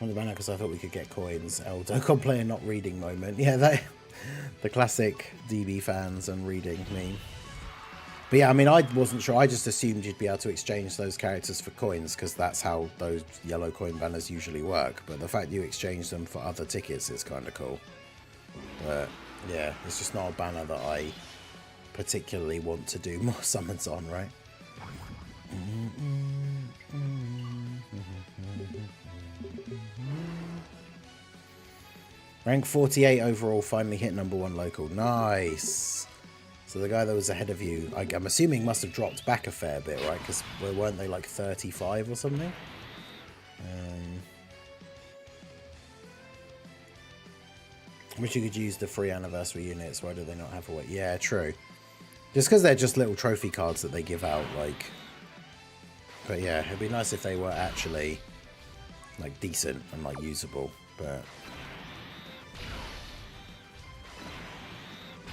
On the banner because I thought we could get coins. Oh, Dokkan player not reading moment. Yeah, the classic DB fans and reading meme. But yeah, I mean, I wasn't sure. I just assumed you'd be able to exchange those characters for coins because that's how those yellow coin banners usually work. But the fact you exchange them for other tickets is kind of cool. But yeah, it's just not a banner that I particularly want to do more summons on, right? Rank 48 overall, finally hit #1 local. Nice. So the guy that was ahead of you, I'm assuming must have dropped back a fair bit, right? Because weren't they like 35 or something? I wish you could use the free anniversary units. Why do they not have a way? Yeah, true. Just because they're just little trophy cards that they give out, like... But yeah, it'd be nice if they were actually, like, decent and, like, usable, but...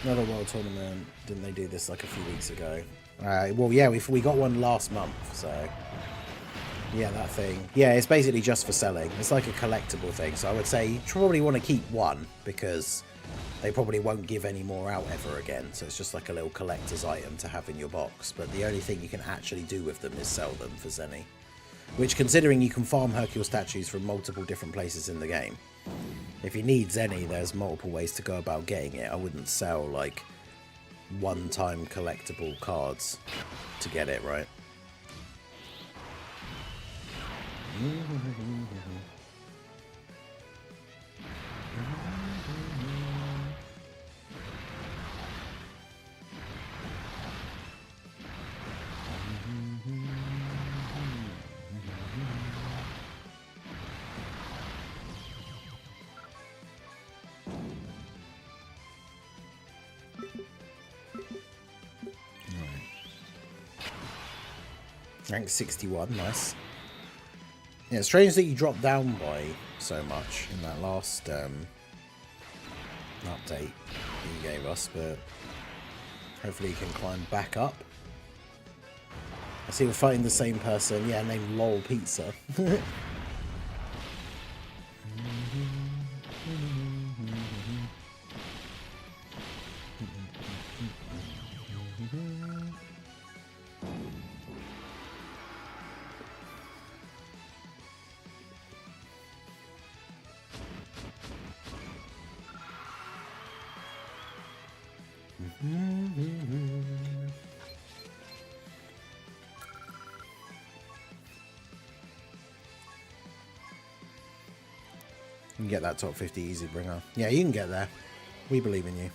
Another World Tournament. Didn't they do this, like, a few weeks ago? Well, yeah, we got one last month, so... Yeah, that thing. Yeah, it's basically just for selling. It's like a collectible thing, so I would say you probably want to keep one, because they probably won't give any more out ever again, so it's just like a little collector's item to have in your box. But the only thing you can actually do with them is sell them for Zenny. Which, considering you can farm Hercule statues from multiple different places in the game, if you need Zenny, there's multiple ways to go about getting it. I wouldn't sell, like, one-time collectible cards to get it, right? Rank 61, nice. Yeah, it's strange that you dropped down by so much in that last update you gave us, but hopefully you can climb back up. I see we're fighting the same person, yeah, named LOL Pizza. You can get that top 50 easy bringer. Yeah, you can get there. We believe in you.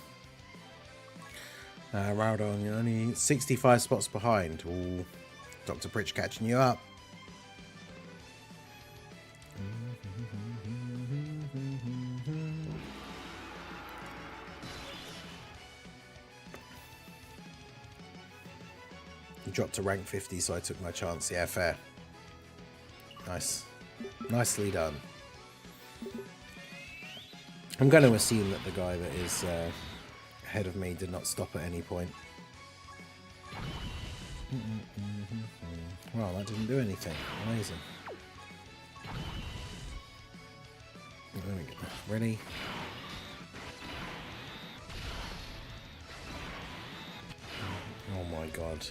Raudon, you're only 65 spots behind. Ooh, Dr. Pritch catching you up. dropped to rank 50, so I took my chance. Yeah, fair. Nice. Nicely done. I'm going to assume that the guy that is ahead of me did not stop at any point. Well, that didn't do anything. Amazing. There we go. Ready? Oh my god.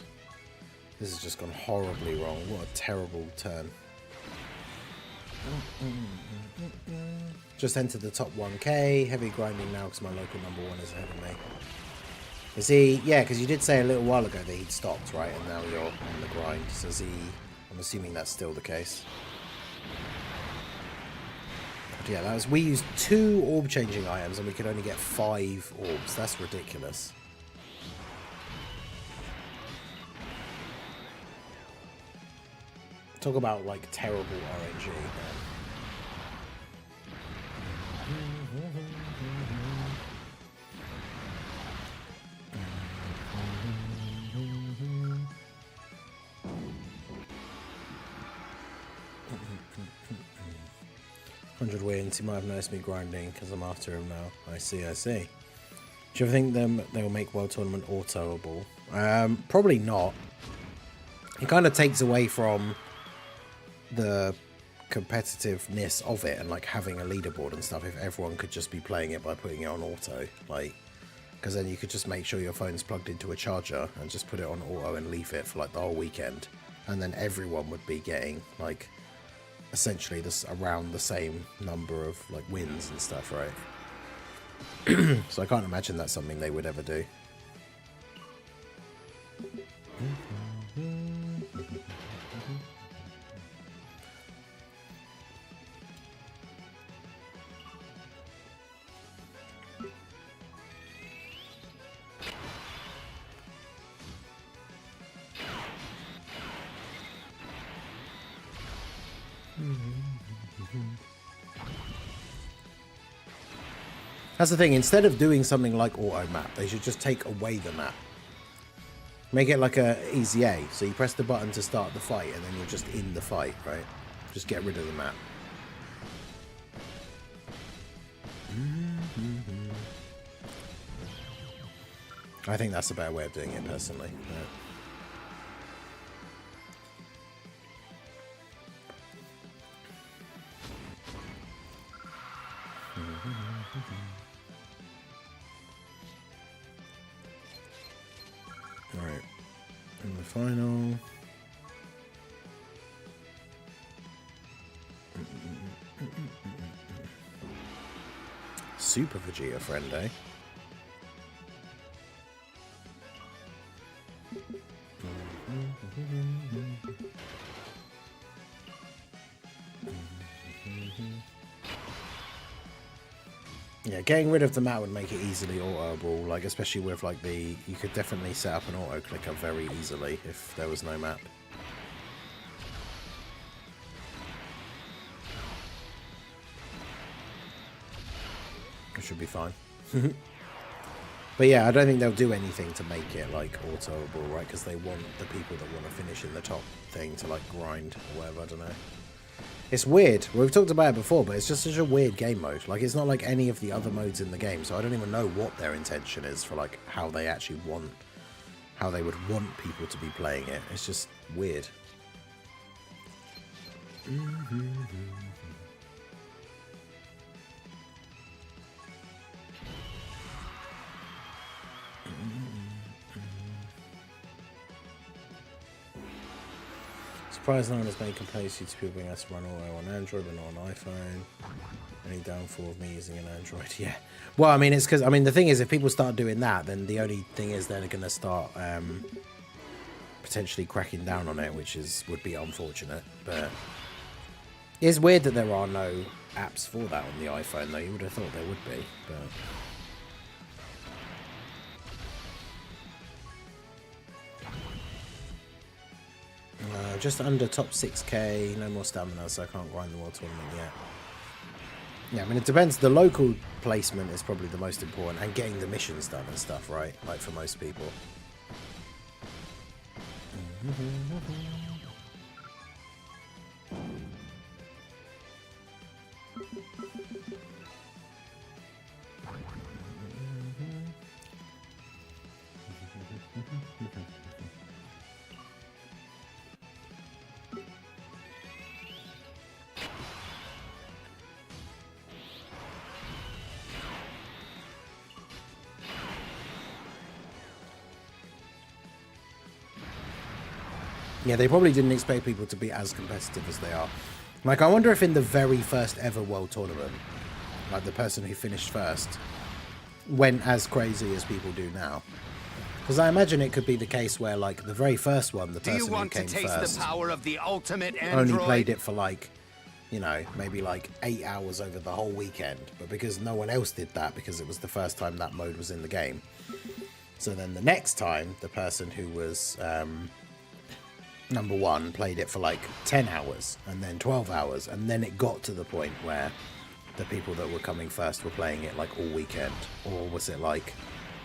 This has just gone horribly wrong. What a terrible turn. Just entered the top 1k. Heavy grinding now because my local number 1 is ahead of me. Is he... Yeah, because you did say a little while ago that he'd stopped, right? And now you're on the grind. So is he... I'm assuming that's still the case. But yeah, that was... We used 2 orb changing items and we could only get 5 orbs. That's ridiculous. Talk about, like, terrible RNG, man. $100 wins. He might have noticed me grinding because I'm after him now. I see, I see. Do you ever think they will make World Tournament autoable? Probably not. It kind of takes away from the competitiveness of it and like having a leaderboard and stuff if everyone could just be playing it by putting it on auto, like, because then you could just make sure your phone's plugged into a charger and just put it on auto and leave it for like the whole weekend, and then everyone would be getting like essentially this around the same number of like wins and stuff, right? So I can't imagine that's something they would ever do. That's the thing, instead of doing something like auto map, they should just take away the map. Make it like a easy A, so you press the button to start the fight and then you're just in the fight, right? Just get rid of the map. I think that's a better way of doing it, personally. Yeah. Alright, and the final. Super Vegeta friend, eh? Yeah, getting rid of the map would make it easily autoable, like especially with like the, you could definitely set up an auto clicker very easily if there was no map. It should be fine. But yeah, I don't think they'll do anything to make it like autoable, right? Because they want the people that want to finish in the top thing to like grind or whatever, I don't know. It's weird. We've talked about it before, but it's just such a weird game mode. Like, it's not like any of the other modes in the game, so I don't even know what their intention is for, like, how they actually want, how they would want people to be playing it. It's just weird. Surprised no one has made complaints due to people being asked to run auto on Android but not on iPhone. Any downfall of me using an Android? Yeah. Well, I mean, it's because, I mean, the thing is, if people start doing that, then the only thing is they're going to start potentially cracking down on it, which would be unfortunate. But it's weird that there are no apps for that on the iPhone, though. You would have thought there would be, but... just under top 6k, no more stamina, so I can't grind the World Tournament yet. Yeah, I mean, it depends. The local placement is probably the most important, and getting the missions done and stuff, right? Like for most people. Yeah, they probably didn't expect people to be as competitive as they are. Like, I wonder if in the very first ever World Tournament, like the person who finished first went as crazy as people do now. Because I imagine it could be the case where, like, the very first one, the person who came first the power of the ultimate only android? played it for, like, you know, maybe like 8 hours over the whole weekend. But because no one else did that, because it was the first time that mode was in the game. So then the next time, the person who was number one played it for like 10 hours and then 12 hours. And then it got to the point where the people that were coming first were playing it like all weekend. Or was it like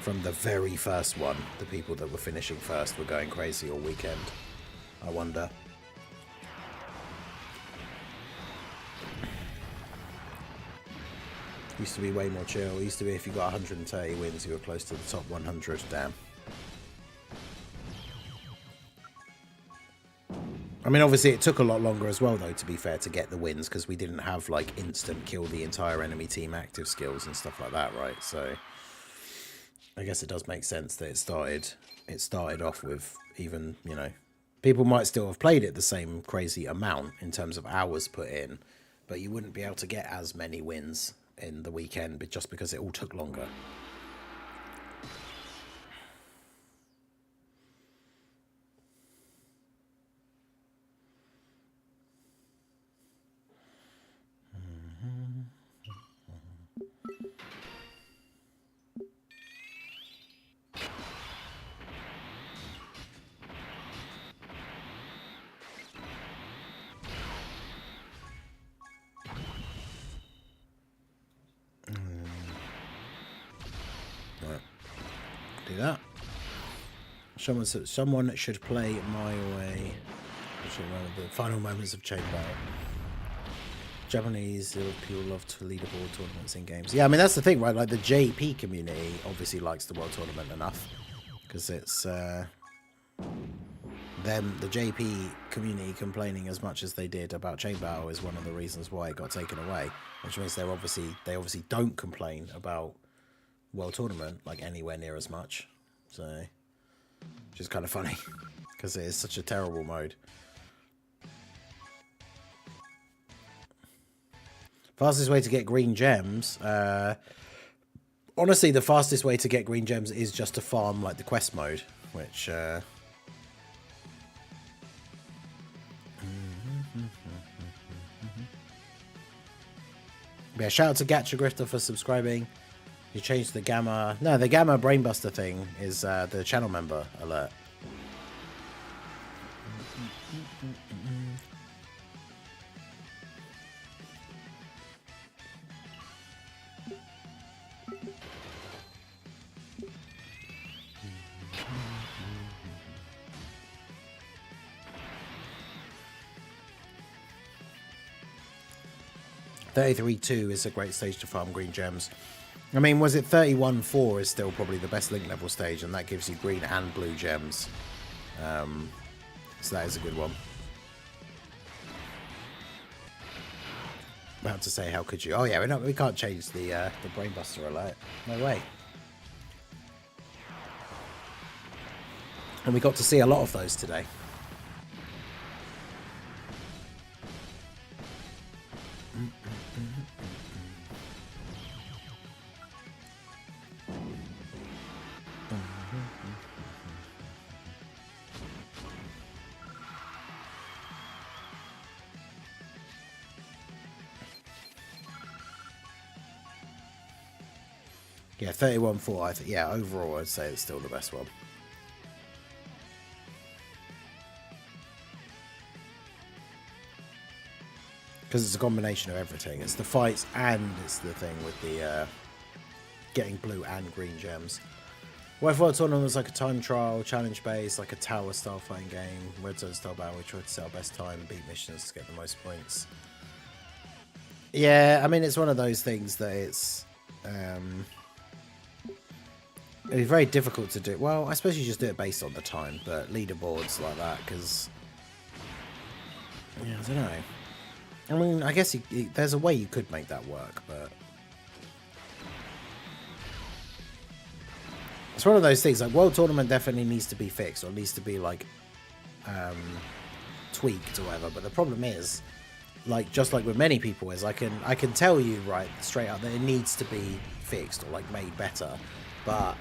from the very first one, the people that were finishing first were going crazy all weekend? I wonder. Used to be way more chill. Used to be if you got 130 wins, you were close to the top 100. Damn. I mean, obviously it took a lot longer as well, though, to be fair, to get the wins, because we didn't have, like, instant kill the entire enemy team active skills and stuff like that, right? So I guess it does make sense that it started off with even, you know, people might still have played it the same crazy amount in terms of hours put in, but you wouldn't be able to get as many wins in the weekend just because it all took longer. Do that. Someone should play my way. The final moments of Chain Battle. Japanese people love to leaderboard tournaments in games. Yeah, I mean that's the thing, right? Like the JP community obviously likes the World Tournament enough because it's them, the JP community complaining as much as they did about Chain Battle is one of the reasons why it got taken away. Which means they obviously don't complain about World Tournament like anywhere near as much. So, which is kind of funny because it is such a terrible mode. Fastest way to get green gems. Honestly, the fastest way to get green gems is just to farm like the quest mode, which yeah, shout out to Gacha Grifter for subscribing. You changed the Gamma. No, the Gamma Brainbuster thing is the channel member alert. $33.2 is a great stage to farm green gems. I mean, was it 31.4 is still probably the best link level stage, and that gives you green and blue gems. So that is a good one. About to say, how could you? Oh yeah, we can't change the Brainbuster alert. No way. And we got to see a lot of those today. Yeah, 31.4, I think. Yeah, overall, I'd say it's still the best one. Because it's a combination of everything. It's the fights and it's the thing with the getting blue and green gems. What if World Tournament was like a time trial, challenge based, like a tower style fighting game, Red Zone style battle, we tried to set our best time and beat missions to get the most points. Yeah, I mean, it's one of those things that it's very difficult to do. Well, I suppose you just do it based on the time, but leaderboards like that, because yeah, I don't know. I mean, I guess there's a way you could make that work, but it's one of those things. Like, World Tournament definitely needs to be fixed, or needs to be like tweaked or whatever. But the problem is, like, just like with many people, is I can tell you right straight up that it needs to be fixed or like made better, but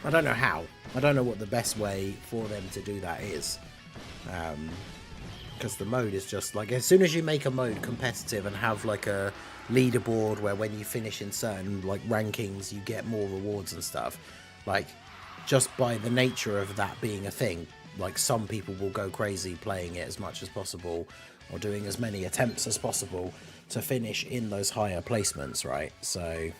I don't know how. I don't know what the best way for them to do that is. Because the mode is just like, as soon as you make a mode competitive and have like a leaderboard where when you finish in certain like rankings you get more rewards and stuff, like, just by the nature of that being a thing, like, some people will go crazy playing it as much as possible or doing as many attempts as possible to finish in those higher placements, right? So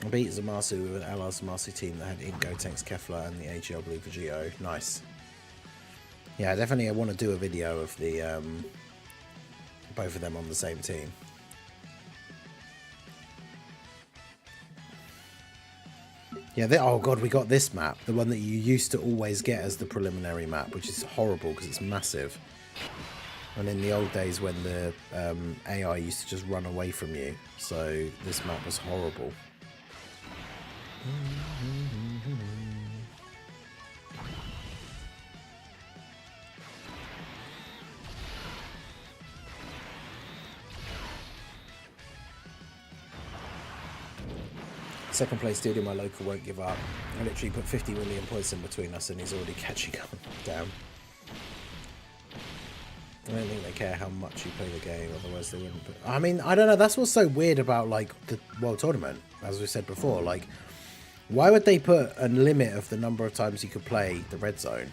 I beat Zamasu with an LR Zamasu team that had Ingo, Tanks, Kefla, and the AGL Blue Vegito. Nice. Yeah, definitely I want to do a video of the both of them on the same team. Yeah, oh god, we got this map. The one that you used to always get as the preliminary map, which is horrible because it's massive. And in the old days when the AI used to just run away from you. So this map was horrible. Second place dude in my local won't give up. I literally put 50 million points in between us and he's already catching up. Damn. I don't think they care how much you play the game, otherwise they wouldn't put... I mean, I don't know, that's what's so weird about, like, the World Tournament, as we said before. Like, why would they put a limit of the number of times you could play the Red Zone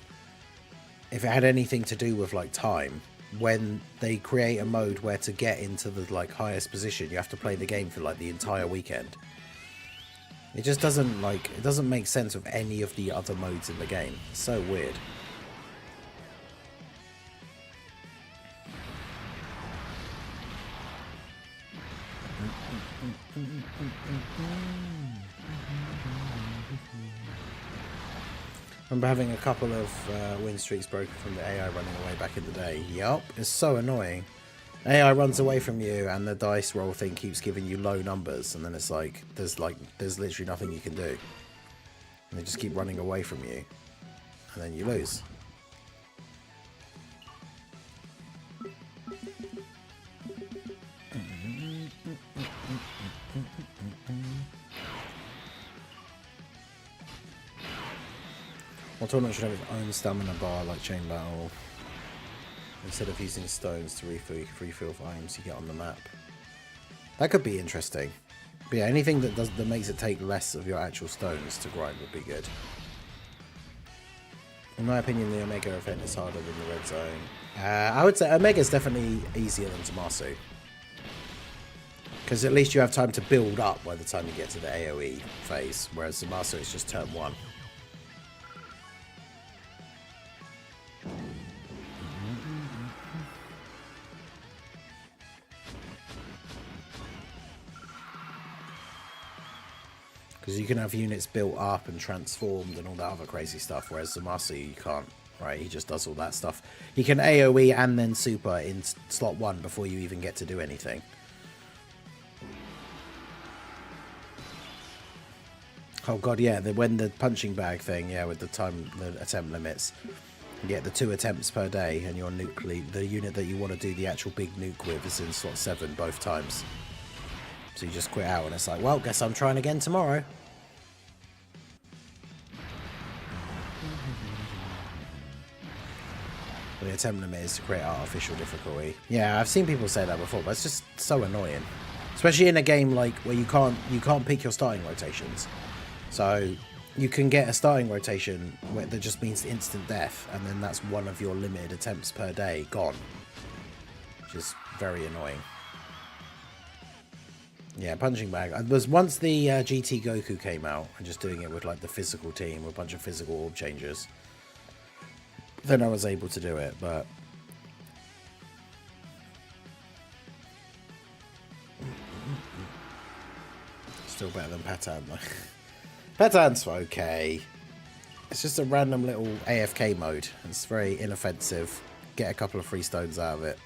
if it had anything to do with, like, time, when they create a mode where to get into the, like, highest position you have to play the game for, like, the entire weekend? It just doesn't, like, it doesn't make sense with any of the other modes in the game. It's so weird. I remember having a couple of win streaks broken from the AI running away back in the day. Yup, it's so annoying. AI runs away from you and the dice roll thing keeps giving you low numbers, and then it's like there's literally nothing you can do. And they just keep running away from you. And then you lose. Well, tournament should have its own stamina bar like Chain Battle, instead of using stones to refill for items you get on the map. That could be interesting. But yeah, anything that makes it take less of your actual stones to grind would be good. In my opinion, the Omega event is harder than the Red Zone. I would say Omega is definitely easier than Zamasu, because at least you have time to build up by the time you get to the AoE phase, whereas Zamasu is just turn 1. Because you can have units built up and transformed and all that other crazy stuff, whereas Zamasu you can't, right? He just does all that stuff. He can AoE and then super in slot 1 before you even get to do anything. Oh god, yeah, when the punching bag thing, yeah, with the attempt limits, you get the 2 attempts per day, and your the unit that you want to do the actual big nuke with is in slot 7 both times. So you just quit out and it's like, well, guess I'm trying again tomorrow. But the attempt limit is to create artificial difficulty. Yeah, I've seen people say that before, but it's just so annoying. Especially in a game like where you can't pick your starting rotations. So you can get a starting rotation that just means instant death, and then that's one of your limited attempts per day gone, which is very annoying. Yeah, punching bag. It was once the GT Goku came out, and just doing it with like the physical team, with a bunch of physical orb changes. Then I was able to do it, but still better than Patan though. Patan's okay. It's just a random little AFK mode. It's very inoffensive. Get a couple of free stones out of it.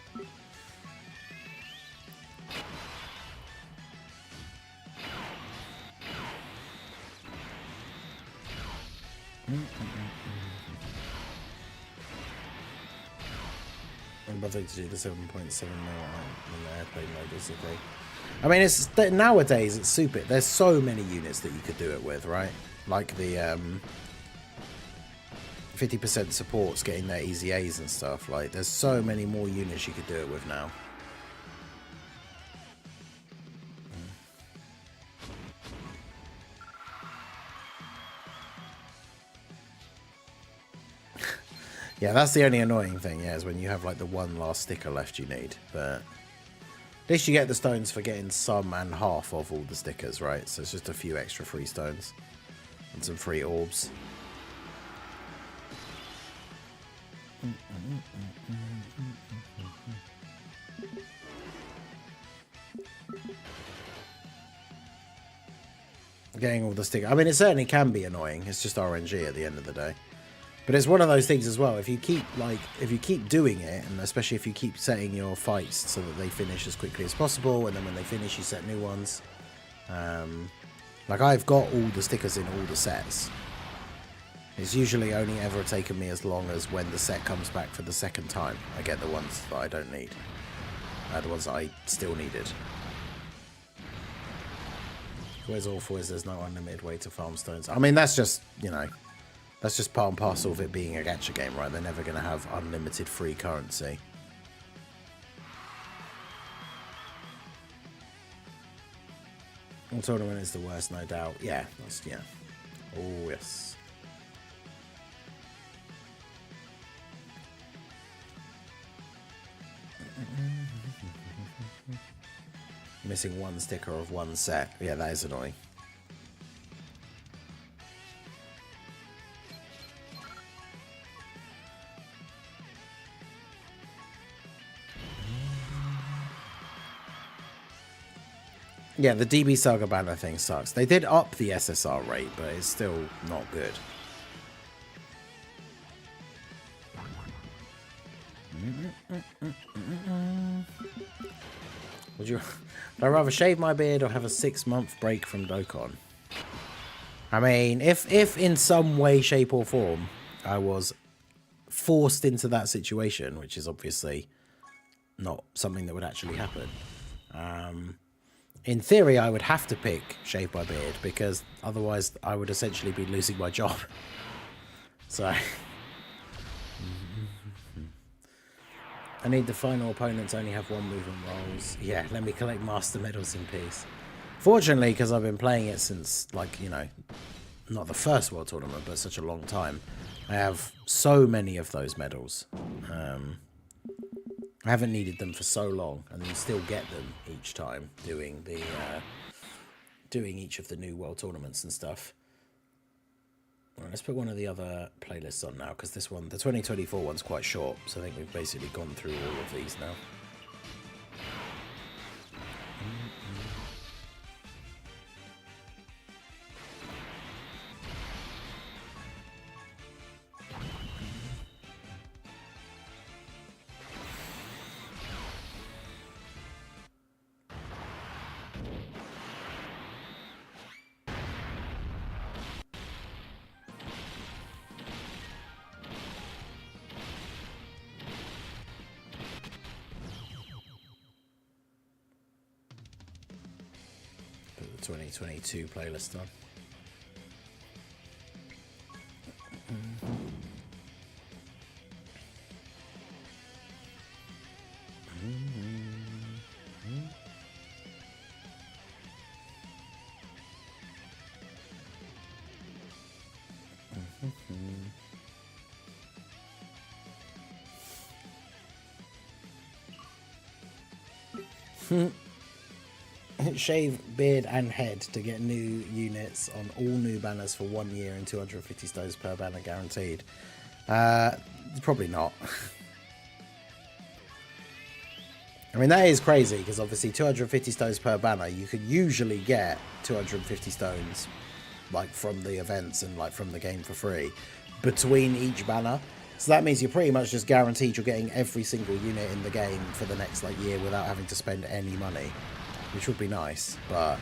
I'm bothering to do the 7.7 mil in the airplane mode, is okay. I mean, it's nowadays it's super. There's so many units that you could do it with, right? Like the 50% supports getting their easy A's and stuff. Like, there's so many more units you could do it with now. Yeah, that's the only annoying thing, yeah, is when you have like the one last sticker left you need. But at least you get the stones for getting some and half of all the stickers, right? So it's just a few extra free stones and some free orbs. Getting all the stickers. I mean, it certainly can be annoying. It's just RNG at the end of the day. But it's one of those things as well. If you keep doing it, and especially if you keep setting your fights so that they finish as quickly as possible, and then when they finish, you set new ones. Like, I've got all the stickers in all the sets. It's usually only ever taken me as long as when the set comes back for the second time. I get the ones that I don't need. The ones that I still needed. Where's awful is there's no unlimited way to farm stones. I mean, that's just, you know, that's just part and parcel of it being a gacha game, right? They're never going to have unlimited free currency. The tournament is the worst, no doubt. Yeah, that's, yeah. Oh, yes. Missing one sticker of one set. Yeah, that is annoying. Yeah, the DB Saga banner thing sucks. They did up the SSR rate, but it's still not good. Would I rather shave my beard or have a 6-month break from Dokkan? I mean, if in some way, shape or form I was forced into that situation, which is obviously not something that would actually happen, in theory I would have to pick shave my beard, because otherwise I would essentially be losing my job. So I need the final opponents only have one movement rolls. Yeah, let me collect master medals in peace. Fortunately, because I've been playing it since, like, you know, not the first world tournament, but such a long time, I have so many of those medals. I haven't needed them for so long, and you still get them each time doing the doing each of the new world tournaments and stuff. Right, let's put one of the other playlists on now, because this one, the 2024 one's quite short, so I think we've basically gone through all of these now. Put the 2022 playlist on. Shave beard and head to get new units on all new banners for 1 year and 250 stones per banner guaranteed. Probably not. I mean, that is crazy because obviously 250 stones per banner, you could usually get 250 stones like from the events and like from the game for free between each banner. So that means you're pretty much just guaranteed you're getting every single unit in the game for the next like year without having to spend any money, which would be nice. But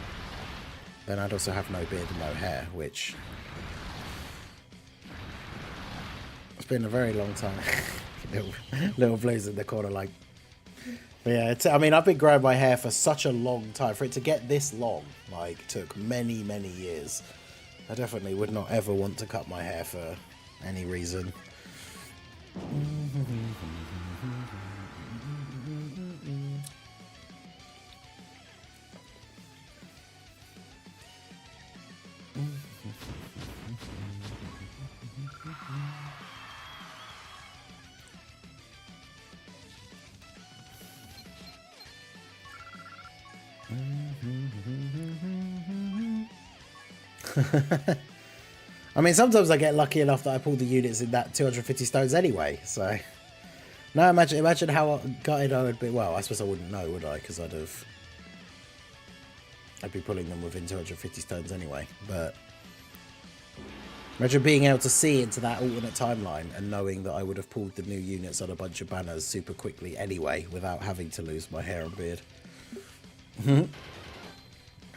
then I'd also have no beard and no hair, which it's been a very long time. little Blues in the corner like, yeah, I mean, I've been growing my hair for such a long time. For it to get this long, like, took many, many years. I definitely would not ever want to cut my hair for any reason. I mean, sometimes I get lucky enough that I pull the units in that 250 stones anyway, so... No, imagine how gutted I would be. Well, I suppose I wouldn't know, would I? Because I'd be pulling them within 250 stones anyway, but... Imagine being able to see into that alternate timeline and knowing that I would have pulled the new units on a bunch of banners super quickly anyway, without having to lose my hair and beard. Because,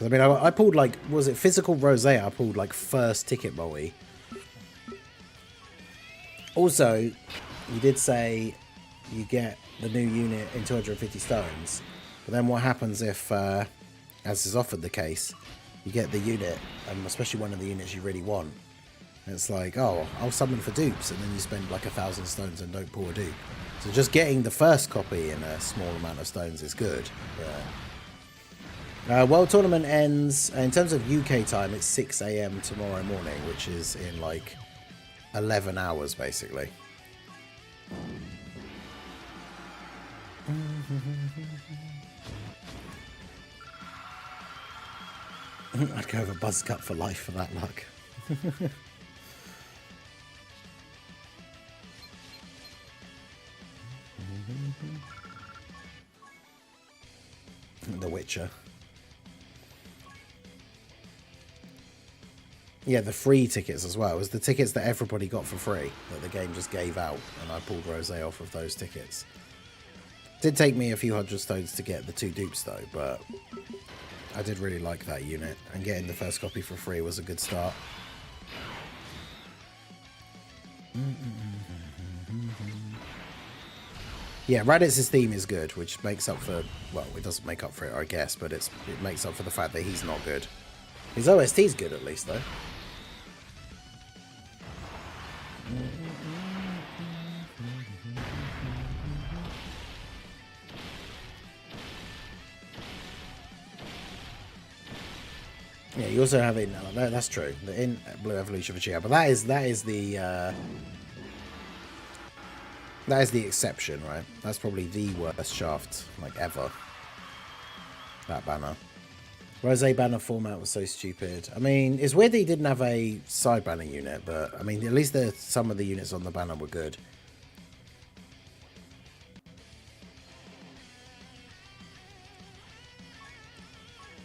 I mean, I pulled, like, was it Physical Rosé? I pulled, like, first ticket multi. Also, you did say you get the new unit in 250 stones. But then what happens if, as is often the case, you get the unit, and especially one of the units you really want. And it's like, oh, I'll summon for dupes, and then you spend, like, 1,000 stones and don't pull a dupe. So just getting the first copy in a small amount of stones is good. Yeah. World Tournament ends, in terms of UK time, it's 6 AM tomorrow morning, which is in like 11 hours basically. I'd go over Buzz Cut for life for that luck. The Witcher. Yeah, the free tickets as well. It was the tickets that everybody got for free that the game just gave out, and I pulled Rosé off of those tickets. Did take me a few hundred stones to get the 2 dupes though, but I did really like that unit, and getting the first copy for free was a good start. Yeah, Raditz' theme is good, which makes up for, well, it doesn't make up for it, I guess, but it makes up for the fact that he's not good. His OST's good at least, though. Yeah, you also have it. No, that's true. The in Blue Evolution for Chia, but that is the exception, right? That's probably the worst shaft like ever. That banner. Rosé banner format was so stupid. I mean, it's weird that he didn't have a side banner unit, but I mean, at least some of the units on the banner were good.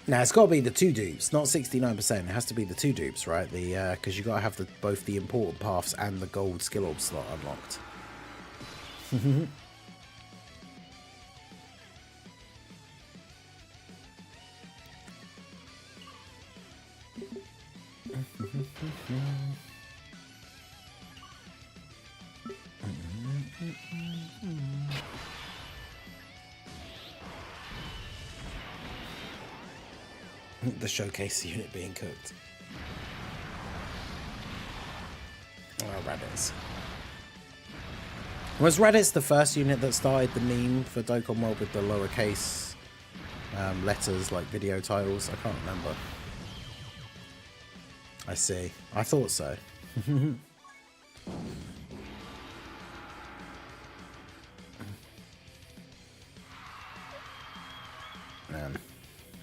Now it's got to be the 2 dupes, not 69%. It has to be the 2 dupes, right? The because you got to have both the important paths and the gold skill orb slot unlocked. The showcase unit being cooked. Oh, Raditz. Was Raditz the first unit that started the meme for Dokkan World with the lowercase letters like video titles? I can't remember. I see. I thought so.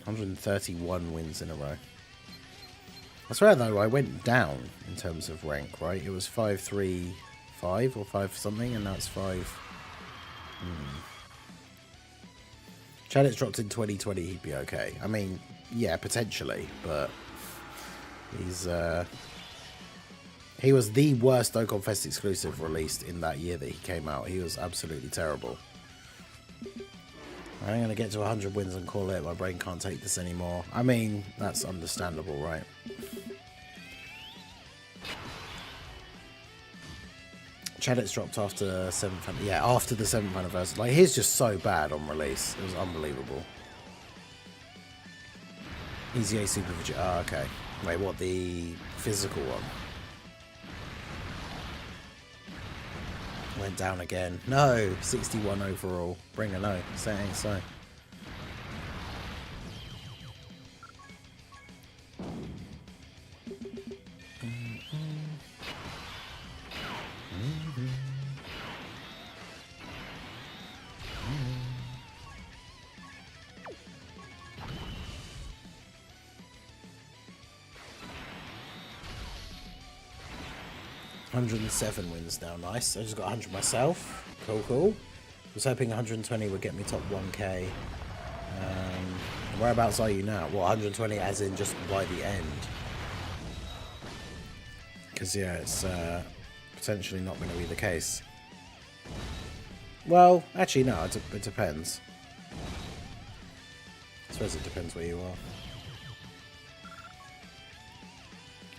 131 wins in a row. I swear though, I went down in terms of rank, right? It was 535 or 5 something, and now it's 5. Chadwick's dropped in 2020, he'd be okay. I mean, yeah, potentially, but he was the worst Dokkan Fest exclusive released in that year that he came out. He was absolutely terrible. I'm going to get to 100 wins and call it. My brain can't take this anymore. I mean, that's understandable, right? Chadwick's dropped after 7th. Yeah, after the 7th anniversary. Like, he's just so bad on release. It was unbelievable. Easy A Super Vegeta. Oh, okay. Wait, what? The physical one? Went down again. No! 61 overall. Bring a no. Say it ain't so. $107 wins now, nice. I just got 100 myself. Cool, cool. Was hoping 120 would get me top 1k. Whereabouts are you now? Well, 120 as in just by the end. Because, yeah, it's potentially not going to be the case. Well, actually, no, it depends. I suppose it depends where you are.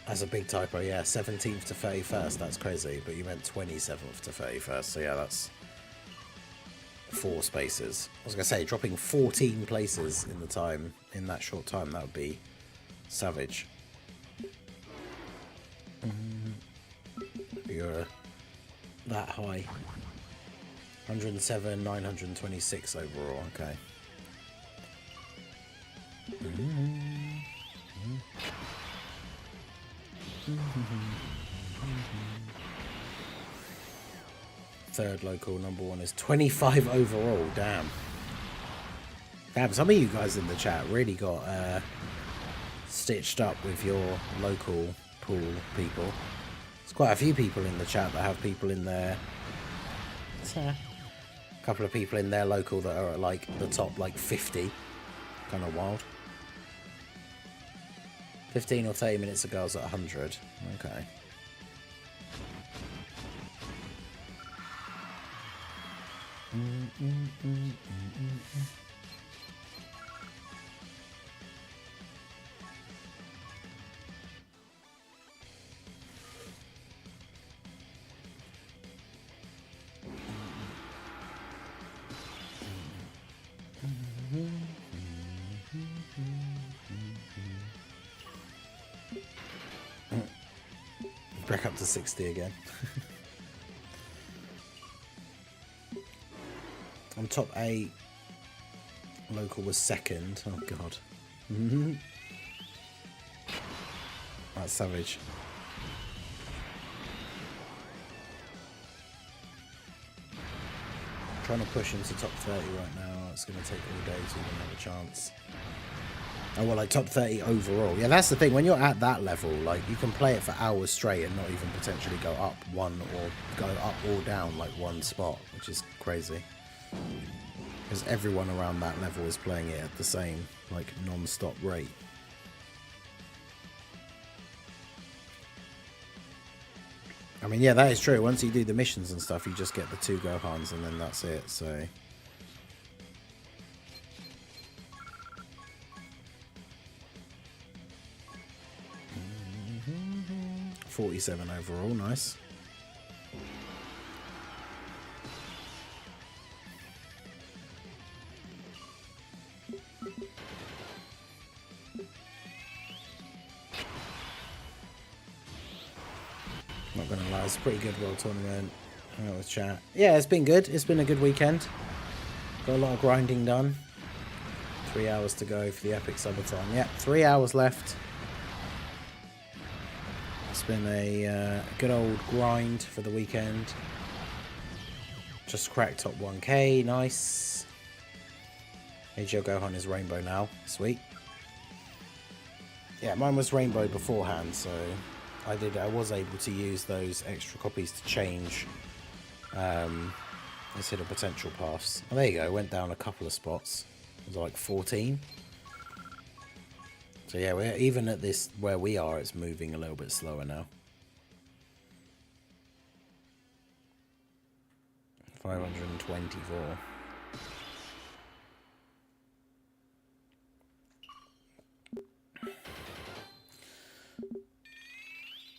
That's a big typo, yeah. 17th to 31st, that's crazy. But you meant 27th to 31st, so yeah, that's 4 spaces. I was going to say, dropping 14 places in the time, in that short time, that would be savage. You're that high. 107, 926 overall, okay. Third local, number 1 is 25 overall. Damn, some of you guys in the chat really got stitched up with your local pool people. There's quite a few people in the chat that have people in there. A couple of people in their local that are at like the top like 50. Kind of wild. 15 or 30 minutes ago I was at 100. Okay. Back up to 60 again. I'm top 8. Local was 2nd. Oh god. That's savage. I'm trying to push into top 30 right now. It's going to take all day to even have a chance. Oh, well, like top 30 overall. Yeah, that's the thing. When you're at that level, like, you can play it for hours straight and not even potentially go up one or go up or down like one spot, which is crazy. Because everyone around that level is playing it at the same, like, non-stop rate. I mean, yeah, that is true. Once you do the missions and stuff, you just get the 2 Gohans and then that's it, so... 47 overall, nice. Not gonna lie, it's a pretty good World Tournament. Hang out with chat. Yeah, it's been good. It's been a good weekend. Got a lot of grinding done. 3 hours to go for the epic subathon. Yep, 3 hours left. It's been a good old grind for the weekend. Just cracked top 1k, nice. Agio Gohan is rainbow now, sweet. Yeah, mine was rainbow beforehand, so I was able to use those extra copies to change this hidden potential paths. Oh, there you go, went down a couple of spots. It was like 14. So yeah, we're even at this where we are, it's moving a little bit slower now. 524.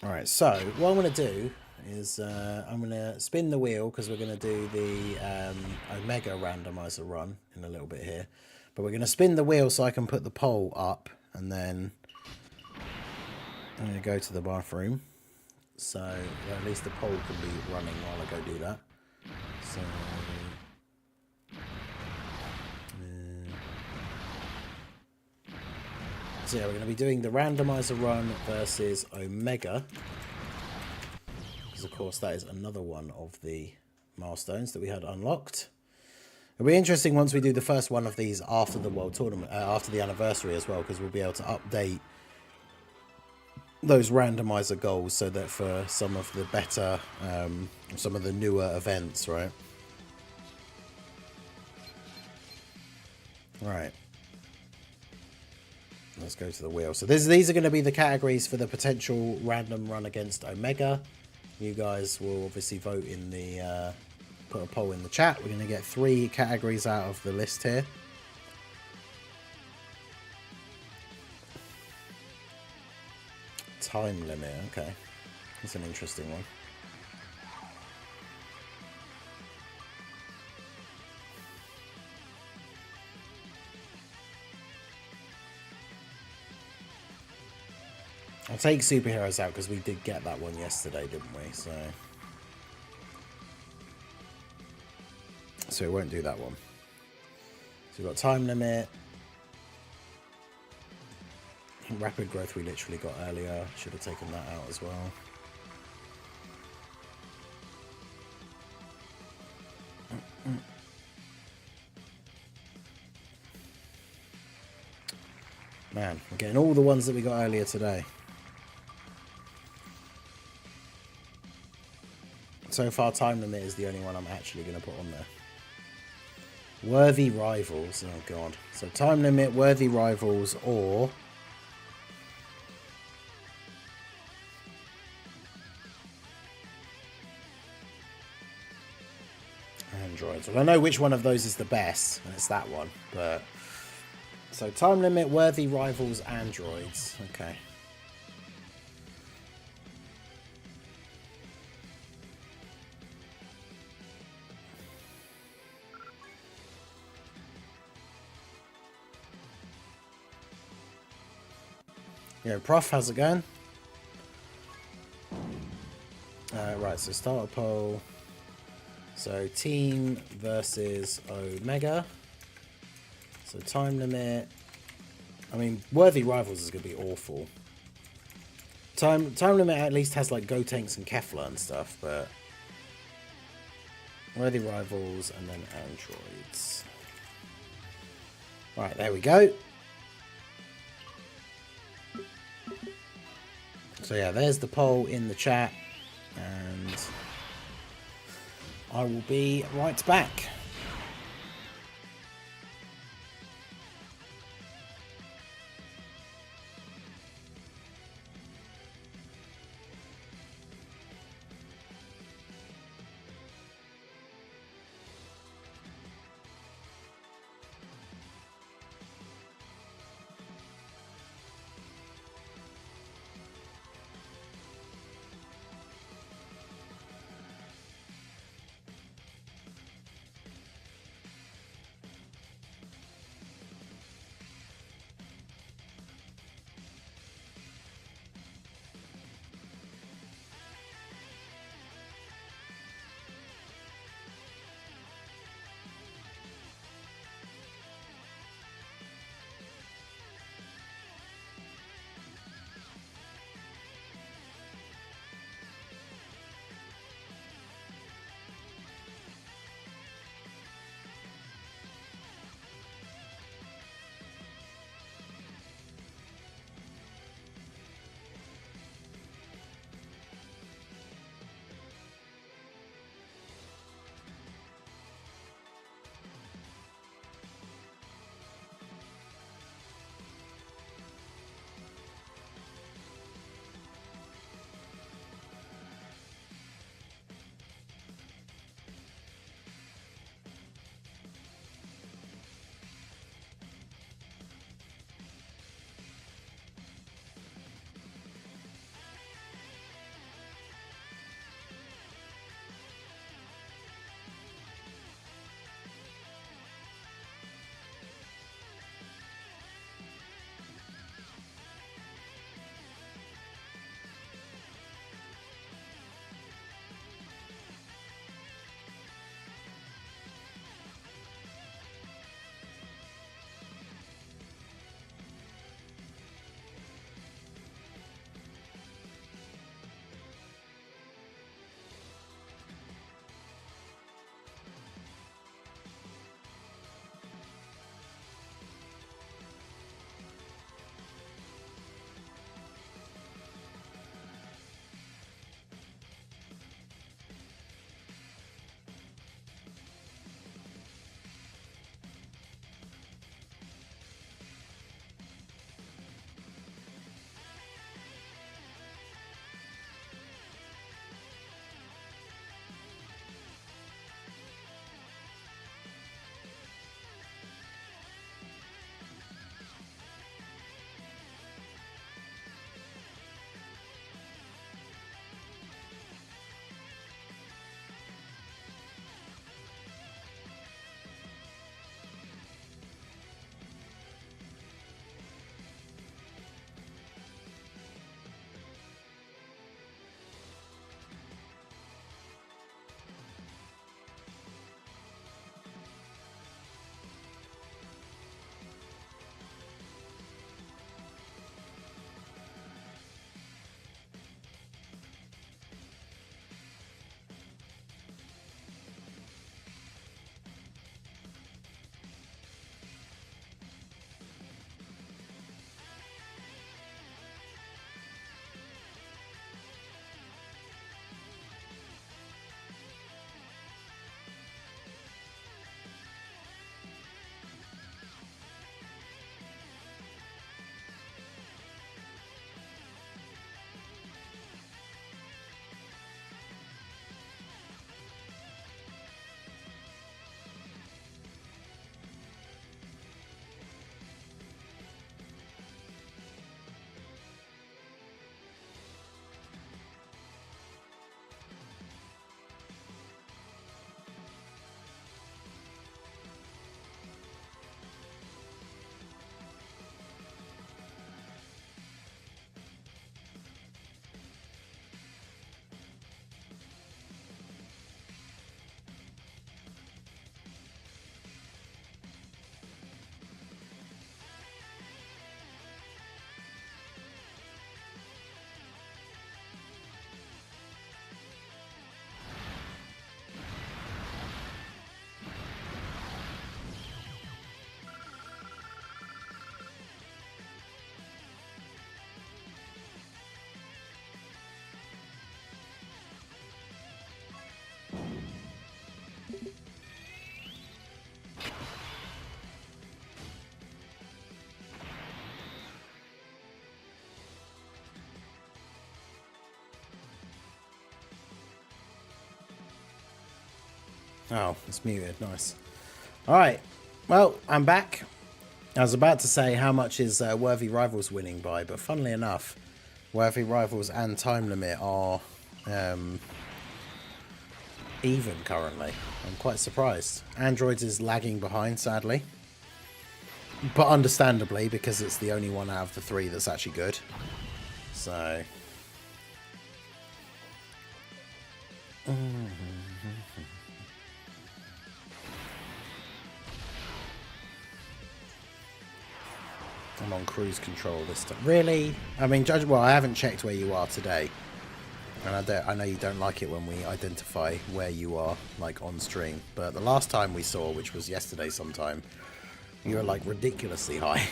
Alright, so what I'm going to do is I'm going to spin the wheel because we're going to do the Omega randomizer run in a little bit here. But we're going to spin the wheel so I can put the poll up, and then I'm going to go to the bathroom. So at least the poll can be running while I go do that. So yeah, we're going to be doing the randomizer run versus Omega. Because of course that is another one of the milestones that we had unlocked. It'll be interesting once we do the first one of these after the World Tournament, after the anniversary as well, because we'll be able to update those randomizer goals so that for some of the better, some of the newer events, right? Right. Let's go to the wheel. So these are going to be the categories for the potential random run against Omega. You guys will obviously vote in the, put a poll in the chat. We're going to get 3 categories out of the list here. Time limit, okay. That's an interesting one. I'll take superheroes out because we did get that one yesterday, didn't we? So we won't do that one. So we've got time limit. Rapid growth we literally got earlier. Should have taken that out as well. Man, we're getting all the ones that we got earlier today. So far, time limit is the only one I'm actually going to put on there. Worthy rivals. Oh, God. So time limit, worthy rivals, or... androids. Well, I know which one of those is the best, and it's that one. But so time limit, worthy rivals, androids. Okay. Yeah, Prof, how's it going? Right, so start a poll. So team versus Omega. So time limit. I mean, worthy rivals is going to be awful. Time limit at least has like Gotenks and Kefla and stuff, but worthy rivals and then androids. Right, there we go. So yeah, there's the poll in the chat, and I will be right back. Oh, it's muted. Nice. All right. Well, I'm back. I was about to say how much is Worthy Rivals winning by, but funnily enough, Worthy Rivals and Time Limit are even currently. I'm quite surprised. Androids is lagging behind, sadly. But understandably, because it's the only one out of the three that's actually good. So... I'm on cruise control this time. Really? I mean, well, I haven't checked where you are today. And I know you don't like it when we identify where you are, like, on stream. But the last time we saw, which was yesterday sometime, you were, like, ridiculously high.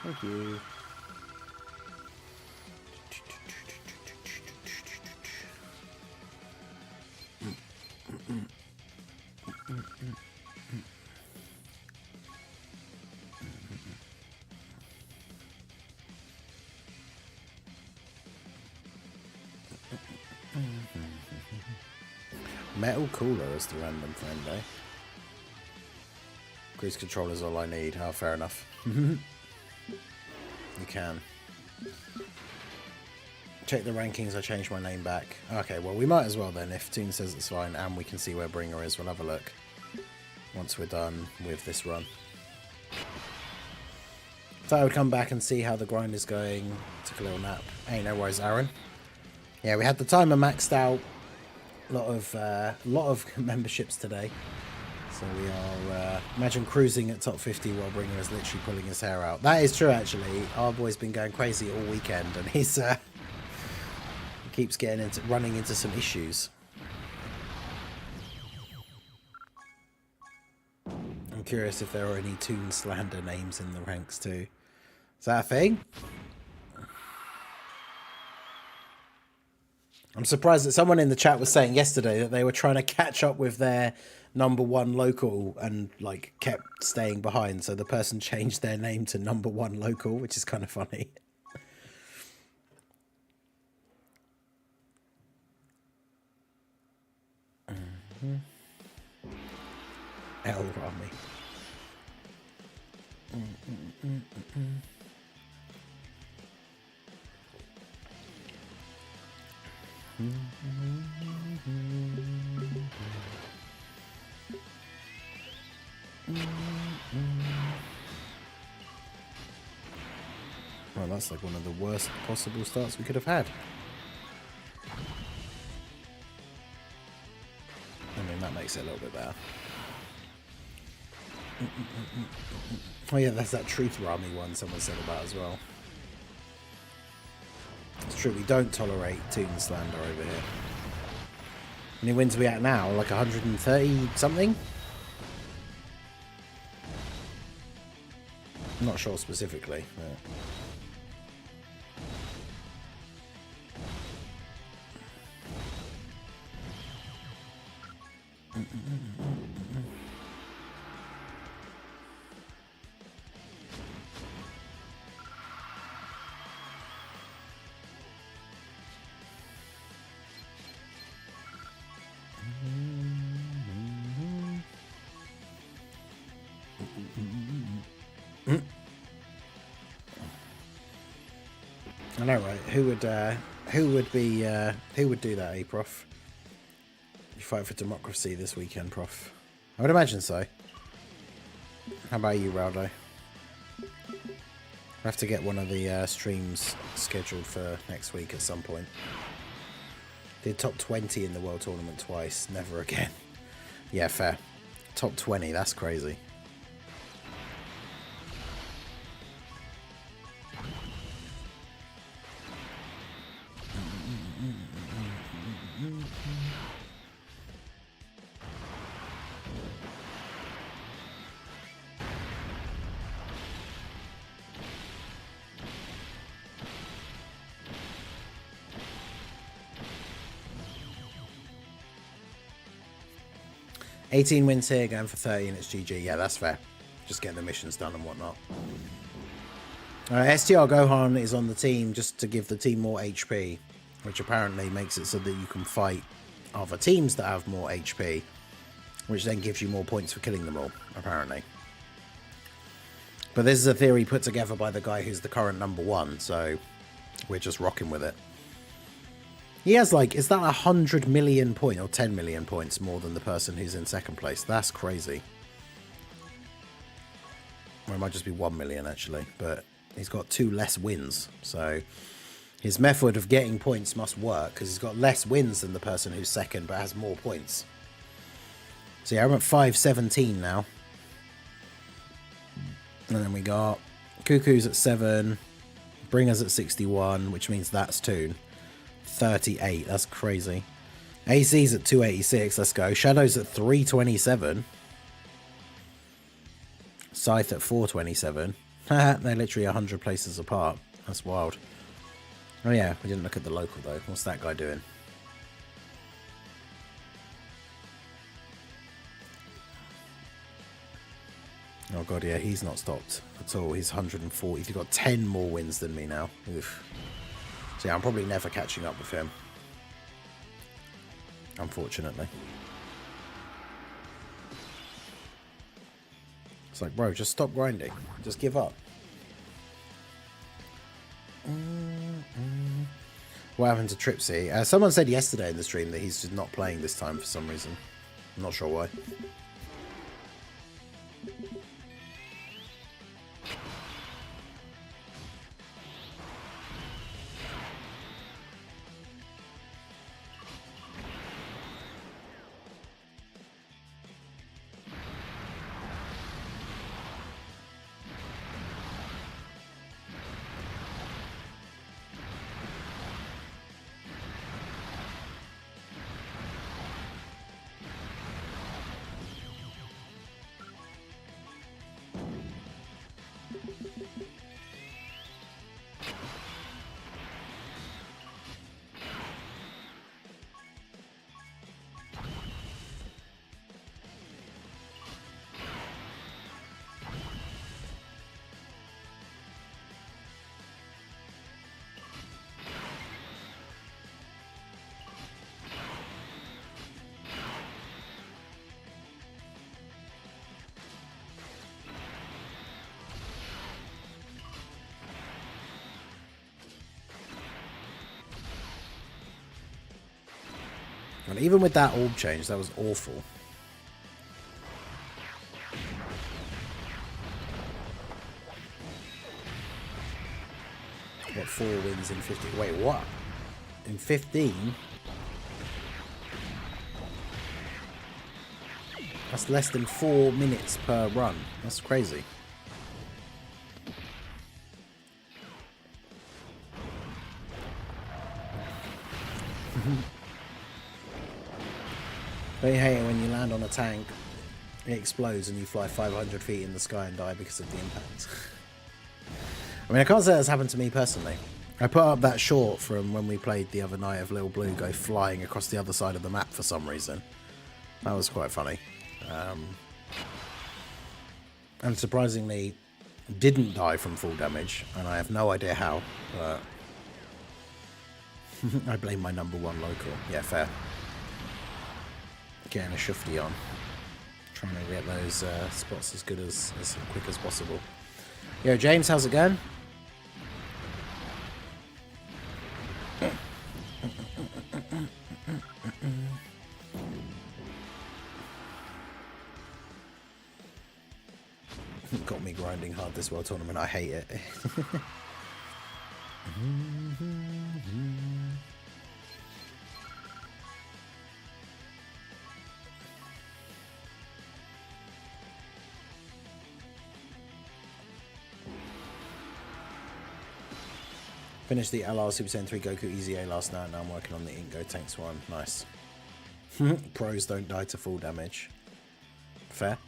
Thank you. Metal cooler is the random friend, eh? Cruise control is all I need. Oh, fair enough. You can. Check the rankings, I changed my name back. Okay, well, we might as well then. If Toon says it's fine and we can see where Bringer is, we'll have a look once we're done with this run. So I would come back and see how the grind is going. Took a little nap. Hey, no worries, Aaron. Yeah, we had the timer maxed out. A lot of memberships today. So we are, imagine cruising at top 50 while Bringer is literally pulling his hair out. That is true, actually. Our boy's been going crazy all weekend, and he's, he keeps running into some issues. I'm curious if there are any Toon slander names in the ranks too. Is that a thing? I'm surprised that someone in the chat was saying yesterday that they were trying to catch up with their #1 local and like kept staying behind. So the person changed their name to #1 local, which is kind of funny. El Rami. Well, that's like one of the worst possible starts we could have had. I mean, that makes it a little bit better. Oh yeah, that's that Truth Rami one someone said about as well. It's true, we don't tolerate Toon slander over here. How many wins are we at now? Like 130 something? I'm not sure specifically. But... I know, right? Who would do that, eh, Prof? You fight for democracy this weekend, Prof? I would imagine so. How about you, Raldo? I have to get one of the streams scheduled for next week at some point. Did top 20 in the World Tournament twice. Never again. Yeah, fair. Top 20, that's crazy. $18 wins here, going for 30 and it's GG. Yeah, that's fair. Just getting the missions done and whatnot. STR Gohan is on the team just to give the team more HP, which apparently makes it so that you can fight other teams that have more HP, which then gives you more points for killing them all, apparently. But this is a theory put together by the guy who's the current #1, so we're just rocking with it. He has, like, is that 100 million points or 10 million points more than the person who's in second place? That's crazy. Or it might just be 1 million, actually, but he's got 2 less wins, so his method of getting points must work, because he's got less wins than the person who's second, but has more points. So yeah, I'm at 517 now. And then we got Cuckoo's at 7, Bringer's at 61, which means that's Toon. 38, that's crazy. AC's at 286, let's go. Shadow's at 327. Scythe at 427. They're literally 100 places apart. That's wild. Oh yeah, we didn't look at the local though. What's that guy doing? Oh god, yeah, he's not stopped at all. He's 140. He's got 10 more wins than me now. Oof. So yeah, I'm probably never catching up with him. Unfortunately. It's like, bro, just stop grinding. Just give up. What happened to Tripsy? Someone said yesterday in the stream that he's just not playing this time for some reason. I'm not sure why. And even with that orb change, that was awful. What, 4 wins in 15? Wait, what? In 15? That's less than 4 minutes per run. That's crazy. Don't you hate it when you land on a tank, it explodes and you fly 500 feet in the sky and die because of the impact? I mean, I can't say that's happened to me personally. I put up that short from when we played the other night of Lil Blue go flying across the other side of the map for some reason. That was quite funny. And surprisingly, didn't die from full damage, and I have no idea how, but I blame my #1 local. Yeah, fair. Getting a shufty on. Trying to get those spots as good as quick as possible. Yo, James, how's it going? Got me grinding hard this World Tournament. I hate it. Finished the LR Super Saiyan 3 Goku Easy A last night. Now I'm working on the Ingo Tanks one. Nice. Pros don't die to full damage. Fair.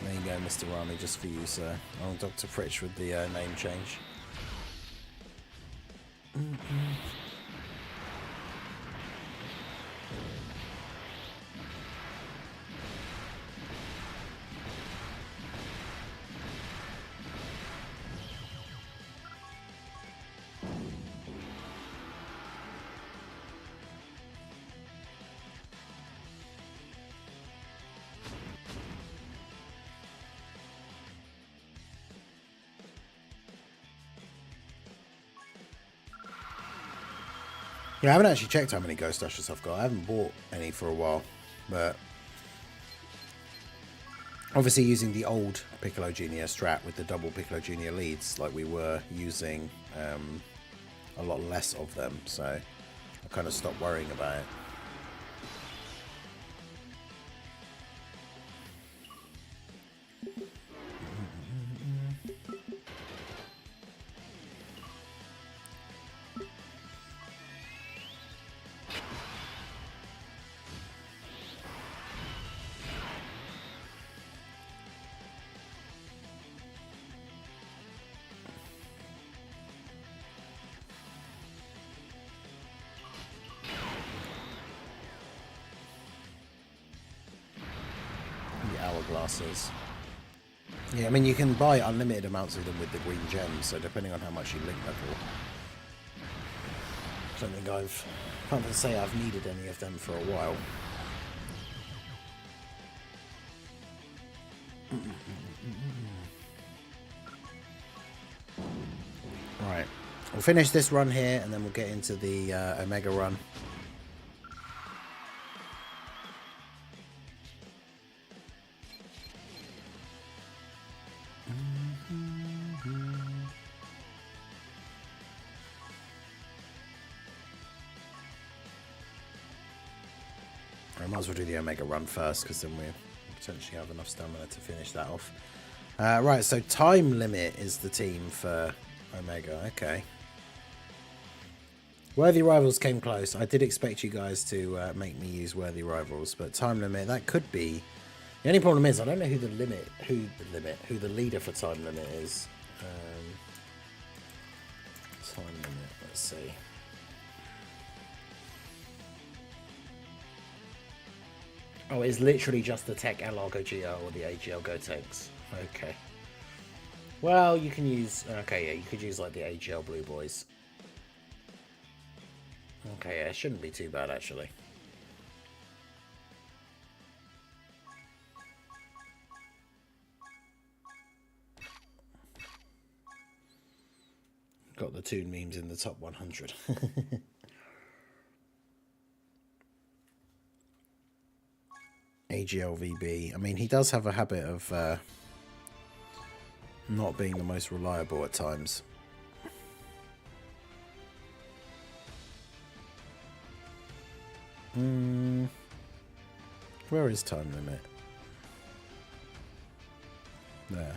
There you go, Mr. Rami, just for you, sir. Oh, Dr. Pritch with the name change. Yeah, I haven't actually checked how many Ghost Dashes I've got. I haven't bought any for a while, but obviously using the old Piccolo Junior strat with the double Piccolo Junior leads, like we were using a lot less of them, so I kind of stopped worrying about it. Hourglasses. Yeah, I mean, you can buy unlimited amounts of them with the green gems, so depending on how much you link level. I don't think can't say I've needed any of them for a while. Right, we'll finish this run here and then we'll get into the Omega run. I might as well do the Omega run first, because then we potentially have enough stamina to finish that off. Right, so Time Limit is the team for Omega. Okay. Worthy Rivals came close. I did expect you guys to make me use Worthy Rivals, but Time Limit, that could be. The only problem is I don't know who the leader for Time Limit is. Time Limit. Let's see. Oh, it's literally just the Tech Largo GL or the AGL Gotenks. Okay. Well, you can use... Okay, yeah, you could use, like, the AGL Blue Boys. Okay, yeah, it shouldn't be too bad, actually. Got the Toon memes in the top 100. AGLVB. I mean, he does have a habit of not being the most reliable at times. Where is Time Limit? There.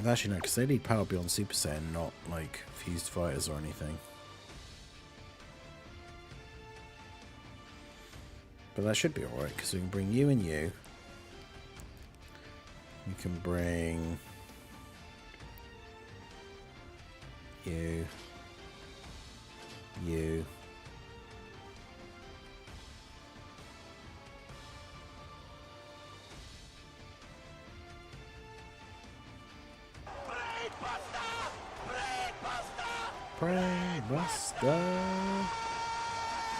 Actually, no, because they need Power Beyond Super Saiyan, not like Fused Fighters or anything. But that should be alright, because we can bring you and you. We can bring you, you. Brainbuster.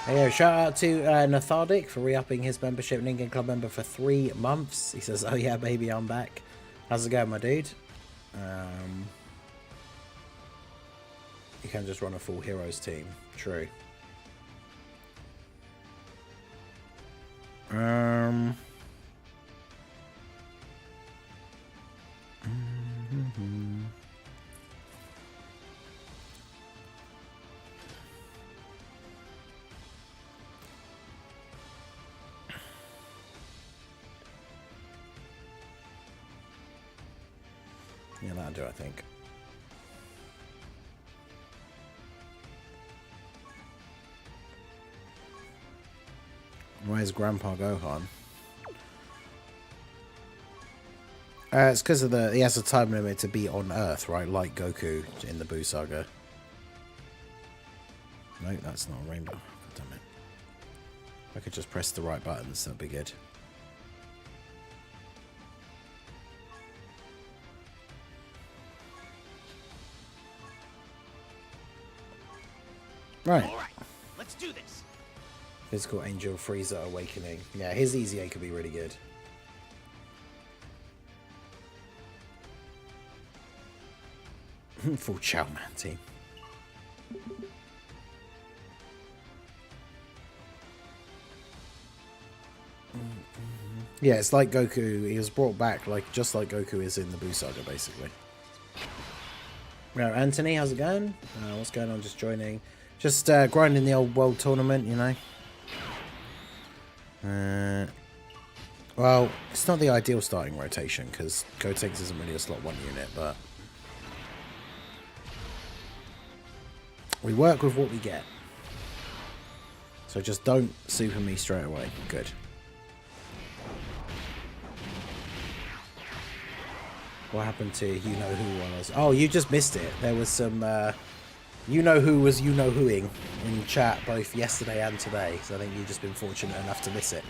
Hey, shout out to Nathardic for re-upping his membership, Ningen Club member for 3 months. He says, oh yeah, baby, I'm back. How's it going, my dude? You can just run a full heroes team. True. Yeah, that'll do, I think. Where's Grandpa Gohan? It's because of he has a time limit to be on Earth, right? Like Goku in the Buu Saga. No, that's not a rainbow. God damn it. If I could just press the right buttons, that'd be good. Right. All right, let's do this. Physical Angel Frieza Awakening. Yeah, his Easy A could be really good. Full Chow Man team. Yeah, it's like Goku. He was brought back, like just like Goku is in the Buu Saga, basically. Now, Anthony, how's it going? What's going on? Just joining. Just grinding the old world tournament, you know. Well, it's not the ideal starting rotation because Gotenks isn't really a slot 1 unit, but we work with what we get. So just don't super me straight away. Good. What happened to you know who was? Oh, you just missed it. There was some you know who was you know whoing in chat both yesterday and today. So I think you've just been fortunate enough to miss it.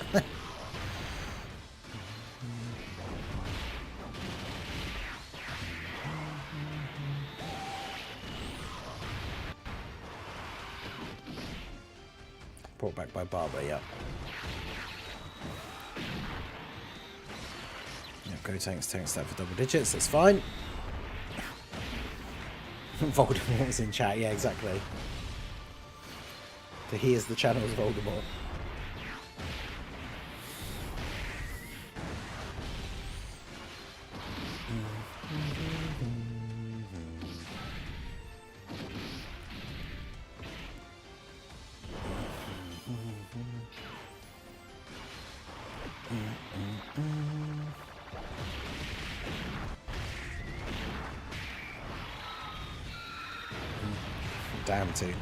Brought back by Barber, yeah. Yeah, go tanks that for double digits, that's fine. Voldemort was in chat, yeah, exactly. So he is the channel's Voldemort. Damn tune.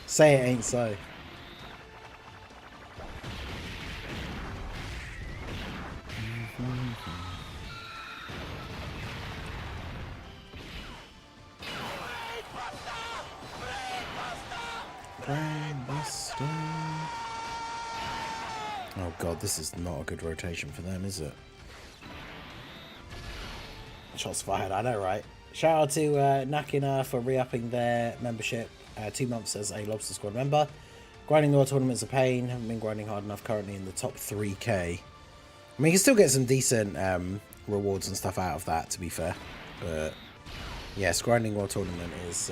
Say it ain't so. Oh god, this is not a good rotation for them, is it? Shots fired, I know, right? Shout out to Nakina for re-upping their membership 2 months as a Lobster Squad member. Grinding the World Tournament's a pain. Haven't been grinding hard enough, currently in the top 3k. I mean, you can still get some decent rewards and stuff out of that, to be fair. But yes, grinding World Tournament is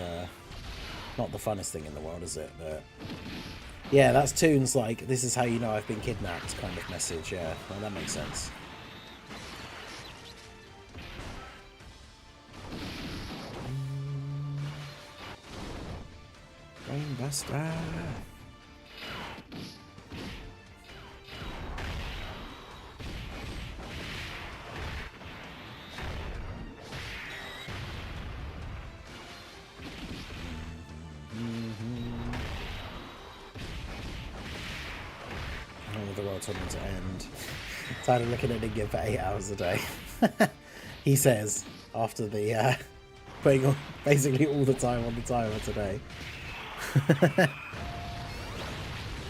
not the funnest thing in the world, is it? But yeah, that's tunes like, this is how you know I've been kidnapped kind of message. Yeah, well, that makes sense. Brainbuster. The world tournament to end. Tired of looking at Ninja for 8 hours a day. He says after the putting on basically all the time on the timer today.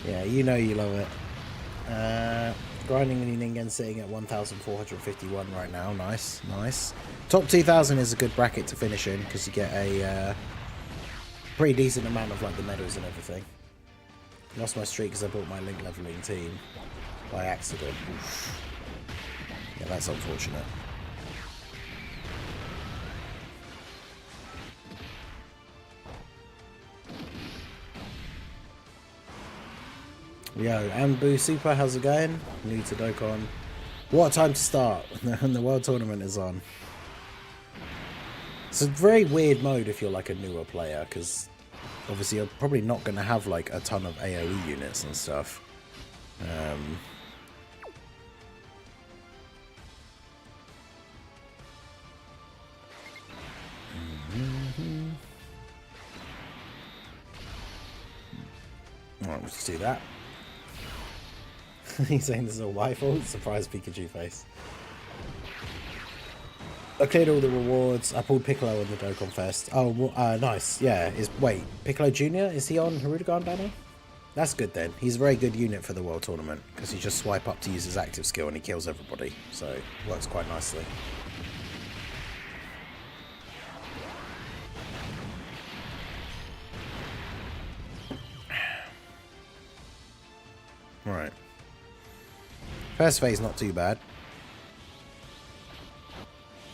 Yeah, you know you love it. Grinding the Ningen sitting at 1,451 right now. Nice, nice. Top 2,000 is a good bracket to finish in because you get a pretty decent amount of like the medals and everything. Lost my streak because I built my link leveling team by accident. Oof. Yeah, that's unfortunate. Yo, and Boo Super, how's it going? New to Dokkan. What a time to start when the World Tournament is on. It's a very weird mode if you're like a newer player, because obviously you're probably not going to have like a ton of AoE units and stuff. Alright, let's do that. He's saying this is all my fault. Surprise Pikachu face. I cleared all the rewards. I pulled Piccolo on the Dokkan Fest. Oh, nice. Yeah. Wait, Piccolo Jr.? Is he on Hirudegarn banner? That's good then. He's a very good unit for the World Tournament because you just swipe up to use his active skill and he kills everybody. So it works quite nicely. Alright. First phase not too bad.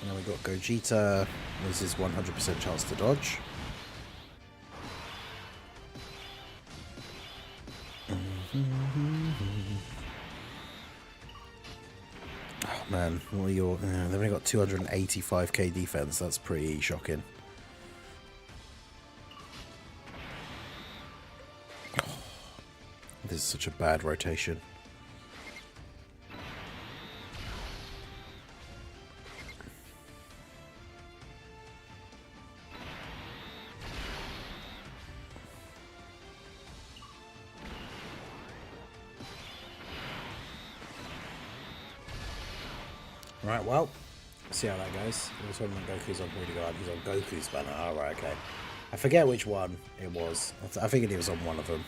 Now we've got Gogeta. This is 100% chance to dodge. Oh man, what are your... they've only got 285k defense. That's pretty shocking. Oh, this is such a bad rotation. Right, well, see how that goes. I was hoping Goku's on Hirudegarn. He's on Goku's banner. Oh, right, okay. I forget which one it was. I figured he was on one of them.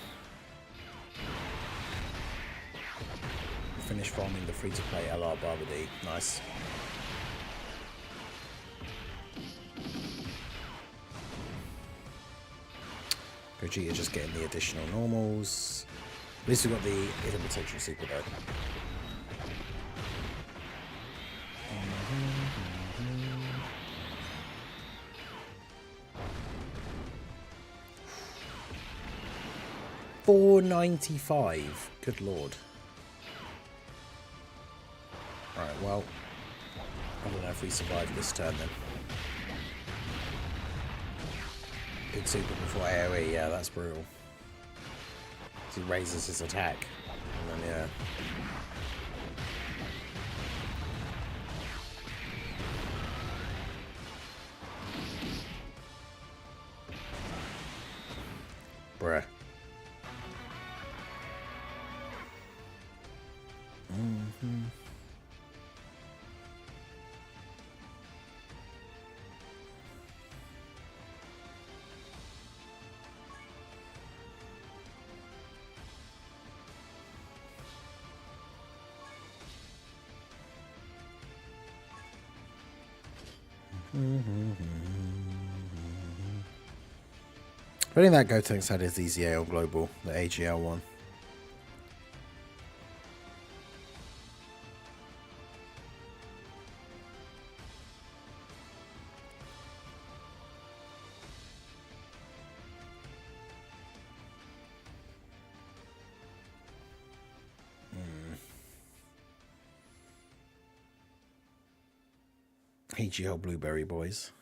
Finish farming the free-to-play LR Barbady. Nice. Gogeta just getting the additional normals. At least we've got the hidden potential super though. 495. Good lord. Alright, well, I don't know if we survive this turn then. Good super before AoE, yeah, that's brutal. He raises his attack, and then, yeah. Bruh. I think that Gotenks had his EZA on Global, the AGL one. AGL Blueberry Boys.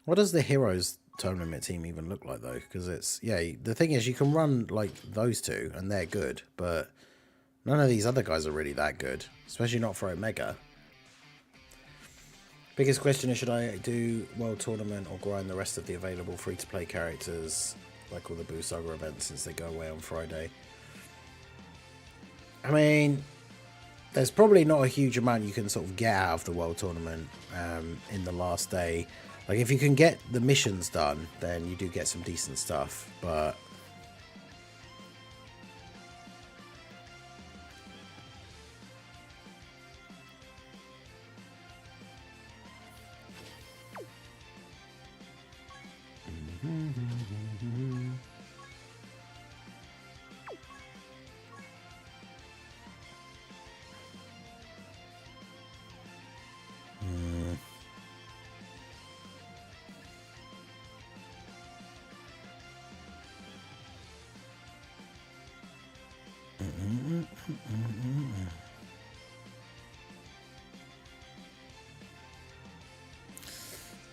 What does the Heroes tournament team even look like though? Because it's, yeah, the thing is you can run like those two and they're good, but none of these other guys are really that good, especially not for Omega. Biggest question is, should I do World Tournament or grind the rest of the available free-to-play characters like all the Boo Saga events since they go away on Friday? I mean, there's probably not a huge amount you can sort of get out of the World Tournament in the last day. Like, if you can get the missions done, then you do get some decent stuff, but...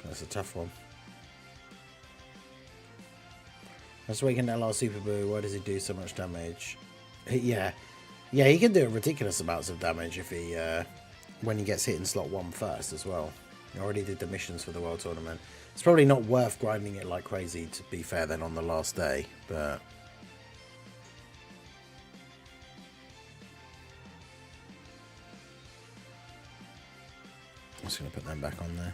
That's a tough one. Let's weaken LR Super Boo. Why does he do so much damage? Yeah, he can do ridiculous amounts of damage if he when he gets hit in slot 1 first as well. He already did the missions for the World Tournament. It's probably not worth grinding it like crazy, to be fair, then on the last day, but... just going to put them back on there.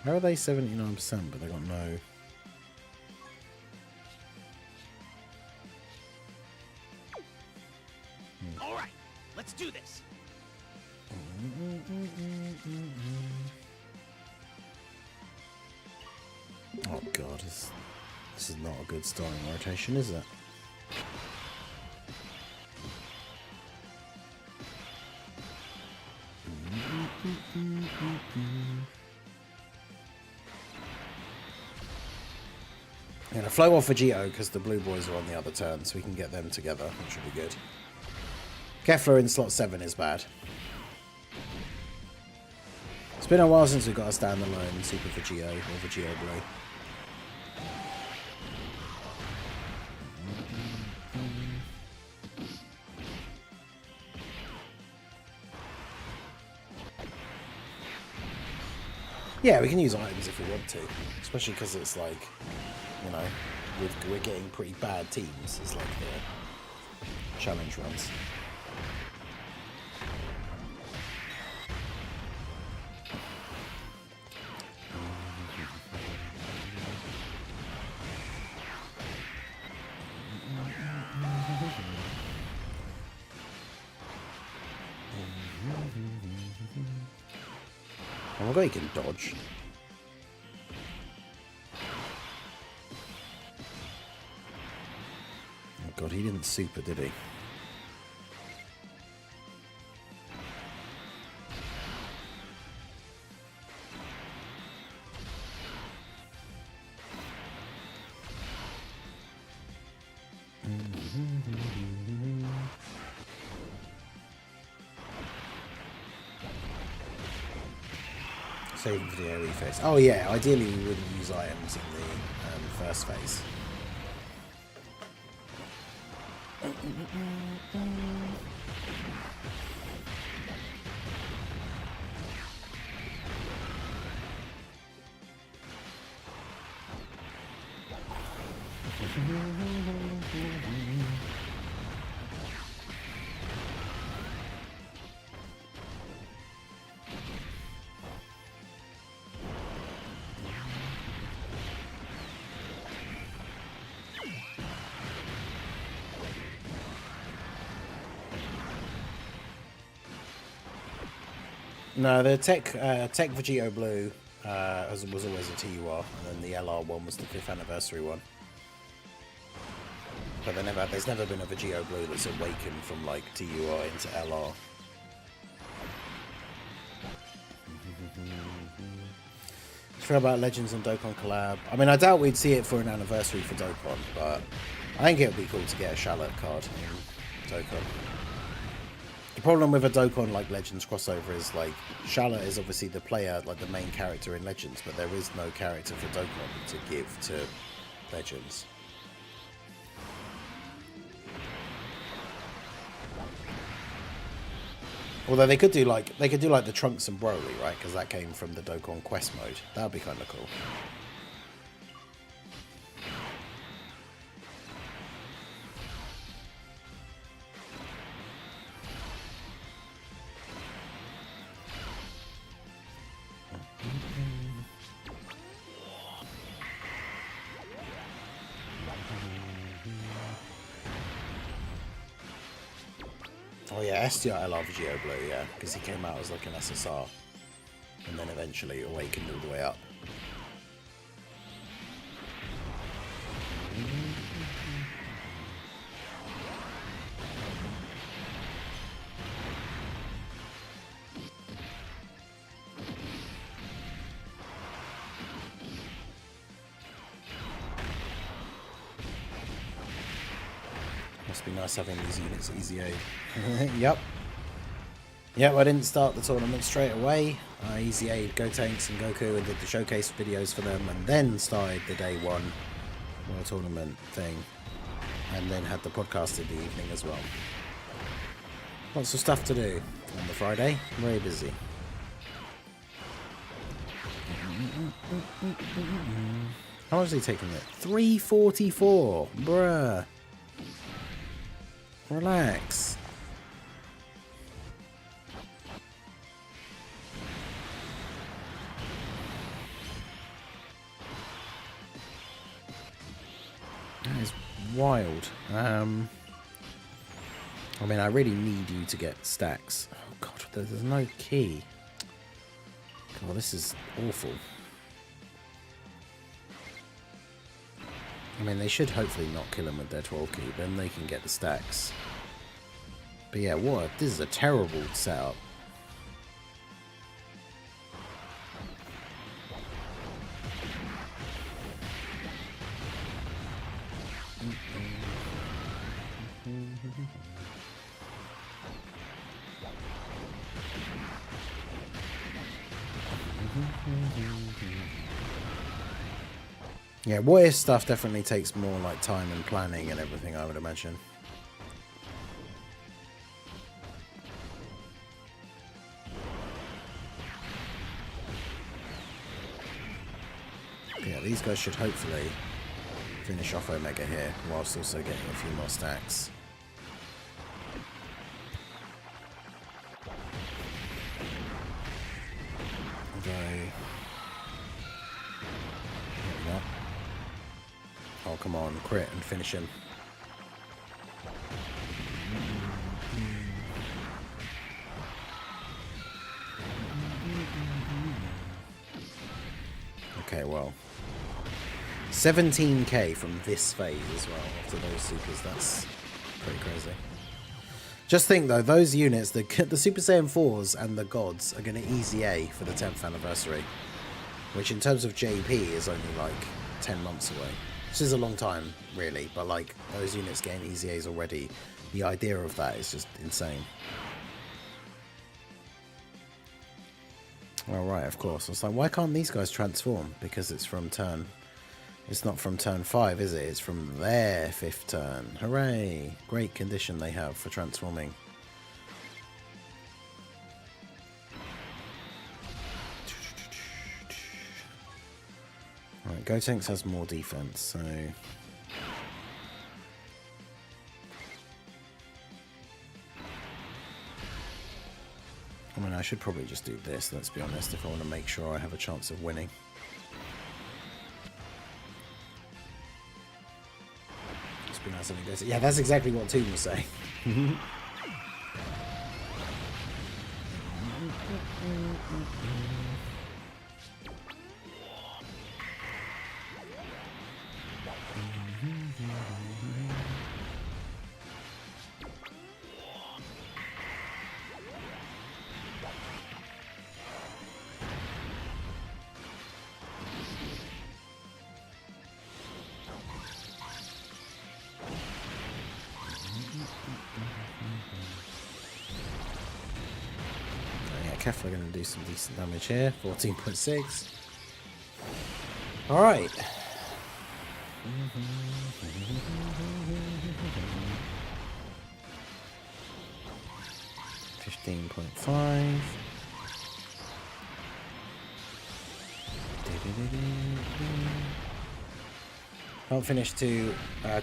How are they 79%, but they got no... All right, let's do this. Oh god, this is not a good starting rotation, is it? I'm going to flow off Vegito because the blue boys are on the other turn, so we can get them together, which will be good. Kefla in slot 7 is bad. It's been a while since we've got a standalone Super Vegito or Vegito Blue. Yeah, we can use items if we want to, especially because it's like, you know, we're getting pretty bad teams. It's like the challenge runs. Oh my god, he can dodge. Oh god, he didn't super, did he? Saving for the AoE phase. Oh yeah, ideally we wouldn't use items in the first phase. No, the Tech Vegito Blue was always a TUR, and then the LR one was the 5th anniversary one. But there's never been a Vegito Blue that's awakened from like TUR into LR. Just feel about Legends and Dokkan collab. I mean, I doubt we'd see it for an anniversary for Dokkan, but I think it would be cool to get a Shallot card in Dokkan. The problem with a Dokkan like Legends crossover is like Shallot is obviously the player, like the main character in Legends, but there is no character for Dokkan to give to Legends. Although they could do like the Trunks and Broly, right? Because that came from the Dokkan Quest mode. That would be kind of cool. Oh yeah, STR LR Vegito Blue, yeah, because he came out as like an SSR, and then eventually awakened all the way up. Must be nice having these units at easy aid. Yep. Yep, I didn't start the tournament straight away. Easy aid Gotenks and Goku and did the showcase videos for them, and then started the day one World Tournament thing. And then had the podcast in the evening as well. Lots of stuff to do on the Friday. Very busy. How much is he taking it? 344. Bruh. Relax. That is wild. I mean, I really need you to get stacks. Oh god, there's no key. God, this is awful. I mean, they should hopefully not kill him with their 12 key, then they can get the stacks. But yeah, what? This is a terrible setup. Yeah, what if stuff definitely takes more like time and planning and everything, I would imagine. But yeah, these guys should hopefully finish off Omega here, whilst also getting a few more stacks. Oh, come on, crit and finish him. Okay, well. 17k from this phase as well, after those supers. That's pretty crazy. Just think, though, those units, the Super Saiyan 4s and the Gods are going to easy A for the 10th anniversary. Which, in terms of JP, is only, like, 10 months away. This is a long time, really, but like those units getting easy A's already, the idea of that is just insane. Well, right, of course. I was like, why can't these guys transform? Because it's from turn. It's not from turn 5, is it? It's from their 5th turn. Hooray! Great condition they have for transforming. Right, Gotenks has more defense, so... I mean, I should probably just do this, let's be honest, if I want to make sure I have a chance of winning. Just be nice if it goes... Yeah, that's exactly what Toon was saying. 'Kefla going to do some decent damage here. 14.6. Alright. 15.5.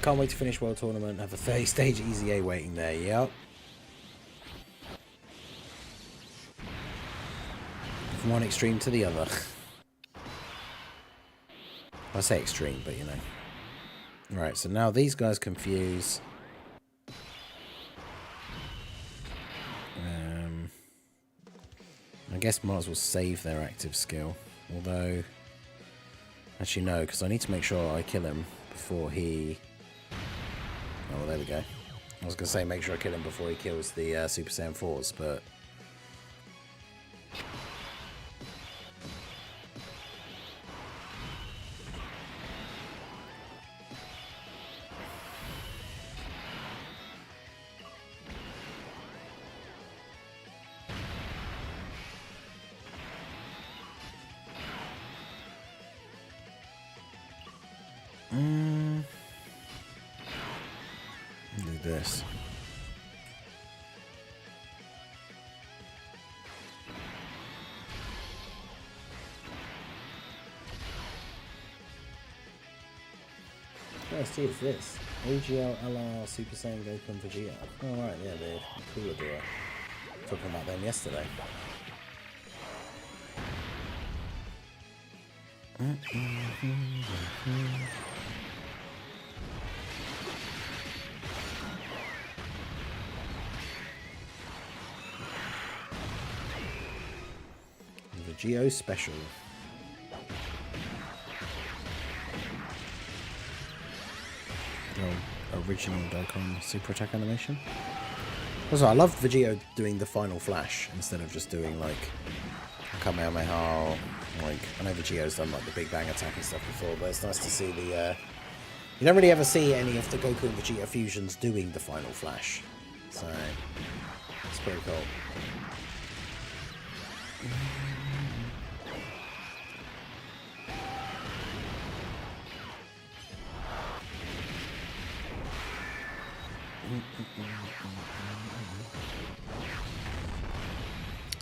Can't wait to finish World Tournament. Have a 30 stage easy A waiting there. Yep. From one extreme to the other. I say extreme, but you know. Right, so now these guys confuse. I guess might as well save their active skill. Although, actually no, because I need to make sure I kill him before he... Oh, well, there we go. I was going to say make sure I kill him before he kills the Super Saiyan 4s, but... do this. First is this. AGL LR Super Saiyan Goku and Vegeta. Oh right, yeah, the cooler duo. Talking about them yesterday. The Geo Special. The original Dokkan Super Attack animation. Also, I loved Vegeta doing the final flash instead of just doing like Kamehameha. Like, I know Vegeta's done like the Big Bang attack and stuff before, but it's nice to see the. You don't really ever see any of the Goku and Vegeta fusions doing the final flash, so it's pretty cool.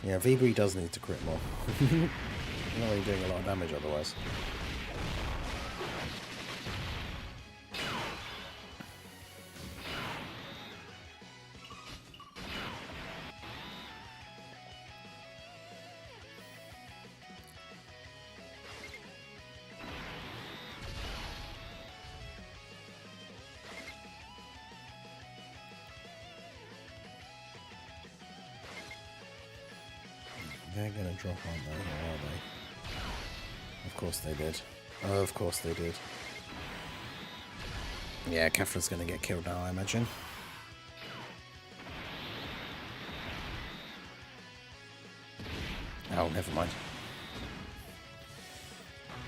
Yeah, VB does need to crit more. Not really doing a lot of damage otherwise. They're gonna drop, aren't they? Or are they? Of course they did. Oh, of course they did. Yeah, Catherine's gonna get killed now, I imagine. Oh, never mind.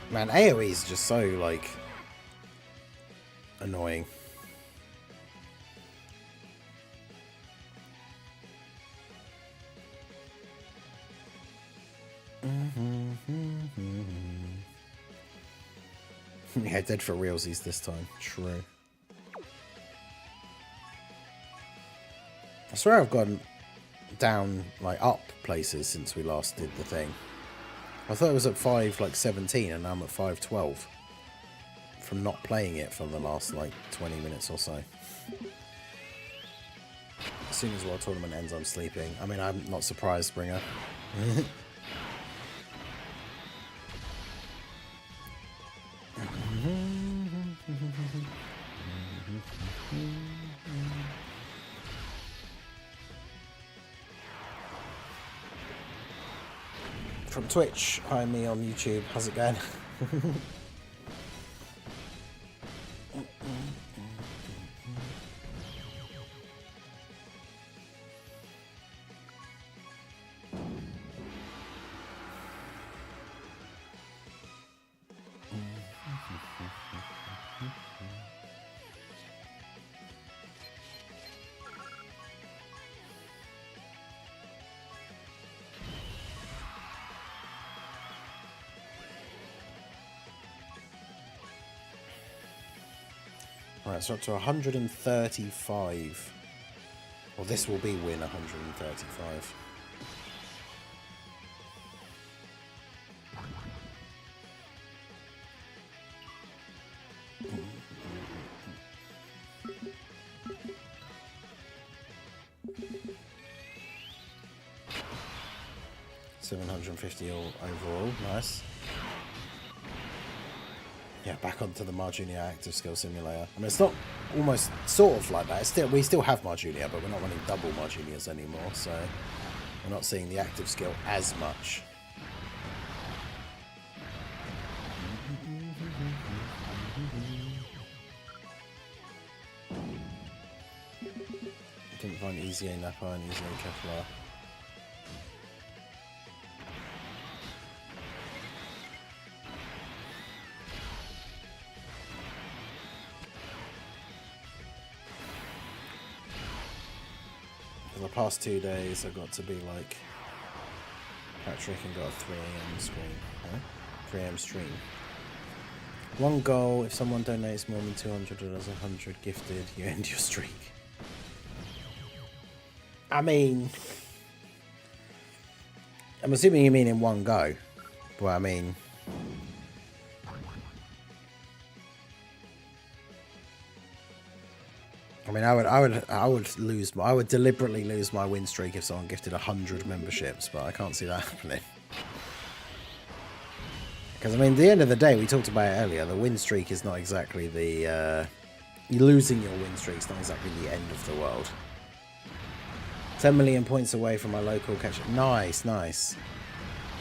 Man, AoE is just so, like, annoying. Yeah, dead for realsies this time. True. I swear I've gone down, like, up places since we last did the thing. I thought it was at 5:17 and now I'm at 5:12 from not playing it for the last, like, 20 minutes or so. As soon as World Tournament ends, I'm sleeping. I mean, I'm not surprised, Springer. From Twitch, hi me on YouTube. How's it going? Right, so up to 135. Well, this will be win 135. $750 all overall, nice. Yeah, back onto the Marjunia Active Skill Simulator. I mean, it's not almost sort of like that. It's still, we still have Marjunia, but we're not running double Marjunias anymore, so we're not seeing the active skill as much. Didn't find Easier Nappa and Easier Kefla. For the past 2 days, I got to be like Patrick and got a 3 AM screen. Huh? 3 AM stream. One goal, if someone donates more than 200 or does 100 gifted, you end your streak. I mean, I'm assuming you mean in one go. Well, I mean, I mean, I would deliberately lose my win streak if someone gifted 100 memberships, but I can't see that happening. Because, I mean, at the end of the day, we talked about it earlier, the win streak is not exactly the... losing your win streak is not exactly the end of the world. 10 million points away from my local catch-up. Nice, nice.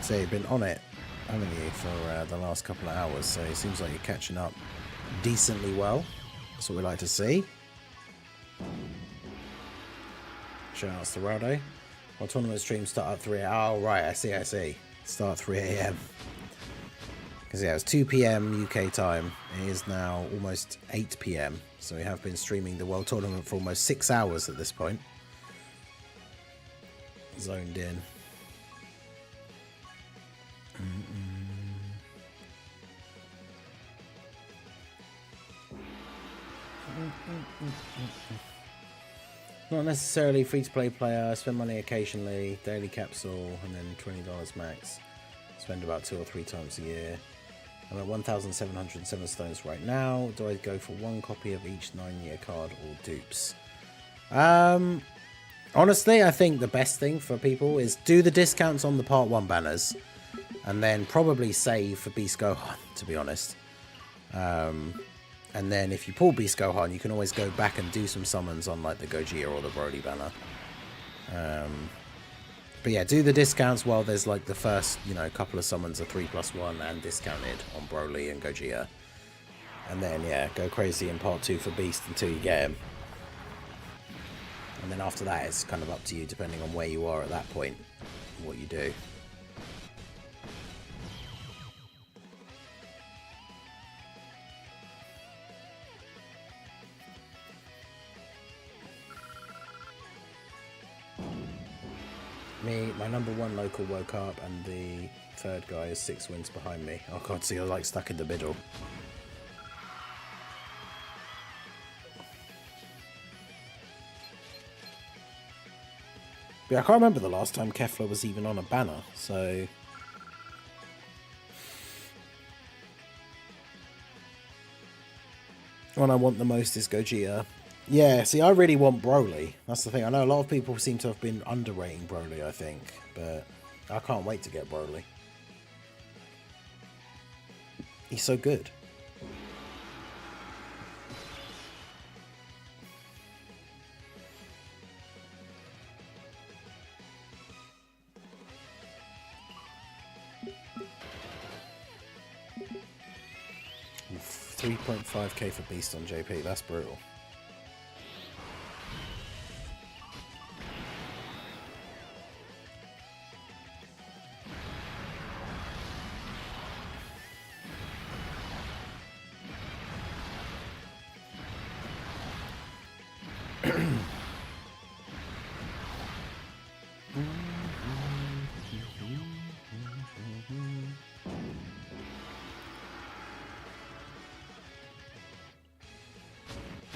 So you've been on it, haven't you, for the last couple of hours, so it seems like you're catching up decently well. That's what we like to see. Shout out to Rado. Our tournament streams start at 3 a.m. Oh, right, I see. Start at 3 a.m. Because, yeah, it was 2 p.m. UK time. It is now almost 8 p.m. So we have been streaming the World Tournament for almost 6 hours at this point. Zoned in. Not necessarily free-to-play player. Spend money occasionally. Daily capsule. And then $20 max. Spend about 2 or 3 times a year. I'm at 1,707 stones right now. Do I go for 1 copy of each 9-year card or dupes? Honestly, I think the best thing for people is do the discounts on the Part 1 banners. And then probably save for Beast Gohan, to be honest. And then if you pull Beast Gohan, you can always go back and do some summons on like the Gogeta or the Broly banner. But yeah, do the discounts while there's like the first, you know, couple of summons are 3+1 and discounted on Broly and Gogeta. And then, yeah, go crazy in Part 2 for Beast until you get him. And then after that, it's kind of up to you, depending on where you are at that point, what you do. My number 1 local woke up and the third guy is 6 wins behind me. Oh god, so you're like stuck in the middle. But I can't remember the last time Kefla was even on a banner, so... One I want the most is Gogeta. Yeah, see, I really want Broly. That's the thing. I know a lot of people seem to have been underrating Broly, I think. But I can't wait to get Broly. He's so good. Oof, 3.5k for Beast on JP. That's brutal.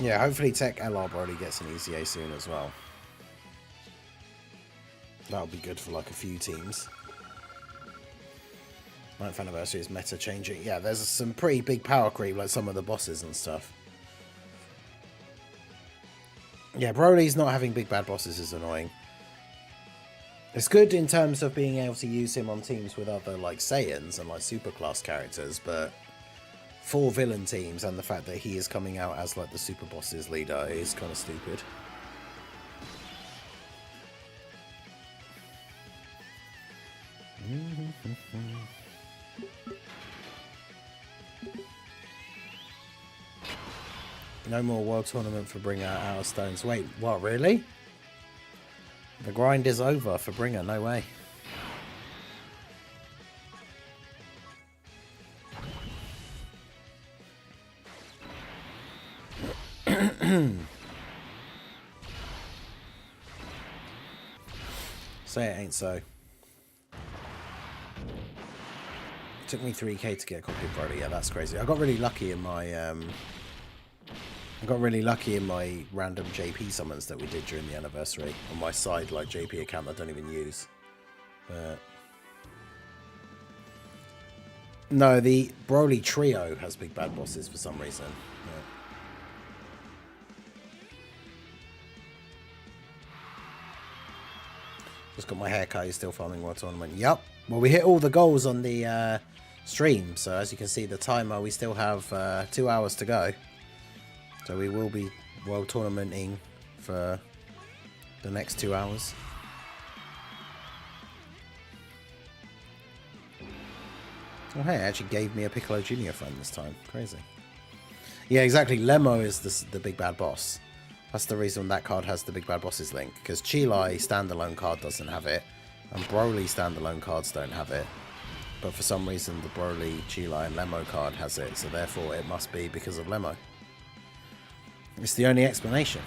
Yeah, hopefully Tech LR Broly gets an EZA soon as well. That'll be good for like a few teams. 9th anniversary is meta changing. Yeah, there's some pretty big power creep, like some of the bosses and stuff. Yeah, Broly's not having big bad bosses is annoying. It's good in terms of being able to use him on teams with other like Saiyans and like superclass characters, but for villain teams and the fact that he is coming out as like the super boss's leader is kind of stupid. No more World Tournament for Bringer out of stones. Wait, what, really? The grind is over for Bringer, no way. Say it ain't so. Took me 3k to get a copy of Broly. Yeah, that's crazy. I got really lucky in my random JP summons that we did during the anniversary on my side, like JP account that I don't even use. But no, the Broly trio has big bad bosses for some reason. Just got my haircut. He's still farming World Tournament. Yup. Well, we hit all the goals on the stream. So as you can see, the timer, we still have 2 hours to go. So we will be World Tournamenting for the next 2 hours. Oh, hey, it actually gave me a Piccolo Junior friend this time. Crazy. Yeah, exactly. Lemo is the big bad boss. That's the reason that card has the big bad bosses link. Because Chilai standalone card doesn't have it. And Broly standalone cards don't have it. But for some reason, the Broly, Chilai, and Lemo card has it. So therefore, it must be because of Lemo. It's the only explanation.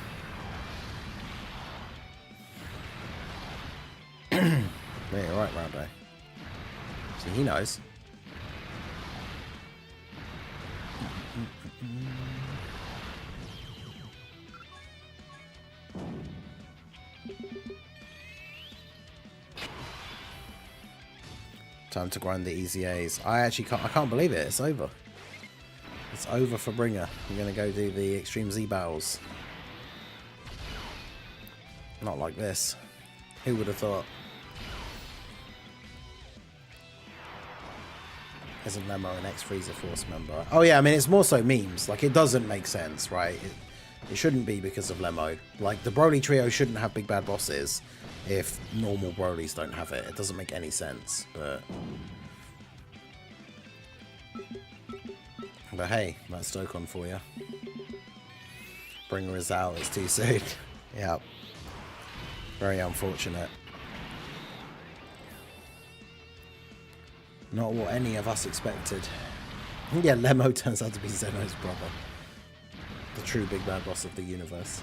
Yeah, you're right, Roundo. See, he knows. Time to grind the easy A's. I can't believe it. It's over. It's over for Bringer. We're going to go do the Extreme Z battles. Not like this. Who would have thought? Isn't Lemo an ex-Freezer Force member? Oh yeah, I mean, it's more so memes. Like, it doesn't make sense, right? It shouldn't be because of Lemo. Like, the Broly trio shouldn't have big bad bosses if normal Brolys don't have it. It doesn't make any sense, but hey, that's Dokkan for you. Bringer is out, it's too soon. Yeah. Very unfortunate. Not what any of us expected. Yeah, Lemo turns out to be Zeno's brother. The true big bad boss of the universe.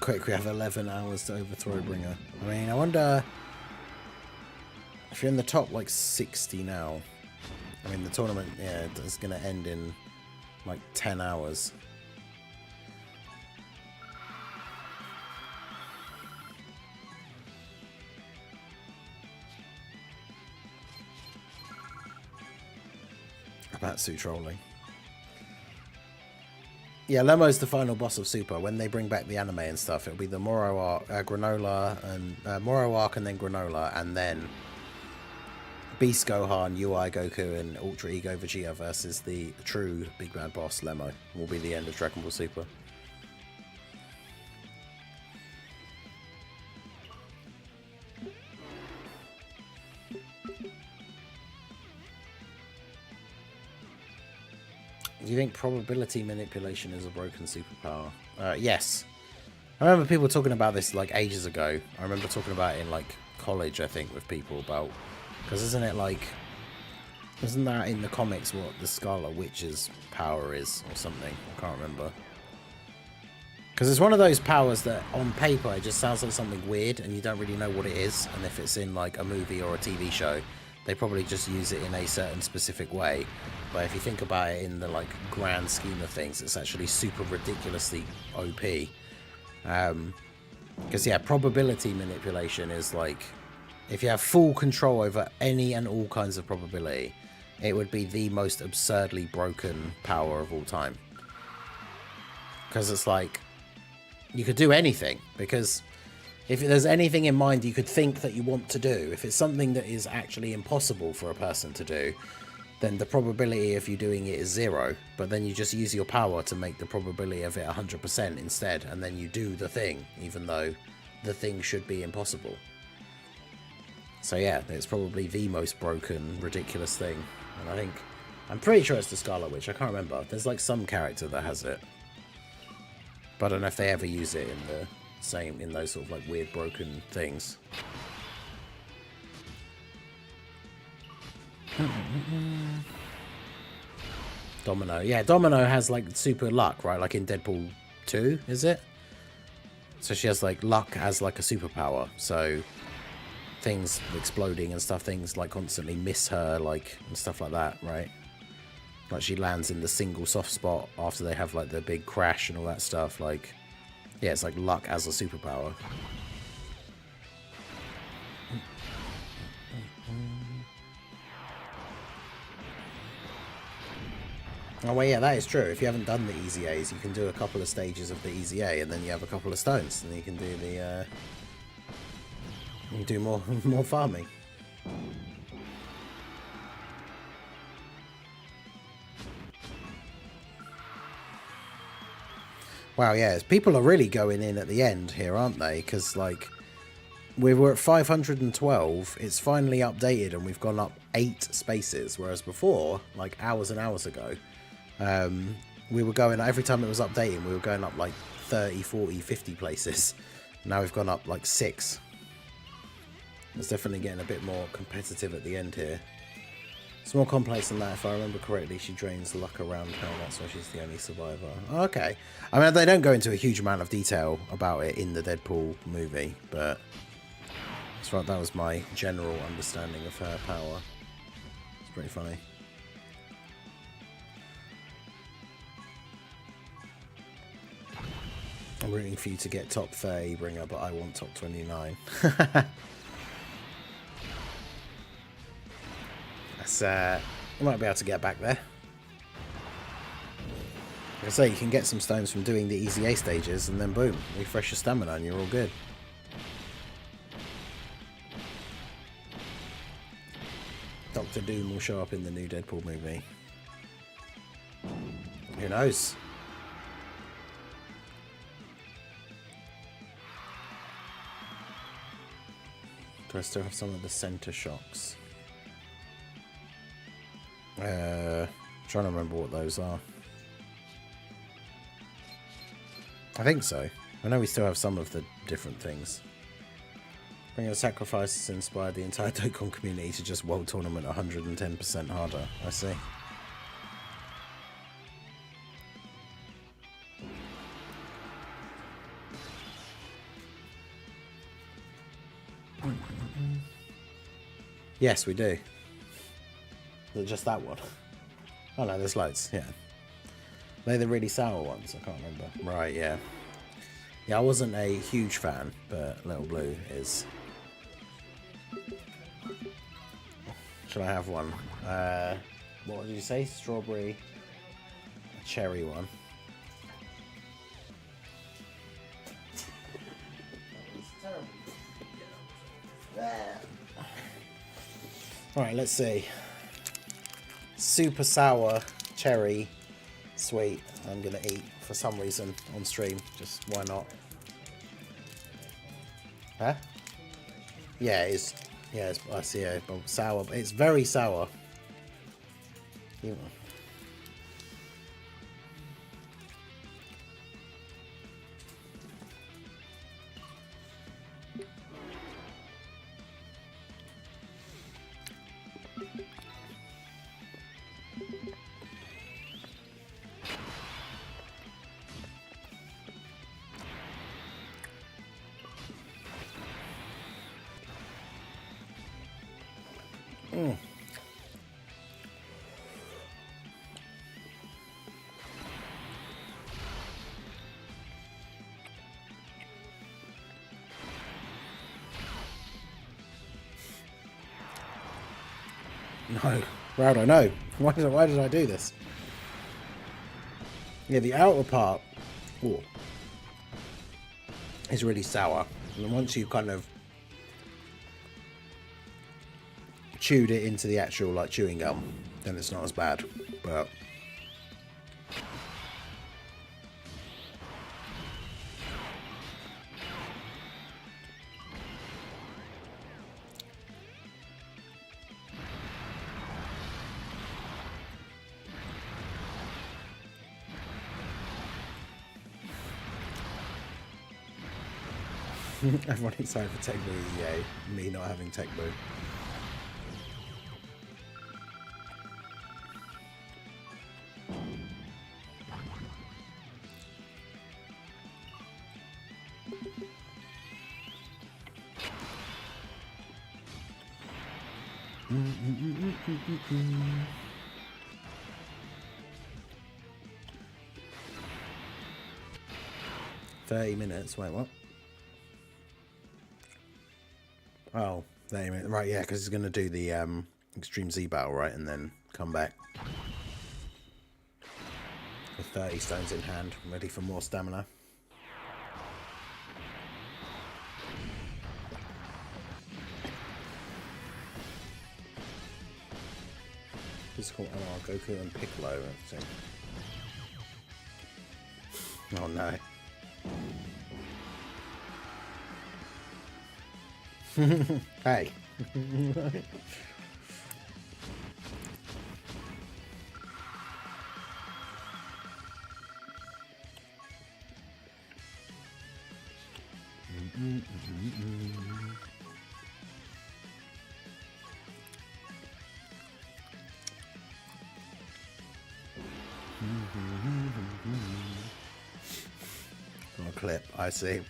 Quick, we have 11 hours to overthrow Bringer. I mean, I wonder if you're in the top like 60 now. I mean, the tournament, yeah, is going to end in like 10 hours. Batsu trolling. Yeah, Lemo's the final boss of Super. When they bring back the anime and stuff, it'll be the Moro arc, Granola, and Moro arc, and then Granola, and then Beast Gohan, UI Goku, and Ultra Ego Vegeta versus the true big bad boss Lemo. Will be the end of Dragon Ball Super. Do you think probability manipulation is a broken superpower? Yes. I remember people talking about this like ages ago. I remember talking about it in like college, I think, with people about, because isn't that in the comics what the Scarlet Witch's power is or something? I can't remember. Because it's one of those powers that on paper it just sounds like something weird and you don't really know what it is. And if it's in like a movie or a TV show, they probably just use it in a certain specific way. But if you think about it in the like grand scheme of things, it's actually super ridiculously OP. Because yeah, probability manipulation is like, if you have full control over any and all kinds of probability, it would be the most absurdly broken power of all time. Because it's like, you could do anything. Because if there's anything in mind you could think that you want to do, if it's something that is actually impossible for a person to do, then the probability of you doing it is 0. But then you just use your power to make the probability of it 100% instead, and then you do the thing, even though the thing should be impossible. So yeah, it's probably the most broken, ridiculous thing. And I'm pretty sure it's the Scarlet Witch. I can't remember. There's like some character that has it. But I don't know if they ever use it in those sort of like weird broken things. Domino. Yeah, Domino has like super luck, right? Like in Deadpool 2, is it? So she has like luck as like a superpower. So things exploding and stuff, things like constantly miss her, like, and stuff like that, right? Like she lands in the single soft spot after they have like the big crash and all that stuff. Like, yeah, it's like luck as a superpower. Oh, well, yeah, that is true. If you haven't done the Easy A's, you can do a couple of stages of the Easy A, and then you have a couple of stones, and you can do the, you can do more, more farming. Wow, yeah, people are really going in at the end here, aren't they? Because, like, we were at 512, it's finally updated, and we've gone up 8 spaces, whereas before, like, hours and hours ago, we were going, every time it was updating, we were going up, like, 30, 40, 50 places. Now we've gone up, like, 6. It's definitely getting a bit more competitive at the end here. It's more complex than that. If I remember correctly, she drains luck around her. That's why she's the only survivor. Okay. I mean, they don't go into a huge amount of detail about it in the Deadpool movie, but that's right. That was my general understanding of her power. It's pretty funny. I'm rooting for you to get top 30, Bringer, but I want top 29. You might be able to get back there. Like I say, you can get some stones from doing the Easy A stages, and then boom, refresh your stamina and you're all good. Doctor Doom will show up in the new Deadpool movie. Who knows? Do I still have some of the center shocks? Trying to remember what those are. I think so. I know we still have some of the different things. Bring a sacrifices inspired the entire Dokkan community to just World Tournament 110% harder. I see. Yes, we do. Is it just that one? Oh no, there's loads, yeah. They're the really sour ones, I can't remember. Right, yeah. Yeah, I wasn't a huge fan, but Little Blue is. Should I have one? What did you say? Strawberry, a cherry one. Alright, let's see. Super sour cherry sweet. I'm gonna eat for some reason on stream. Just why not? Huh? Yeah, it's I see it. Sour. It's very sour. Yeah. No, Rowdo, no. Why did I do this? Yeah, the outer part is really sour. And once you kind of chewed it into the actual like chewing gum, then it's not as bad. But everyone excited for Tech Boo, yay. Me not having Tech Boo. $30. Wait, what? Oh, 30 minutes. Right, yeah, because he's going to do the Extreme Z battle, right? And then come back. With 30 stones in hand, I'm ready for more stamina. Physical MR, Goku and Piccolo and everything. Oh no. Hey. Got a clip, I see.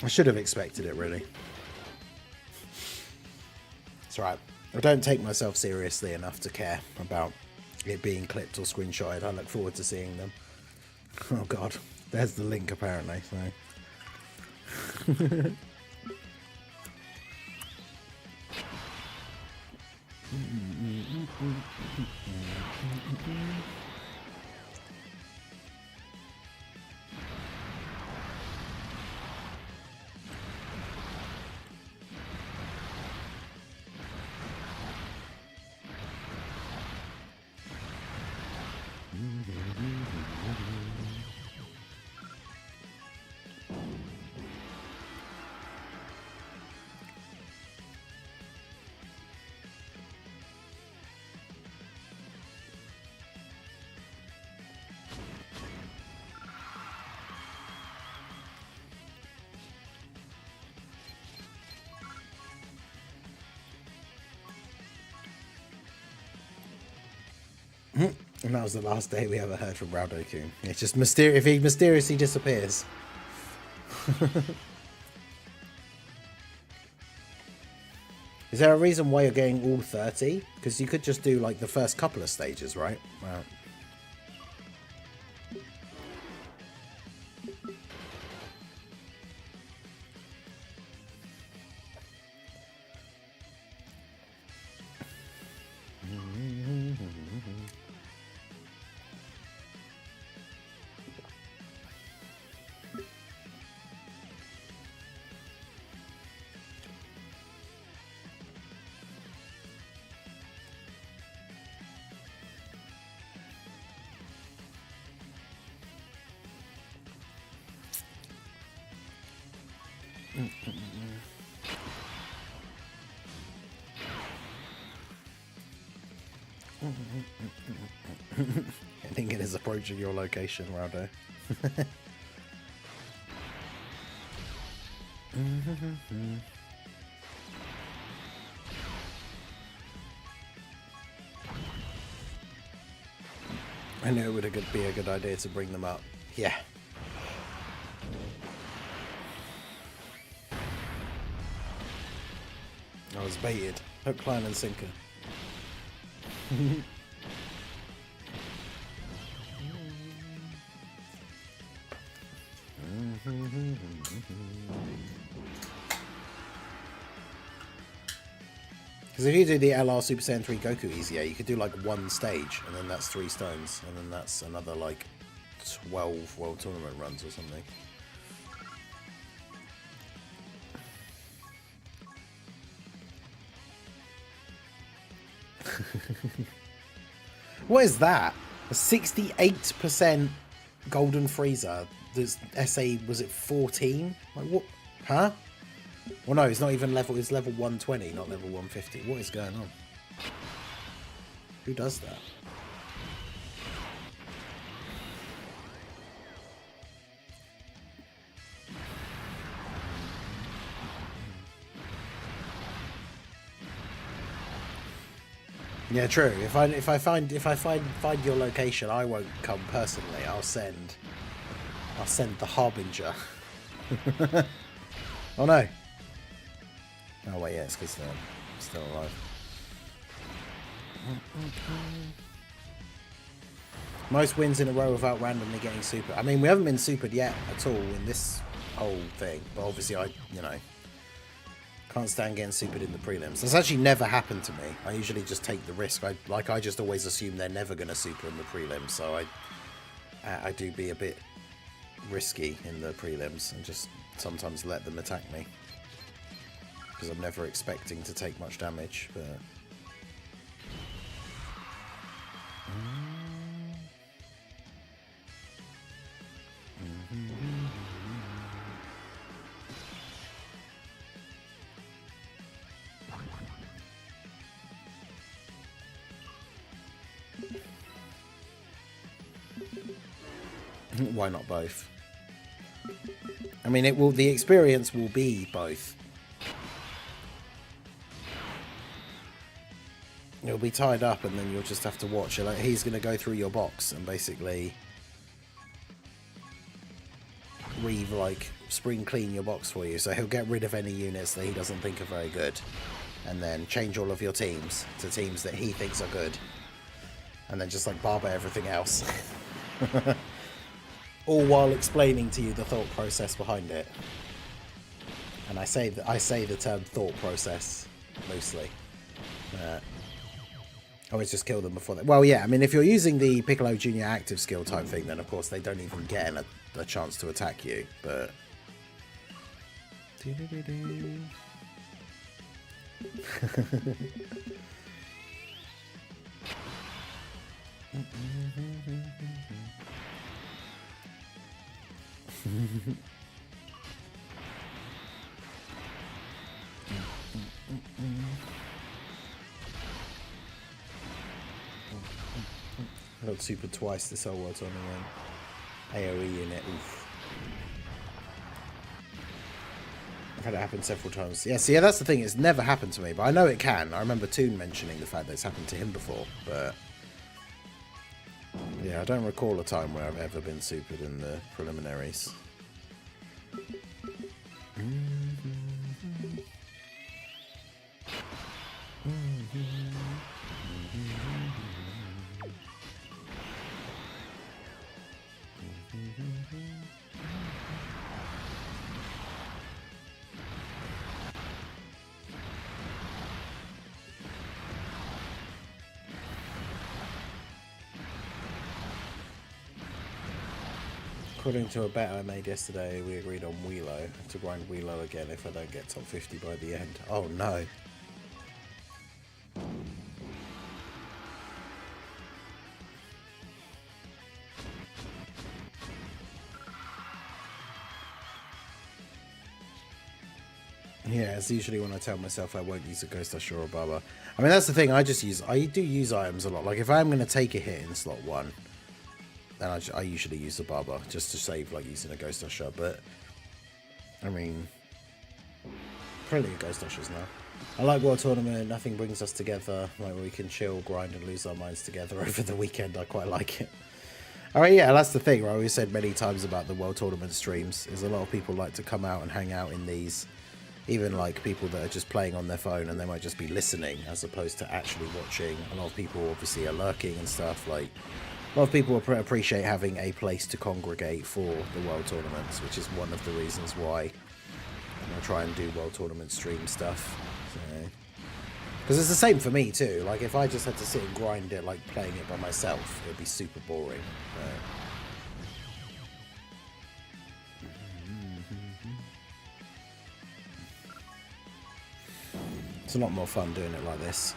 I should have expected it, really. It's right. I don't take myself seriously enough to care about it being clipped or screenshotted. I look forward to seeing them. Oh god, there's the link apparently. So. And that was the last day we ever heard from Raudoku. It's just mysterious. If he mysteriously disappears. Is there a reason why you're getting all 30? Because you could just do like the first couple of stages, right? Wow. I think it is approaching your location, Raudo. I knew it would be a good idea to bring them up. Yeah. I was baited. Hook, line and sinker. Because if you do the LR Super Saiyan 3 Goku easier, you could do like one stage, and then that's 3 stones, and then that's another like 12 World Tournament runs or something. What is that? A 68% Golden Freezer. There's SA, was it 14? Like what? Huh? Well, no, it's not even level. It's level 120, not level 150. What is going on? Who does that? Yeah, true. If I find your location, I won't come personally. I'll send the Harbinger. Oh no. Oh wait, yeah, it's because they're still alive. Most wins in a row without randomly getting super. I mean, we haven't been supered yet at all in this whole thing, but obviously I Can't stand getting supered in the prelims. That's actually never happened to me. I usually just take the risk. I just always assume they're never going to super in the prelims, so I do be a bit risky in the prelims and just sometimes let them attack me. Because I'm never expecting to take much damage, but... Why not both? I mean, the experience will be both. You'll be tied up and then you'll just have to watch it. Like, he's going to go through your box and basically spring clean your box for you. So he'll get rid of any units that he doesn't think are very good. And then change all of your teams to teams that he thinks are good. And then just like barber everything else. All while explaining to you the thought process behind it. And I say the term thought process loosely. Always just kill them before they... Well, yeah, I mean, if you're using the Piccolo Junior active skill type thing, then of course they don't even get a chance to attack you, but... I got super twice this whole world tournament. AoE unit, oof. I've had it happen several times. Yeah, see, yeah, that's the thing, it's never happened to me, but I know it can. I remember Toon mentioning the fact that it's happened to him before, but... yeah, I don't recall a time where I've ever been supered in the preliminaries. According to a bet I made yesterday, we agreed on Wheelo, to grind Wheelo again if I don't get top 50 by the end. Oh no. Yeah, it's usually when I tell myself I won't use a Ghost Usher or Barber. I mean, that's the thing, I do use items a lot. Like, if I'm going to take a hit in slot 1, then I usually use the Barber, just to save, like, using a Ghost Usher. But, I mean, plenty of Ghost Ushers now. I like World Tournament, nothing brings us together. Like, we can chill, grind, and lose our minds together over the weekend. I quite like it. Alright, yeah, that's the thing, right? We've said many times about the World Tournament streams, is a lot of people like to come out and hang out in these. Even like people that are just playing on their phone and they might just be listening as opposed to actually watching. A lot of people obviously are lurking and stuff. Like, a lot of people appreciate having a place to congregate for the World Tournaments, which is one of the reasons why I'm going to try and do World Tournament stream stuff. Because it's the same for me too. Like, if I just had to sit and grind it, like playing it by myself, it would be super boring. It's a lot more fun doing it like this.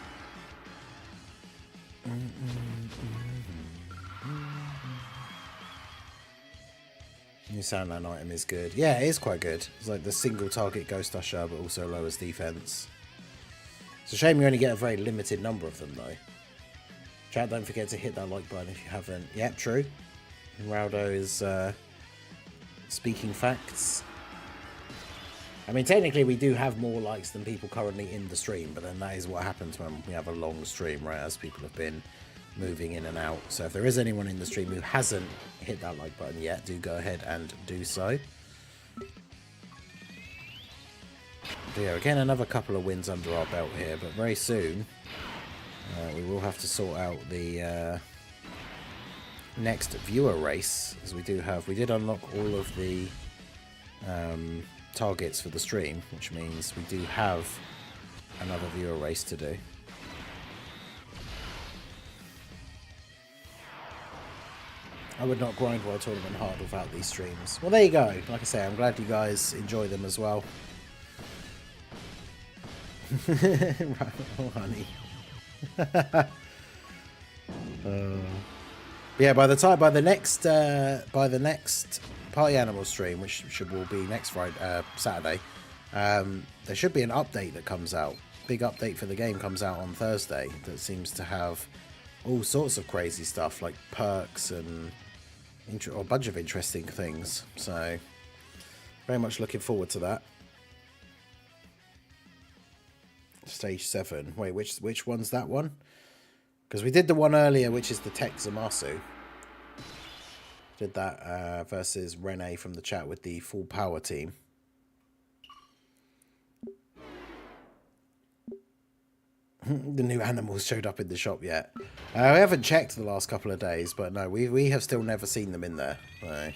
New Soundland item is good. Yeah, it is quite good. It's like the single target Ghost Usher, but also lowers defense. It's a shame you only get a very limited number of them, though. Chat, don't forget to hit that like button if you haven't. Yep, true. Raudo is speaking facts. I mean, technically we do have more likes than people currently in the stream, but then that is what happens when we have a long stream, right, as people have been moving in and out. So if there is anyone in the stream who hasn't hit that like button yet, do go ahead and do so. But yeah, again, another couple of wins under our belt here, but very soon we will have to sort out the next viewer race, as we did unlock all of the targets for the stream, which means we do have another viewer race to do. I would not grind World Tournament hard without these streams. Well, there you go. Like I say, I'm glad you guys enjoy them as well. Oh, honey. Yeah, by the next Party Animal stream, which will be next Friday, Saturday, there should be an update that comes out. Big update for the game comes out on Thursday that seems to have all sorts of crazy stuff like perks and a bunch of interesting things. So very much looking forward to that. Stage 7. Wait, which one's that one? Because we did the one earlier, which is the Tech Zamasu. Did that versus Rene from the chat with the full power team. The new animals showed up in the shop yet. I haven't checked the last couple of days, but no, we have still never seen them in there. No.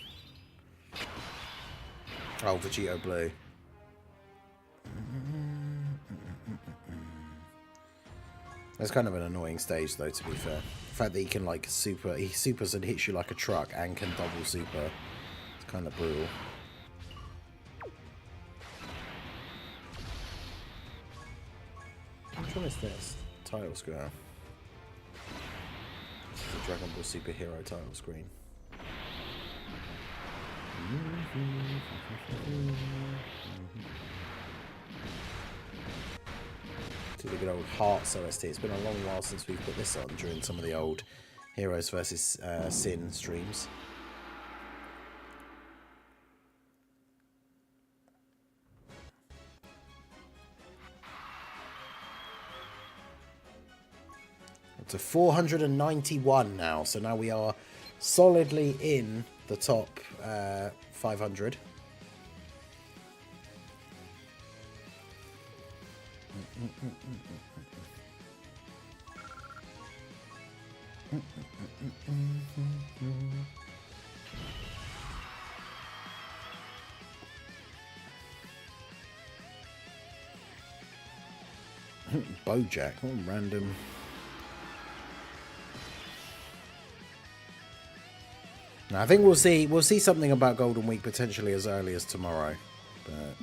Oh, Vegito Blue. That's kind of an annoying stage, though, to be fair. The fact that he can, like, he supers and hits you like a truck and can double super. It's kind of brutal. Which one is this? Title screen. This is a Dragon Ball Superhero title screen. To the good old Hearts OST. It's been a long while since we've put this on during some of the old Heroes vs. Sin streams. To 491 now, so now we are solidly in the top 500. Bojack, what a random. Now, I think we'll see something about Golden Week potentially as early as tomorrow. But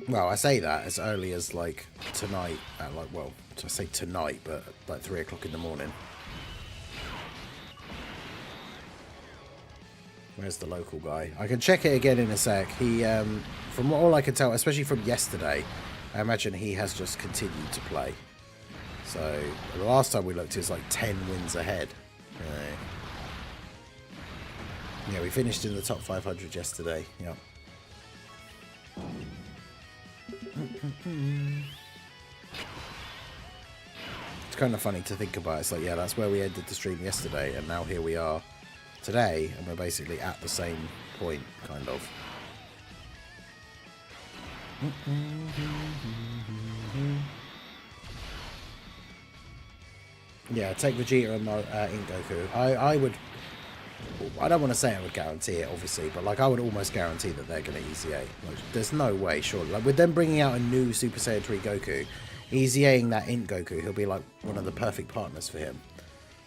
well, I say that as early as like tonight at like, well, I say tonight, but like 3 o'clock in the morning. Where's the local guy? I can check it again in a sec. He, from all I can tell, especially from yesterday, I imagine he has just continued to play. So the last time we looked, he was like 10 wins ahead. Yeah, we finished in the top 500 yesterday. Yep. It's kind of funny to think about. It's like, yeah, that's where we ended the stream yesterday, and now here we are today, and we're basically at the same point, kind of. Yeah, take Vegeta and Ink Goku. I don't want to say I would guarantee it, obviously, but like I would almost guarantee that they're going to Easy A. Like, there's no way, surely. Like with them bringing out a new Super Saiyan 3 Goku, Easy Aing that Ink Goku, he'll be like one of the perfect partners for him.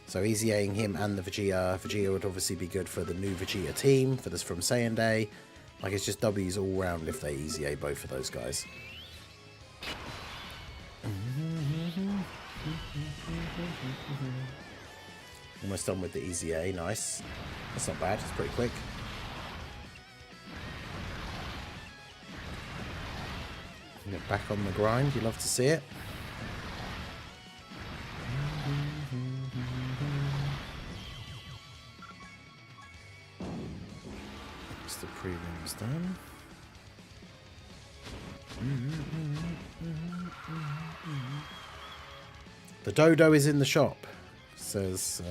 So Easy Aing him and the Vegeta. Vegeta would obviously be good for the new Vegeta team for this from Saiyan Day. Like it's just W's all round if they Easy A both of those guys. Almost done with the Easy A, nice. That's not bad, it's pretty quick. Get back on the grind, you love to see it. That's the prelims done. The dodo is in the shop, says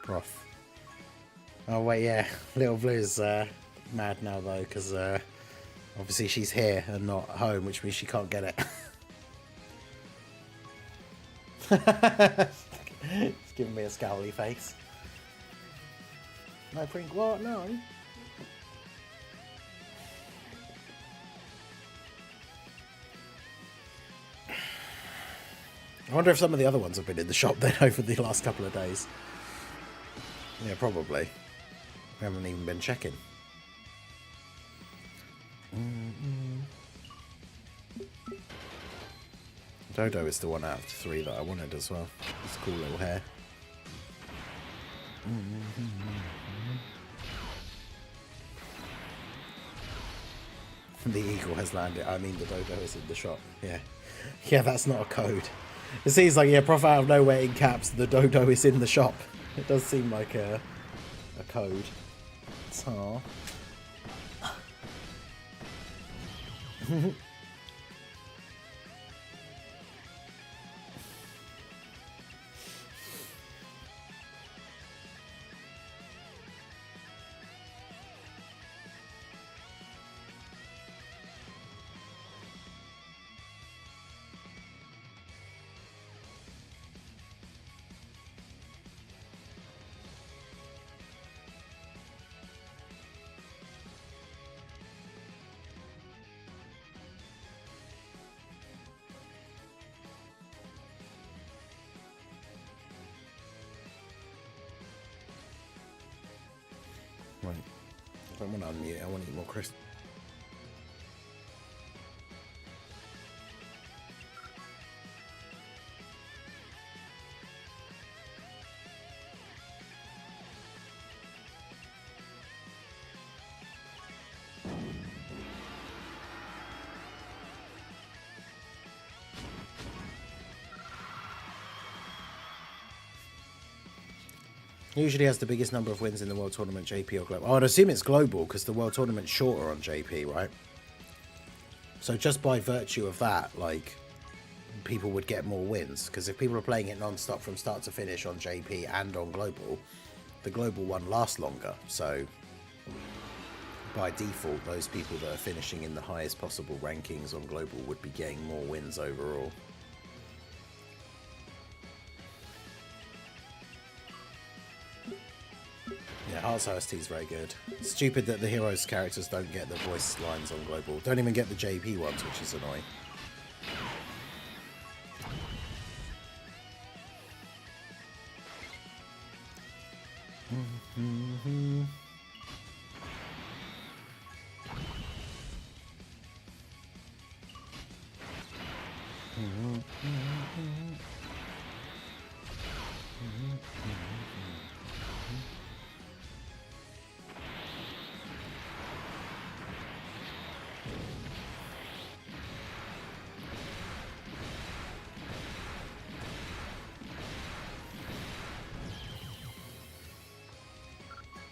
Prof. Oh wait, yeah, Little Blue's mad now though, because obviously she's here and not home, which means she can't get it. It's giving me a scowly face. No Prink, what? No. I wonder if some of the other ones have been in the shop then over the last couple of days. Yeah, probably. We haven't even been checking. Dodo is the one out of the 3 that I wanted as well. It's a cool little hair. The eagle has landed. I mean, the Dodo is in the shop. Yeah. Yeah, that's not a code. It seems like, yeah, prof out of nowhere in caps, the Dodo is in the shop. It does seem like a code. So. Right. I don't want to unmute. I want to eat more crisps. Usually has the biggest number of wins in the World Tournament, JP or Global. Oh, I'd assume it's Global because the World Tournament's shorter on JP, right? So just by virtue of that, like, people would get more wins. Because if people are playing it non-stop from start to finish on JP and on Global, the Global one lasts longer. So by default, those people that are finishing in the highest possible rankings on Global would be getting more wins overall. Yeah, Hearts OST is very good. Stupid that the heroes' characters don't get the voice lines on Global. Don't even get the JP ones, which is annoying.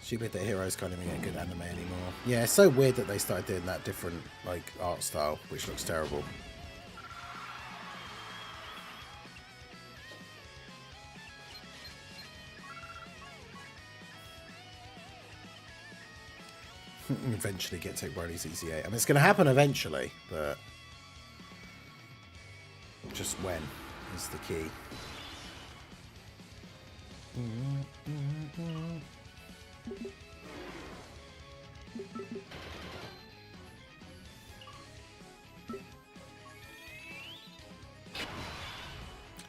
Stupid that heroes can't even get good anime anymore. Yeah, it's so weird that they started doing that different, like, art style, which looks terrible. Eventually get Take Brody's EZA. I mean, it's going to happen eventually, but just when is the key.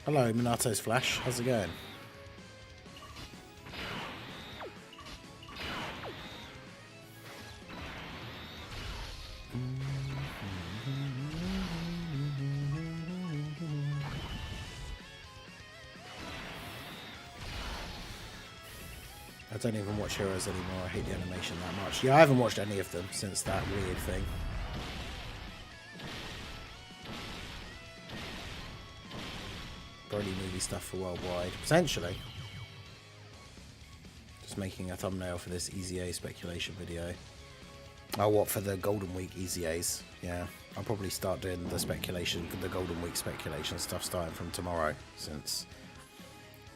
Hello, Minato's Flash. How's it going? I don't even watch Heroes anymore. I hate the animation that much. Yeah, I haven't watched any of them since that weird thing. Probably movie stuff for worldwide. Potentially. Just making a thumbnail for this EZA speculation video. Oh, what, for the Golden Week EZAs? Yeah, I'll probably start doing the speculation, the Golden Week speculation stuff starting from tomorrow, since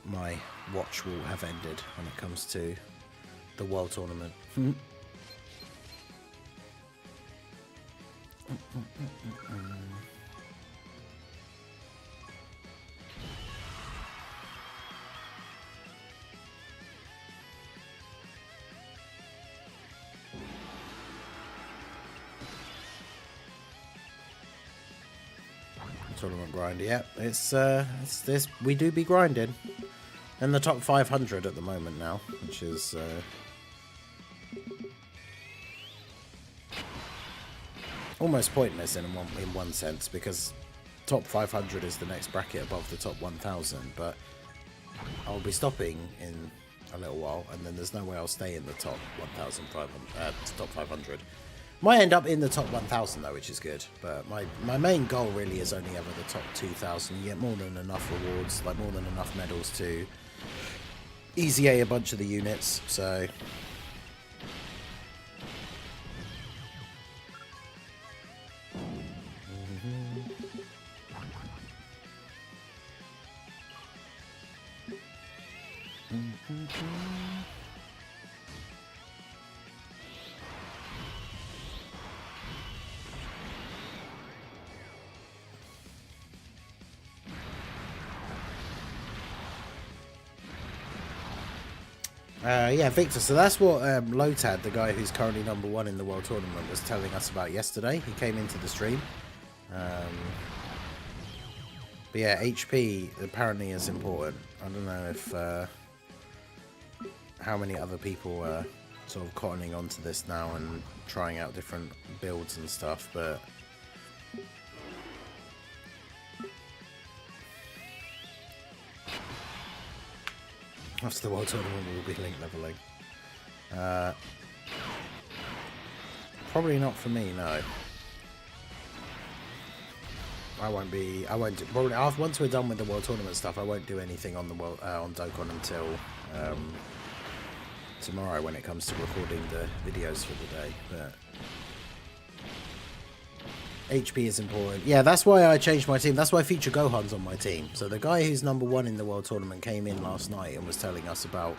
my watch will have ended when it comes to the World Tournament. Tournament grind, yeah. It's this. We do be grinding. In the top 500 at the moment now, which is almost pointless in one sense, because top 500 is the next bracket above the top 1000, but I'll be stopping in a little while, and then there's no way I'll stay in the top 1,500, top 500. Might end up in the top 1,000 though, which is good, but my main goal really is only ever the top 2,000. You get more than enough rewards, like more than enough medals to easy A bunch of the units, so... yeah, Victor, so that's what Lotad, the guy who's currently #1 in the World Tournament, was telling us about yesterday. He came into the stream. But yeah, HP apparently is important. I don't know if how many other people are sort of cottoning onto this now and trying out different builds and stuff, but... After the World Tournament, we'll be link leveling. Probably not for me, no. I won't do, probably once we're done with the World Tournament stuff, I won't do anything on the on Dokkan until tomorrow when it comes to recording the videos for the day. But HP is important. Yeah, that's why I changed my team. That's why Future Gohan's on my team. So the guy who's #1 in the World Tournament came in last night and was telling us about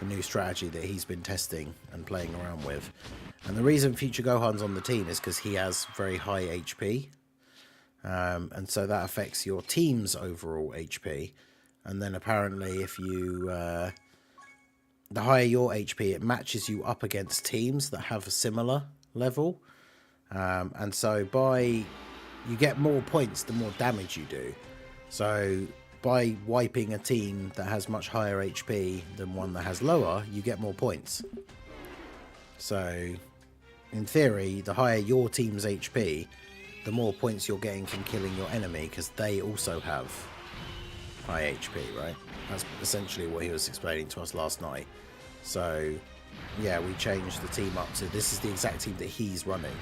the new strategy that he's been testing and playing around with. And the reason Future Gohan's on the team is because he has very high HP. And so that affects your team's overall HP. And then apparently if you... the higher your HP, it matches you up against teams that have a similar level. And so you get more points the more damage you do. So by wiping a team that has much higher HP than one that has lower, you get more points. So in theory, the higher your team's HP, the more points you're getting from killing your enemy, because they also have high HP, right? That's essentially what he was explaining to us last night. So yeah, we changed the team up to, this is the exact team that he's running.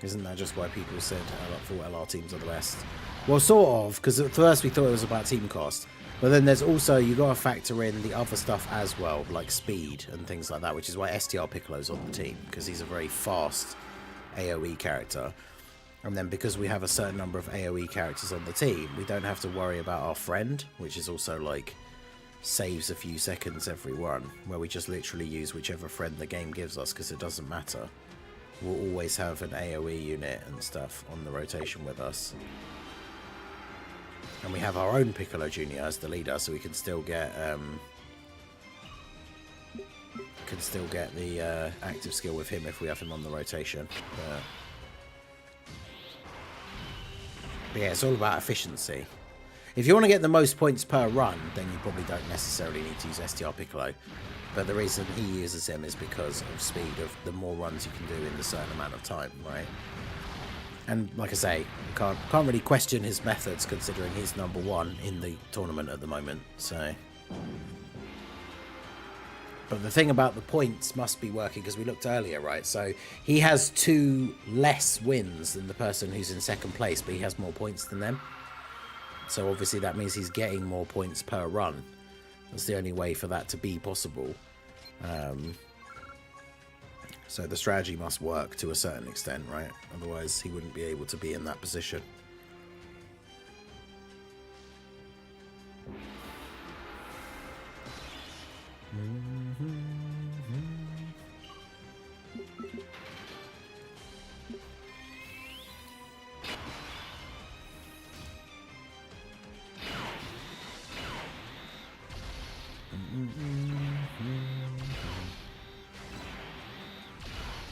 Isn't that just why people said thought LR teams are the best? Well, sort of, because at first we thought it was about team cost. But then there's also, you got to factor in the other stuff as well, like speed and things like that, which is why STR Piccolo's on the team, because he's a very fast AoE character. And then because we have a certain number of AoE characters on the team, we don't have to worry about our friend, which is also like saves a few seconds every run, where we just literally use whichever friend the game gives us, because it doesn't matter. We'll always have an AoE unit and stuff on the rotation with us. And we have our own Piccolo Jr. as the leader, so we can still get the active skill with him if we have him on the rotation. But yeah, it's all about efficiency. If you want to get the most points per run, then you probably don't necessarily need to use STR Piccolo. But the reason he uses him is because of speed, of the more runs you can do in a certain amount of time, right? And like I say, you can't really question his methods considering he's #1 in the tournament at the moment, so... But the thing about the points must be working, because we looked earlier, right? So he has 2 less wins than the person who's in second place, but he has more points than them. So obviously that means he's getting more points per run. That's the only way for that to be possible. So the strategy must work to a certain extent, right? Otherwise he wouldn't be able to be in that position.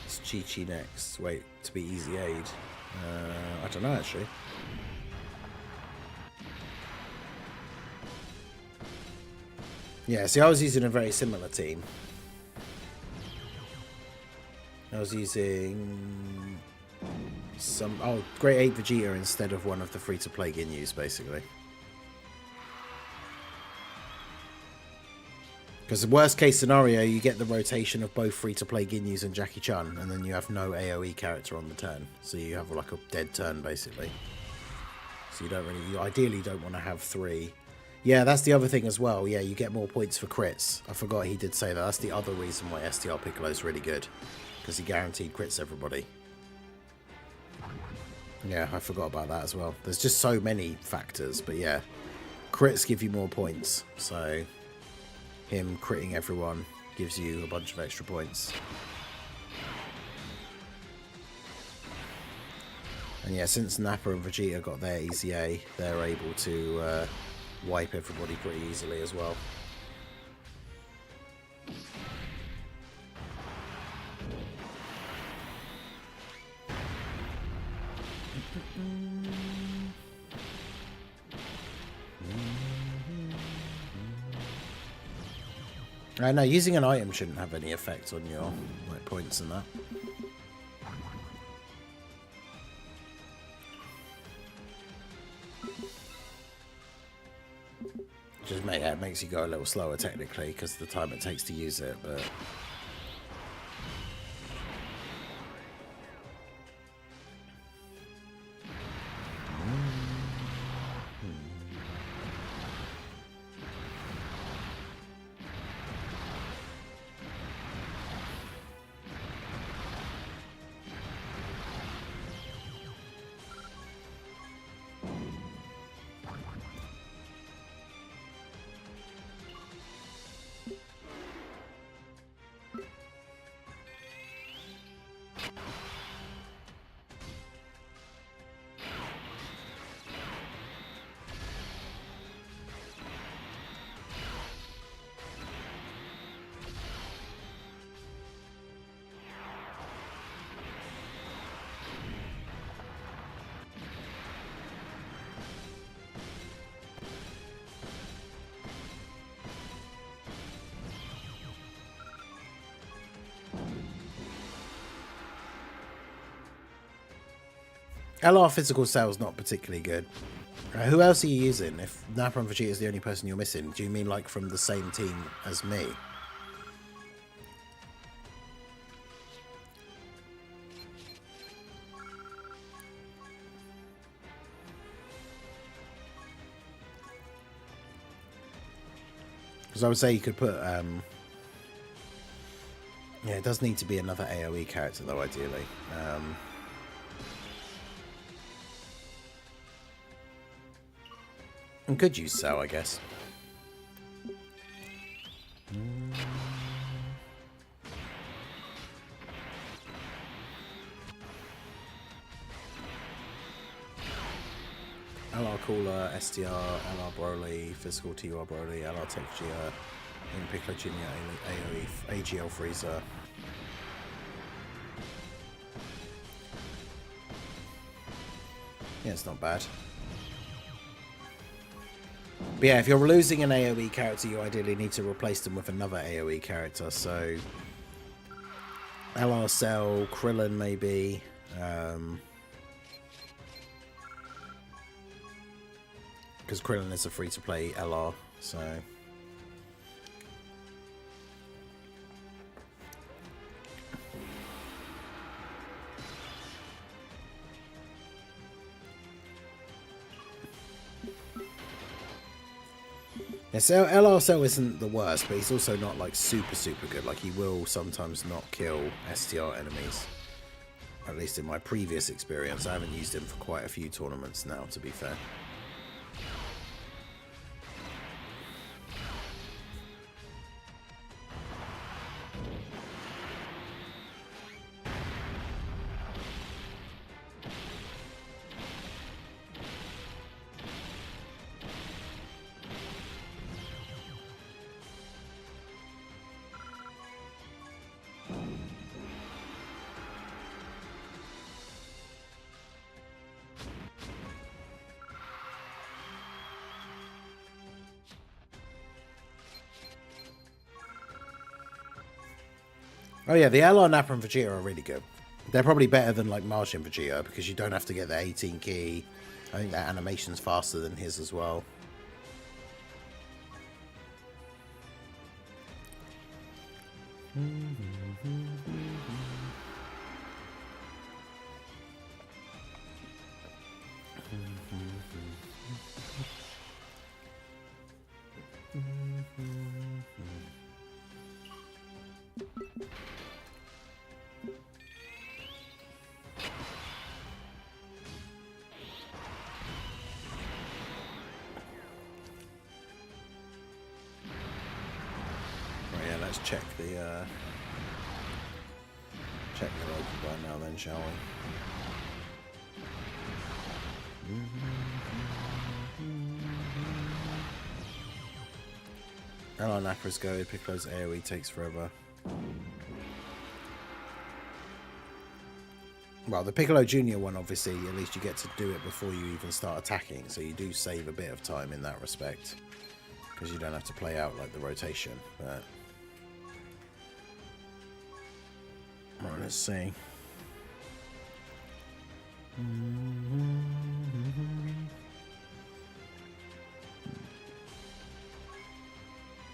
It's Chi-Chi next. Wait, to be easy aid. I don't know actually. Yeah, see, I was using a very similar team. I was using some... Oh, Great 8 Vegeta instead of one of the free-to-play Ginyus, basically. Because the worst case scenario, you get the rotation of both free-to-play Ginyus and Jackie Chun, and then you have no AoE character on the turn. So you have like a dead turn, basically. So you don't really... You ideally don't want to have 3. Yeah, that's the other thing as well. Yeah, you get more points for crits. I forgot he did say that. That's the other reason why STR Piccolo's really good. Because he guaranteed crits everybody. Yeah, I forgot about that as well. There's just so many factors, but yeah. Crits give you more points, so... Him critting everyone gives you a bunch of extra points. And yeah, since Nappa and Vegeta got their easy A, they're able to wipe everybody pretty easily as well. No, using an item shouldn't have any effect on your like points and that. Just it makes you go a little slower technically because of the time it takes to use it, but... LR physical sale's not particularly good. Who else are you using? If Nappa and Vegeta is the only person you're missing, do you mean like from the same team as me? Because I would say you could put... yeah, it does need to be another AoE character though, ideally. And could use Cell, I guess. LR Cooler, STR, LR Broly, Physical TR Broly, LR Tech Gia, in Piccolo Jr., AoE, AGL Freezer. Yeah, it's not bad. But yeah, if you're losing an AoE character, you ideally need to replace them with another AoE character. So, LR Cell, Krillin maybe. Because Krillin is a free-to-play LR, so... Yeah, so LR Cell isn't the worst, but he's also not like super good. Like he will sometimes not kill STR enemies. At least in my previous experience. I haven't used him for quite a few tournaments now, to be fair. Oh yeah, the LR Nappa and Vegeta are really good. They're probably better than like Martian Vegeta because you don't have to get the 18 key. I think that animation's faster than his as well. Let's check the local bar now then, shall we? LR Nappa's go, Piccolo's AoE takes forever. Well, the Piccolo Junior one, obviously, at least you get to do it before you even start attacking, so you do save a bit of time in that respect. Because you don't have to play out like the rotation, but... Right, let's see.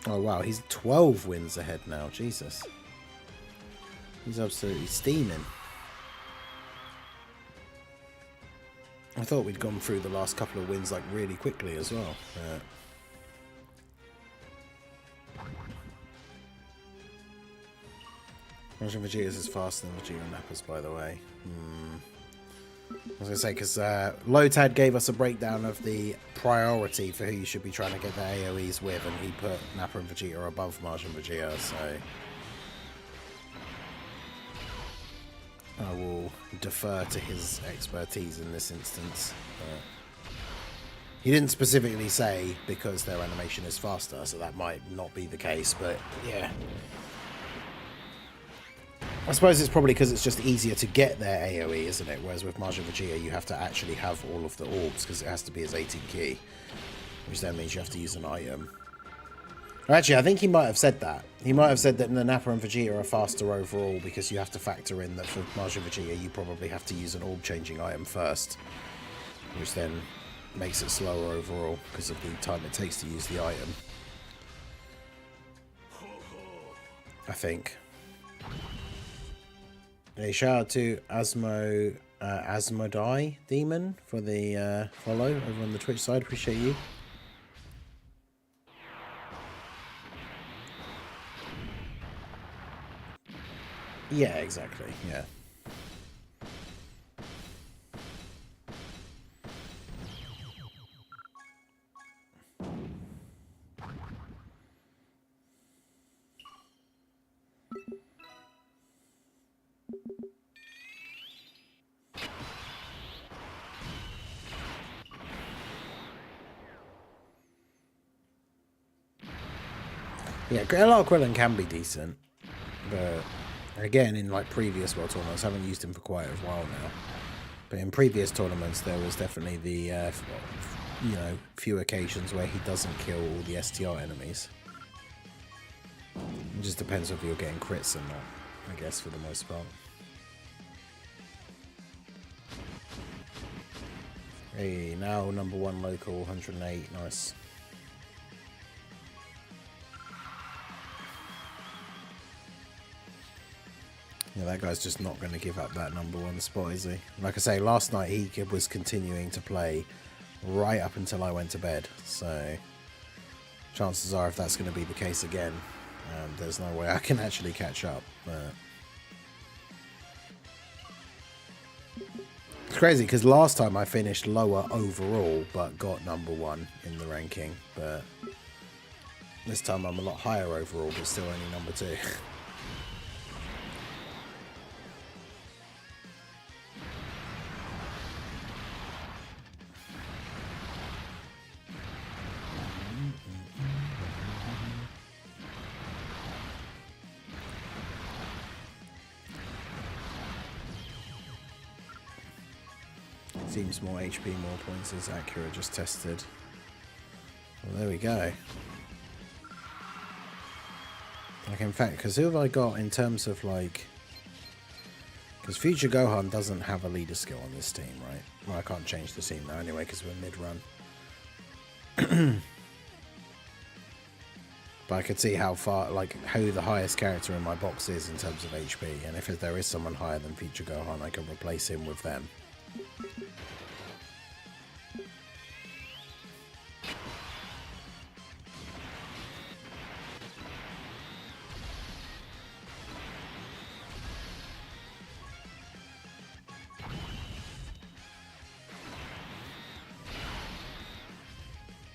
Oh wow, he's 12 wins ahead now, Jesus. He's absolutely steaming. I thought we'd gone through the last couple of wins like really quickly as well. Martian Vegeta's is faster than Vegeta Nappa's, by the way. I was going to say, because Lotad gave us a breakdown of the priority for who you should be trying to get the AoEs with, and he put Nappa and Vegeta above Martian Vegeta, so... I will defer to his expertise in this instance. He didn't specifically say because their animation is faster, so that might not be the case, but yeah. I suppose it's probably because it's just easier to get their AoE, isn't it? Whereas with Martian Vegeta, you have to actually have all of the orbs because it has to be his 18 key, which then means you have to use an item. Actually, I think he might have said that. He might have said that the Nappa and Vegeta are faster overall because you have to factor in that for Martian Vegeta, you probably have to use an orb-changing item first, which then makes it slower overall because of the time it takes to use the item. I think. A shout out to Asmodai Demon for the follow over on the Twitch side. Appreciate you. Yeah, exactly. Yeah. Yeah, LR Krillin can be decent, but again, in like previous World Tournaments, I haven't used him for quite a while now. But in previous tournaments, there was definitely the, you know, few occasions where he doesn't kill all the STR enemies. It just depends if you're getting crits or not, I guess, for the most part. Hey, now number 1 local, 108, nice. Yeah, that guy's just not going to give up that number 1 spot, is he? Like I say, last night he was continuing to play right up until I went to bed. So, chances are if that's going to be the case again, there's no way I can actually catch up. It's crazy because last time I finished lower overall, but got number 1 in the ranking. But this time I'm a lot higher overall, but still only number 2. Seems more HP, more points is accurate, just tested. Well, there we go. Like, in fact, because who have I got in terms of, like... Because Future Gohan doesn't have a leader skill on this team, right? Well, I can't change the team now anyway, because we're mid-run. But I could see how far, like, who the highest character in my box is in terms of HP. And if there is someone higher than Future Gohan, I can replace him with them.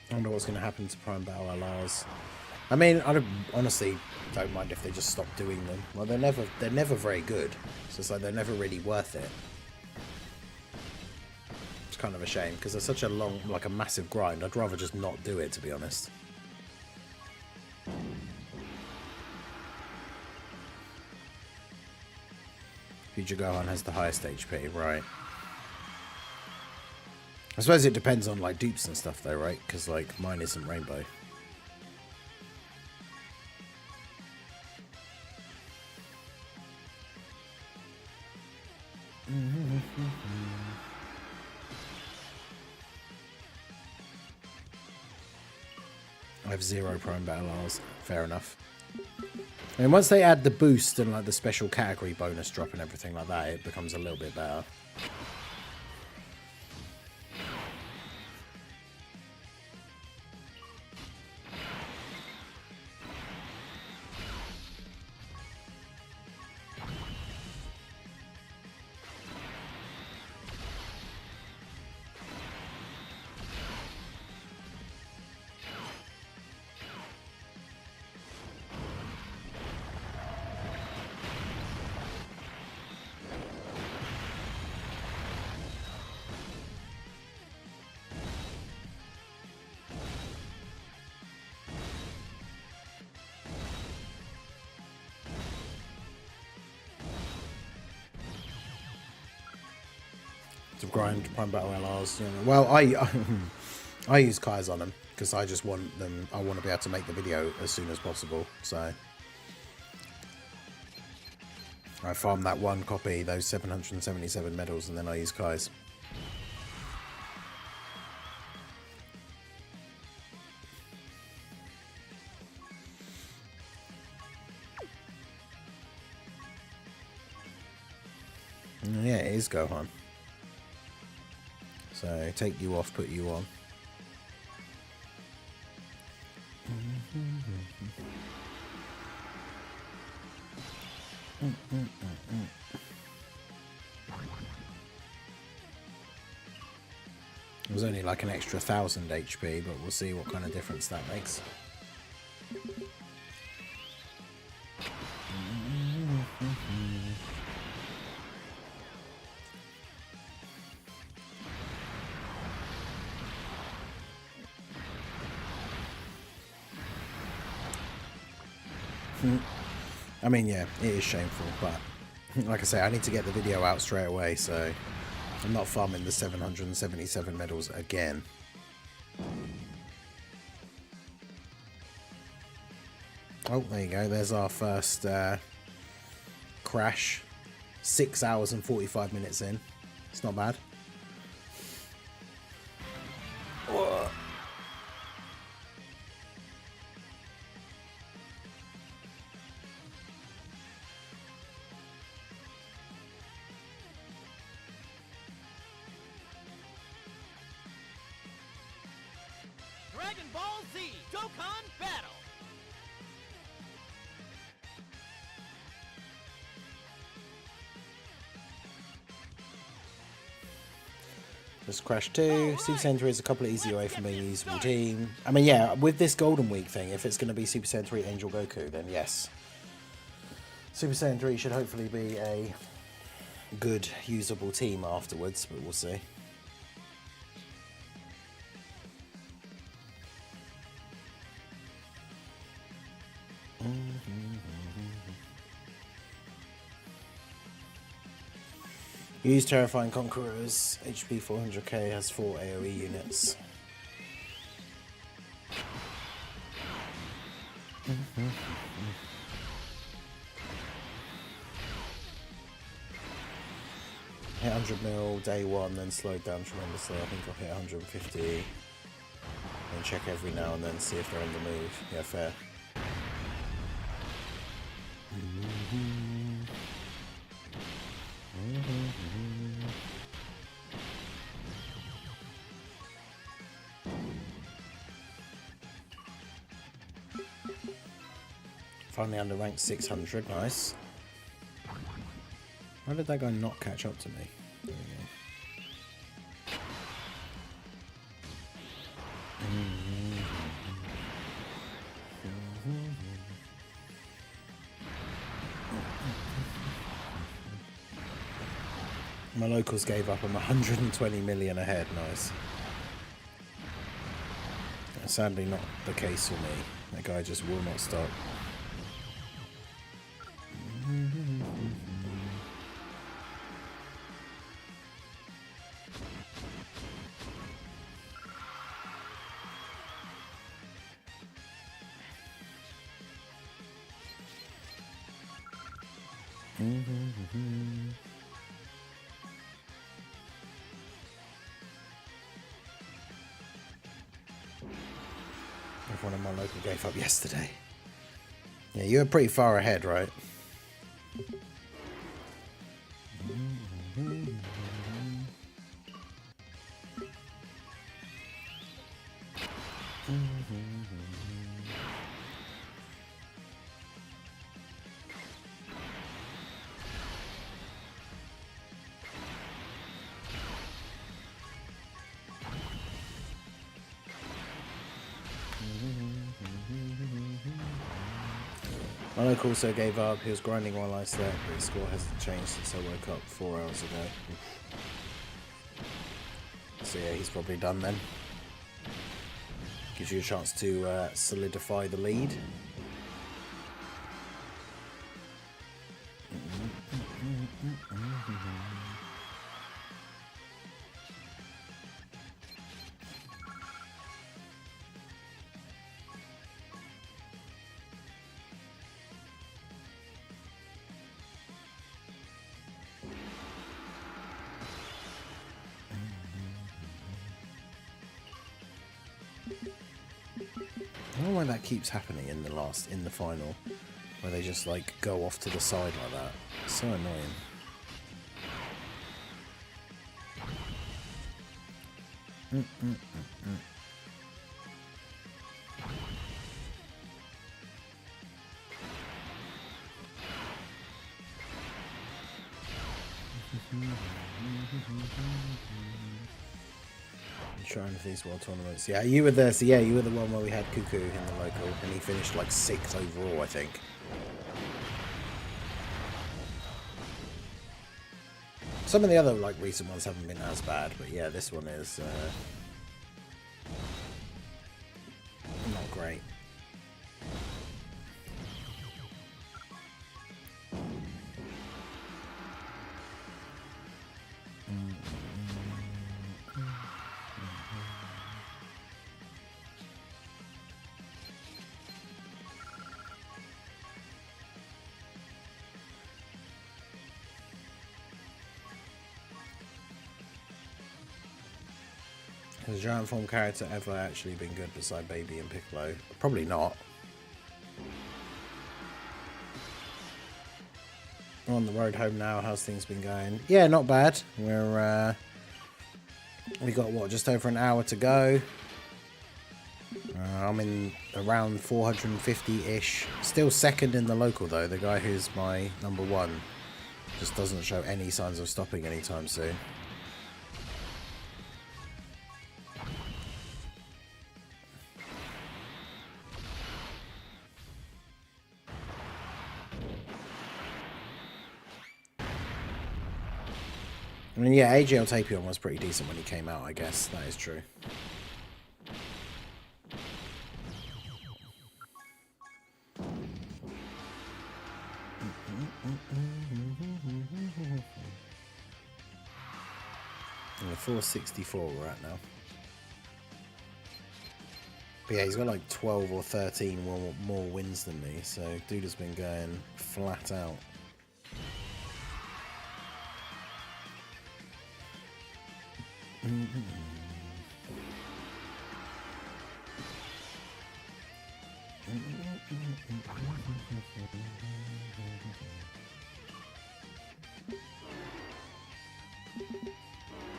I wonder what's going to happen to Prime Battle LRs. I mean, honestly don't mind if they just stop doing them. Well, they're never very good. So it's like they're never really worth it. It's kind of a shame because they're such a long, like a massive grind. I'd rather just not do it, to be honest. Future Gohan has the highest HP, right? I suppose it depends on like dupes and stuff though, right? Because like mine isn't Rainbow. I have 0 Prime Battle R's. Fair enough. I mean, once they add the boost and like the special category bonus drop and everything like that, it becomes a little bit better. To grind Prime Battle LRs, you know. Well, I use Kai's on them because I just want them. I want to be able to make the video as soon as possible. So I farm that one copy, those 777 medals, and then I use Kai's. Yeah, it is Gohan. So take you off, put you on. It was only like an extra 1000 HP, but we'll see what kind of difference that makes. I mean, yeah, it is shameful, but like I say, I need to get the video out straight away, so I'm not farming the 777 medals again. Oh, there you go. There's our first crash. 6 hours and 45 minutes in. It's not bad. Whoa. Dragon Ball Z Dokkan Battle! Just Crash 2. Super Saiyan 3 is a couple of easy away from being a usable team. I mean, yeah, with this Golden Week thing, if it's going to be Super Saiyan 3 Angel Goku, then yes. Super Saiyan 3 should hopefully be a good, usable team afterwards, but we'll see. Use Terrifying Conquerors. HP 400k, has 4 AoE units. hit 100 mil day one, then slowed down tremendously. I think I'll hit 150 and check every now and then, see if they're on the move. Yeah, fair. Finally under rank 600, nice. Why did that guy not catch up to me? There we go. My locals gave up. I'm 120 million ahead, nice. Sadly not the case for me. That guy just will not stop. Everyone in my local gave up yesterday. Yeah, you were pretty far ahead, right? My local also gave up. He was grinding while I slept, but his score hasn't changed since I woke up 4 hours ago. So yeah, he's probably done then. Gives you a chance to solidify the lead. I don't know why that keeps happening in the final, where they just like go off to the side like that. It's so annoying. Trying for these world tournaments. Yeah, you were there. So yeah, you were the one where we had Cuckoo in the local, and he finished like 6th overall, I think. Some of the other like recent ones haven't been as bad, but yeah, this one is not great. Has a giant form character ever actually been good beside Baby and Piccolo? Probably not. We're on the road home now. How's things been going? Yeah, not bad. We're we got what, just over an hour to go. I'm in around 450-ish. Still second in the local though. The guy who's my #1 just doesn't show any signs of stopping anytime soon. I mean, yeah, AGL Tapion was pretty decent when he came out, I guess. That is true. And the 464 we're at now. But yeah, he's got like 12 or 13 more wins than me, so dude has been going flat out.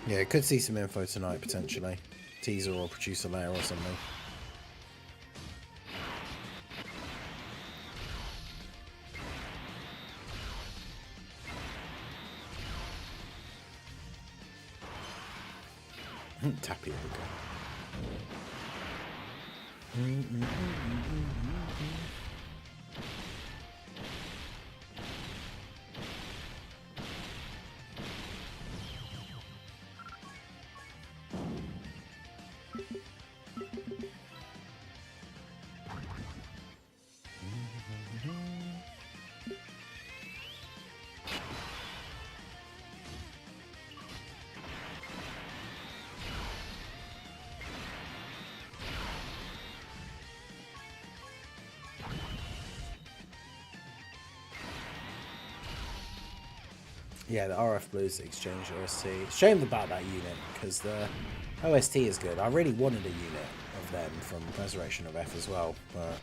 Yeah, could see some info tonight potentially. Teaser or producer layer or something. Tapioca. Yeah, the RF Blues Exchange OST. Shame about that unit, because the OST is good. I really wanted a unit of them from Resurrection of F as well, but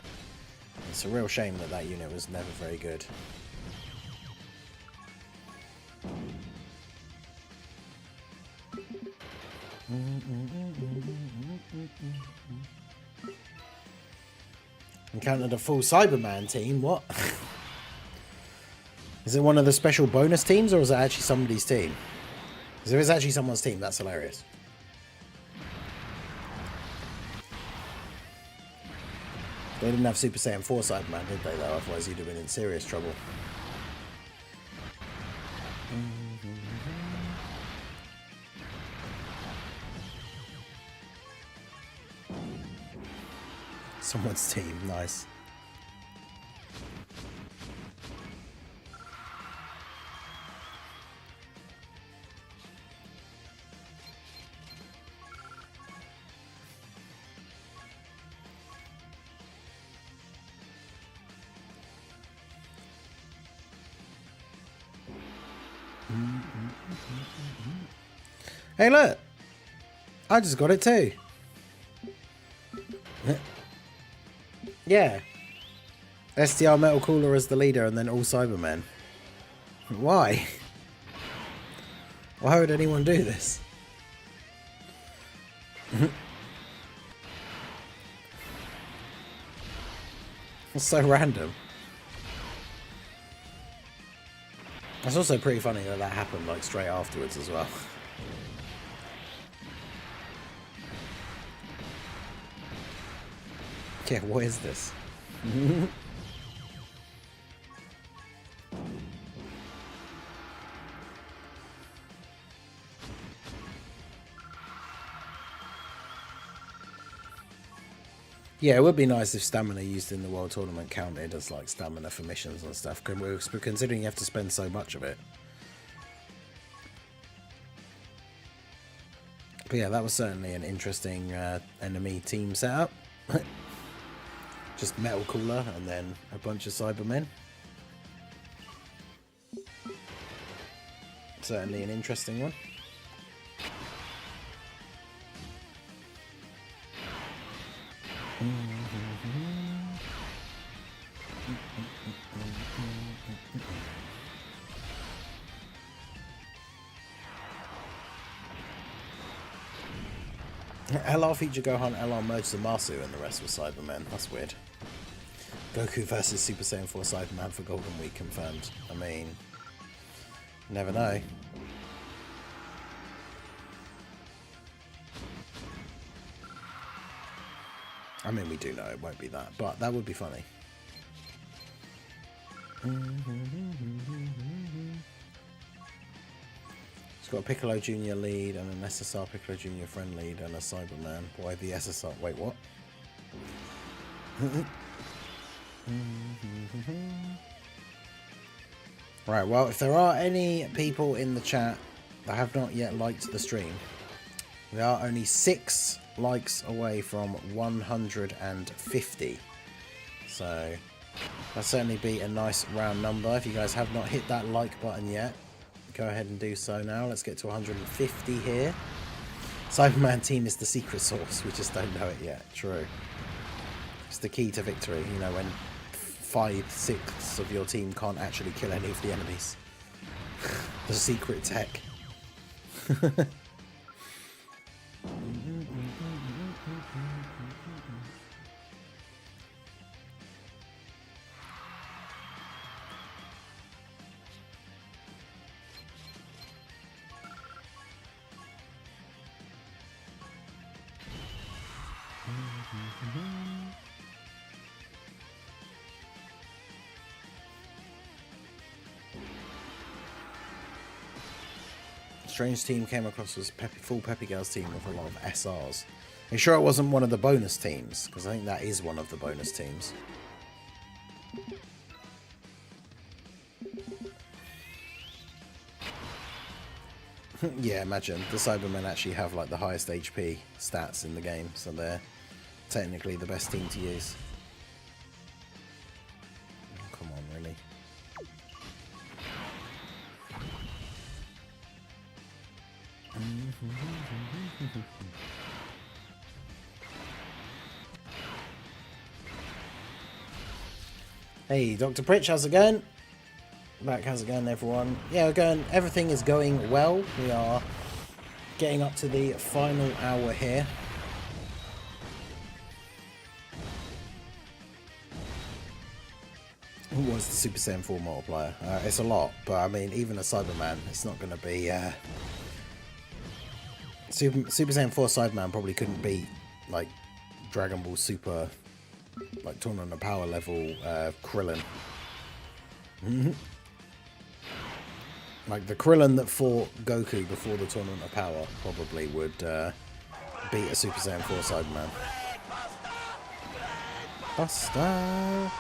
it's a real shame that that unit was never very good. Encountered a full Cyberman team, what? Is it one of the special bonus teams, or is it actually somebody's team? Because if it's actually someone's team, that's hilarious. They didn't have Super Saiyan 4 Cyberman, did they, though? Otherwise you'd have been in serious trouble. Someone's team, nice. Hey, look! I just got it too. Yeah. SDR Metal Cooler as the leader and then all Cybermen. Why? Why would anyone do this? It's so random. It's also pretty funny that that happened like straight afterwards as well. Yeah, what is this? Yeah, it would be nice if stamina used in the World Tournament counted as like stamina for missions and stuff, considering you have to spend so much of it. But yeah, that was certainly an interesting enemy team setup. Just Metal Cooler and then a bunch of Cybermen. Certainly an interesting one. LR feature Gohan, LR merged the Masu and the rest were Cybermen. That's weird. Goku versus Super Saiyan 4 Cyberman for Golden Week confirmed. I mean, never know. I mean, we do know it won't be that, but that would be funny. It's got a Piccolo Jr. lead and an SSR Piccolo Jr. friend lead and a Cyberman. Why the SSR? Wait, what? Right, well, if there are any people in the chat that have not yet liked the stream, we are only 6 likes away from 150. So that'll certainly be a nice round number. If you guys have not hit that like button yet, go ahead and do so now. Let's get to 150 here. Cyberman team is the secret sauce. We just don't know it yet. True. It's the key to victory. You know, when 5/6 of your team can't actually kill any of the enemies. The secret tech. Strange team came across as full Peppy Girls team with a lot of SRs. Are you sure it wasn't one of the bonus teams? Because I think that is one of the bonus teams. Yeah, imagine. The Cybermen actually have like the highest HP stats in the game, so they're technically the best team to use. Oh, come on, really? Hey, Dr. Pritch, how's it going? Back, how's it going, everyone? Yeah, everything is going well. We are getting up to the final hour here. What's the Super Saiyan 4 multiplier? It's a lot, but I mean, even a Cyberman, it's not going to be... Super Saiyan 4 Cyberman probably couldn't beat, like, Dragon Ball Super, like, Tournament of Power level Krillin. Like, the Krillin that fought Goku before the Tournament of Power probably would beat a Super Saiyan 4 Cyberman. Buster!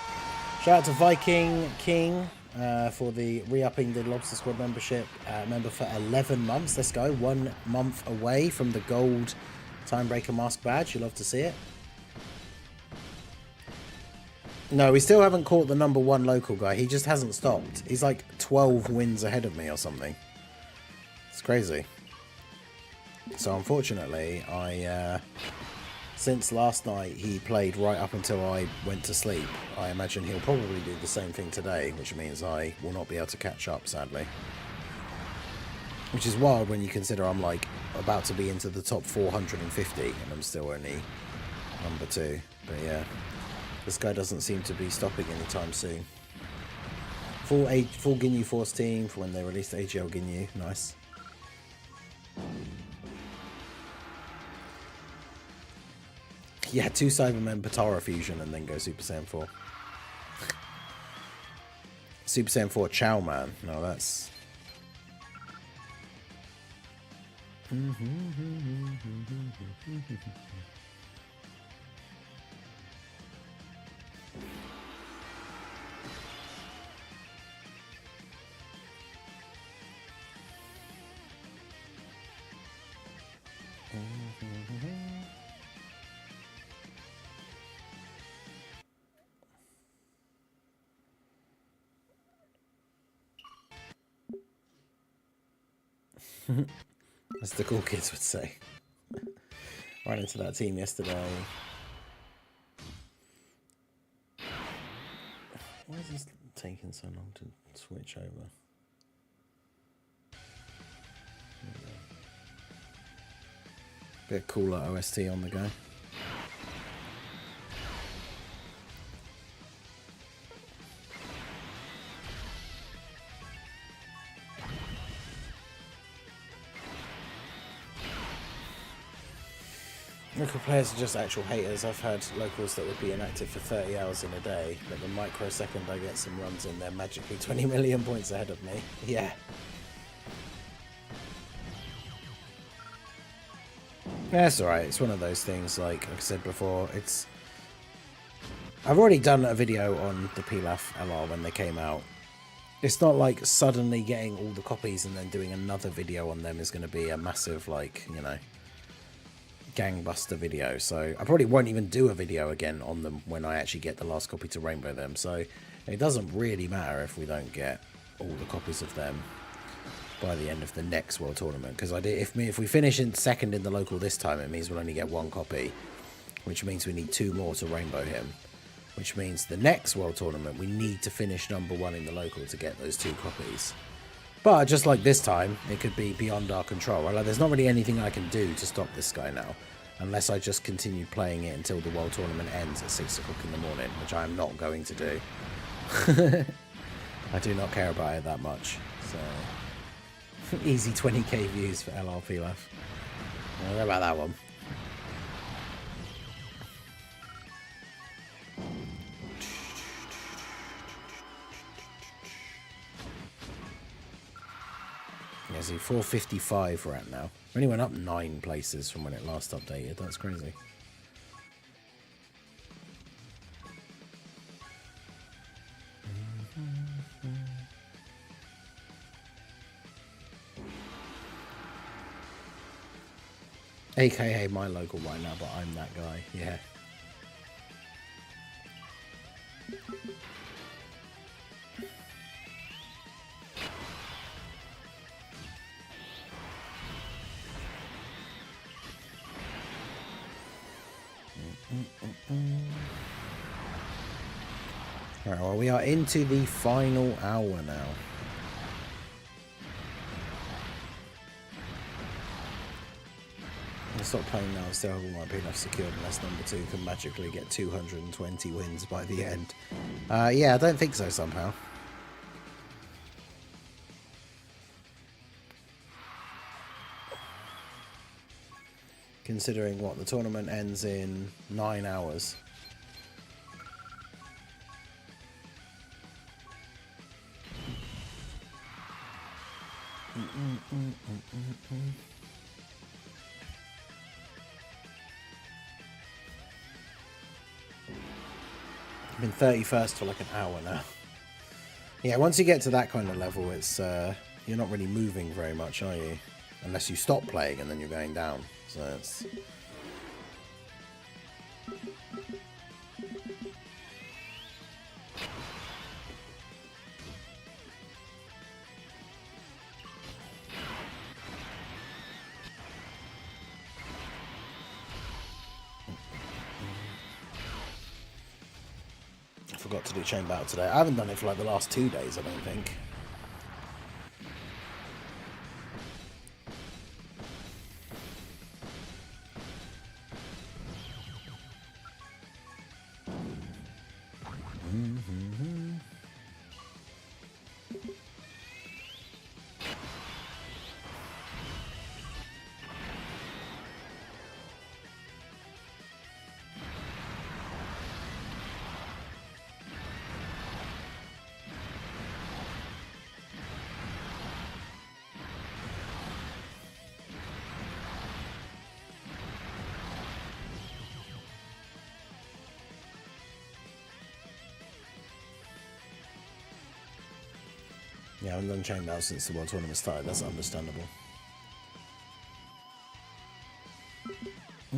Shout out to Viking King for the re-upping the Lobster Squad membership. Member for 11 months. Let's go. 1 month away from the gold Timebreaker mask badge. You'll love to see it. No, we still haven't caught the #1 local guy. He just hasn't stopped. He's like 12 wins ahead of me or something. It's crazy. So unfortunately, since last night he played right up until I went to sleep. I imagine he'll probably do the same thing today, which means I will not be able to catch up, sadly. Which is wild when you consider I'm like about to be into the top 450 and I'm still only #2. But yeah, this guy doesn't seem to be stopping anytime soon. Full Ginyu Force team for when they released AGL Ginyu. Nice. Yeah, 2 Cybermen, Patara fusion, and then go Super Saiyan 4. Super Saiyan 4 Chow Man. No, that's... As the cool kids would say. Ran into that team yesterday. Why is this taking so long to switch over? Bit cooler OST on the go. Local players are just actual haters. I've had locals that would be inactive for 30 hours in a day, but the microsecond I get some runs in, they're magically 20 million points ahead of me. Yeah. That's alright. It's one of those things, like I said before, it's... I've already done a video on the Pilaf LR when they came out. It's not like suddenly getting all the copies and then doing another video on them is going to be a massive, like, you know, gangbuster video. So I probably won't even do a video again on them when I actually get the last copy to rainbow them. So it doesn't really matter if we don't get all the copies of them. by the end of the next World Tournament. Because if we finish in second in the local this time, it means we'll only get 1 copy, which means we need 2 more to rainbow him. Which means the next World Tournament, we need to finish number 1 in the local to get those 2 copies. But just like this time, it could be beyond our control. Right? Like, there's not really anything I can do to stop this guy now. Unless I just continue playing it until the World Tournament ends at 6 o'clock in the morning, which I am not going to do. I do not care about it that much. So, easy 20k views for LRP left. I don't know about that one. Yeah, see, 455 we're at now. We only went up 9 places from when it last updated. That's crazy. AKA my local right now, but I'm that guy. Yeah. Alright, well, we are into the final hour now. I'll stop playing now, so I might be enough secured unless number 2 can magically get 220 wins by the end. Yeah, I don't think so somehow. Considering what, the tournament ends in 9 hours. I've been 31st for like an hour now. Yeah, once you get to that kind of level, it's you're not really moving very much, are you? Unless you stop playing and then you're going down. So it's... I forgot to do chain battle today. I haven't done it for like the last 2 days, I don't think. Yeah, I haven't done chain battle since the World Tournament started. That's understandable. I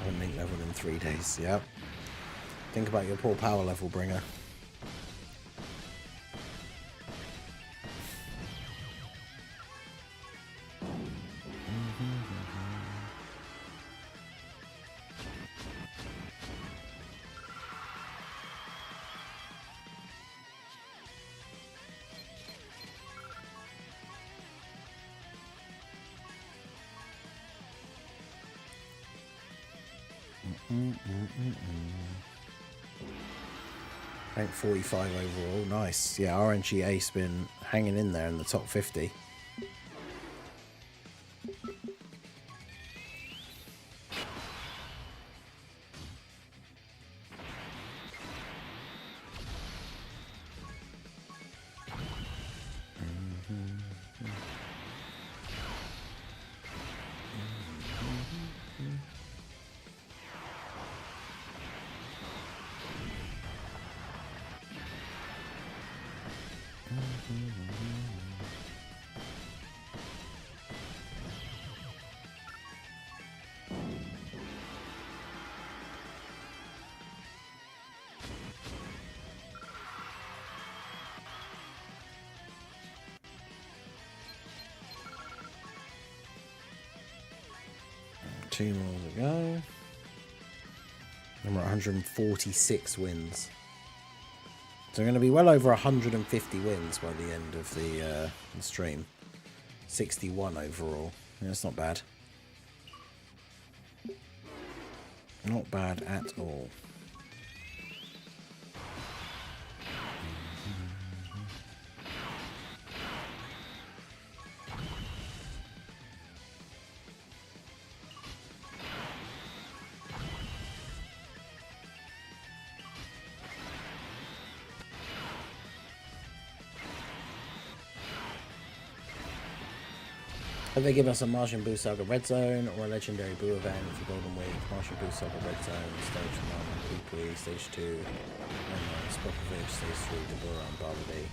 haven't link leveled in 3 days. Yep. Think about your poor power level, Bringer. Rank 45 overall, nice. Yeah, RNG Ace been hanging in there in the top 50. 2 more to go. And we're at 146 wins. So we're going to be well over 150 wins by the end of the stream. 61 overall. Yeah, that's not bad. Not bad at all. Have they given us a Martian Boo Saga Red Zone or a Legendary Boo event for Golden Week? Martian Boo Saga Red Zone, Stage 1, Weekly, Stage 2, Spopovich, Stage 3, Deborah and Barbaby.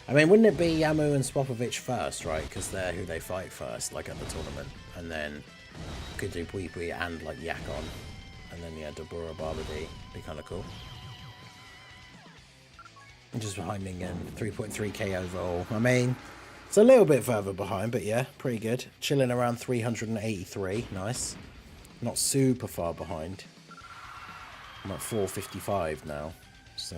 I mean, wouldn't it be Yamu and Spopovich first, right? Because they're who they fight first, like at the tournament. And then could do Pui and like Yakon. And then, yeah, Deborah, Barbaby. Be kind of cool. Just behind me again, 3.3k overall. I mean, it's a little bit further behind, but yeah, pretty good. Chilling around 383, nice. Not super far behind. I'm at 455 now, so...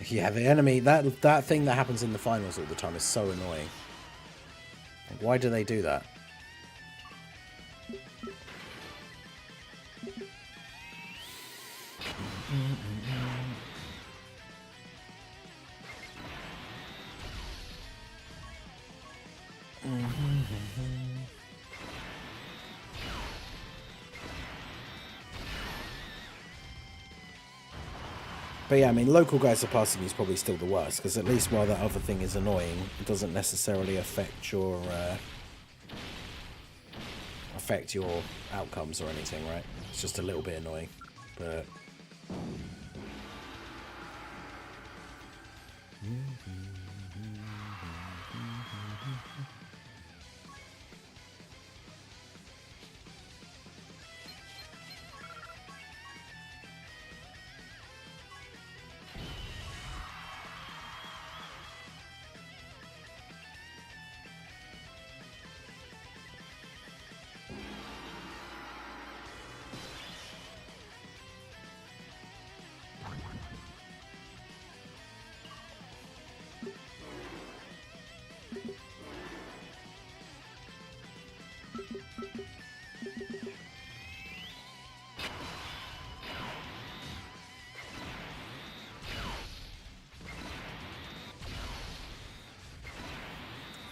Yeah, the enemy, that thing that happens in the finals all the time is so annoying. Why do they do that? But yeah, I mean, local guys surpassing you is probably still the worst, because at least while that other thing is annoying, it doesn't necessarily affect your outcomes or anything, right? It's just a little bit annoying, but...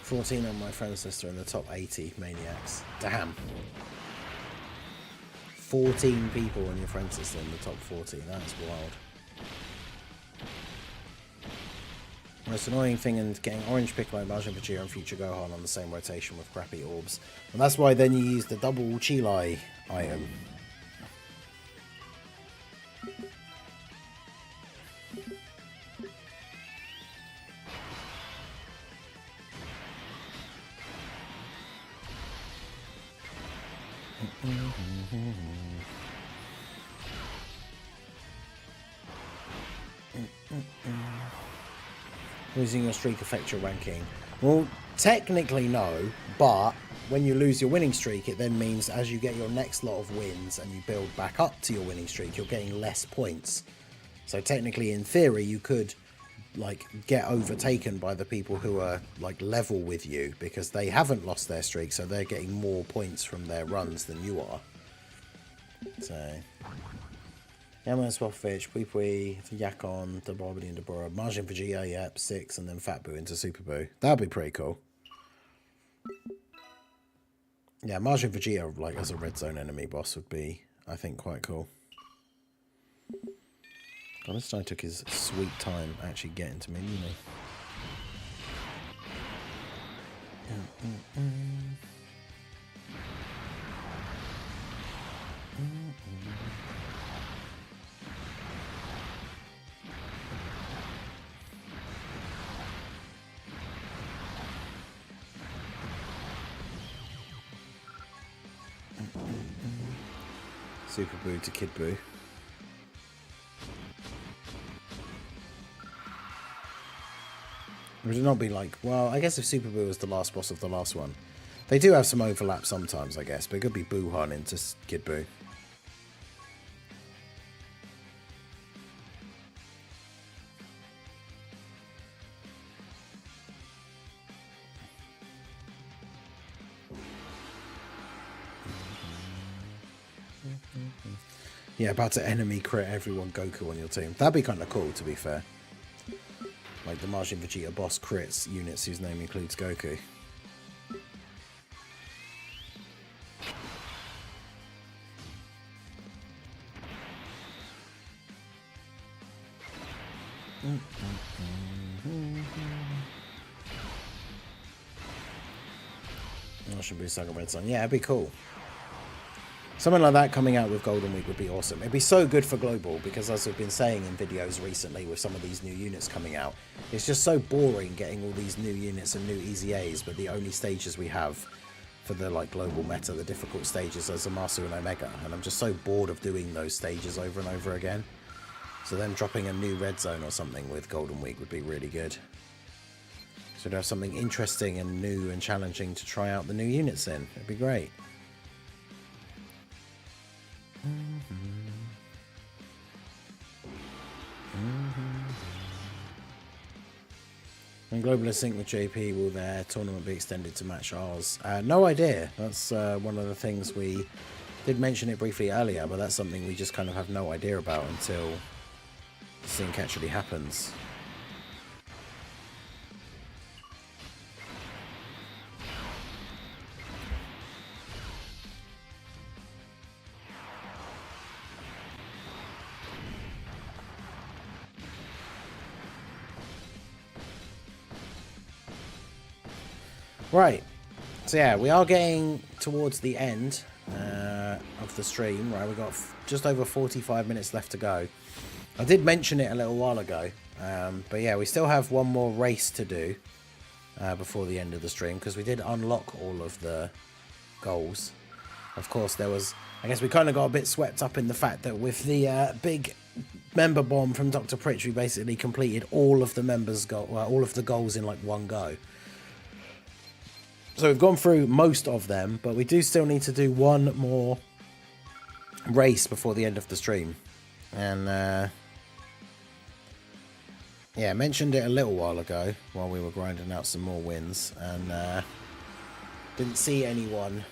...14 on my friend's sister in the top 80 maniacs. Damn. 14 people on your friend's sister in the top 40. That's wild. Most annoying thing in getting Orange Piccolo, Majin Vegeta and Future Gohan on the same rotation with crappy orbs. And that's why then you use the double Chilai item. Losing your streak affect your ranking? Well, technically no, but when you lose your winning streak, it then means as you get your next lot of wins and you build back up to your winning streak, you're getting less points. So technically, in theory, you could like get overtaken by the people who are like level with you because they haven't lost their streak, so they're getting more points from their runs than you are. So... Yama, Spopovich, Pui, Yakon, Debarbody and Deborah, Majin Vegeta, yep, 6, and then Fat Boo into Super Boo. That'd be pretty cool. Yeah, Majin Vegeta, like, as a Red Zone enemy boss would be, I think, quite cool. God, this guy took his sweet time actually getting to me, didn't he? Super Boo to Kid Boo. Would it not be like, well, I guess if Super Boo was the last boss of the last one. They do have some overlap sometimes, I guess, but it could be Boo-Han into Kid Boo. Yeah, about to enemy crit everyone Goku on your team. That'd be kind of cool, to be fair. Like the Majin Vegeta boss crits units whose name includes Goku. Oh, should be Saga Red Sun. Yeah, it'd be cool. Something like that coming out with Golden Week would be awesome. It'd be so good for Global, because as I've been saying in videos recently with some of these new units coming out, it's just so boring getting all these new units and new EZAs, but the only stages we have for the like global meta, the difficult stages, are Zamasu and Omega, and I'm just so bored of doing those stages over and over again. So them dropping a new red zone or something with Golden Week would be really good. So to have something interesting and new and challenging to try out the new units in, it'd be great. And Global is synced with JP, will their tournament be extended to match ours? No idea. That's one of the things we did mention it briefly earlier, but that's something we just kind of have no idea about until the sync actually happens. Right, so yeah, we are getting towards the end of the stream, right? We've got just over 45 minutes left to go. I did mention it a little while ago, but yeah, we still have one more race to do before the end of the stream, because we did unlock all of the goals. Of course, there was, I guess we kind of got a bit swept up in the fact that with the big member bomb from Dr. Pritch, we basically completed all of the members' all of the goals in like one go. So we've gone through most of them, but we do still need to do one more race before the end of the stream. And yeah, I mentioned it a little while ago while we were grinding out some more wins, and didn't see anyone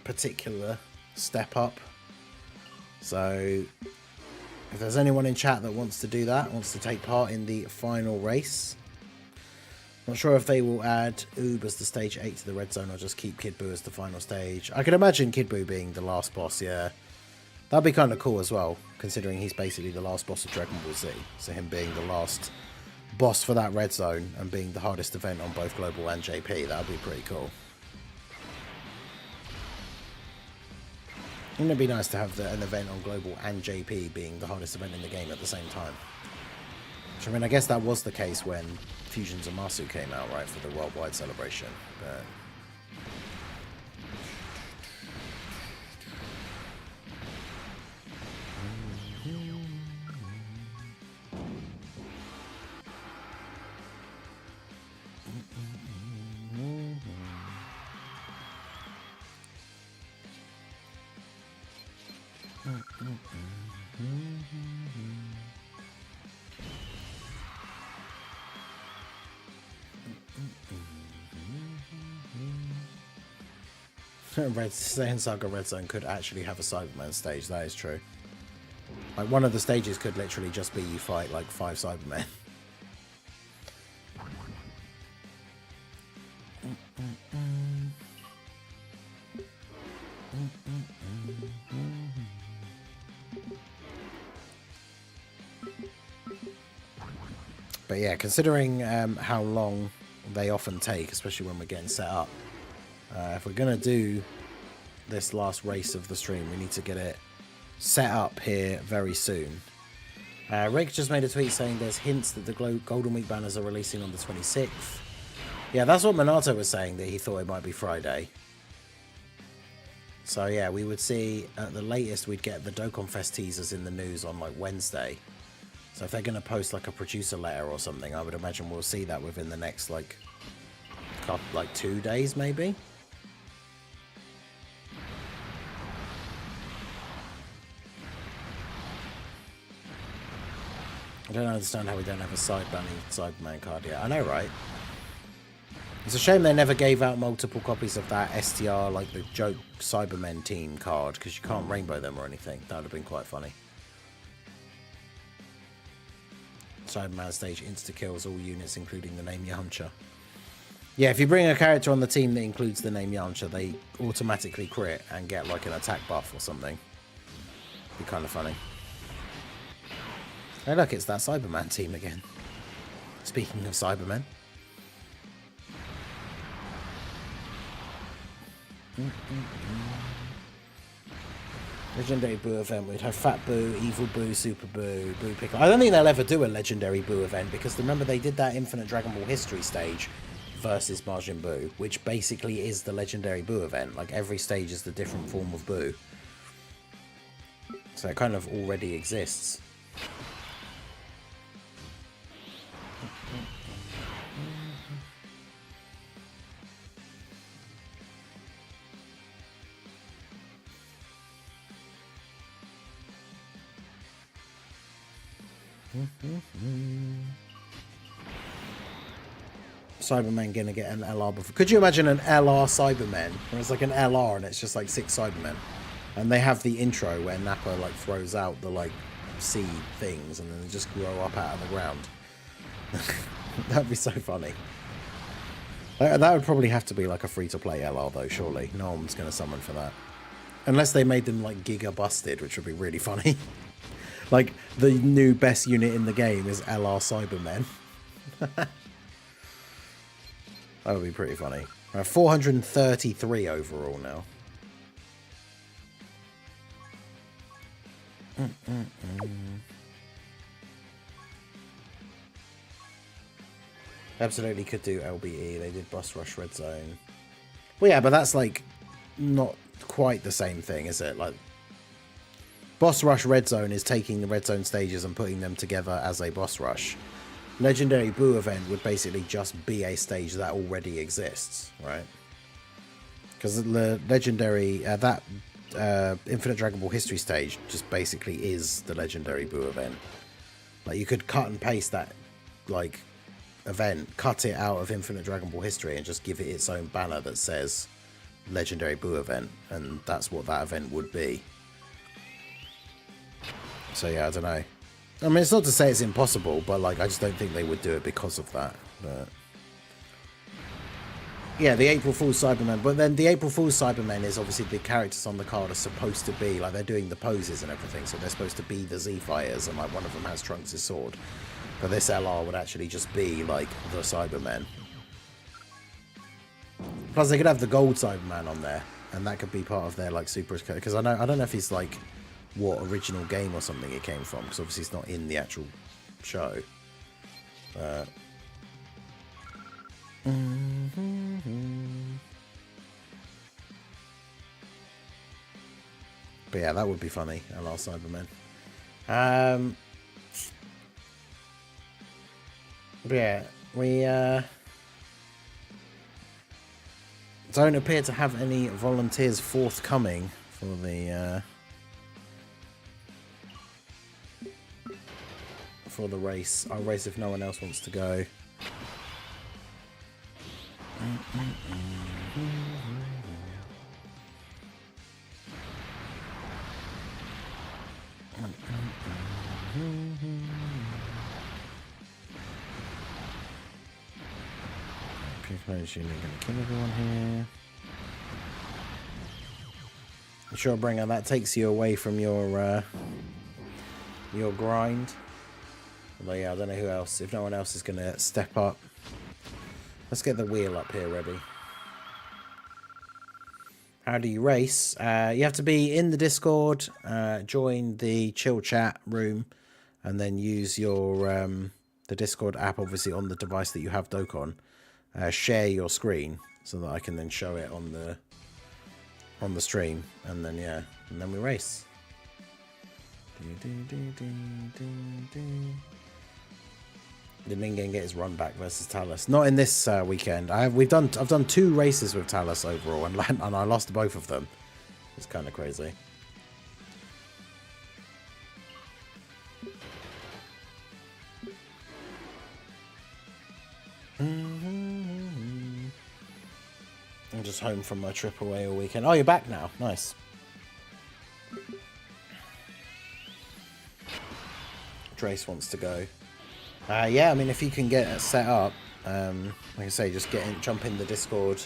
particular step up. So if there's anyone in chat that wants to do that, wants to take part in the final race, not sure if they will add Oob as the stage 8 to the red zone or just keep Kid Buu as the final stage. I can imagine Kid Buu being the last boss, yeah. That'd be kind of cool as well, considering he's basically the last boss of Dragon Ball Z. So him being the last boss for that red zone and being the hardest event on both Global and JP, that would be pretty cool. Wouldn't it be nice to have an event on Global and JP being the hardest event in the game at the same time? Which, I mean, I guess that was the case when Fusions and Masu came out, right, for the worldwide celebration. But Saiyan Saga Red Zone could actually have a Cyberman stage, that is true. Like, one of the stages could literally just be you fight like 5 Cybermen. But yeah, considering how long they often take, especially when we're getting set up, if we're going to do this last race of the stream, we need to get it set up here very soon. Rick just made a tweet saying there's hints that the Golden Week banners are releasing on the 26th. Yeah, that's what Minato was saying, that he thought it might be Friday. So yeah, we would see, at the latest, we'd get the Dokkan Fest teasers in the news on like Wednesday. So if they're going to post like a producer letter or something, I would imagine we'll see that within the next like 2 days maybe. I don't understand how we don't have a Cyberman card yet. I know, right? It's a shame they never gave out multiple copies of that STR, like the joke Cybermen team card, because you can't rainbow them or anything. That would have been quite funny. Cyberman stage insta-kills all units, including the name Yamcha. Yeah, if you bring a character on the team that includes the name Yamcha, they automatically crit and get like an attack buff or something. Be kind of funny. Hey look, it's that Cyberman team again. Speaking of Cybermen. Legendary Boo event, we'd have Fat Boo, Evil Boo, Super Boo, Boo Pickle. I don't think they'll ever do a Legendary Boo event because remember they did that Infinite Dragon Ball History stage versus Majin Buu, which basically is the Legendary Boo event. Like every stage is the different form of Boo. So it kind of already exists. Cybermen gonna get an LR before. Could you imagine an LR Cybermen where it's like an LR and it's just like 6 Cybermen, and they have the intro where Nappa like throws out the like seed things and then they just grow up out of the ground. That'd be so funny. That would probably have to be like a free-to-play LR though, surely. No one's gonna summon for that unless they made them like Giga Busted, which would be really funny. Like, the new best unit in the game is LR Cybermen. That would be pretty funny. 433 overall now. Absolutely could do LBE. They did Boss Rush Red Zone. Well, yeah, but that's, like, not quite the same thing, is it? Like, Boss Rush Red Zone is taking the Red Zone stages and putting them together as a Boss Rush. Legendary Boo event would basically just be a stage that already exists, right? Because the Legendary, Infinite Dragon Ball History stage just basically is the Legendary Boo event. Like, you could cut and paste that, like, event, cut it out of Infinite Dragon Ball History and just give it its own banner that says Legendary Boo event, and that's what that event would be. So yeah, I don't know. I mean, it's not to say it's impossible, but like, I just don't think they would do it because of that. But yeah, the April Fool's Cybermen. But then the April Fool's Cybermen is obviously the characters on the card are supposed to be like, they're doing the poses and everything, so they're supposed to be the Z Fighters, and like one of them has Trunks' sword. But this LR would actually just be like the Cybermen. Plus, they could have the gold Cyberman on there, and that could be part of their like super. Because I don't know if he's like what original game or something it came from, because obviously it's not in the actual show. But yeah, that would be funny. LR Cybermen. But yeah, we don't appear to have any volunteers forthcoming for the race. I'll race if no one else wants to go. Gonna kill everyone here. Sure, Bringer, that takes you away from your grind. Although, yeah, I don't know who else. If no one else is going to step up. Let's get the wheel up here ready. How do you race? You have to be in the Discord, join the chill chat room, and then use your the Discord app, obviously, on the device that you have Dokkan. Share your screen so that I can then show it on the stream, and then yeah, and then we race. Did Ningen get his run back versus Talus? Not in this weekend. I've done 2 races with Talus overall, and I lost both of them. It's kind of crazy. I'm just home from my trip away all weekend. Oh, you're back now. Nice. Drace wants to go. Yeah, I mean, if you can get it set up, like I say, just jump in the Discord,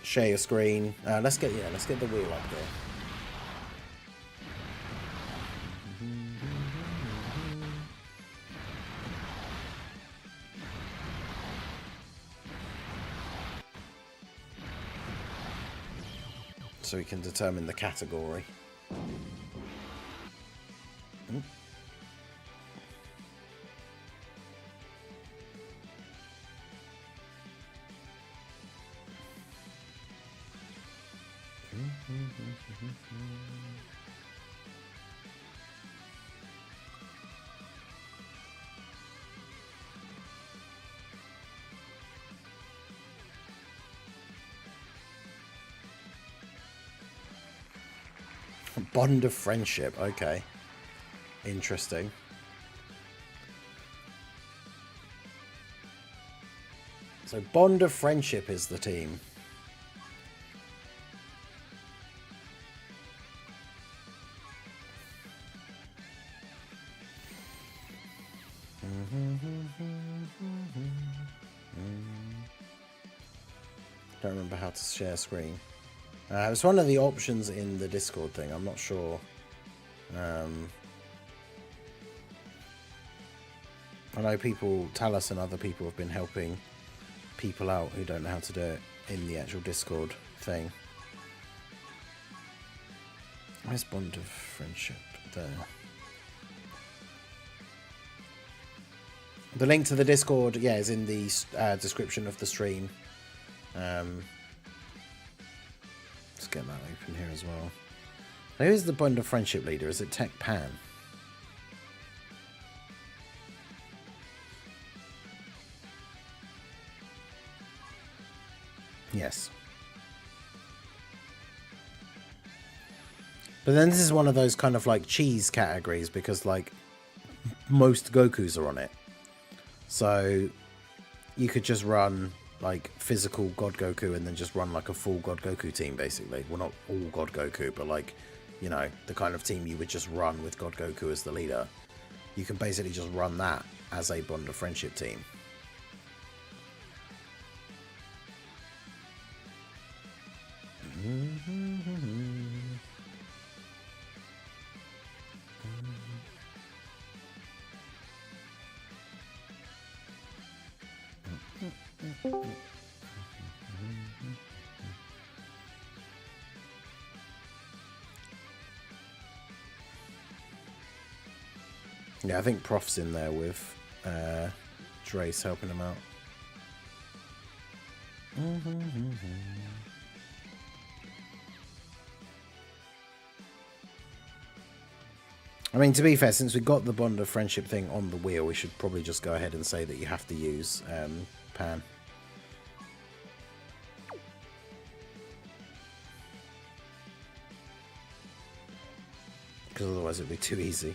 share your screen. Let's get the wheel up there. So we can determine the category. Bond of friendship. Okay. Interesting. So Bond of Friendship is the team. Don't remember how to share screen. It's one of the options in the Discord thing. I'm not sure. I know Talus and other people have been helping people out who don't know how to do it in the actual Discord thing. Where's Bond of Friendship? There. The link to the Discord, yeah, is in the description of the stream. Let's get that open here as well. Now, who's the Bond of Friendship leader? Is it Tech Pan? Yes. But then this is one of those kind of like cheese categories because like most Gokus are on it. So you could just run like physical God Goku and then just run like a full God Goku team basically. Well, not all God Goku, but like, you know, the kind of team you would just run with God Goku as the leader. You can basically just run that as a Bond of Friendship team. Yeah, I think Prof's in there with Drace helping him out. I mean, to be fair, since we got the Bond of Friendship thing on the wheel, we should probably just go ahead and say that you have to use Pan. Because otherwise it'd be too easy.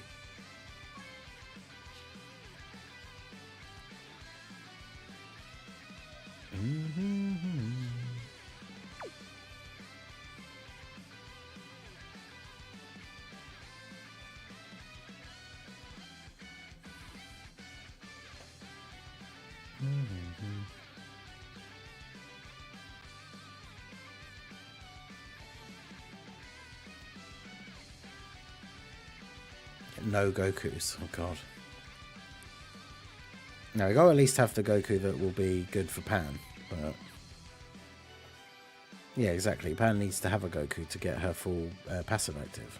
No Gokus. Oh god. No, we gotta at least have the Goku that will be good for Pan. But yeah, exactly. Pan needs to have a Goku to get her full passive active.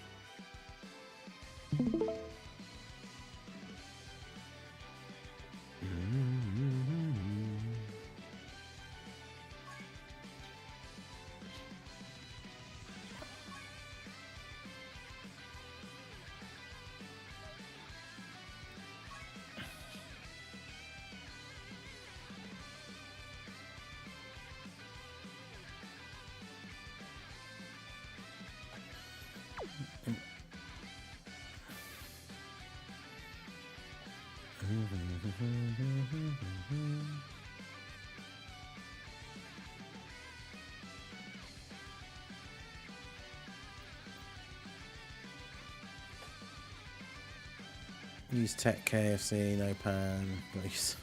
Use tech KFC, no pan. Use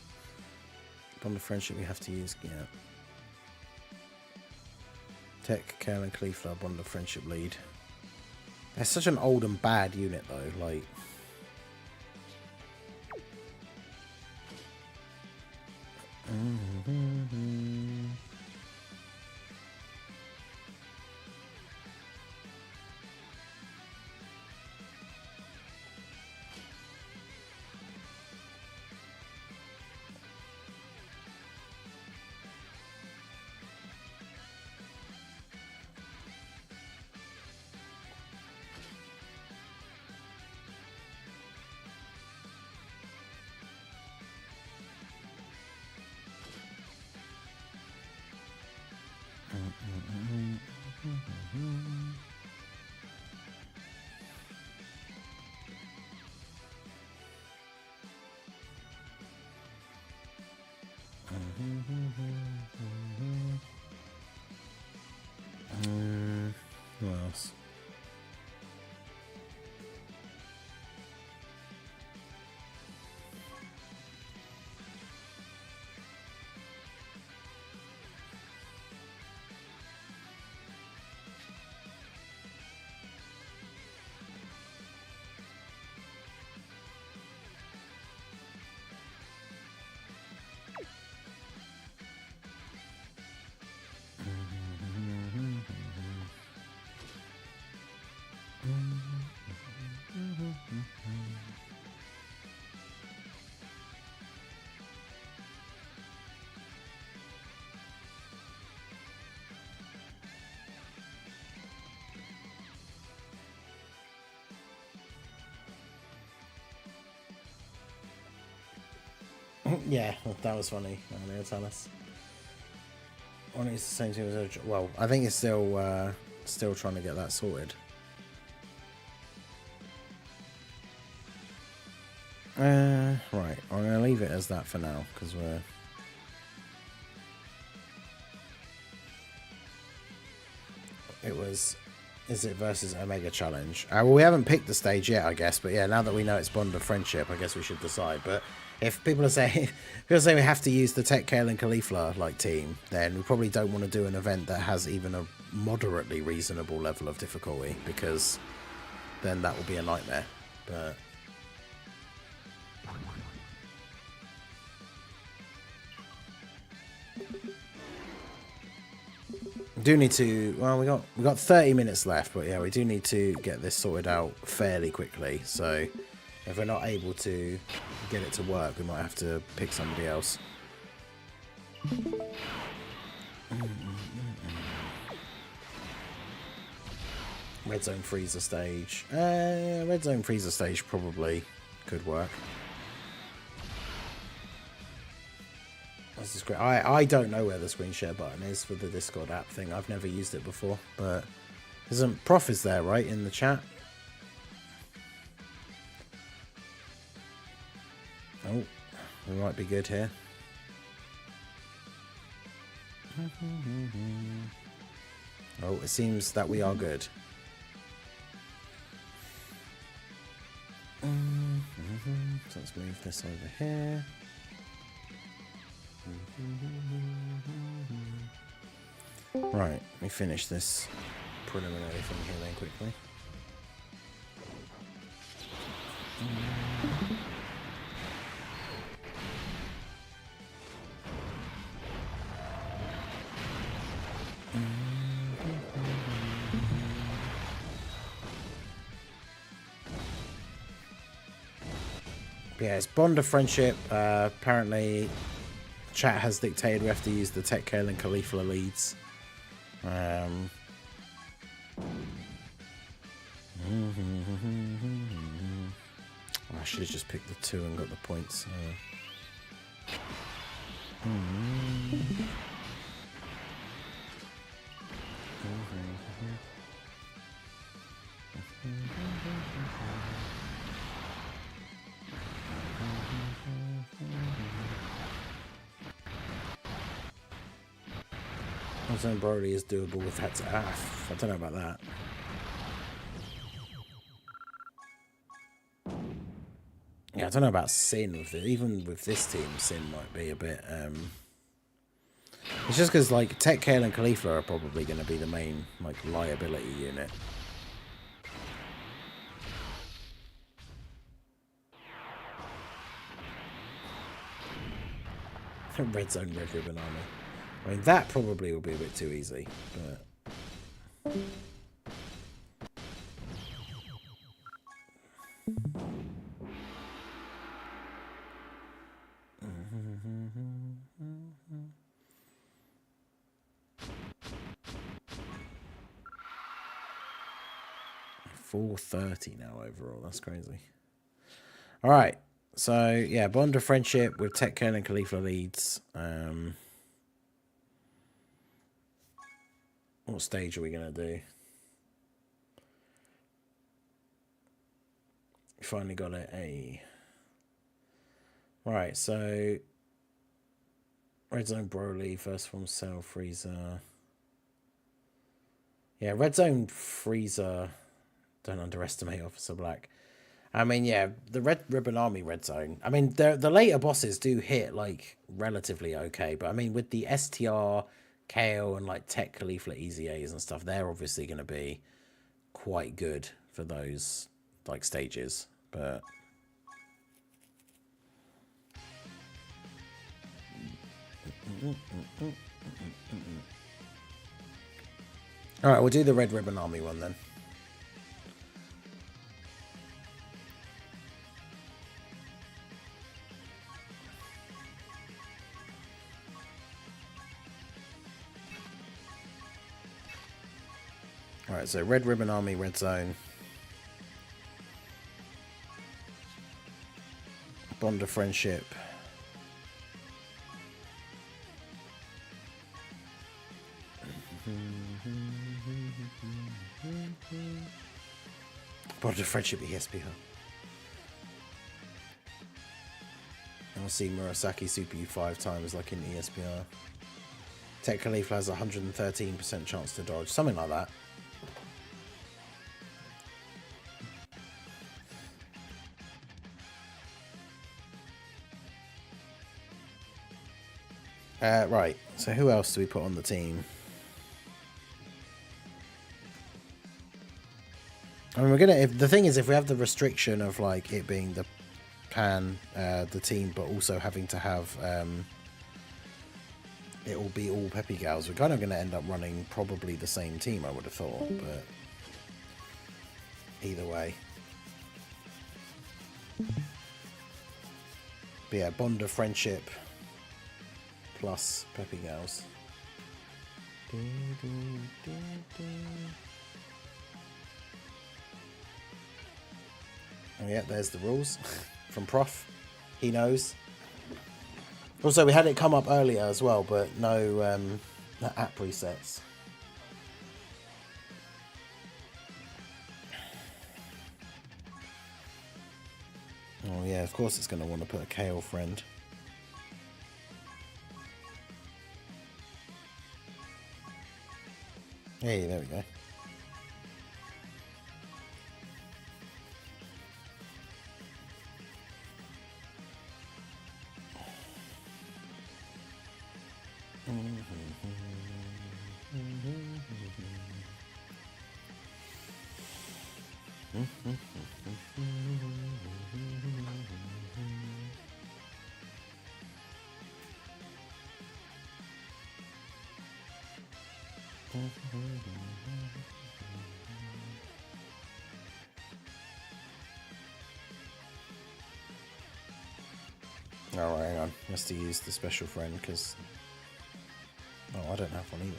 bond of friendship we have to use, yeah. Tech, kale and cauliflower, bond of friendship lead. They're such an old and bad unit though, like. What else? Yeah, that was funny. They'll tell us. Well, it's the same thing as well. I think it's still trying to get that sorted. Right, I'm gonna leave it as that for now because we're. It was. Is it versus Omega Challenge? Well, we haven't picked the stage yet, I guess. But yeah, now that we know it's Bond of Friendship, I guess we should decide. But if people are saying, we have to use the Tech, Kale and Cauliflower like team, then we probably don't want to do an event that has even a moderately reasonable level of difficulty, because then that will be a nightmare. But do need to. Well, we got 30 minutes left, but yeah, we do need to get this sorted out fairly quickly. So if we're not able to get it to work, we might have to pick somebody else. Red Zone Freezer stage. Red Zone Freezer stage probably could work. This is great. I don't know where the screen share button is for the Discord app thing. I've never used it before, but Prof is there, right, in the chat? Oh, we might be good here. Oh, it seems that we are good. So let's move this over here. Right, let me finish this preliminary thing here then quickly. Yeah, it's Bond of Friendship. Apparently, chat has dictated we have to use the Tech, Kale and Cauliflower leads. I should have just picked the 2 and got the points. Zone Broly is doable with head to half. I don't know about that. Yeah, I don't know about Sin with it. Even with this team, Sin might be a bit. It's just because like Tech Kale and Khalifa are probably going to be the main like liability unit. Red Zone, Red Ribbon Army. I mean, that probably will be a bit too easy, but. $430 now overall. That's crazy. All right. So yeah, Bond of Friendship with Tech Kern and Khalifa leads. What stage are we gonna do? We finally got it. Right. So Red Zone Broly, first form Cell Freezer. Yeah, Red Zone Freezer. Don't underestimate Officer Black. I mean, yeah, the Red Ribbon Army Red Zone. I mean, the later bosses do hit, like, relatively okay. But, I mean, with the STR, KO, and, like, Tech Khalifa Easy A's and stuff, they're obviously going to be quite good for those, like, stages. But... Alright, we'll do the Red Ribbon Army one, then. Alright, so Red Ribbon Army, Red Zone. Bond of Friendship. Bond of Friendship ESPR. I'll see Murasaki Super U 5 times like in ESPR. Tech Khalifa has a 113% chance to dodge. Something like that. Right, so who else do we put on the team? I mean, we're gonna. If the thing is, if we have the restriction of like it being the the team, but also having to have it will be all Peppy Gals, we're kind of going to end up running probably the same team, I would have thought, but either way. But yeah, Bond of Friendship plus Peppy Gals. Oh yeah, there's the rules from Prof. He knows. Also, we had it come up earlier as well, but no app presets. Oh yeah, of course it's going to want to put a Kale friend. Hey, there we go. Alright, hang on. Has to use the special friend because... Oh, I don't have one either.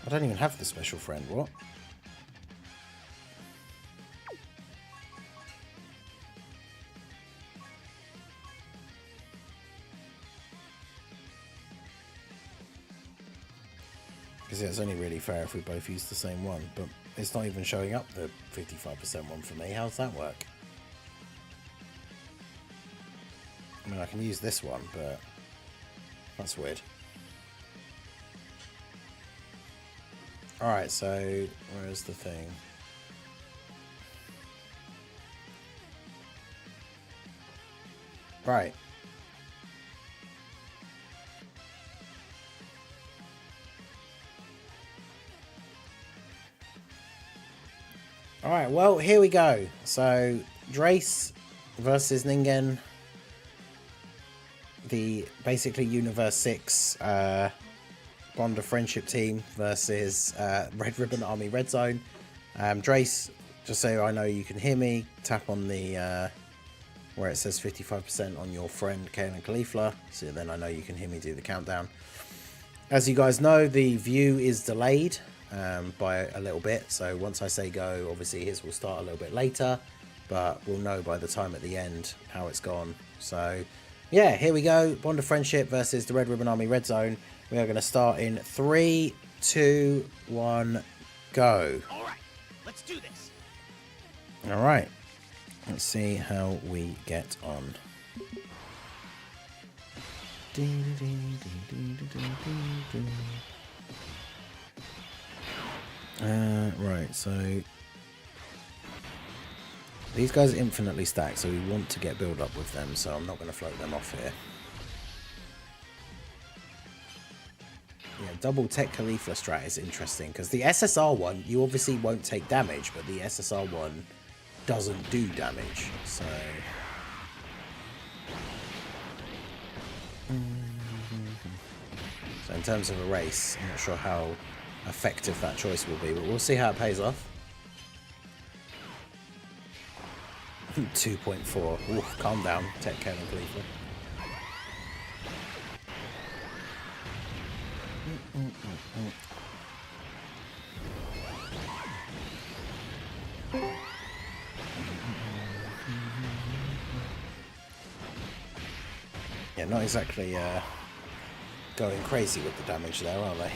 I don't even have the special friend. What? Because it's only really fair if we both use the same one, but it's not even showing up the 55% one for me. How's that work? I mean, I can use this one, but that's weird. Alright, so where's the thing? Right. Alright, well, here we go. So, Drace versus Ningen. The basically Universe 6 Bond of Friendship team versus Red Ribbon Army Red Zone. Drace, just so I know you can hear me, tap on the where it says 55% on your friend Kaelin Caulifla, so then I know you can hear me do the countdown. As you guys know, the view is delayed by a little bit, so once I say go, obviously his will start a little bit later, but we'll know by the time at the end how it's gone. So yeah, here we go. Bond of Friendship versus the Red Ribbon Army Red Zone. We are going to start in 3, 2, 1, go. All right, let's do this. All right. Let's see how we get on. Right, so these guys are infinitely stacked, so we want to get build up with them, so I'm not going to float them off here. Yeah, double Tech Caulifla strat is interesting, because the SSR one, you obviously won't take damage, but the SSR one doesn't do damage, so... So in terms of a race, I'm not sure how effective that choice will be, but we'll see how it pays off. 2.4. Oof, calm down, Tech Kaelin Caulifla. Yeah, not exactly going crazy with the damage there, are they?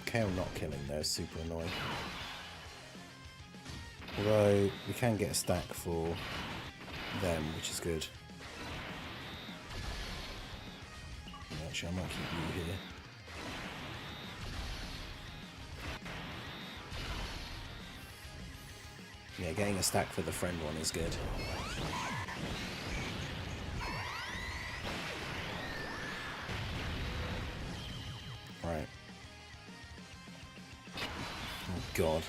Kale not killing there is super annoying. Although we can get a stack for them, which is good. Actually, I might keep you here. Yeah, getting a stack for the friend one is good. Right. Oh god.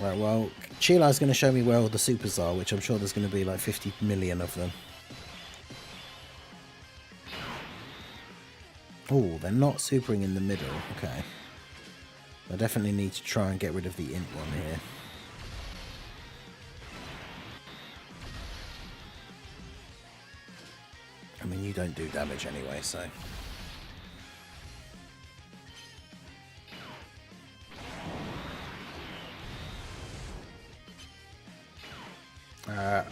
Right, well, Chila's going to show me where all the supers are, which I'm sure there's going to be like 50 million of them. Oh, they're not supering in the middle. Okay. I definitely need to try and get rid of the int one here. I mean, you don't do damage anyway, so...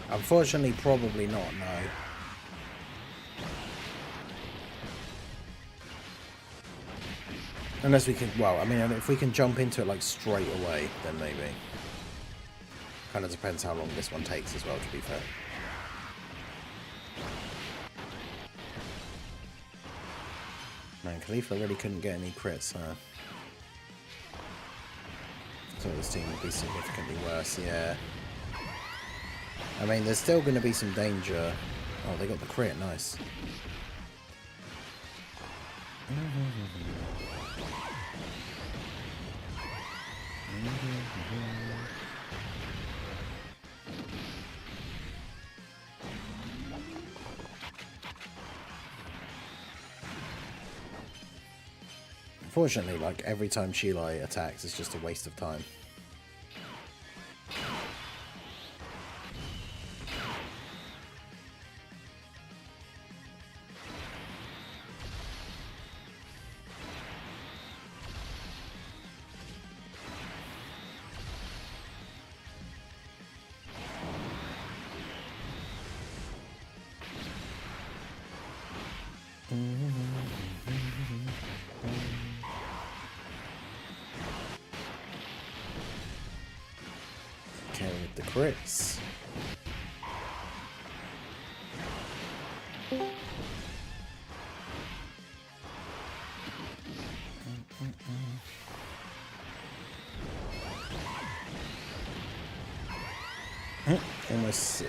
unfortunately, probably not, no. Unless we can, well, I mean, if we can jump into it like straight away, then maybe. Kind of depends how long this one takes as well, to be fair. Man, Caulifla really couldn't get any crits, huh? So this team would be significantly worse, yeah. I mean, there's still going to be some danger. Oh, they got the crit, nice. Unfortunately, like, every time Sheila attacks, it's just a waste of time. crits.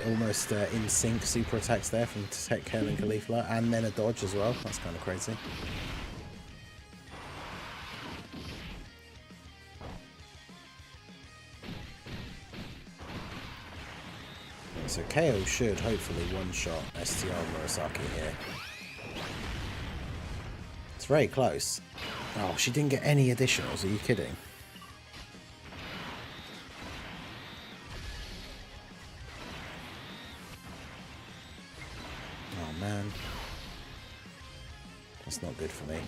Almost in sync super attacks there from Tech Hell and Caulifla, and then a dodge as well. That's kind of crazy. So KO should hopefully one-shot STR Murasaki here. It's very close. Oh, she didn't get any additionals. Are you kidding? Oh, man. That's not good for me.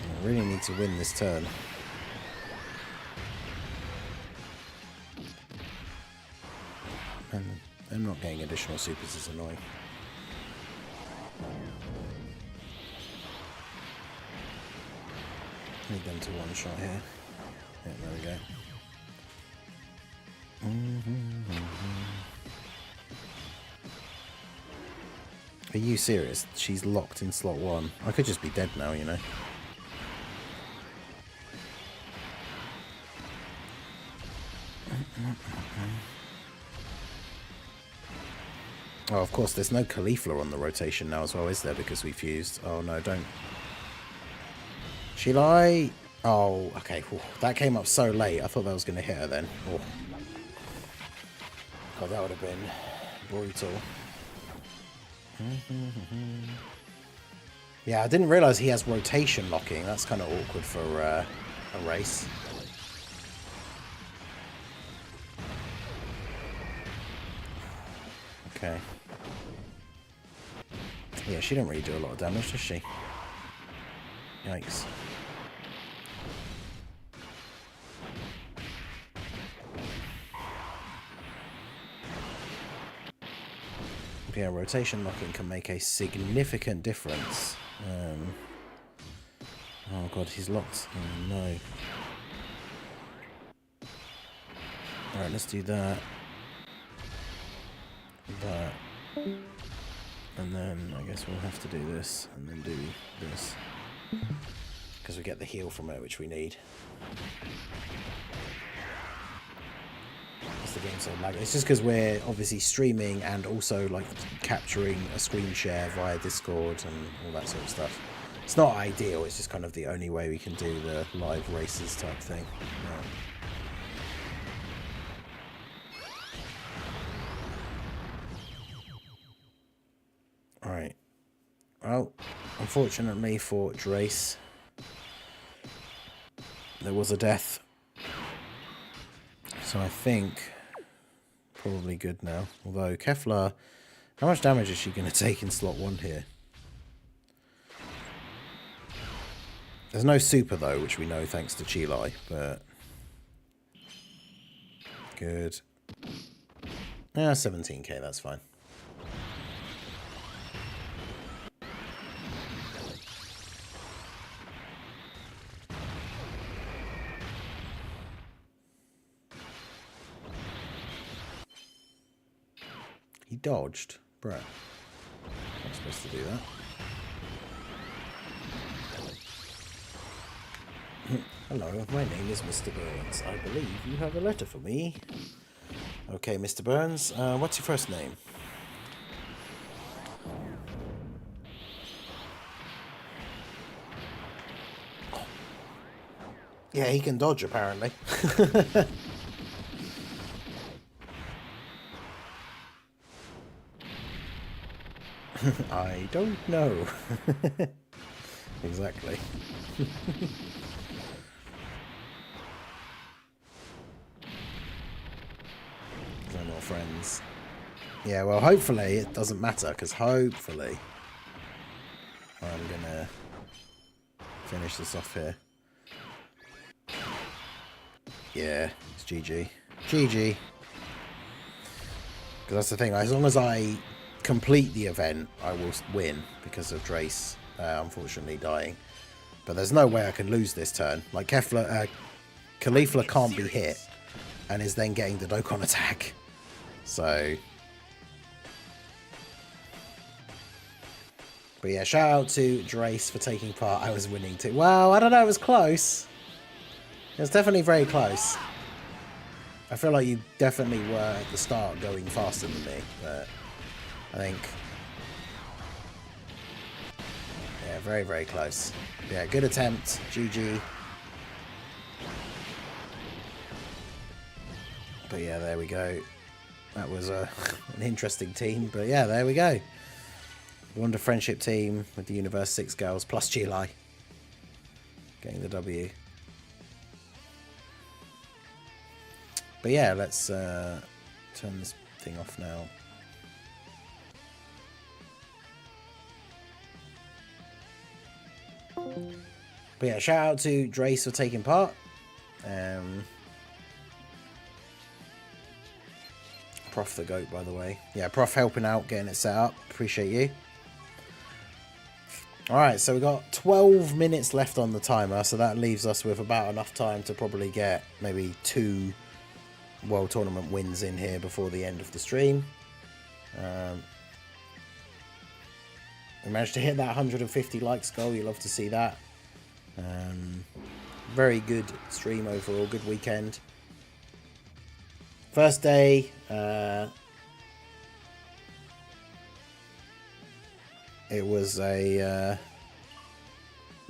I really need to win this turn. And I'm not getting additional supers is annoying. Need them to one shot here. Yeah, there we go. Are you serious? She's locked in slot 1. I could just be dead now, you know. Oh, of course, there's no Caulifla on the rotation now as well, is there? Because we fused. Oh, no, don't. Shall I? Oh, okay. Whew. That came up so late. I thought that was going to hit her then. Oh. God, that would have been brutal. Yeah, I didn't realise he has rotation locking. That's kind of awkward for a race. Okay. Yeah, she didn't really do a lot of damage, does she? Yikes. Yeah, rotation locking can make a significant difference. Oh god, he's locked. Oh no. Alright, let's do that. That. And then I guess we'll have to do this and then do this. Because we get the heal from it, which we need. The game so laggy. It's just because we're obviously streaming and also like capturing a screen share via Discord and all that sort of stuff. It's not ideal, it's just kind of the only way we can do the live races type thing. Alright. Well, unfortunately for Drace, there was a death. So I think probably good now. Although Kefla, how much damage is she going to take in slot 1 here? There's no super though, which we know thanks to Chilai, but good. Yeah, 17k, that's fine. He dodged. Bruh. I'm supposed to do that. Hello, my name is Mr. Burns. I believe you have a letter for me. Okay, Mr. Burns, what's your first name? Yeah, he can dodge, apparently. I don't know. Exactly. No more friends. Yeah, well, hopefully it doesn't matter, because hopefully I'm gonna finish this off here. Yeah, it's GG. GG. Because that's the thing, as long as I complete the event, I will win because of Drace unfortunately dying. But there's no way I can lose this turn. Like, Caulifla can't be hit and is then getting the Dokkan attack. So... But yeah, shout out to Drace for taking part. I was winning too. Well, I don't know, it was close. It was definitely very close. I feel like you definitely were at the start going faster than me, but I think... Yeah, very, very close. Yeah, good attempt. GG. But yeah, there we go. That was an interesting team, but yeah, there we go. Wonder Friendship team with the Universe 6 girls plus Chilai getting the W. But yeah, let's turn this thing off now. But yeah, shout out to Drace for taking part. Prof the GOAT, by the way. Yeah, Prof helping out, getting it set up. Appreciate you. Alright, so we've got 12 minutes left on the timer, so that leaves us with about enough time to probably get maybe 2 World Tournament wins in here before the end of the stream. We managed to hit that 150 likes goal, you love to see that. Very good stream overall, good weekend. First day, it was a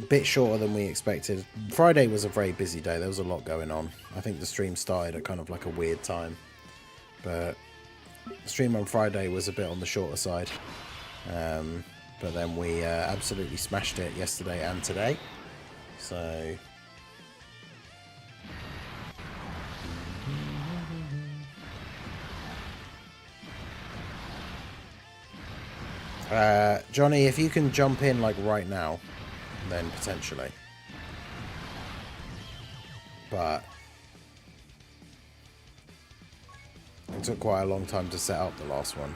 bit shorter than we expected. Friday was a very busy day. There was a lot going on. I think the stream started at kind of like a weird time. But the stream on Friday was a bit on the shorter side. But then we absolutely smashed it yesterday and today. So... Johnny, if you can jump in like right now, then potentially. But it took quite a long time to set up the last one.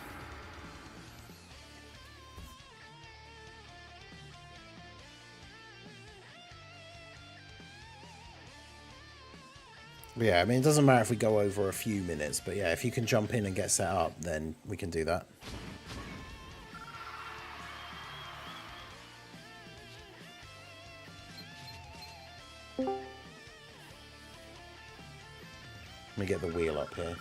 But yeah, I mean, it doesn't matter if we go over a few minutes, but yeah, if you can jump in and get set up, then we can do that. Let me get the wheel up here.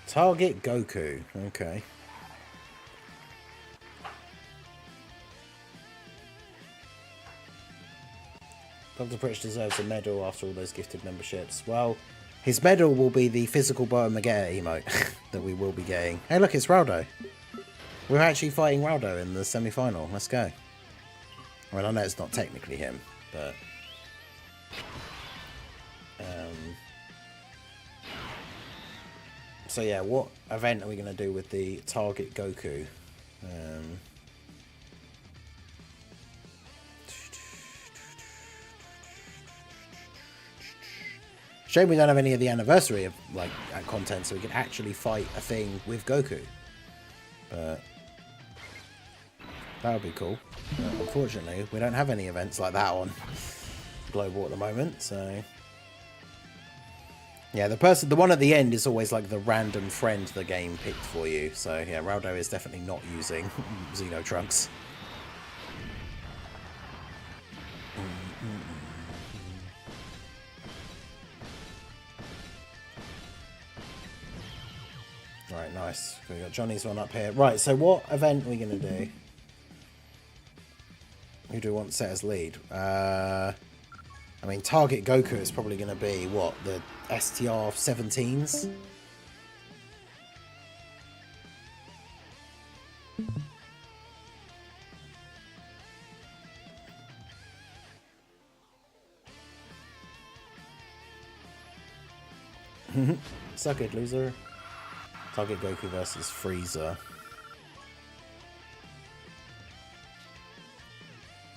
Target Goku. Okay. Dr. Pritch deserves a medal after all those gifted memberships. Well, his medal will be the physical Boa Magetta emote that we will be getting. Hey, look, it's Raldo. We're actually fighting Raldo in the semi-final. Let's go. I mean, I know it's not technically him, but... So yeah, what event are we going to do with the Target Goku? Shame we don't have any of the anniversary of like content, so we can actually fight a thing with Goku. But that would be cool. But unfortunately, we don't have any events like that on Global at the moment, so. Yeah, the one at the end is always like the random friend the game picked for you. So yeah, Raldo is definitely not using Xeno Trunks. Right, nice. We got Johnny's one up here. Right, so what event are we going to do? Who do we want set as lead? I mean, target Goku is probably going to be, what, the STR-17s? Suck it, loser. Target Goku versus Frieza.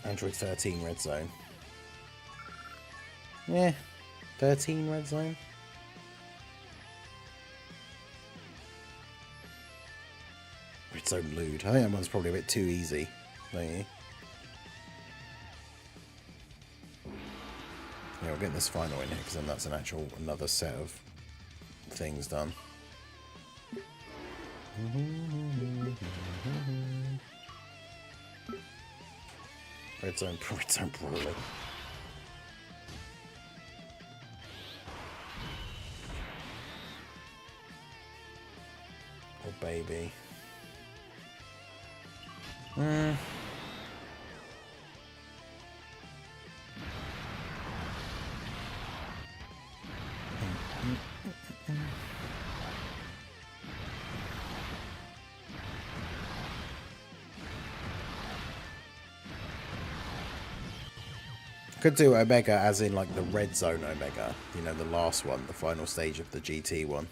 Android 13 red zone. Yeah, 13 red zone. Red zone lewd. I think that one's probably a bit too easy, don't you? Yeah, we'll get this final in here because then that's another set of things done. Red zone probably. Oh baby. Could do Omega as in like the red zone Omega, you know, the last one, the final stage of the GT one.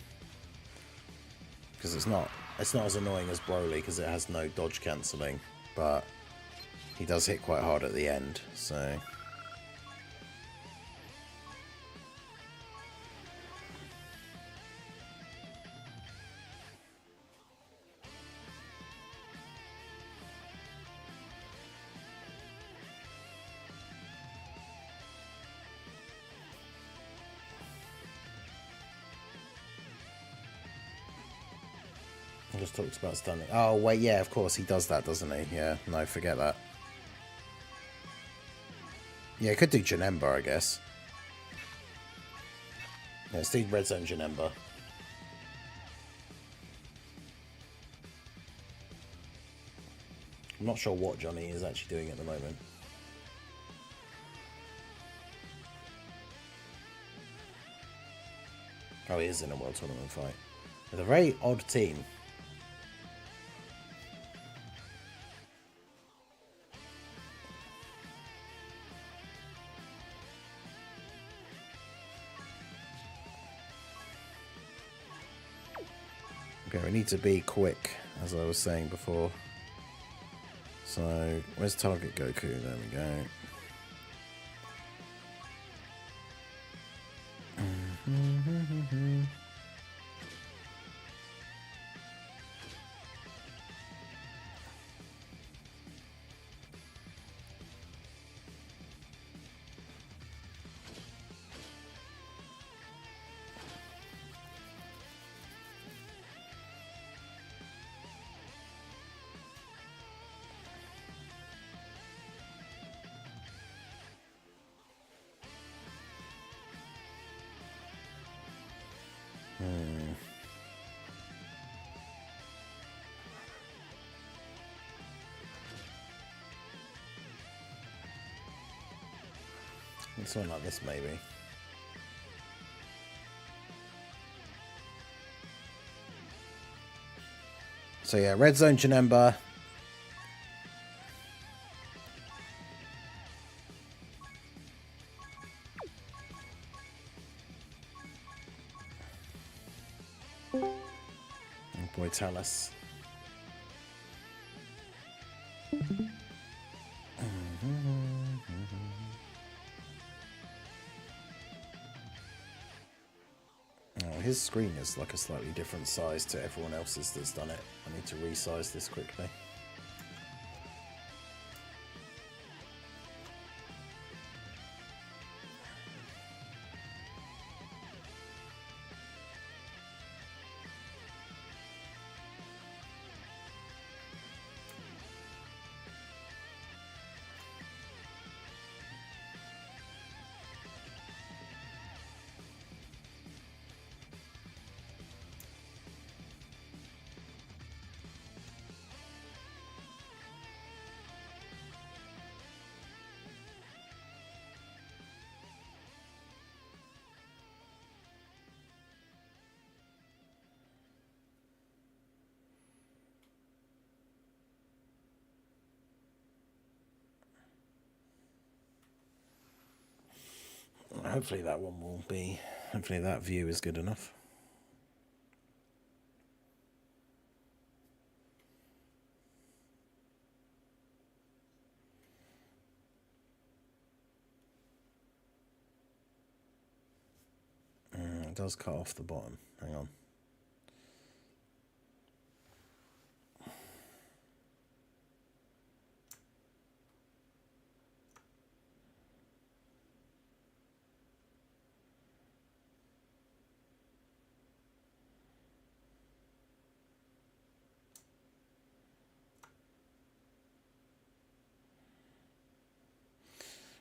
Because it's not as annoying as Broly because it has no dodge cancelling, but he does hit quite hard at the end, so... I just talked about stunning. Oh, wait, yeah, of course, he does that, doesn't he? Yeah, no, forget that. Yeah, could do Janemba, I guess. Yeah, let's do Red Zone Janemba. I'm not sure what Johnny is actually doing at the moment. Oh, he is in a World Tournament fight. With a very odd team. Okay, we need to be quick, as I was saying before. So, where's target Goku? There we go. Something like this, maybe. So yeah, Red Zone Janemba. Oh boy, Talus. His screen is like a slightly different size to everyone else's that's done it. I need to resize this quickly. Hopefully that one will be... Hopefully that view is good enough. It does cut off the bottom. Hang on.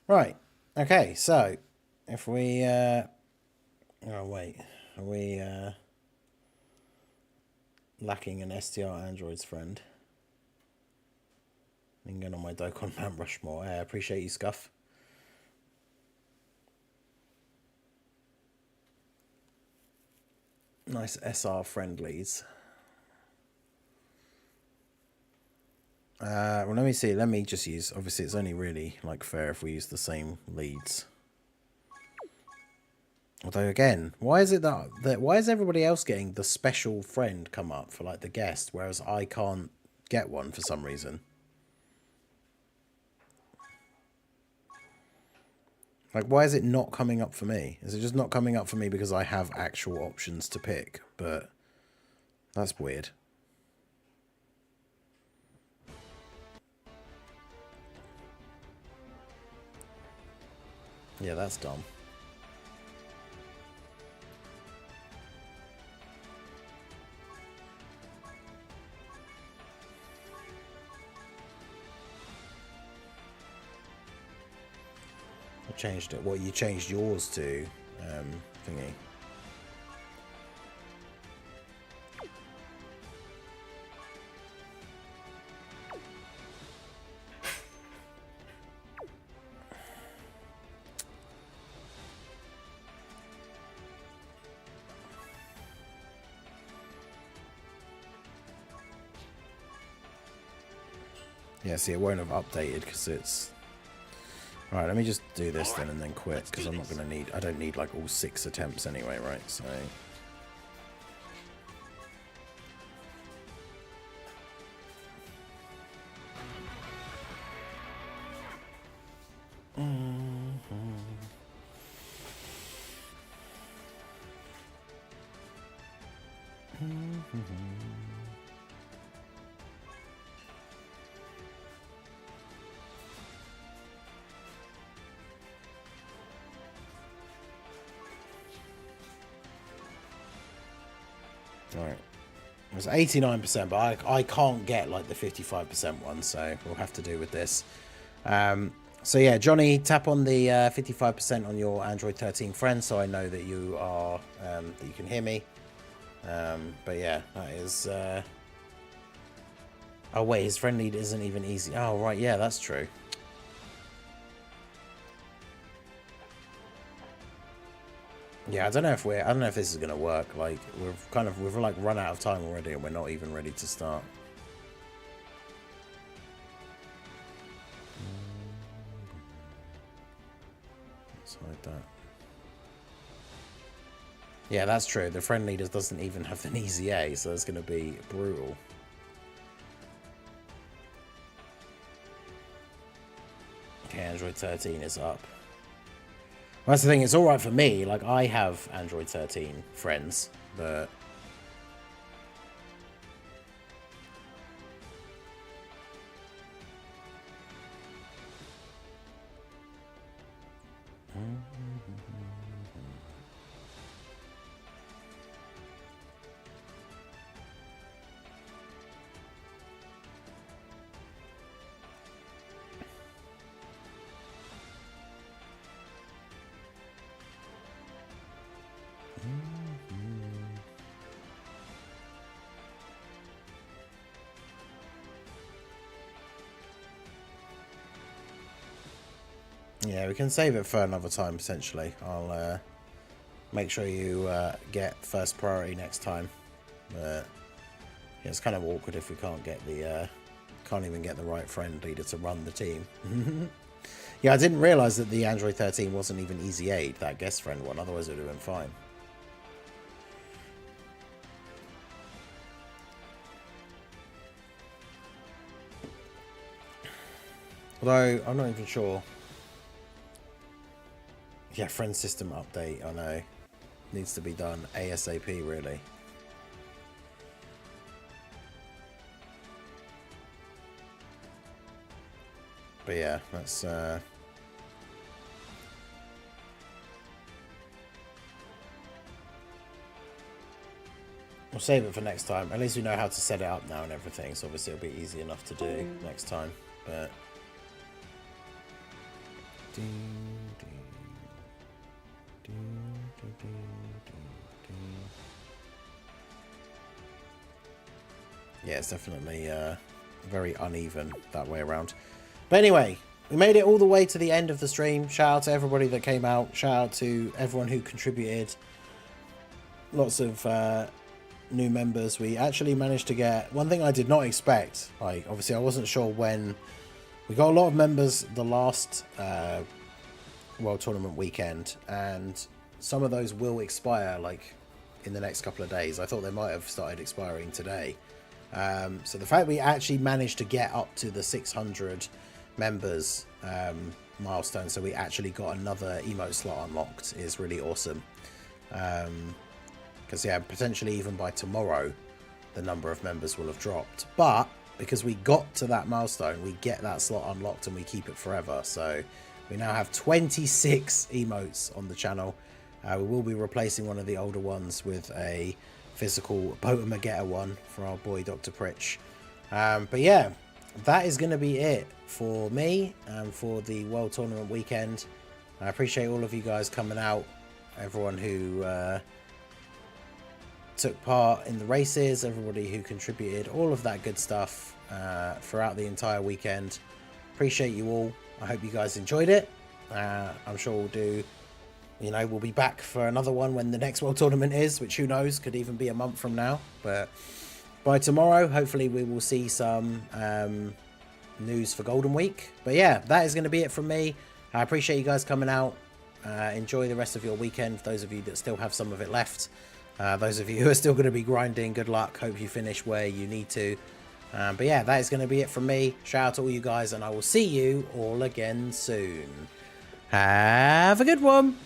Right. Okay, so if we oh wait, are we lacking an STR Androids friend? You can get on my Dokkan Mount Rushmore. I appreciate you, Scuff. Nice SR friendlies. Well, let me see. Let me just use... Obviously, it's only really, like, fair if we use the same leads. Although, again, why is it that... Why is everybody else getting the special friend come up for, like, the guest, whereas I can't get one for some reason? Like, why is it not coming up for me? Is it just not coming up for me because I have actual options to pick? But that's weird. Yeah, that's dumb. I changed it. What, you changed yours to thingy? Yeah, see, it won't have updated because it's... Alright, let me just do this then and then quit, because I'm not going to need... I don't need, like, all 6 attempts anyway, right? So... Alright. It was 89%, but I can't get like the 55% one, so we'll have to do with this. So yeah, Johnny, tap on the 55% on your Android 13 friend, so I know that you are that you can hear me. But yeah, that is. Oh wait, his friend lead isn't even easy. Oh right, yeah, that's true. Yeah, I don't know if this is gonna work. Like we've like run out of time already, and we're not even ready to start. Let's hide that. Yeah, that's true. The friend leaders doesn't even have an easy A, so it's gonna be brutal. Okay, Android 13 is up. Well, that's the thing, it's alright for me, like I have Android 13 friends, but... Yeah, we can save it for another time, potentially. I'll make sure you get first priority next time. But yeah, it's kind of awkward if we can't get the... can't even get the right friend leader to run the team. Yeah, I didn't realise that the Android 13 wasn't even Easy Aid, that guest friend one. Otherwise it would have been fine. Although, I'm not even sure. Yeah, friend system update, I know. Needs to be done ASAP, really. But yeah, that's... We'll save it for next time. At least we know how to set it up now and everything, so obviously it'll be easy enough to do next time. But... yeah, it's definitely very uneven that way around. But anyway, we made it all the way to the end of the stream. Shout out to everybody that came out. Shout out to everyone who contributed. Lots of new members. We actually managed to get... one thing I did not expect, like, obviously I wasn't sure when... we got a lot of members the last World Tournament weekend, and some of those will expire, like, in the next couple of days. I thought they might have started expiring today. So the fact we actually managed to get up to the 600 members milestone, so we actually got another emote slot unlocked, is really awesome. Because yeah, potentially even by tomorrow the number of members will have dropped, but because we got to that milestone, we get that slot unlocked and we keep it forever. So we now have 26 emotes on the channel. We will be replacing one of the older ones with a physical Potamagetta one for our boy Dr. Pritch. But yeah, that is going to be it for me and for the World Tournament weekend. I appreciate all of you guys coming out, everyone who took part in the races, everybody who contributed, all of that good stuff throughout the entire weekend. Appreciate you all. I hope you guys enjoyed it. I'm sure we'll do... you know, we'll be back for another one when the next World Tournament is, which who knows, could even be a month from now. But by tomorrow, hopefully we will see some news for Golden Week. But yeah, that is going to be it from me. I appreciate you guys coming out. Enjoy the rest of your weekend, those of you that still have some of it left. Those of you who are still going to be grinding, good luck. Hope you finish where you need to. But yeah, that is going to be it from me. Shout out to all you guys, and I will see you all again soon. Have a good one.